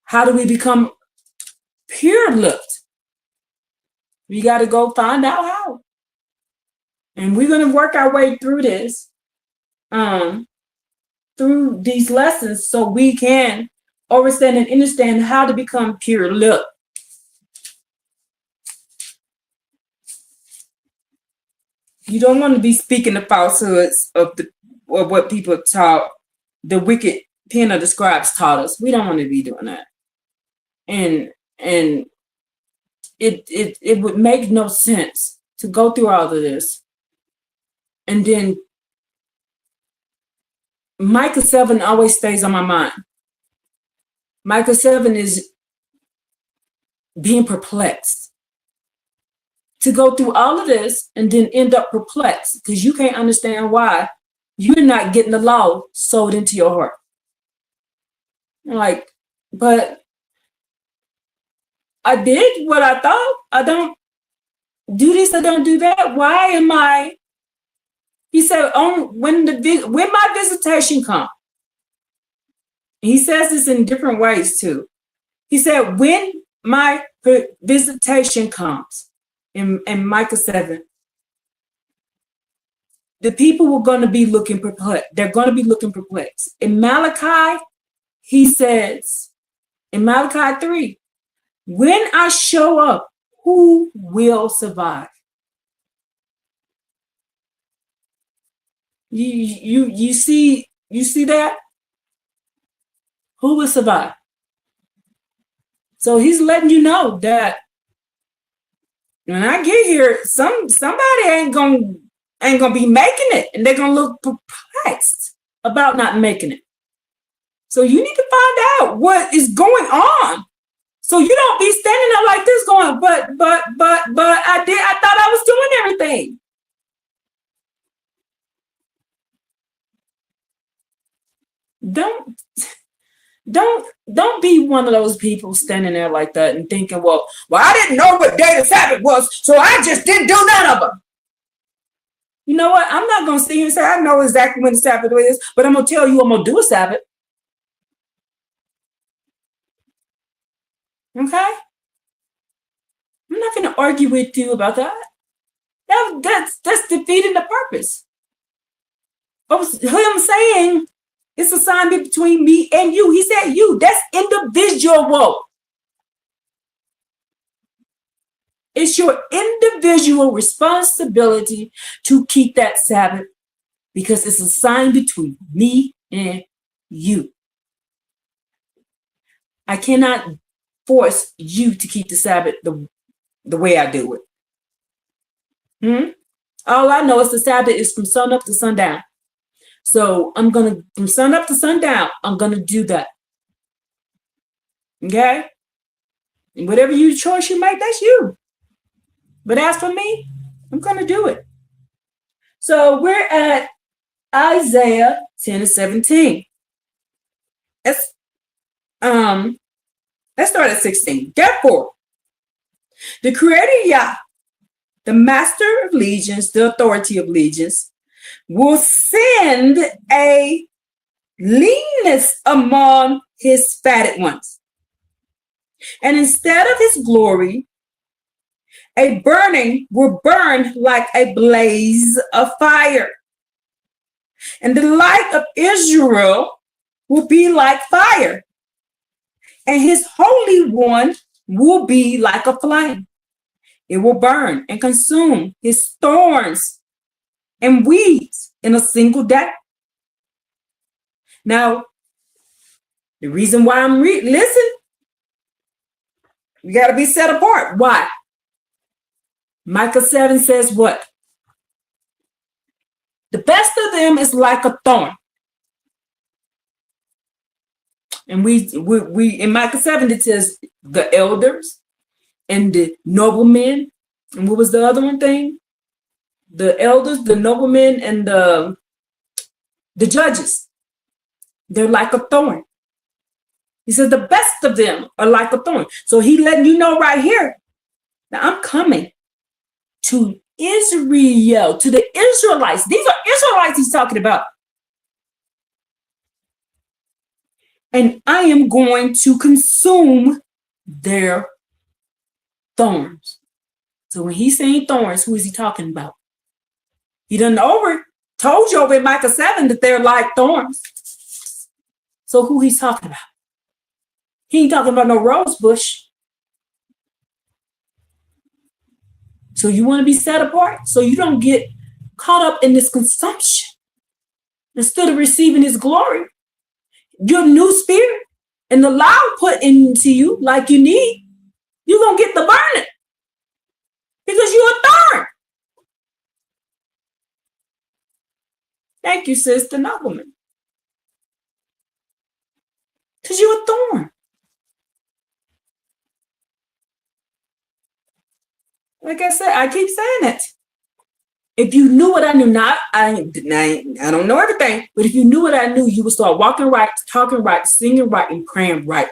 how do we become pure lipped? We got to go find out how. And we're going to work our way through this, through these lessons, so we can understand and understand how to become pure lipped. You don't want to be speaking the falsehoods of what people taught, the wicked pen of the scribes taught us. We don't want to be doing that. And it would make no sense to go through all of this. And then Micah 7 always stays on my mind. Micah 7 is being perplexed. To go through all of this and then end up perplexed because you can't understand why you're not getting the law sold into your heart. Like, but I did what I thought. I don't do this, I don't do that. Why am I? He said, when my visitation comes, he says this in different ways too. He said, when my visitation comes, in Micah 7, the people were going to be looking perplexed. They're going to be looking perplexed. In Malachi, he says, in Malachi 3, when I show up, who will survive? You see that? Who will survive? So he's letting you know that when I get here, somebody ain't gonna be making it, and they're gonna look perplexed about not making it. So you need to find out what is going on, so you don't be standing there like this, going, but I thought I was doing everything. Don't be one of those people standing there like that and thinking, well, I didn't know what day the Sabbath was, so I just didn't do none of them. You know what? I'm not going to sit here and say, I know exactly when the Sabbath is, but I'm going to tell you I'm going to do a Sabbath. Okay? I'm not going to argue with you about that. That's defeating the purpose. But him saying, it's a sign between me and you. He said you. That's individual. It's your individual responsibility to keep that Sabbath because it's a sign between me and you. I cannot force you to keep the Sabbath the way I do it. All I know is the Sabbath is from sun up to sundown. So I'm going to, from sun up to sundown, I'm going to do that. Okay? And whatever choice you make, that's you. But as for me, I'm going to do it. So we're at Isaiah 10:17. Let's start at 16. Therefore, the Creator Yah, the Master of Legions, the authority of legions, will send a leanness among his fatted ones. And instead of his glory, a burning will burn like a blaze of fire. And the light of Israel will be like fire. And his Holy One will be like a flame. It will burn and consume his thorns and weeds in a single day. Now, the reason why I'm listen, you got to be set apart. Why? Micah 7 says what? The best of them is like a thorn. And we in Micah 7, it says the elders and the noblemen. And what was the other one thing? The elders, the noblemen, and the judges. They're like a thorn. He says the best of them are like a thorn. So he letting you know right here. Now I'm coming to Israel, to the Israelites. These are Israelites he's talking about. And I am going to consume their thorns. So when he's saying thorns, who is he talking about? He done told you over in Micah 7 that they're like thorns. So who he's talking about? He ain't talking about no rose bush. So you want to be set apart so you don't get caught up in this consumption. Instead of receiving his glory, your new spirit and the law put into you like you need, you're going to get the burning because you're a thorn. Thank you, Sister Nobleman. Because you're a thorn. Like I said, I keep saying it. If you knew what I knew, I don't know everything, but if you knew what I knew, you would start walking right, talking right, singing right, and praying right.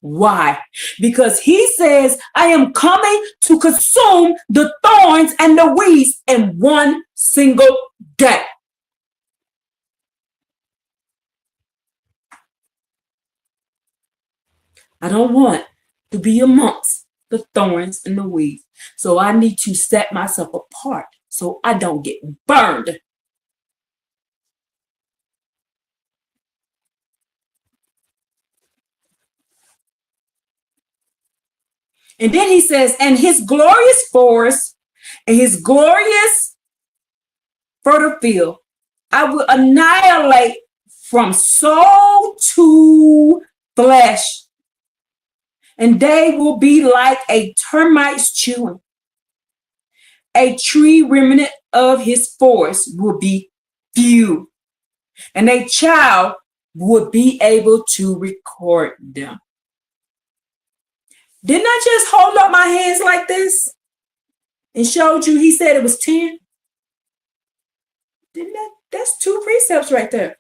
Why? Because he says, I am coming to consume the thorns and the weeds in one single day. I don't want to be amongst the thorns and the weeds. So I need to set myself apart so I don't get burned. And then he says, and his glorious forest and his glorious fertile field, I will annihilate from soul to flesh. And they will be like a termite's chewing. A tree remnant of his forest will be few, and a child would be able to record them. Didn't I just hold up my hands like this and showed you he said it was 10? Didn't that? That's 2 precepts right there.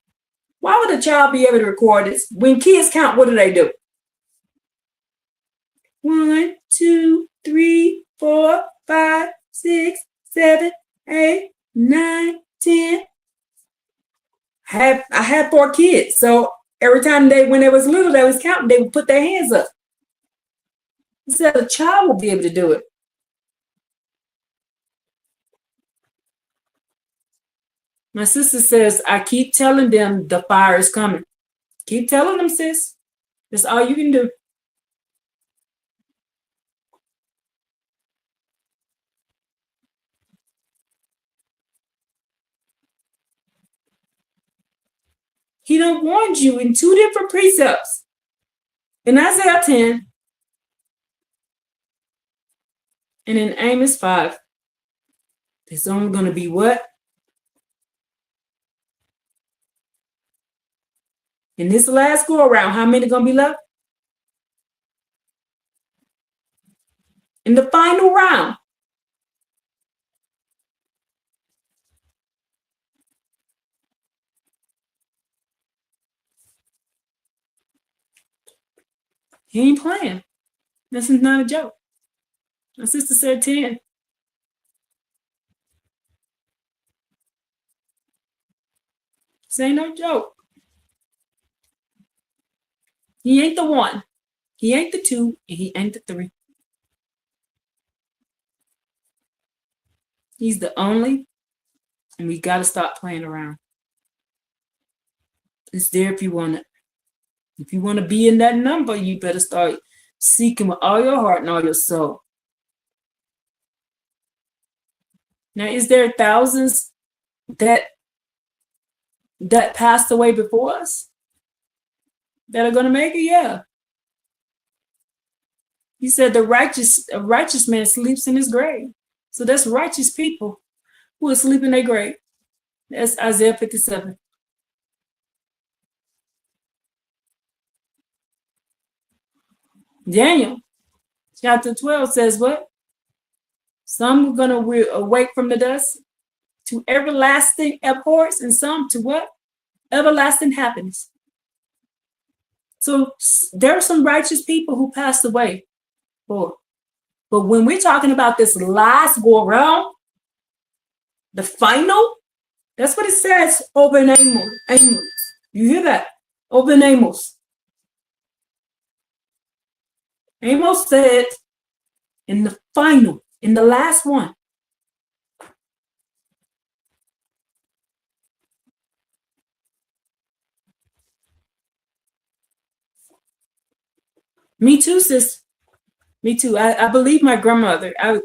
Why would a child be able to record this? When kids count, what do? 1, 2, 3, 4, 5, 6, 7, 8, 9, 10. I had 4 kids. So every time when they was little, they was counting, they would put their hands up. He said a child will be able to do it. My sister says, I keep telling them the fire is coming. Keep telling them, sis. That's all you can do. He done warned you in 2 different precepts. In Isaiah 10 and in Amos 5. There's only going to be what? In this last go around, how many going to be left? In the final round. He ain't playing. This is not a joke. My sister said 10. This ain't no joke. He ain't the 1. He ain't the 2. And he ain't the 3. He's the only. And we got to stop playing around. It's there if you want it. If you want to be in that number, you better start seeking with all your heart and all your soul. Now, is there thousands that passed away before us that are going to make it? Yeah. He said a righteous man sleeps in his grave. So that's righteous people who are sleeping in their grave. That's Isaiah 57. Daniel chapter 12 says what? Some are going to awake from the dust to everlasting abhorrence, and some to what? Everlasting happiness. So there are some righteous people who passed away. But when we're talking about this last go around, the final, that's what it says over in Amos. You hear that? Over in Amos. Amos said in the final, in the last one, me too, sis. Me too. I believe my grandmother. I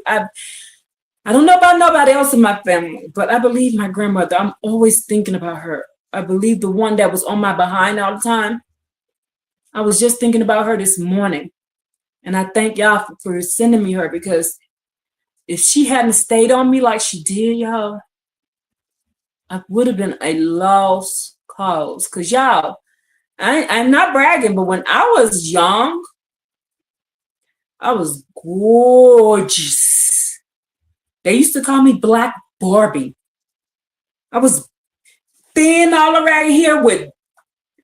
don't know about nobody else in my family, but I believe my grandmother. I'm always thinking about her. I believe the one that was on my behind all the time. I was just thinking about her this morning. And I thank y'all for sending me her, because if she hadn't stayed on me like she did, y'all, I would have been a lost cause. Because y'all, I'm not bragging, but when I was young, I was gorgeous. They used to call me Black Barbie. I was thin all around here with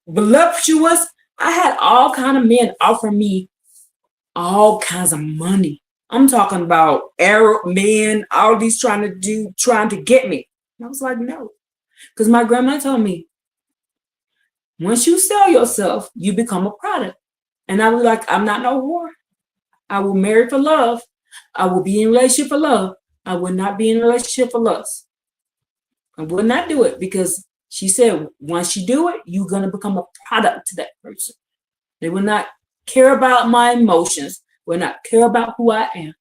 voluptuous. I had all kind of men offer me all kinds of money. I'm talking about Arab men, all these trying to get me. And I was like, no. Because my grandma told me, once you sell yourself, you become a product. And I was like, I'm not no whore. I will marry for love. I will be in a relationship for love. I will not be in a relationship for lust. I will not do it, because she said, once you do it, you're going to become a product to that person. They will not care about my emotions, will not care about who I am.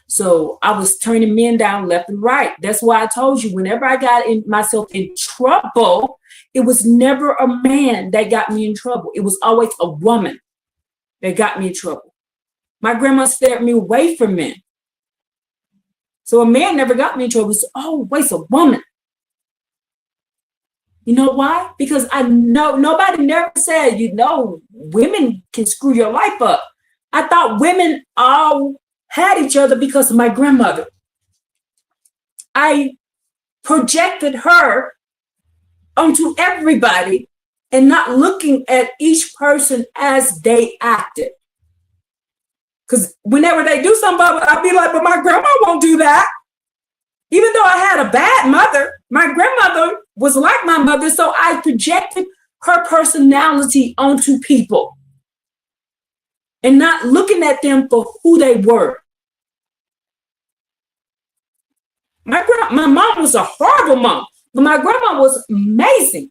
So I was turning men down left and right. That's why I told you, whenever I got myself in trouble, it was never a man that got me in trouble. It was always a woman that got me in trouble. My grandma steered me away from men. So a man never got me in trouble. It's always a woman. You know why? Because I know nobody never said, women can screw your life up. I thought women all had each other because of my grandmother. I projected her onto everybody and not looking at each person as they acted. Because whenever they do something, I'd be like, but my grandma won't do that. Even though I had a bad mother, my grandmother was like my mother, so I projected her personality onto people and not looking at them for who they were. My mom was a horrible mom, but my grandma was amazing.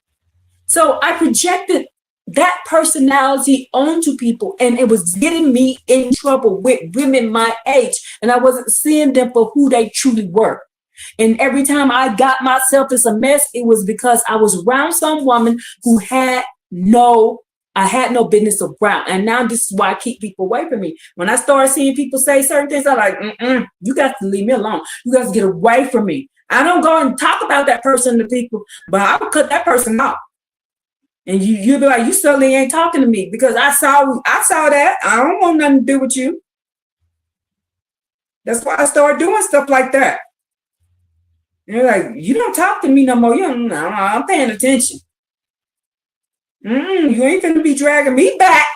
So I projected that personality onto people, and it was getting me in trouble with women my age, and I wasn't seeing them for who they truly were. And every time I got myself in a mess, it was because I was around some woman who I had no business around. And now this is why I keep people away from me. When I start seeing people say certain things, I'm like, you got to leave me alone. You got to get away from me. I don't go and talk about that person to people, but I will cut that person off. And you'll be like, you certainly ain't talking to me, because I saw that. I don't want nothing to do with you. That's why I started doing stuff like that. And they're like, you don't talk to me no more. I'm paying attention. You ain't gonna be dragging me back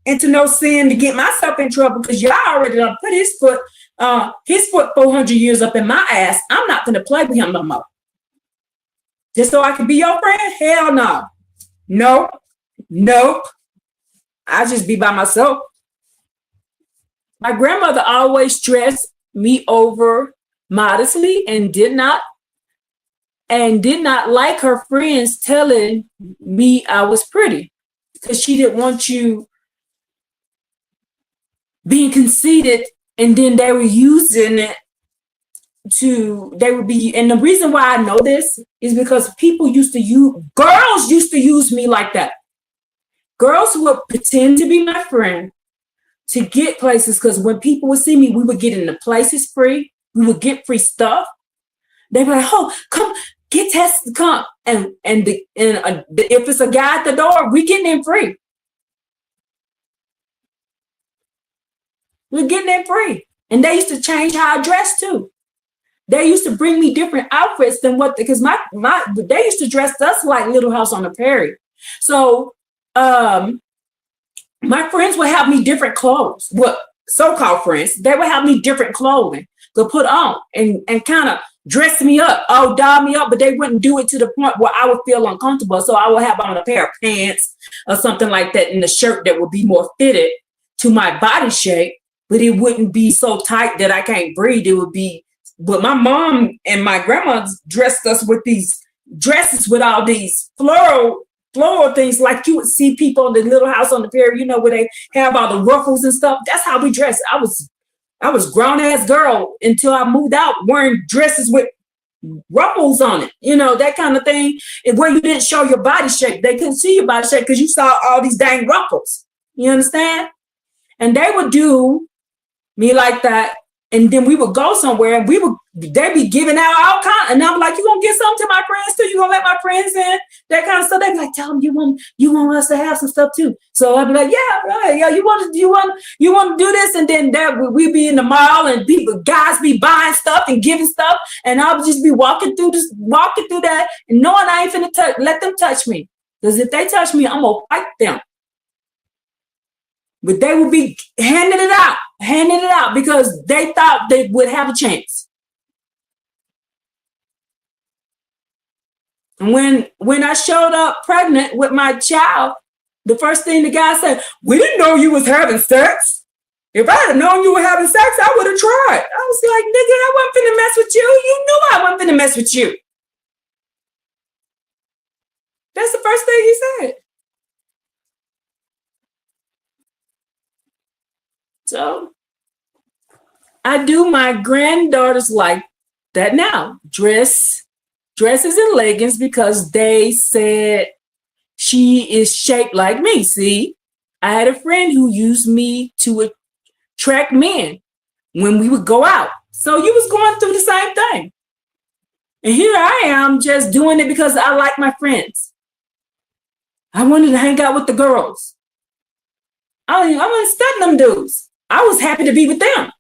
into no sin to get myself in trouble, because y'all already done put his foot 400 years up in my ass. I'm not gonna play with him no more. Just so I can be your friend? Hell no. Nope. I just be by myself. My grandmother always dressed me over modestly and did not like her friends telling me I was pretty, because she didn't want you being conceited, and then they were using it and the reason why I know this is because girls used to use me like that. Girls would pretend to be my friend to get places, because when people would see me, we would get into places free. We would get free stuff. They were like, oh, come get tested to come. And if it's a guy at the door, we getting in free. We're getting in free. And they used to change how I dress too. They used to bring me different outfits than because they used to dress us like Little House on the Prairie. So my friends would have me different clothes. Well, so-called friends, they would have me different clothing to put on and kind of dress me up, doll me up, but they wouldn't do it to the point where I would feel uncomfortable. So I would have on a pair of pants or something like that in the shirt that would be more fitted to my body shape, but it wouldn't be so tight that I can't breathe. It would be, but my mom and my grandma dressed us with these dresses with all these floral things like you would see people in the Little House on the Prairie, you know, where they have all the ruffles and stuff. That's how we dressed. I was grown ass girl until I moved out wearing dresses with ruffles on it, you know, that kind of thing. And where you didn't show your body shape, they couldn't see your body shape because you saw all these dang ruffles. You understand? And they would do me like that. And then we would go somewhere and they'd be giving out all kinds. And I'm like, you gonna get something to my friends too? You gonna let my friends in? That kind of stuff. They'd be like, tell them you want us to have some stuff too. So I'd be like, yeah, right. Yeah, you want to do this? And then we'd be in the mall and guys be buying stuff and giving stuff. And I'll just be walking through that and knowing I ain't finna let them touch me. Because if they touch me, I'm gonna fight them. But they would be handing it out because they thought they would have a chance. And when I showed up pregnant with my child, the first thing the guy said, we didn't know you was having sex. If I had known you were having sex, I would have tried. I was like, nigga, I wasn't finna mess with you. You knew I wasn't finna mess with you. That's the first thing he said. So I do my granddaughters like that now. Dresses and leggings because they said she is shaped like me. See, I had a friend who used me to attract men when we would go out. So you was going through the same thing. And here I am just doing it because I like my friends. I wanted to hang out with the girls. I wasn't studying them dudes. I was happy to be with them.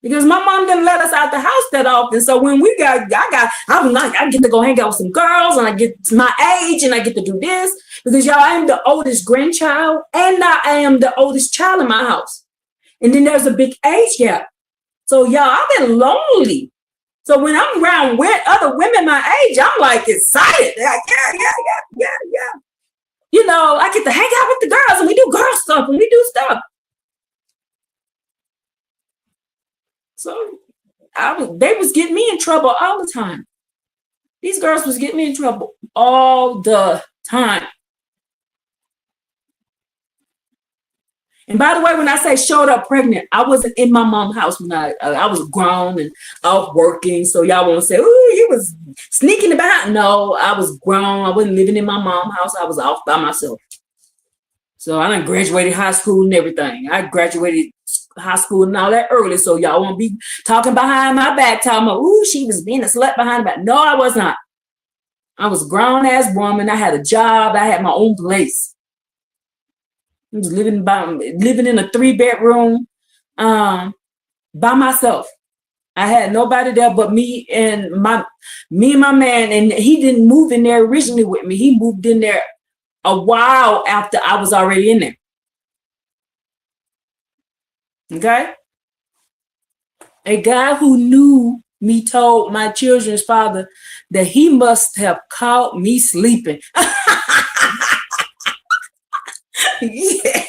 Because my mom didn't let us out the house that often. So when I get to go hang out with some girls and I get to my age and I get to do this. Because y'all, I am the oldest grandchild and now I am the oldest child in my house. And then there's a big age gap. So y'all, I've been lonely. So when I'm around other women my age, I'm like excited. Like, yeah. You know, I get to hang out with the girls and we do girl stuff and we do stuff. So they was getting me in trouble all the time. These girls was getting me in trouble all the time. And by the way, when I say showed up pregnant, I wasn't in my mom's house when I was grown and off working. So y'all won't say, "Ooh, you was sneaking about." No, I was grown. I wasn't living in my mom's house. I was off by myself. So I done graduated high school and everything. I graduated high school and all that early. So y'all won't be talking behind my back, talking about, "Ooh, she was being a slut behind my back." No, I was not. I was a grown ass woman. I had a job. I had my own place. I was living in a 3-bedroom by myself. I had nobody there but me and my man, and he didn't move in there originally with me. He moved in there a while after I was already in there. Okay? A guy who knew me told my children's father that he must have caught me sleeping. Yeah.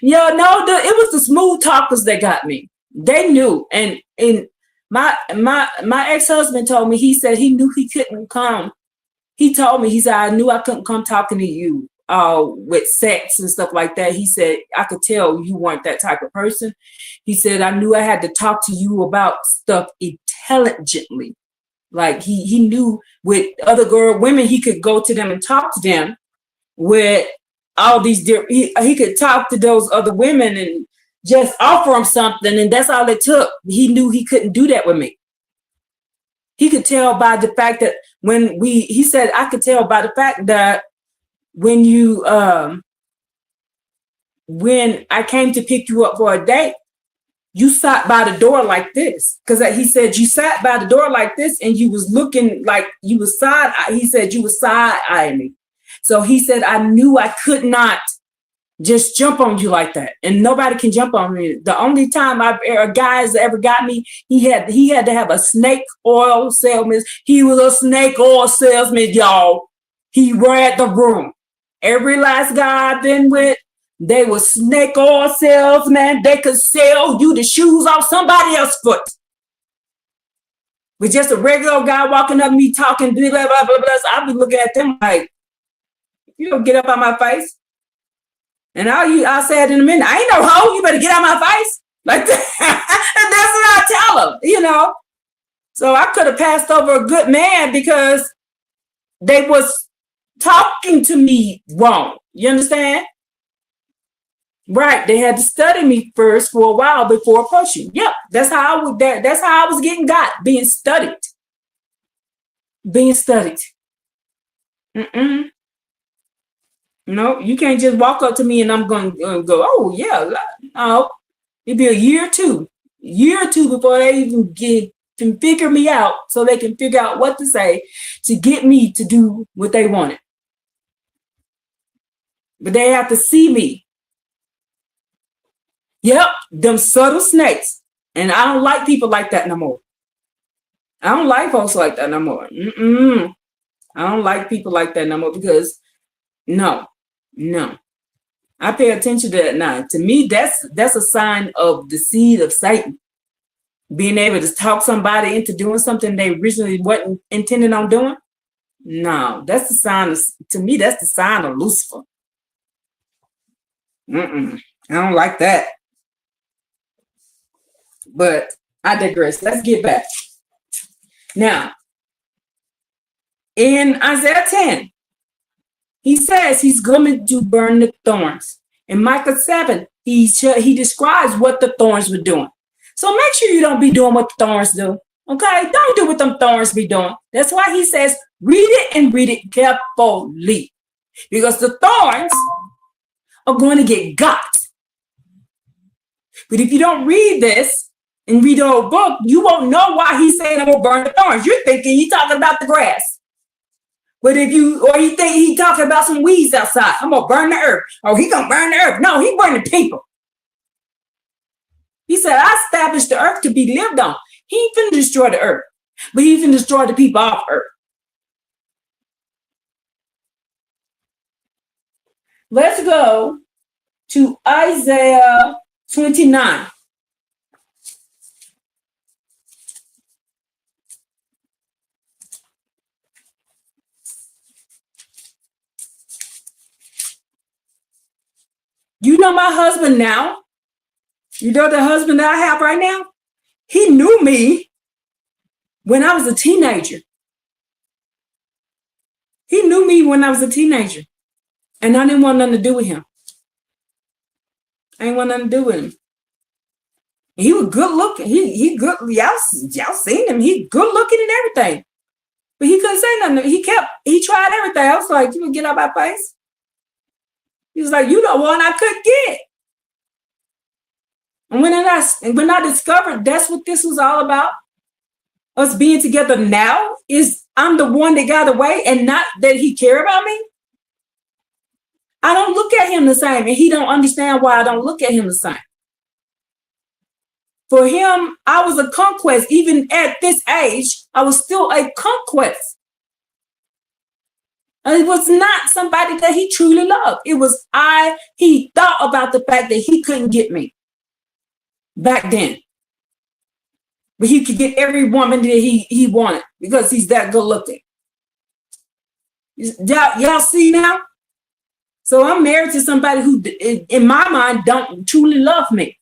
Yo, no, it was the smooth talkers that got me. They knew. And my ex-husband told me, he said he knew he couldn't come. He told me, he said, I knew I couldn't come talking to you with sex and stuff like that. He said, I could tell you weren't that type of person. He said, I knew I had to talk to you about stuff intelligently. Like he knew with other women, he could go to them and talk to them with all these different, he could talk to those other women and just offer them something, and that's all it took. He knew he couldn't do that with me. He could tell by the fact that he said, I could tell by the fact that when I came to pick you up for a date, you sat by the door like this. Because he said you sat by the door like this and you was looking like you was he said you was side-eyeing me. So he said, I knew I could not just jump on you like that. And nobody can jump on me. The only time a guy's ever got me, he had to have a snake oil salesman. He was a snake oil salesman, y'all. He read the room. Every last guy I've been with, they were snake oil salesmen. They could sell you the shoes off somebody else's foot. With just a regular guy walking up to me talking, blah, blah, blah, blah, blah. So I'd be looking at them like, you don't get up on my face. And I'll say it in a minute. I ain't no hoe. You better get out my face. Like that. And that's what I tell them, you know. So I could have passed over a good man because they was talking to me wrong. You understand? Right. They had to study me first for a while before approaching. Yep. That's how I was getting got, being studied. Being studied. No, you can't just walk up to me and I'm going to go, oh, yeah. No, it'd be a year or two before they even can figure me out so they can figure out what to say to get me to do what they wanted. But they have to see me. Yep, them subtle snakes. And I don't like people like that no more. I don't like folks like that no more. I don't like people like that no more because no. I pay attention to that now. To me, that's a sign of the seed of Satan. Being able to talk somebody into doing something they originally wasn't intending on doing. No, that's the sign to me, that's the sign of Lucifer. I don't like that. But I digress. Let's get back. Now, in Isaiah 10, he says he's going to burn the thorns. In Micah 7, he describes what the thorns were doing. So make sure you don't be doing what the thorns do. Okay? Don't do what them thorns be doing. That's why he says, read it and read it carefully. Because the thorns are going to get got. But if you don't read this and read the whole book, you won't know why he's saying I'm going to burn the thorns. You're thinking he's talking about the grass. But you think he talking about some weeds outside. I'm going to burn the earth. Oh, he going to burn the earth. No, he burning people. He said, I established the earth to be lived on. He ain't finna destroy the earth. But he finna destroy the people off earth. Let's go to Isaiah 29. You know my husband now? You know the husband that I have right now? He knew me when I was a teenager. He knew me when I was a teenager. And I didn't want nothing to do with him. I didn't want nothing to do with him. He was good looking. He good. Y'all seen him. He good looking and everything. But he couldn't say nothing. He tried everything. I was like, you would get out my face? He was like, you the one I could get. And when I discovered that's what this was all about, us being together now, is I'm the one that got away and not that he cared about me. I don't look at him the same, and he don't understand why I don't look at him the same. For him, I was a conquest. Even at this age, I was still a conquest. It was not somebody that he truly loved. It was he thought about the fact that he couldn't get me back then. But he could get every woman that he wanted because he's that good looking. Y'all see now? So I'm married to somebody who, in my mind, don't truly love me.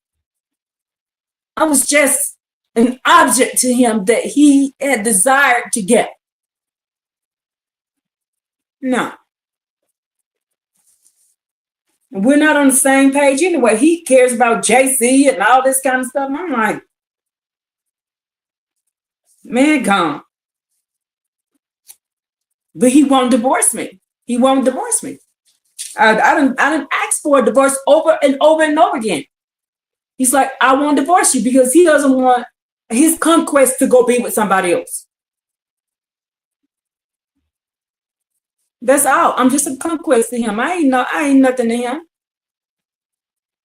I was just an object to him that he had desired to get. No. We're not on the same page anyway. He cares about JC and all this kind of stuff. I'm like, man, gone. but he won't divorce me. He won't divorce me. I didn't ask for a divorce over and over and over again. He's like, I won't divorce you because he doesn't want his conquest to go be with somebody else. That's all. I'm just a conquest to him. I ain't nothing to him.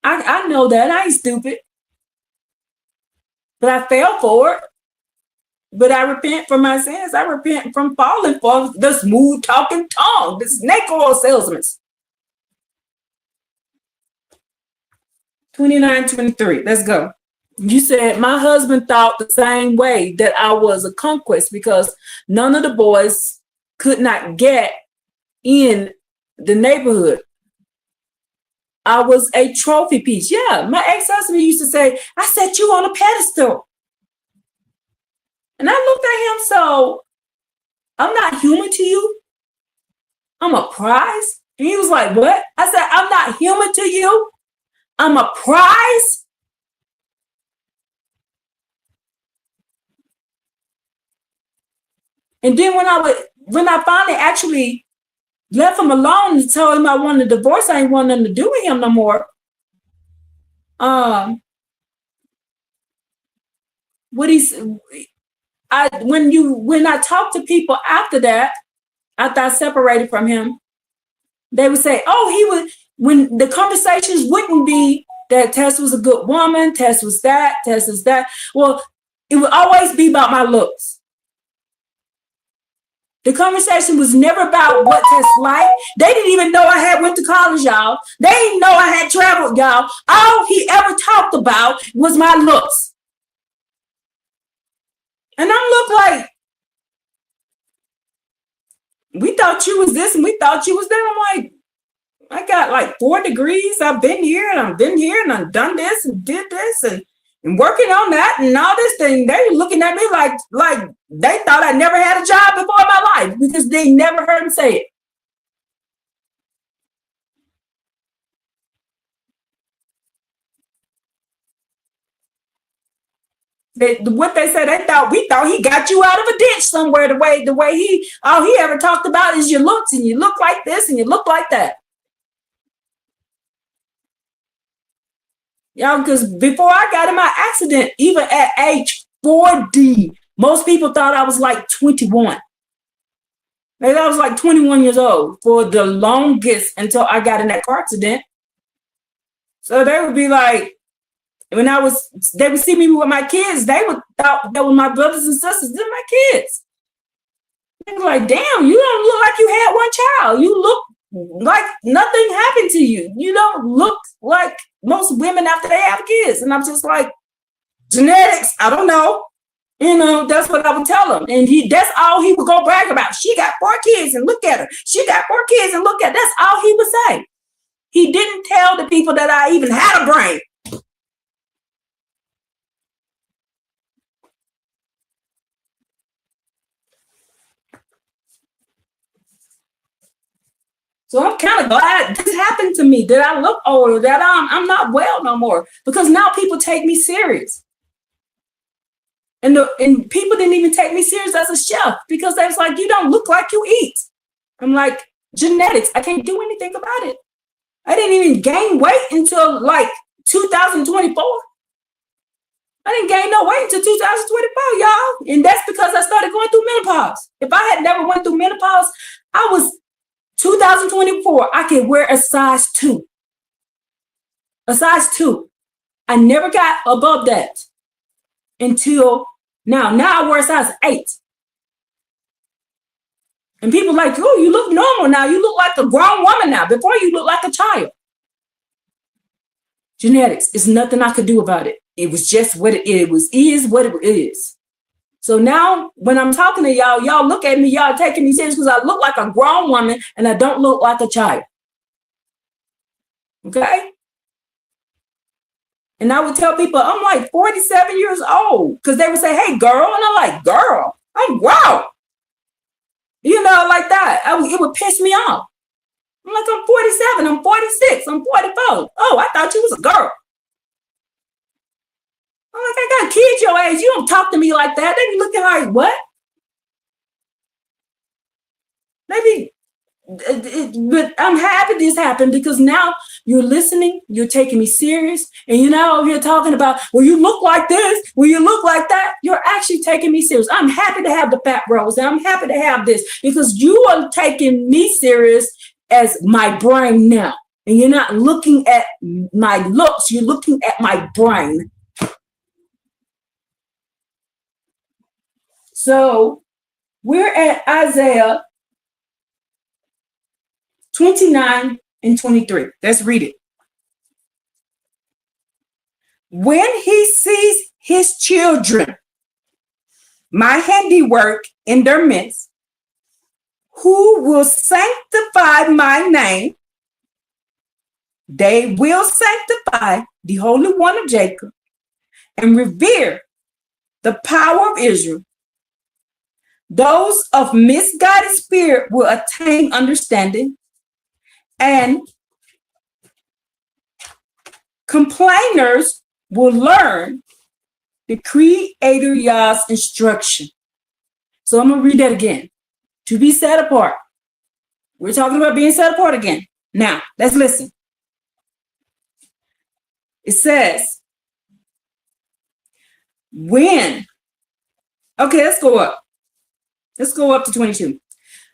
I know that. I ain't stupid. But I fell for it. But I repent for my sins. I repent from falling for the smooth talking tongue, the snake oil salesman. 29:23. Let's go. You said my husband thought the same way, that I was a conquest because none of the boys could not get in the neighborhood. I was a trophy piece. Yeah, my ex-husband used to say, I set you on a pedestal. And I looked at him, so I'm not human to you. I'm a prize. And he was like, what? I said, I'm not human to you. I'm a prize. And then when I finally actually left him alone and told him I wanted a divorce, I ain't want nothing to do with him no more. When I talked to people after that, after I separated from him, they would say, oh, when the conversations wouldn't be that Tess was a good woman, Tess was that. Well, it would always be about my looks. The conversation was never about what Tess liked. They didn't even know I had went to college, y'all. They didn't know I had traveled, y'all. All he ever talked about was my looks. And I look like, we thought you was this and we thought you was that. I'm like, I got like 4 degrees. I've been here and I've been here and I've done this and did this and working on that and all this thing. They were looking at me like they thought I never had a job before in my life because they never heard him say it. What they said, we thought he got you out of a ditch somewhere. The way he ever talked about is your looks, and you look like this and you look like that. Y'all, because before I got in my accident, even at age 40, most people thought I was like 21. Maybe I was like 21 years old for the longest until I got in that car accident. So they would be like, they would see me with my kids, they would thought that were my brothers and sisters, they're my kids. They were like, damn, you don't look like you had one child. You look like nothing happened to you. You don't look like most women after they have kids. And I'm just like, genetics, I don't know. You know, that's what I would tell him. And that's all he would go brag about. She got 4 kids and look at her. She got 4 kids and look at her. That's all he would say. He didn't tell the people that I even had a brain. So I'm kind of glad this happened to me, that I look older, that I'm not well no more, because now people take me serious. And people didn't even take me serious as a chef because they was like, you don't look like you eat. I'm like, genetics, I can't do anything about it. I didn't even gain weight until like 2024. I didn't gain no weight until 2024, y'all. And that's because I started going through menopause. If I had never went through menopause, 2024, I could wear a size 2. A size 2. I never got above that until now. Now I wear a size 8. And people like, oh, you look normal now. You look like a grown woman now. Before you look like a child. Genetics, there's nothing I could do about it. It was just what it is what it is. So now when I'm talking to y'all, y'all look at me, y'all taking me serious because I look like a grown woman and I don't look like a child. Okay? And I would tell people, I'm like 47 years old because they would say, hey, girl. And I'm like, girl, I'm wow. You know, like that. It would piss me off. I'm like, I'm 47, I'm 46, I'm 44. Oh, I thought you was a girl. I'm like, I got kids your age. You don't talk to me like that. They be looking like, what? Maybe, but I'm happy this happened because now you're listening, you're taking me serious, and you're not over here talking about, well, you look like this, well, you look like that. You're actually taking me serious. I'm happy to have the fat rose, and I'm happy to have this because you are taking me serious as my brain now. And you're not looking at my looks, you're looking at my brain. So we're at Isaiah 29 and 23. Let's read it. When he sees his children, my handiwork in their midst, who will sanctify my name, they will sanctify the Holy One of Jacob and revere the power of Israel. Those of misguided spirit will attain understanding, and complainers will learn the Creator Yah's instruction. So I'm going to read that again. To be set apart. We're talking about being set apart again. Now, let's listen. It says, when, okay, let's go up. Let's go up to 22.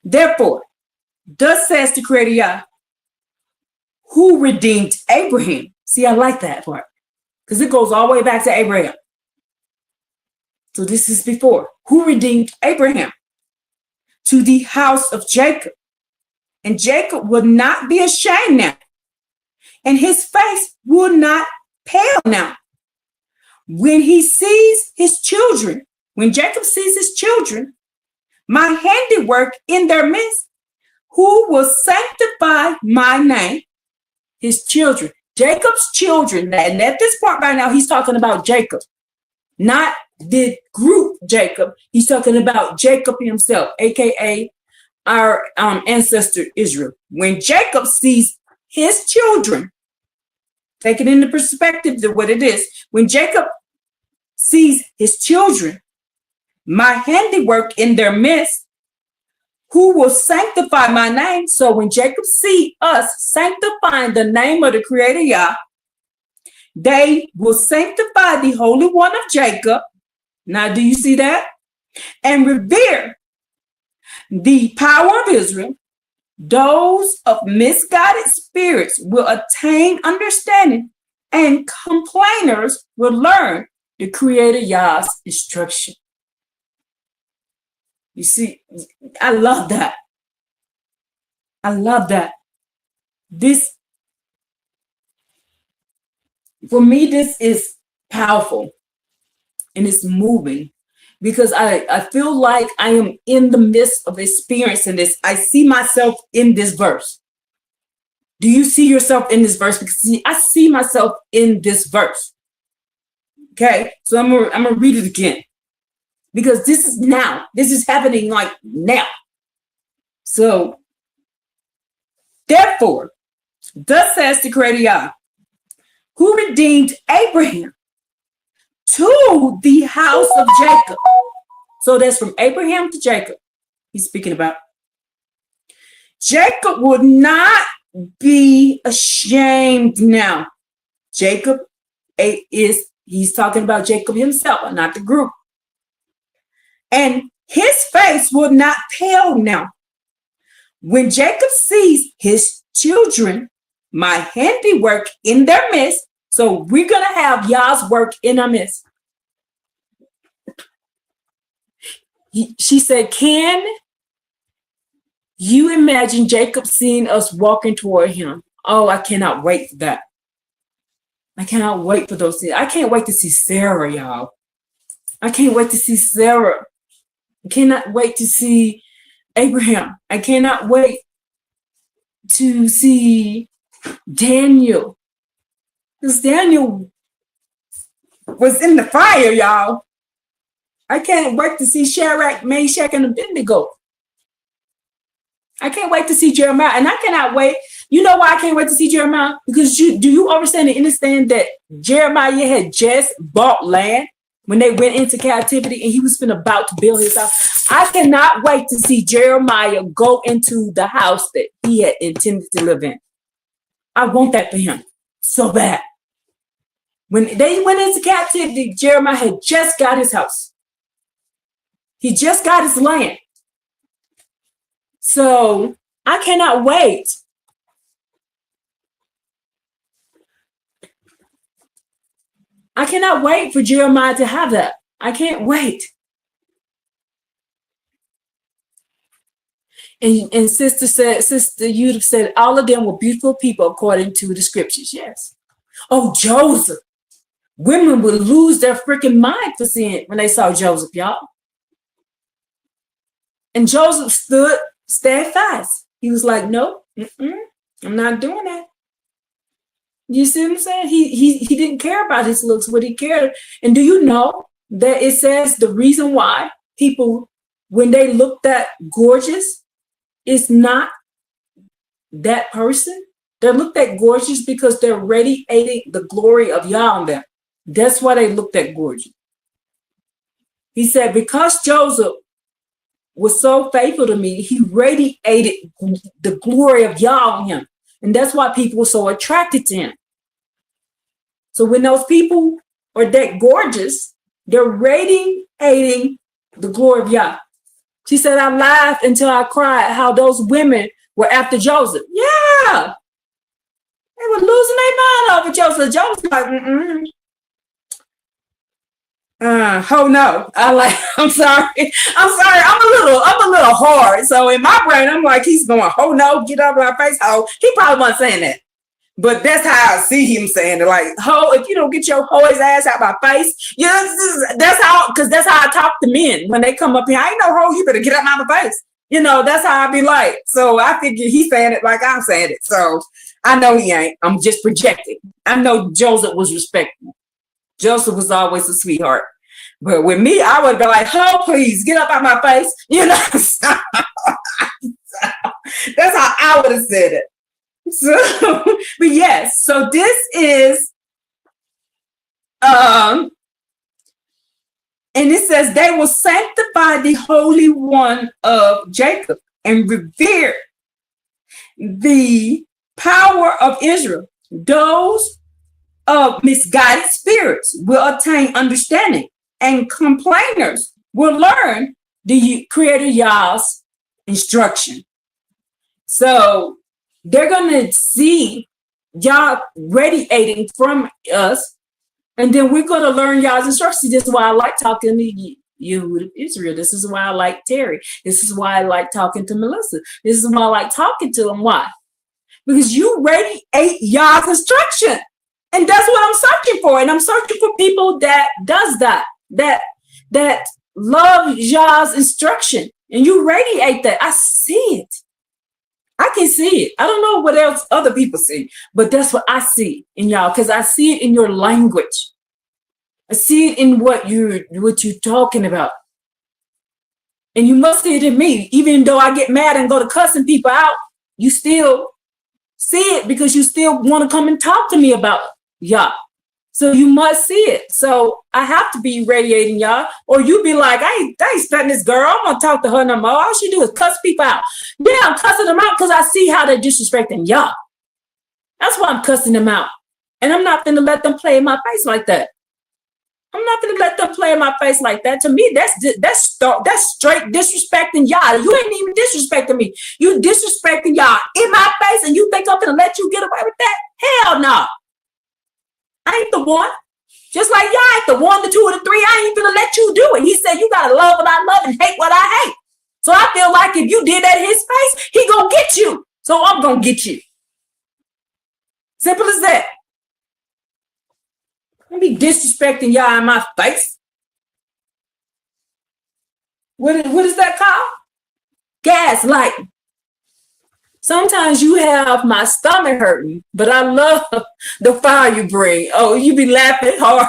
Therefore, thus says the Creator Yah, who redeemed Abraham. See, I like that part because it goes all the way back to Abraham. So this is before. Who redeemed Abraham to the house of Jacob. And Jacob will not be ashamed now, and his face will not pale now. When he sees his children, when Jacob sees his children, my handiwork in their midst, who will sanctify my name, his children, Jacob's children. And at this point right now, he's talking about Jacob, not the group Jacob. He's talking about Jacob himself, aka our ancestor Israel. When Jacob sees his children, take it into perspective of what it is. When Jacob sees his children, my handiwork in their midst, who will sanctify my name. So when Jacob see us sanctifying the name of the Creator Yah, they will sanctify the Holy One of Jacob. Now, do you see that? And revere the power of Israel. Those of misguided spirits will attain understanding, and complainers will learn the Creator Yah's instruction. You see, I love that. I love that. This, for me, this is powerful and it's moving because I feel like I am in the midst of experiencing this. I see myself in this verse. Do you see yourself in this verse? Because see, I see myself in this verse. Okay, so I'm gonna read it again. Because this is now. This is happening like now. So, therefore, thus says the Creator Yah, who redeemed Abraham to the house of Jacob. So that's from Abraham to Jacob. He's speaking about. Jacob would not be ashamed now. Jacob he's talking about Jacob himself, not the group. And his face will not pale now. When Jacob sees his children, my handiwork in their midst, so we're going to have Yah's work in our midst. She said, can you imagine Jacob seeing us walking toward him? Oh, I cannot wait for that. I cannot wait for those things. I can't wait to see Sarah, y'all. I can't wait to see Sarah. I cannot wait to see Abraham. I cannot wait to see Daniel. Because Daniel was in the fire, y'all. I can't wait to see Shadrach, Meshach, and Abednego. I can't wait to see Jeremiah. And I cannot wait. You know why I can't wait to see Jeremiah? Because do you understand and understand that Jeremiah had just bought land when they went into captivity and he was about to build his house? I cannot wait to see Jeremiah go into the house that he had intended to live in. I want that for him so bad. When they went into captivity, Jeremiah had just got his house. He just got his land. So I cannot wait. I cannot wait for Jeremiah to have that. I can't wait. And Sister Yudif said, all of them were beautiful people according to the scriptures. Yes. Oh, Joseph. Women would lose their freaking mind for seeing when they saw Joseph, y'all. And Joseph stood steadfast. He was like, no, I'm not doing that. You see what I'm saying? He didn't care about his looks. What he cared. And do you know that it says the reason why people, when they look that gorgeous, it's not that person. They look that gorgeous because they're radiating the glory of Yah on them. That's why they look that gorgeous. He said, because Joseph was so faithful to me, he radiated the glory of Yah on him. And that's why people were so attracted to him. So when those people are that gorgeous, they're radiating the glory of Yah. She said, I laughed until I cried how those women were after Joseph. Yeah. They were losing their mind over Joseph. Joseph like, oh no. I'm sorry. I'm a little hard. So in my brain, I'm like, he's going, oh no, get out of my face. Oh, he probably wasn't saying that. But that's how I see him saying it. Like, ho, if you don't get your ho's ass out my face, you know, that's how I talk to men when they come up here. I ain't no ho, you better get out my face. You know, that's how I be like. So I figure he's saying it like I'm saying it. So I know he ain't. I'm just projecting. I know Joseph was respectful. Joseph was always a sweetheart. But with me, I would be like, oh, please get up out my face. You know, that's how I would have said it. So, but yes, so this is, and it says they will sanctify the Holy One of Jacob and revere the power of Israel. Those of misguided spirits will attain understanding, and complainers will learn the Creator Yah's instruction. So they're going to see Yah radiating from us, and then we're going to learn Yah's instructions. This is why I like talking to you, Israel. This is why I like Terry. This is why I like talking to Melissa. This is why I like talking to them. Why? Because you radiate Yah's instruction. And that's what I'm searching for. And I'm searching for people that does that love Yah's instruction. And you radiate that. I see it. I can see it. I don't know what else other people see, but that's what I see in y'all, because I see it in your language. I see it in what you're talking about. And you must see it in me. Even though I get mad and go to cussing people out, you still see it because you still want to come and talk to me about Yah. So you must see it. So I have to be radiating Yah, or you be like, I ain't studying this girl. I'm gonna talk to her no more. All she do is cuss people out. Yeah, I'm cussing them out because I see how they're disrespecting Yah. That's why I'm cussing them out. And I'm not gonna let them play in my face like that. I'm not gonna let them play in my face like that. To me, that's straight disrespecting Yah. You ain't even disrespecting me. You disrespecting Yah in my face, and you think I'm gonna let you get away with that? Hell no. I ain't the one. Just like y'all ain't the one, the two, or the three. I ain't gonna let you do it. He said you gotta love what I love and hate what I hate. So I feel like if you did that in his face, he gonna get you. So I'm gonna get you. Simple as that. Don't be disrespecting y'all in my face. What is that called? Gaslighting. Sometimes you have my stomach hurting, but I love the fire you bring. Oh, you be laughing hard.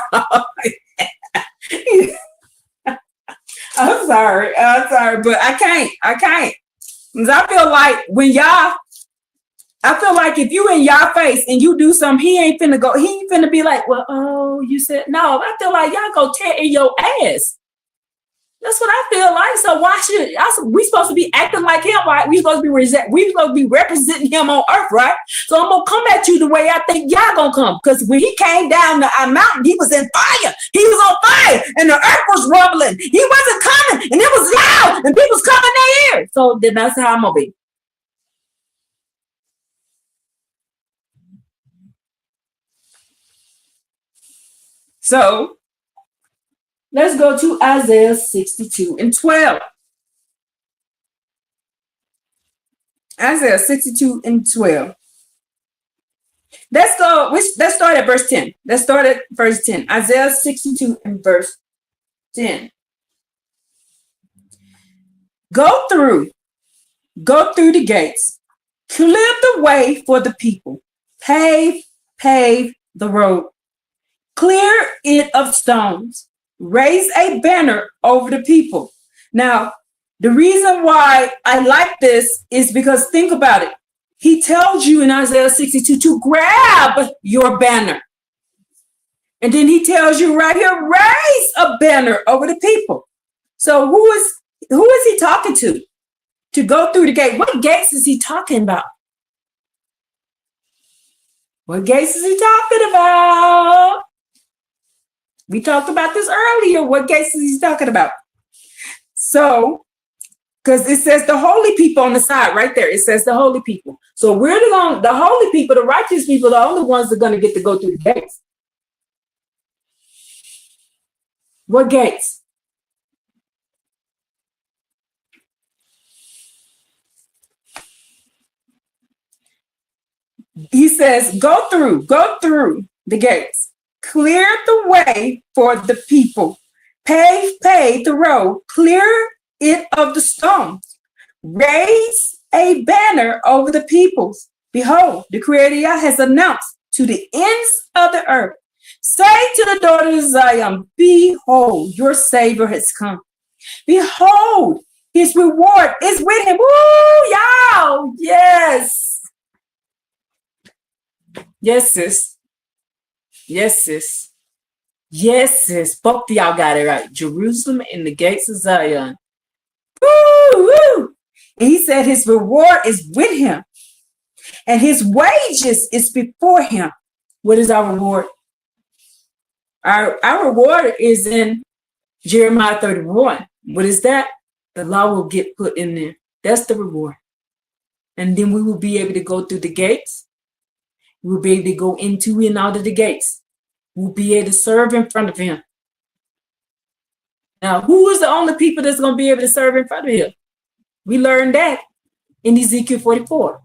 I'm sorry, but I can't. Because I feel like if you in y'all face and you do something, he ain't finna be like, well, oh, you said no. I feel like y'all go tear in your ass. That's what I feel like. So why should we supposed to be acting like him, right? We supposed to be representing him on earth, right? So I'm gonna come at you the way I think y'all gonna come. Because when he came down the mountain, he was in fire. He was on fire, and the earth was rumbling. He wasn't coming, and it was loud, and people was coming their ears. So then that's how I'm gonna be. So let's go to Isaiah 62:12. Isaiah 62:12. Let's start at verse 10. Let's start at verse 10. Isaiah 62 and verse 10. Go through the gates, clear the way for the people, pave the road, clear it of stones, raise a banner over the people. Now, the reason why I like this is because think about it. He tells you in Isaiah 62 to grab your banner. And then he tells you right here, raise a banner over the people. So who is he talking to? To go through the gate. What gates is he talking about? What gates is he talking about? We talked about this earlier. What gates is he talking about? So, because it says the holy people on the side right there. It says the holy people. So we're the holy people, the righteous people, the only ones that are going to get to go through the gates. What gates? He says, go through the gates, clear the way for the people, pave the road, clear it of the stones, raise a banner over the peoples. Behold, the Creator has announced to the ends of the earth. Say to the daughters of Zion, behold, your Savior has come. Behold, his reward is with him. Woo, y'all. Yes. Yes, sis. Yes, sis. Yes, sis. Both of y'all got it right. Jerusalem and the gates of Zion. Woo, woo. And he said his reward is with him. And his wages is before him. What is our reward? Our reward is in Jeremiah 31. What is that? The law will get put in there. That's the reward. And then we will be able to go through the gates. We'll be able to go into and out of the gates. We'll be able to serve in front of him. Now, who is the only people that's going to be able to serve in front of him? We learned that in Ezekiel 44.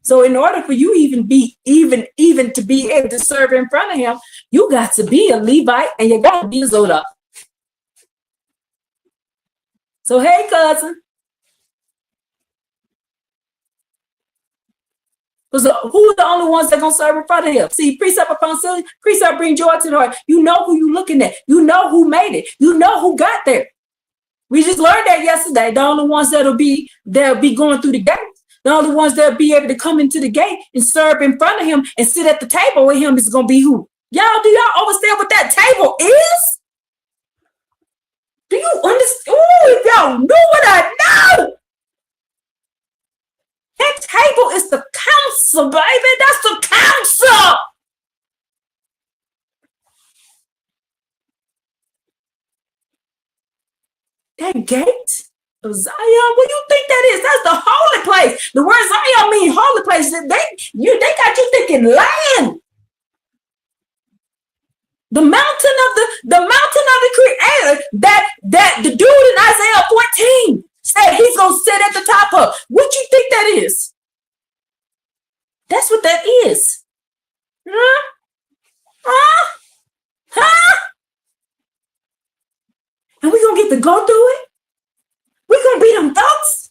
So in order for you even to be able to serve in front of him, you got to be a Levite and you got to be a Zoda. So hey, cousin. Because who are the only ones that are going to serve in front of him? See, precept upon precept bring joy to the heart. You know who you're looking at. You know who made it. You know who got there. We just learned that yesterday. The only ones that'll be going through the gate. The only ones that'll be able to come into the gate and serve in front of him and sit at the table with him is going to be who? Y'all, do y'all understand what that table is? Do you understand? Ooh, if y'all knew what I know. That table is the council, baby. That's the council. That gate of Zion, what do you think that is? That's the holy place. The word Zion means holy place. They got you thinking land. The mountain of the Creator that the dude in Isaiah 14 said he's gonna sit at the top of. What you think that is? That's what that is. And we're gonna get to go through it. We're gonna be them thoughts.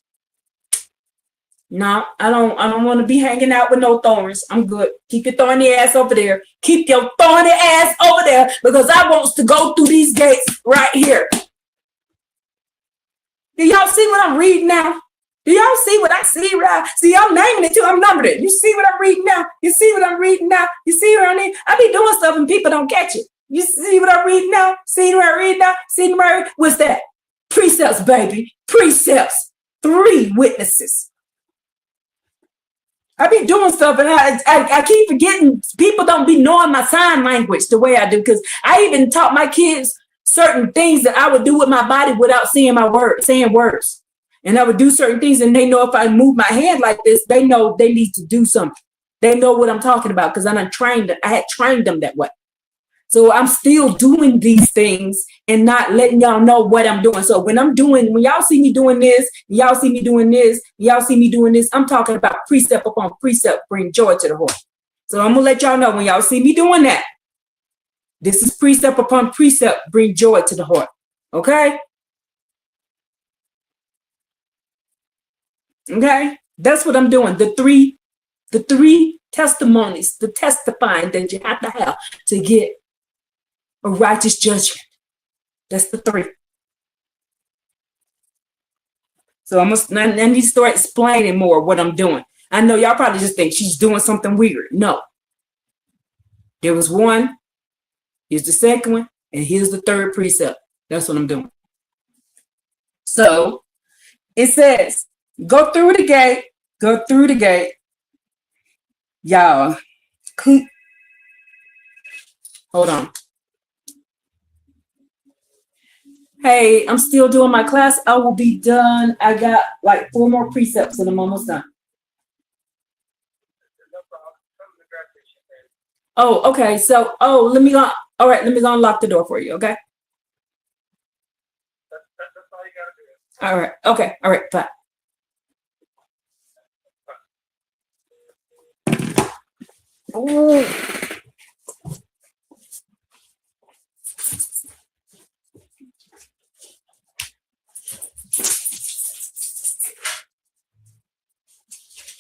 No, I don't want to be hanging out with no thorns. I'm good. Keep your thorny ass over there. Keep your thorny ass over there because I want to go through these gates right here. Do y'all see what I'm reading now? Do y'all see what I see? Right? See, I'm naming it too. I'm numbering it. You see what I'm reading now? You see what I'm reading now? You see what I mean? I be doing stuff and people don't catch it. You see what I'm reading now? See what I'm reading now? See what I'm reading? What's that? Precepts, baby. Precepts. 3 witnesses. I be doing stuff and I keep forgetting. People don't be knowing my sign language the way I do, because I even taught my kids certain things that I would do with my body without saying words. And I would do certain things, and they know if I move my hand like this, they know they need to do something. They know what I'm talking about because I had trained them that way. So I'm still doing these things and not letting y'all know what I'm doing. So when y'all see me doing this, y'all see me doing this, y'all see me doing this, I'm talking about precept upon precept, bring joy to the heart. So I'm gonna let y'all know when y'all see me doing that, this is precept upon precept, bring joy to the heart. Okay? Okay? That's what I'm doing. The three testimonies, the testifying that you have to get a righteous judgment. That's the 3. So I need to start explaining more what I'm doing. I know y'all probably just think she's doing something weird. No. There was 1, here's the 2nd one, and here's the 3rd precept. That's what I'm doing. So it says, go through the gate. Y'all, hold on. Hey, I'm still doing my class. I will be done. I got like 4 more precepts and I'm almost done. Oh, okay. So, let me go unlock the door for you, okay? All right. Okay. All right. Bye. Oh.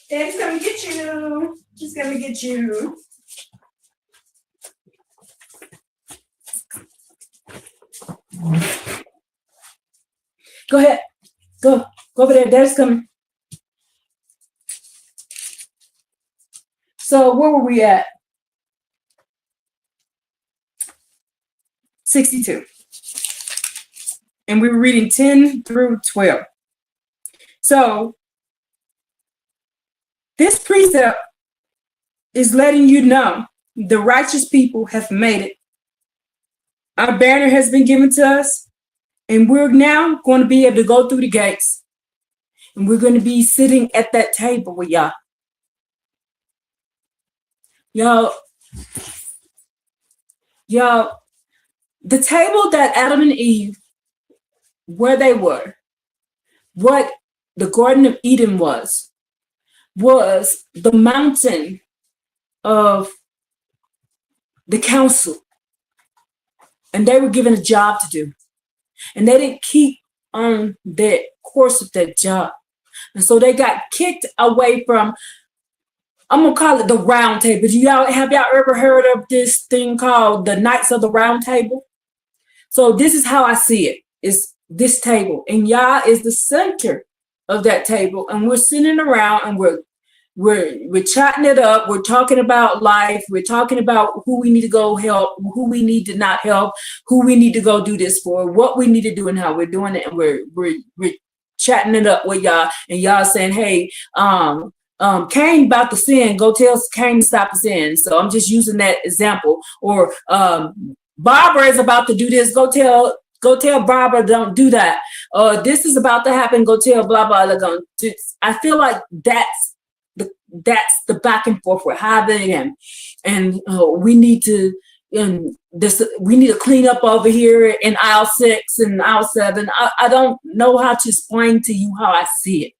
Daddy's gonna get you. He's gonna get you. Go ahead. Go over there. Daddy's coming. So where were we at? 62. And we were reading 10 through 12. So this precept is letting you know the righteous people have made it. Our banner has been given to us, and we're now going to be able to go through the gates, and we're going to be sitting at that table with y'all. Y'all, the table that Adam and Eve, where they were, what the Garden of Eden was the mountain of the council. And they were given a job to do. And they didn't keep on their course of that job. And so they got kicked away from, I'm going to call it the round table. Have y'all ever heard of this thing called the Knights of the Round Table? So this is how I see it. It's this table. And Yah is the center of that table. And we're sitting around and we're chatting it up. We're talking about life. We're talking about who we need to go help, who we need to not help, who we need to go do this for, what we need to do and how we're doing it. And we're chatting it up with y'all, and y'all saying, hey, Cain about to sin, go tell Cain to stop the sin. So I'm just using that example. Or Barbara is about to do this, go tell Barbara don't do that. This is about to happen, go tell blah blah. I feel like that's the back and forth we're having, and we need to clean up over here in aisle 6 and aisle 7. I don't know how to explain to you how I see it,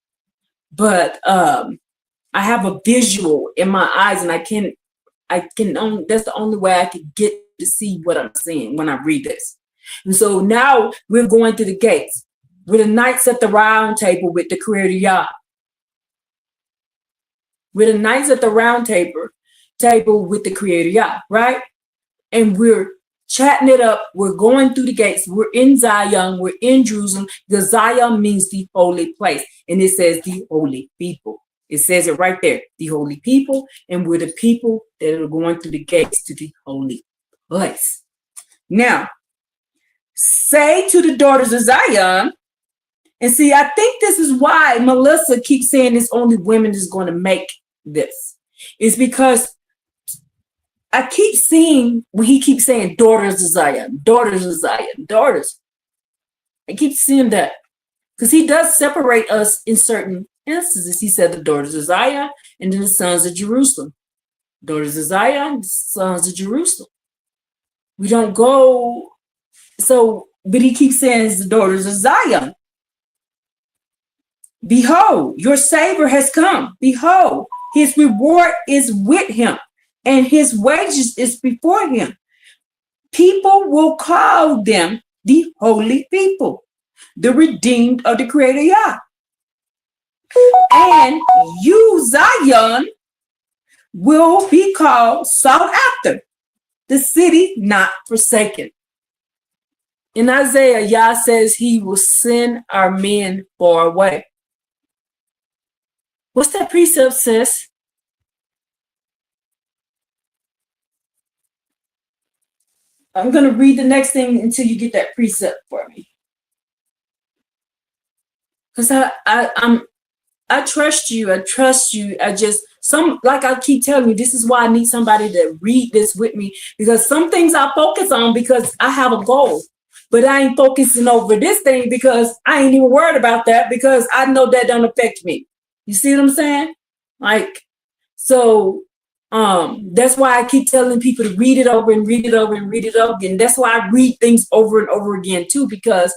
but I have a visual in my eyes, and I can only, that's the only way I can get to see what I'm seeing when I read this. And so now we're going through the gates. We're the knights at the round table with the Creator Yah. We're the knights at the round table with the Creator Yah, right? And we're chatting it up. We're going through the gates. We're in Zion. We're in Jerusalem. The Zion means the holy place. And it says the holy people. It says it right there, the holy people. And we're the people that are going through the gates to the holy place. Now, say to the daughters of Zion, and see, I think this is why Melissa keeps saying it's only women is going to make this. It's because I keep seeing when he keeps saying daughters of Zion, daughters of Zion, daughters. I keep seeing that because he does separate us in certain instances. He said the daughters of Zion and then the sons of Jerusalem. Daughters of Zion, sons of Jerusalem. We don't go, so, but he keeps saying it's the daughters of Zion. Behold, your Savior has come. Behold, his reward is with him, and his wages is before him. People will call them the holy people, the redeemed of the Creator Yah. And you, Zion, will be called sought after, the city not forsaken. In Isaiah, Yah says he will send our men far away. What's that precept, sis? I'm going to read the next thing until you get that precept for me. Because I trust you. I trust you. Like I keep telling you, this is why I need somebody to read this with me, because some things I focus on because I have a goal, but I ain't focusing over this thing because I ain't even worried about that because I know that don't affect me. You see what I'm saying? Like, so that's why I keep telling people to read it over and read it over and read it over again. That's why I read things over and over again too, because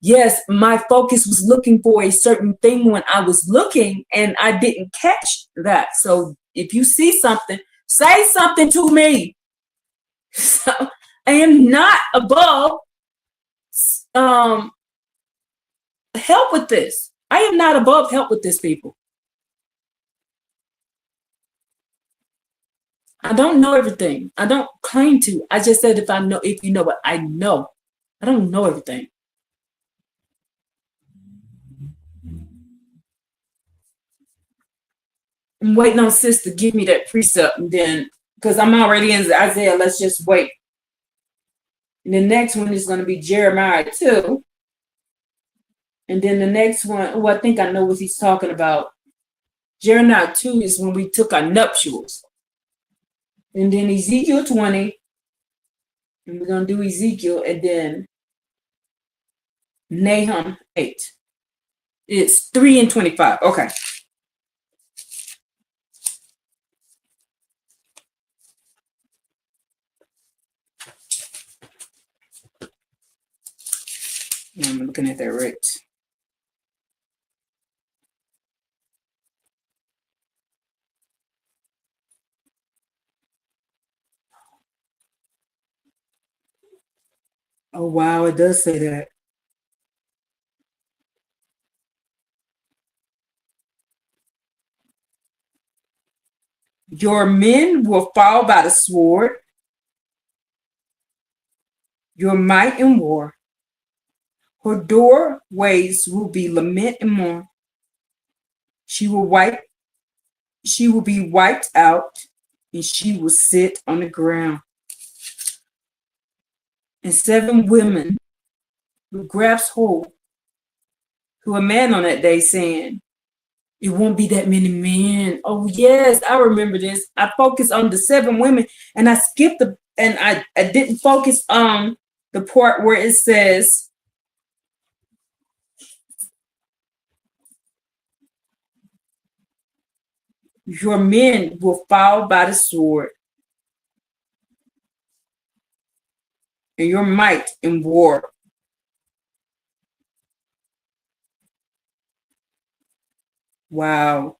yes, my focus was looking for a certain thing when I was looking and I didn't catch that. So if you see something, say something to me. So I am not above help with this. I am not above help with this, people. I don't know everything. I don't claim to. I just said if you know what I know. I don't know everything. I'm waiting on sis to give me that precept, and then because I'm already in Isaiah, let's just wait. And the next one is going to be Jeremiah 2. And then the next one, I think I know what he's talking about. Jeremiah 2 is when we took our nuptials. And then Ezekiel 20. And we're going to do Ezekiel, and then Nahum 8. It's 3 and 25. Okay. I'm looking at that right. Oh, wow, it does say that. Your men will fall by the sword, your might in war. Her doorways will be lament and mourn. She will be wiped out, and she will sit on the ground. And 7 women will grasp hold to a man on that day, saying, it won't be that many men. Oh, yes, I remember this. I focused on the 7 women, and I skipped I didn't focus on the part where it says, your men will fall by the sword, and your might in war. Wow.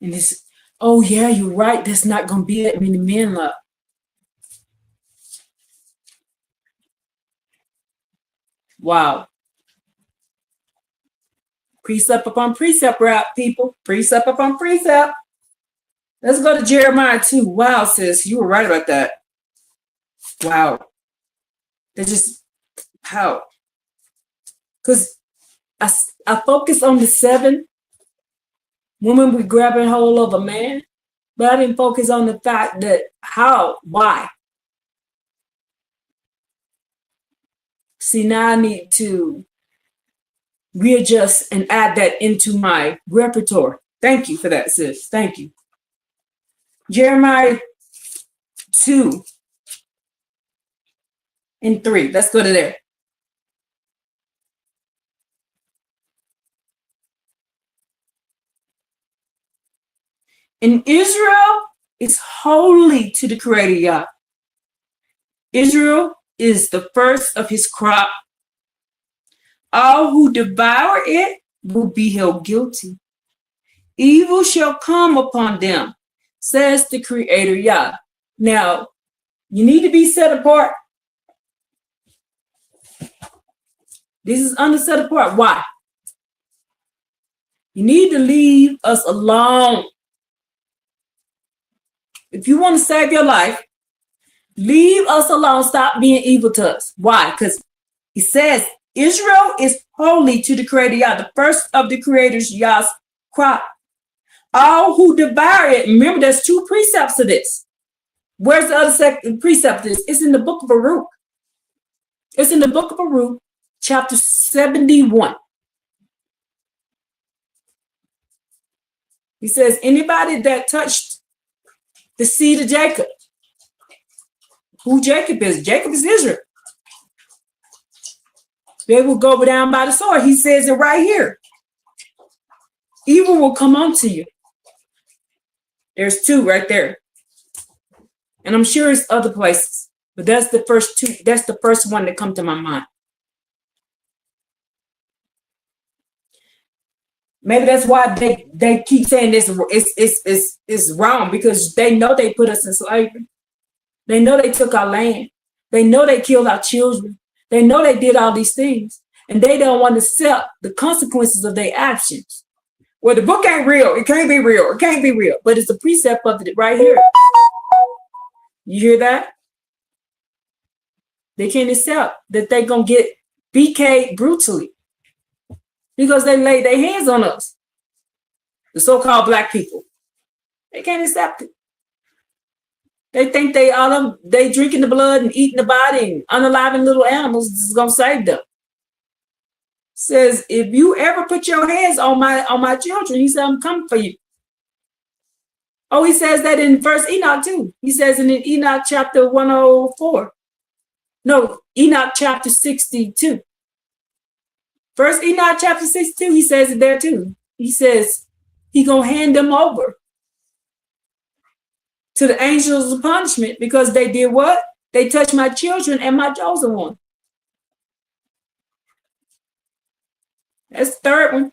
And this, oh yeah, you're right. There's not going to be that many men left. Wow. Precept upon precept, route, people. Precept upon precept. Let's go to Jeremiah 2. Wow, sis, you were right about that. Wow. They're just, how? Because I focused on the 7 women we grabbing hold of a man, but I didn't focus on the fact that how, why. See, now I need to readjust and add that into my repertoire. Thank you for that, sis. Thank you. Jeremiah 2 and 3. Let's go to there. And Israel is holy to the Creator Yah. Israel is the first of his crop. All who devour it will be held guilty. Evil shall come upon them, says the Creator Yah. Now, you need to be set apart. This is under set apart. Why? You need to leave us alone. If you want to save your life, leave us alone. Stop being evil to us. Why? Because he says Israel is holy to the Creator Yah, the first of the Creator's Yah's crop. All who devour it. Remember, there's two precepts of this. Where's the other second precept of this? It's in the book of Baruch. It's in the book of Baruch, chapter 71. He says, anybody that touched the seed of Jacob. Who Jacob is? Jacob is Israel. They will go down by the sword. He says it right here. Evil will come unto you. There's two right there. And I'm sure it's other places. But that's the first two. That's the first one that come to my mind. Maybe that's why they keep saying this is wrong, because they know they put us in slavery. They know they took our land. They know they killed our children. They know they did all these things. And they don't want to accept the consequences of their actions. Well, the book ain't real. It can't be real. It can't be real. But it's a precept of it right here. You hear that? They can't accept that they're going to get BK'd brutally. Because they laid their hands on us, the so-called black people. They can't accept it. They think they drinking the blood and eating the body and unaliving little animals is gonna save them. Says, if you ever put your hands on my children, he said, I'm coming for you. Oh, he says that in First Enoch too. He says in Enoch chapter 104. No, Enoch chapter 62. First Enoch chapter 62, he says it there too. He says he gonna hand them over to the angels of punishment because they did what? They touched my children and my chosen one. That's the third one.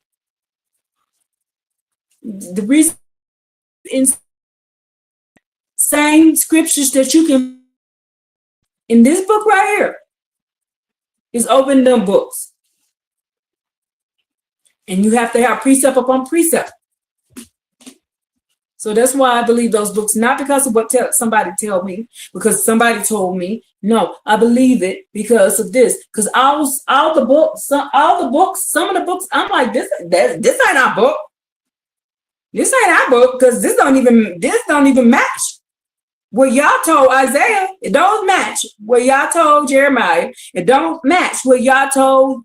The reason in same scriptures that you can in this book right here is open them books. And you have to have precept upon precept. So that's why I believe those books, not because of what somebody told me, because somebody told me. No, I believe it because of this. Because all the books, some of the books, I'm like, this ain't our book. This ain't our book because this don't even match what y'all told Isaiah. It don't match what y'all told Jeremiah. It don't match what y'all told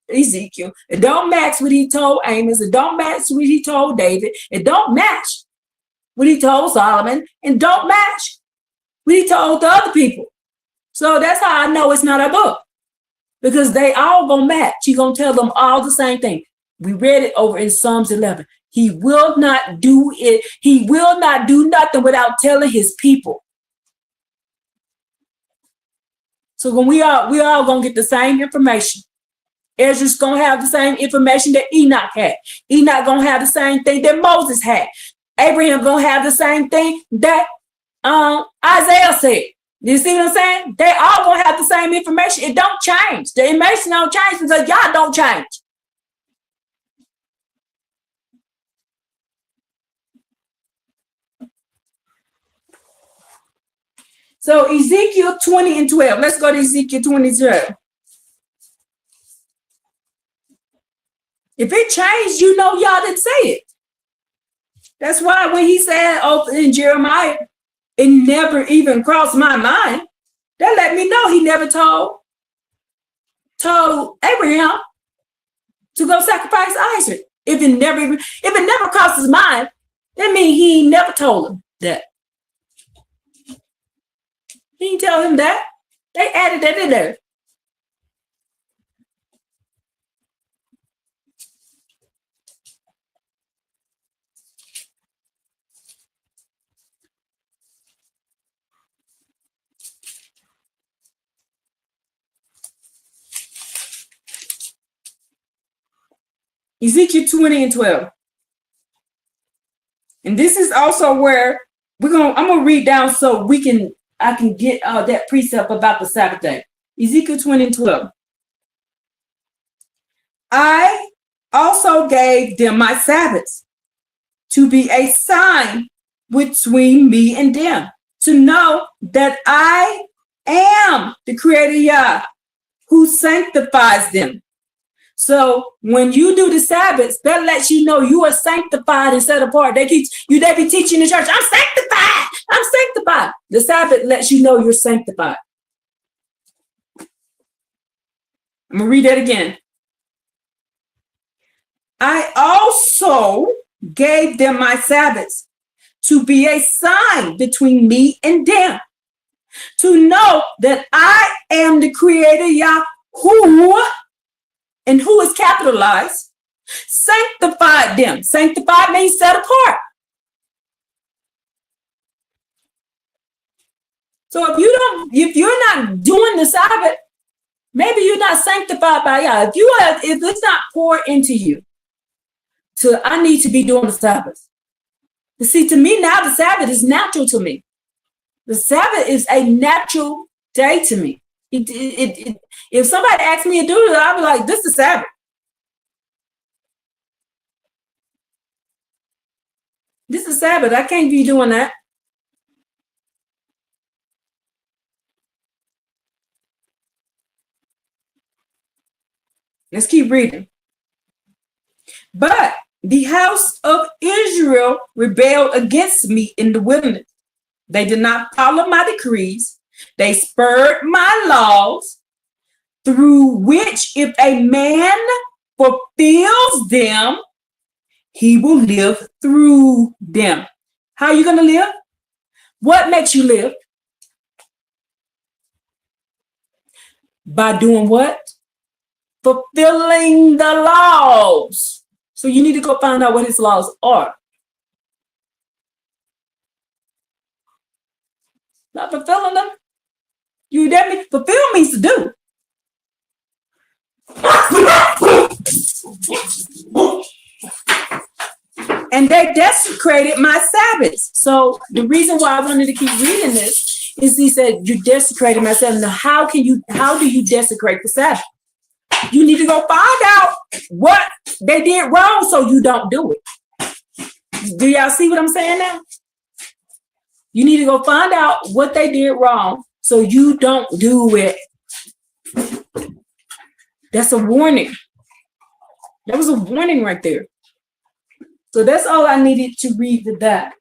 Ezekiel. It don't match what he told Amos. It don't match what he told David. It don't match what he told Solomon. And don't match what he told the other people. So that's how I know it's not a book. Because they all gonna match. He gonna tell them all the same thing. We read it over in Psalms 11. He will not do it. He will not do nothing without telling his people. So when we all gonna get the same information. Ezra's gonna have the same information that Enoch had. Enoch gonna have the same thing that Moses had. Abraham gonna have the same thing that Isaiah said. You see what I'm saying? They all gonna have the same information. It don't change. The information don't change because y'all don't change. So Ezekiel 20 and 12. Let's go to Ezekiel 20 and 12. If it changed, you know y'all didn't say it. That's why when he said in Jeremiah, it never even crossed my mind. That let me know he never told told Abraham to go sacrifice Isaac. If it never crossed his mind, that means he never told him that. He didn't tell him that. They added that in there. Ezekiel 20 and 12. And this is also where I'm gonna read down so I can get that precept about the Sabbath day. Ezekiel 20 and 12. I also gave them my Sabbaths to be a sign between me and them, to know that I am the Creator Yah who sanctifies them. So when you do the Sabbaths, that lets you know you are sanctified and set apart. They be teaching in church, I'm sanctified. I'm sanctified. The Sabbath lets you know you're sanctified. I'm gonna read that again. I also gave them my Sabbaths to be a sign between me and them, to know that I am the Creator Yah who, and who is capitalized, sanctified them. Sanctified means set apart. So if you're not doing the Sabbath, maybe you're not sanctified by Yah. If it's not poured into you, I need to be doing the Sabbath. You see, to me now, the Sabbath is natural to me. The Sabbath is a natural day to me. If somebody asks me to do it, I'll be like, this is Sabbath. This is Sabbath. I can't be doing that. Let's keep reading. But the house of Israel rebelled against me in the wilderness. They did not follow my decrees. They spurned my laws, through which if a man fulfills them, he will live through them. How are you going to live? What makes you live? By doing what? Fulfilling the laws. So you need to go find out what his laws are. Not fulfilling them. Fulfill means to do. And they desecrated my Sabbaths. So the reason why I wanted to keep reading this is he said, you desecrated my Sabbath. Now, how do you desecrate the Sabbath? You need to go find out what they did wrong so you don't do it. Do y'all see what I'm saying now? You need to go find out what they did wrong so you don't do it. That's a warning. That was a warning right there. So that's all I needed to read with that.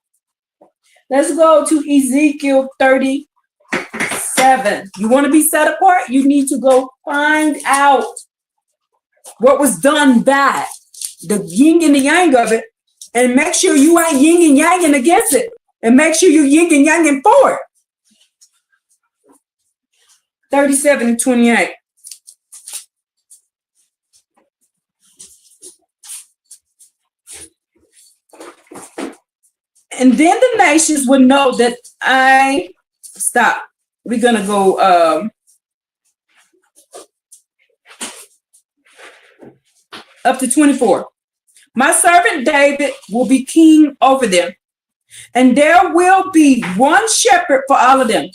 Let's go to Ezekiel 37. You want to be set apart? You need to go find out what was done bad, the yin and the yang of it, and make sure you ain't yin and yanging against it, and make sure you yin and yanging for it. 37 and 28. And then the nations would know that we're going to go up to 24. My servant David will be king over them, and there will be one shepherd for all of them,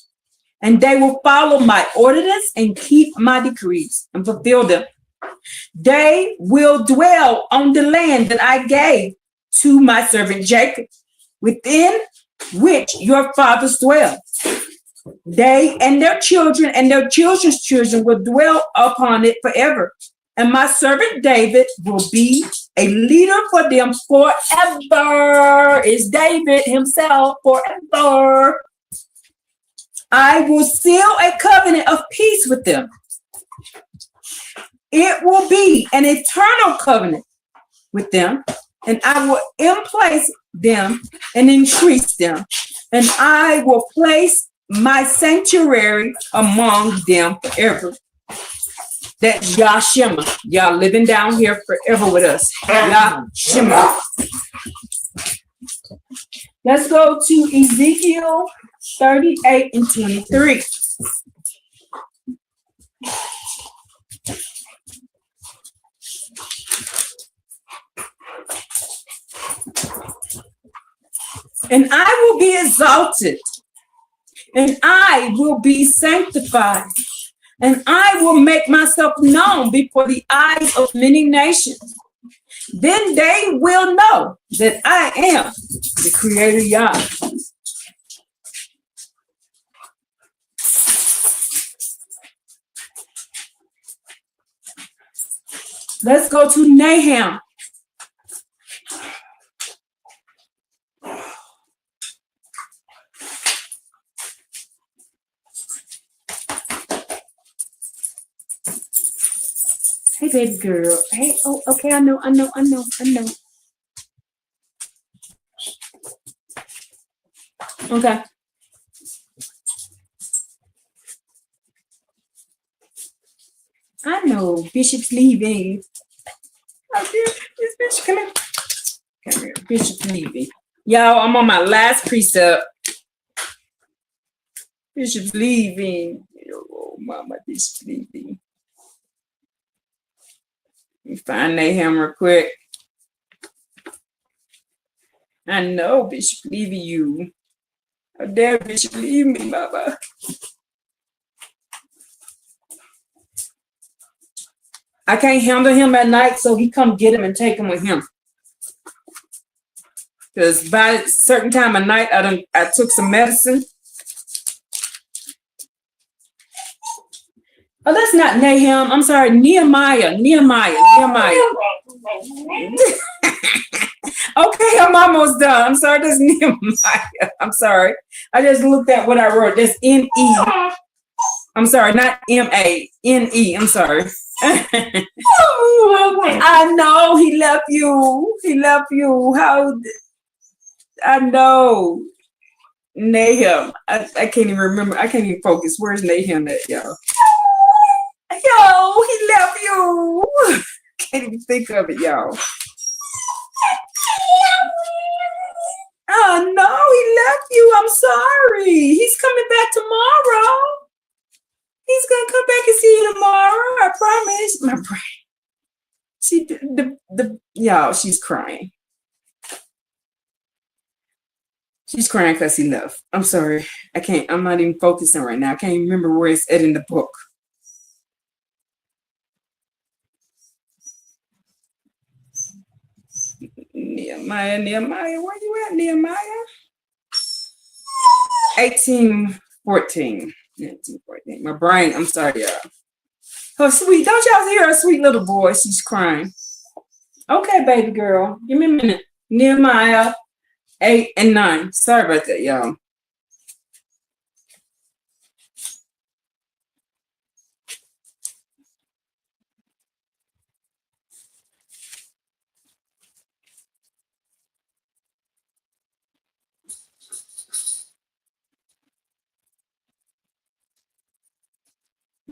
and they will follow my ordinance and keep my decrees and fulfill them. They will dwell on the land that I gave to my servant Jacob, within which your fathers dwell. They and their children and their children's children will dwell upon it forever. And my servant David will be a leader for them forever. Is David himself forever. I will seal a covenant of peace with them. It will be an eternal covenant with them, and I will emplace them and increase them, and I will place my sanctuary among them forever. That's Yahshua. Y'all living down here forever with us. Yahshua. Let's go to Ezekiel 38 and 23. And I will be exalted, and I will be sanctified, and I will make myself known before the eyes of many nations. Then they will know that I am the Creator Yah. Let's go to Nahum. Hey, baby girl. Hey, oh, okay, I know. Okay. I know Bishop's leaving. Oh, dear. Is Bishop coming? Come here. Bishop's leaving. Y'all, I'm on my last precept. Bishop's leaving. Oh, mama, Bishop's leaving. Let me find Nahum real quick. I know Bishop leaving you. How dare Bishop leave me, Baba? I can't handle him at night, so he come get him and take him with him. Because by a certain time of night, I took some medicine. Oh, that's not Nahum. I'm sorry, Nehemiah. Okay, I'm almost done. I'm sorry, that's Nehemiah. I'm sorry. I just looked at what I wrote. That's N-E. I'm sorry, not M-A. N-E. I'm sorry. I know he left you. How? I know. Nahum. I can't even remember. I can't even focus. Where's Nahum at, y'all? Yo, he left you. Can't even think of it, y'all. Oh no, he left you. I'm sorry. He's coming back tomorrow. He's gonna come back and see you tomorrow. I promise. My brain. Y'all, she's crying. She's crying because he left. I'm sorry. I'm not even focusing right now. I can't even remember where it's at in the book. Nehemiah, where you at, Nehemiah? 1814. My brain, I'm sorry, y'all. Oh, sweet. Don't y'all hear her sweet little boy? She's crying. Okay, baby girl. Give me a minute. Nehemiah 8 and 9. Sorry about that, y'all.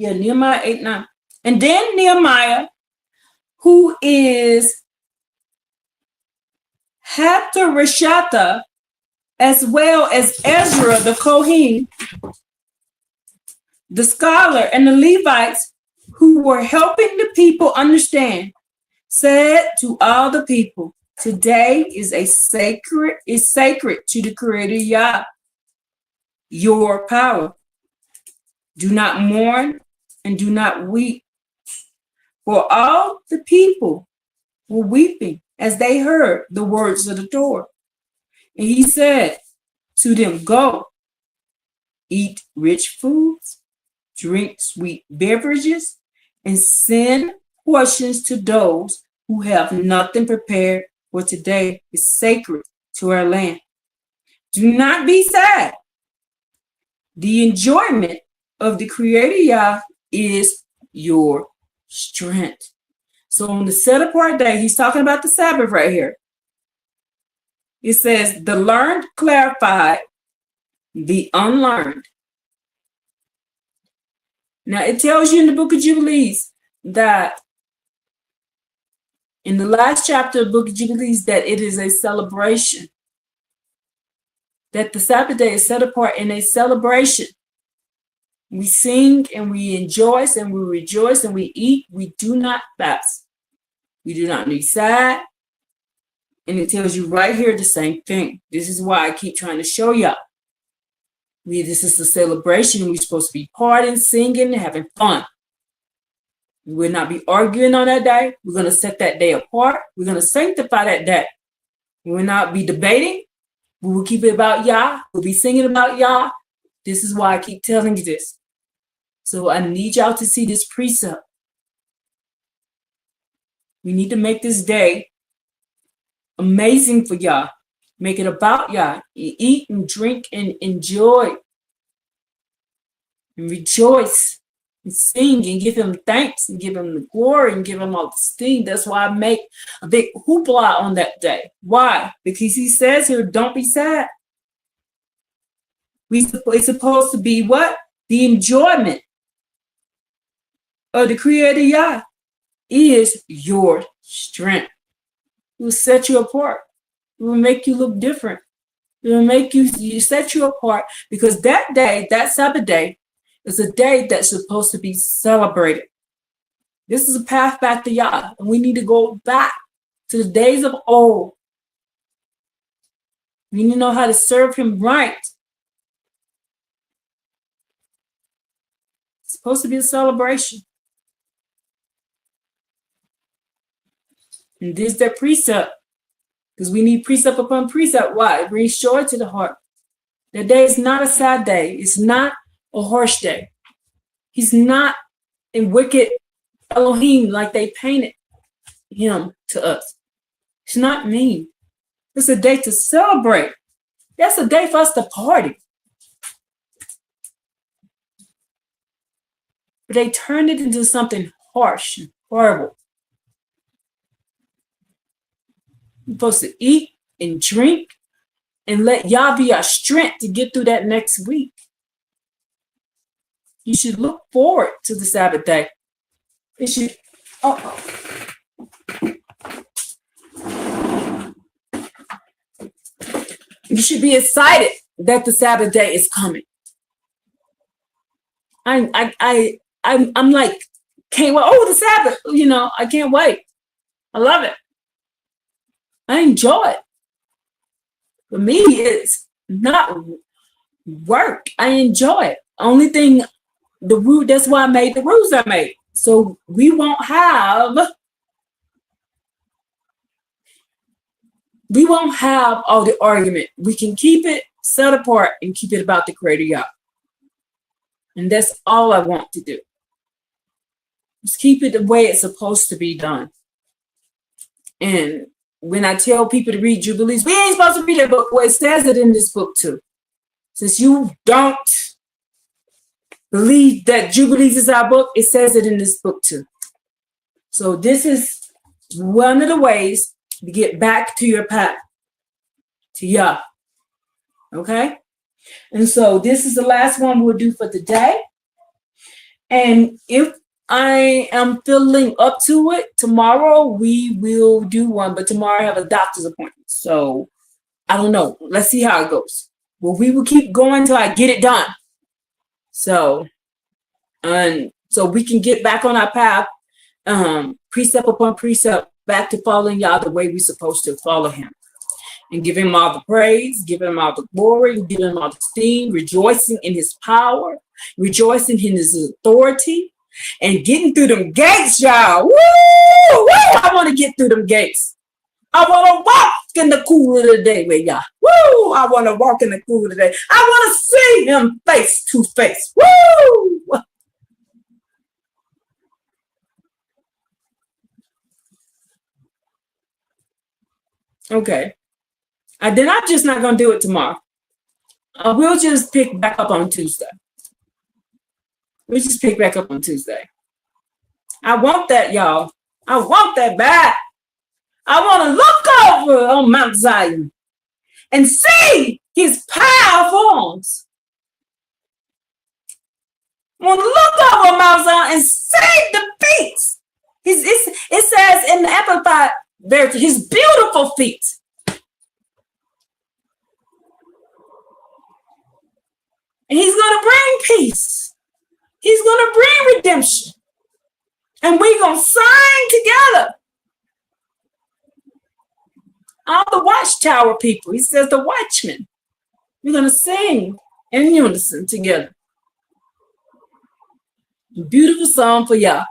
Yeah, Nehemiah 8, 9. And then Nehemiah, who is Hathorashata, as well as Ezra the Kohen, the scholar, and the Levites who were helping the people understand, said to all the people, today is sacred to the Creator Yah, your power. Do not mourn and do not weep. For all the people were weeping as they heard the words of the Torah. And he said to them, go, eat rich foods, drink sweet beverages, and send portions to those who have nothing prepared, for today is sacred to our land. Do not be sad. The enjoyment of the Creator Yah is your strength. So on the set apart day, he's talking about the Sabbath right here. It says, the learned clarified the unlearned. Now it tells you in the book of Jubilees that in the last chapter of the book of Jubilees that it is a celebration. That the Sabbath day is set apart in a celebration. We sing and we rejoice and we rejoice and we eat. We do not fast. We do not be sad. And it tells you right here the same thing. This is why I keep trying to show y'all. This is a celebration. We're supposed to be partying, singing, having fun. We will not be arguing on that day. We're going to set that day apart. We're going to sanctify that day. We will not be debating. We will keep it about Yah. We'll be singing about Yah. This is why I keep telling you this. So I need y'all to see this precept. We need to make this day amazing for Yah. Make it about Yah. Eat and drink and enjoy. And rejoice. And sing and give him thanks and give him the glory and give him all the esteem. That's why I make a big hoopla on that day. Why? Because he says here, don't be sad. It's supposed to be what? The enjoyment of the Creator Yah is your strength. It will set you apart. It will make you look different. It will make you set you apart because that day, that Sabbath day, is a day that's supposed to be celebrated. This is a path back to Yah, and we need to go back to the days of old. We need to know how to serve him right. It's supposed to be a celebration. And this is that precept, because we need precept upon precept. Why? It brings joy to the heart. That day is not a sad day. It's not a harsh day. He's not a wicked Elohim like they painted him to us. It's not mean. It's a day to celebrate. That's a day for us to party. But they turned it into something harsh and horrible. We're supposed to eat and drink and let Yah be our strength to get through that next week. You should look forward to the Sabbath day. It should. You should be excited that the Sabbath day is coming. I'm like, can't wait. Oh, the Sabbath, I can't wait. I love it. I enjoy it. For me, it's not work. I enjoy it. Only thing, that's why I made the rules I made. So we won't have all the argument. We can keep it set apart and keep it about the Creator Yah. And that's all I want to do. Just keep it the way it's supposed to be done. And when I tell people to read Jubilees, we ain't supposed to read that book. Well, it says it in this book too. Since you don't believe that Jubilees is our book, it says it in this book too. So this is one of the ways to get back to your path, to Yah. Okay? And so this is the last one we'll do for today. And if I am feeling up to it, tomorrow we will do one, but tomorrow I have a doctor's appointment. So I don't know. Let's see how it goes. Well, we will keep going until I get it done. So we can get back on our path, precept upon precept, back to following Yah the way we're supposed to follow him. And give him all the praise, give him all the glory, give him all the esteem, rejoicing in his power, rejoicing in his authority, and getting through them gates, y'all. Woo! Woo! I want to get through them gates. I want to walk in the cool of the day with Yah. Woo! I want to walk in the cool of the day. I want to see him face to face. Woo! Okay. Then I'm just not going to do it tomorrow. We'll just pick back up on Tuesday. I want that, y'all. I want that back. I want to look over on Mount Zion and see his powerful arms. I want to look over Mount Zion and see the feet. It says in the Amplified Version, his beautiful feet. And he's going to bring peace. He's going to bring redemption. And we're going to sign together. All the watchtower people, he says the watchmen. We're going to sing in unison together. A beautiful song for y'all.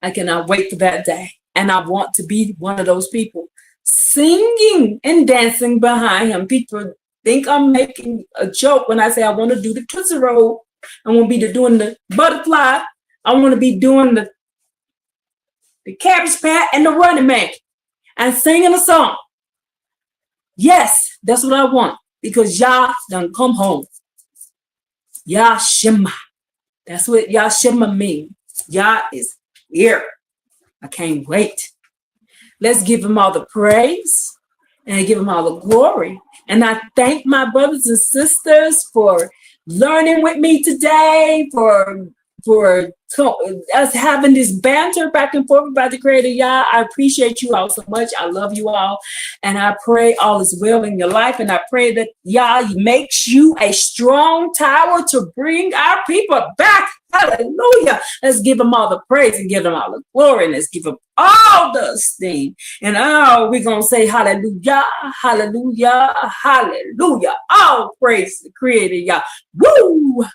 I cannot wait for that day. And I want to be one of those people singing and dancing behind him. People think I'm making a joke when I say I want to do the Tootsie Roll. I want to be doing the butterfly. I want to be doing the Cabbage Patch and the Running Man and singing a song. Yes, that's what I want because Yah done come home. Yah Shema. That's what Yah Shema means. Yah is here. I can't wait. Let's give him all the praise and give him all the glory. And I thank my brothers and sisters for learning with me today, for us having this banter back and forth about the Creator Yah. I appreciate you all so much. I love you all. And I pray all is well in your life. And I pray that Yah makes you a strong tower to bring our people back. Hallelujah. Let's give him all the praise and give him all the glory. And let's give him all the esteem. And we're going to say hallelujah, hallelujah, hallelujah. All praise to the Creator Yah. Woo!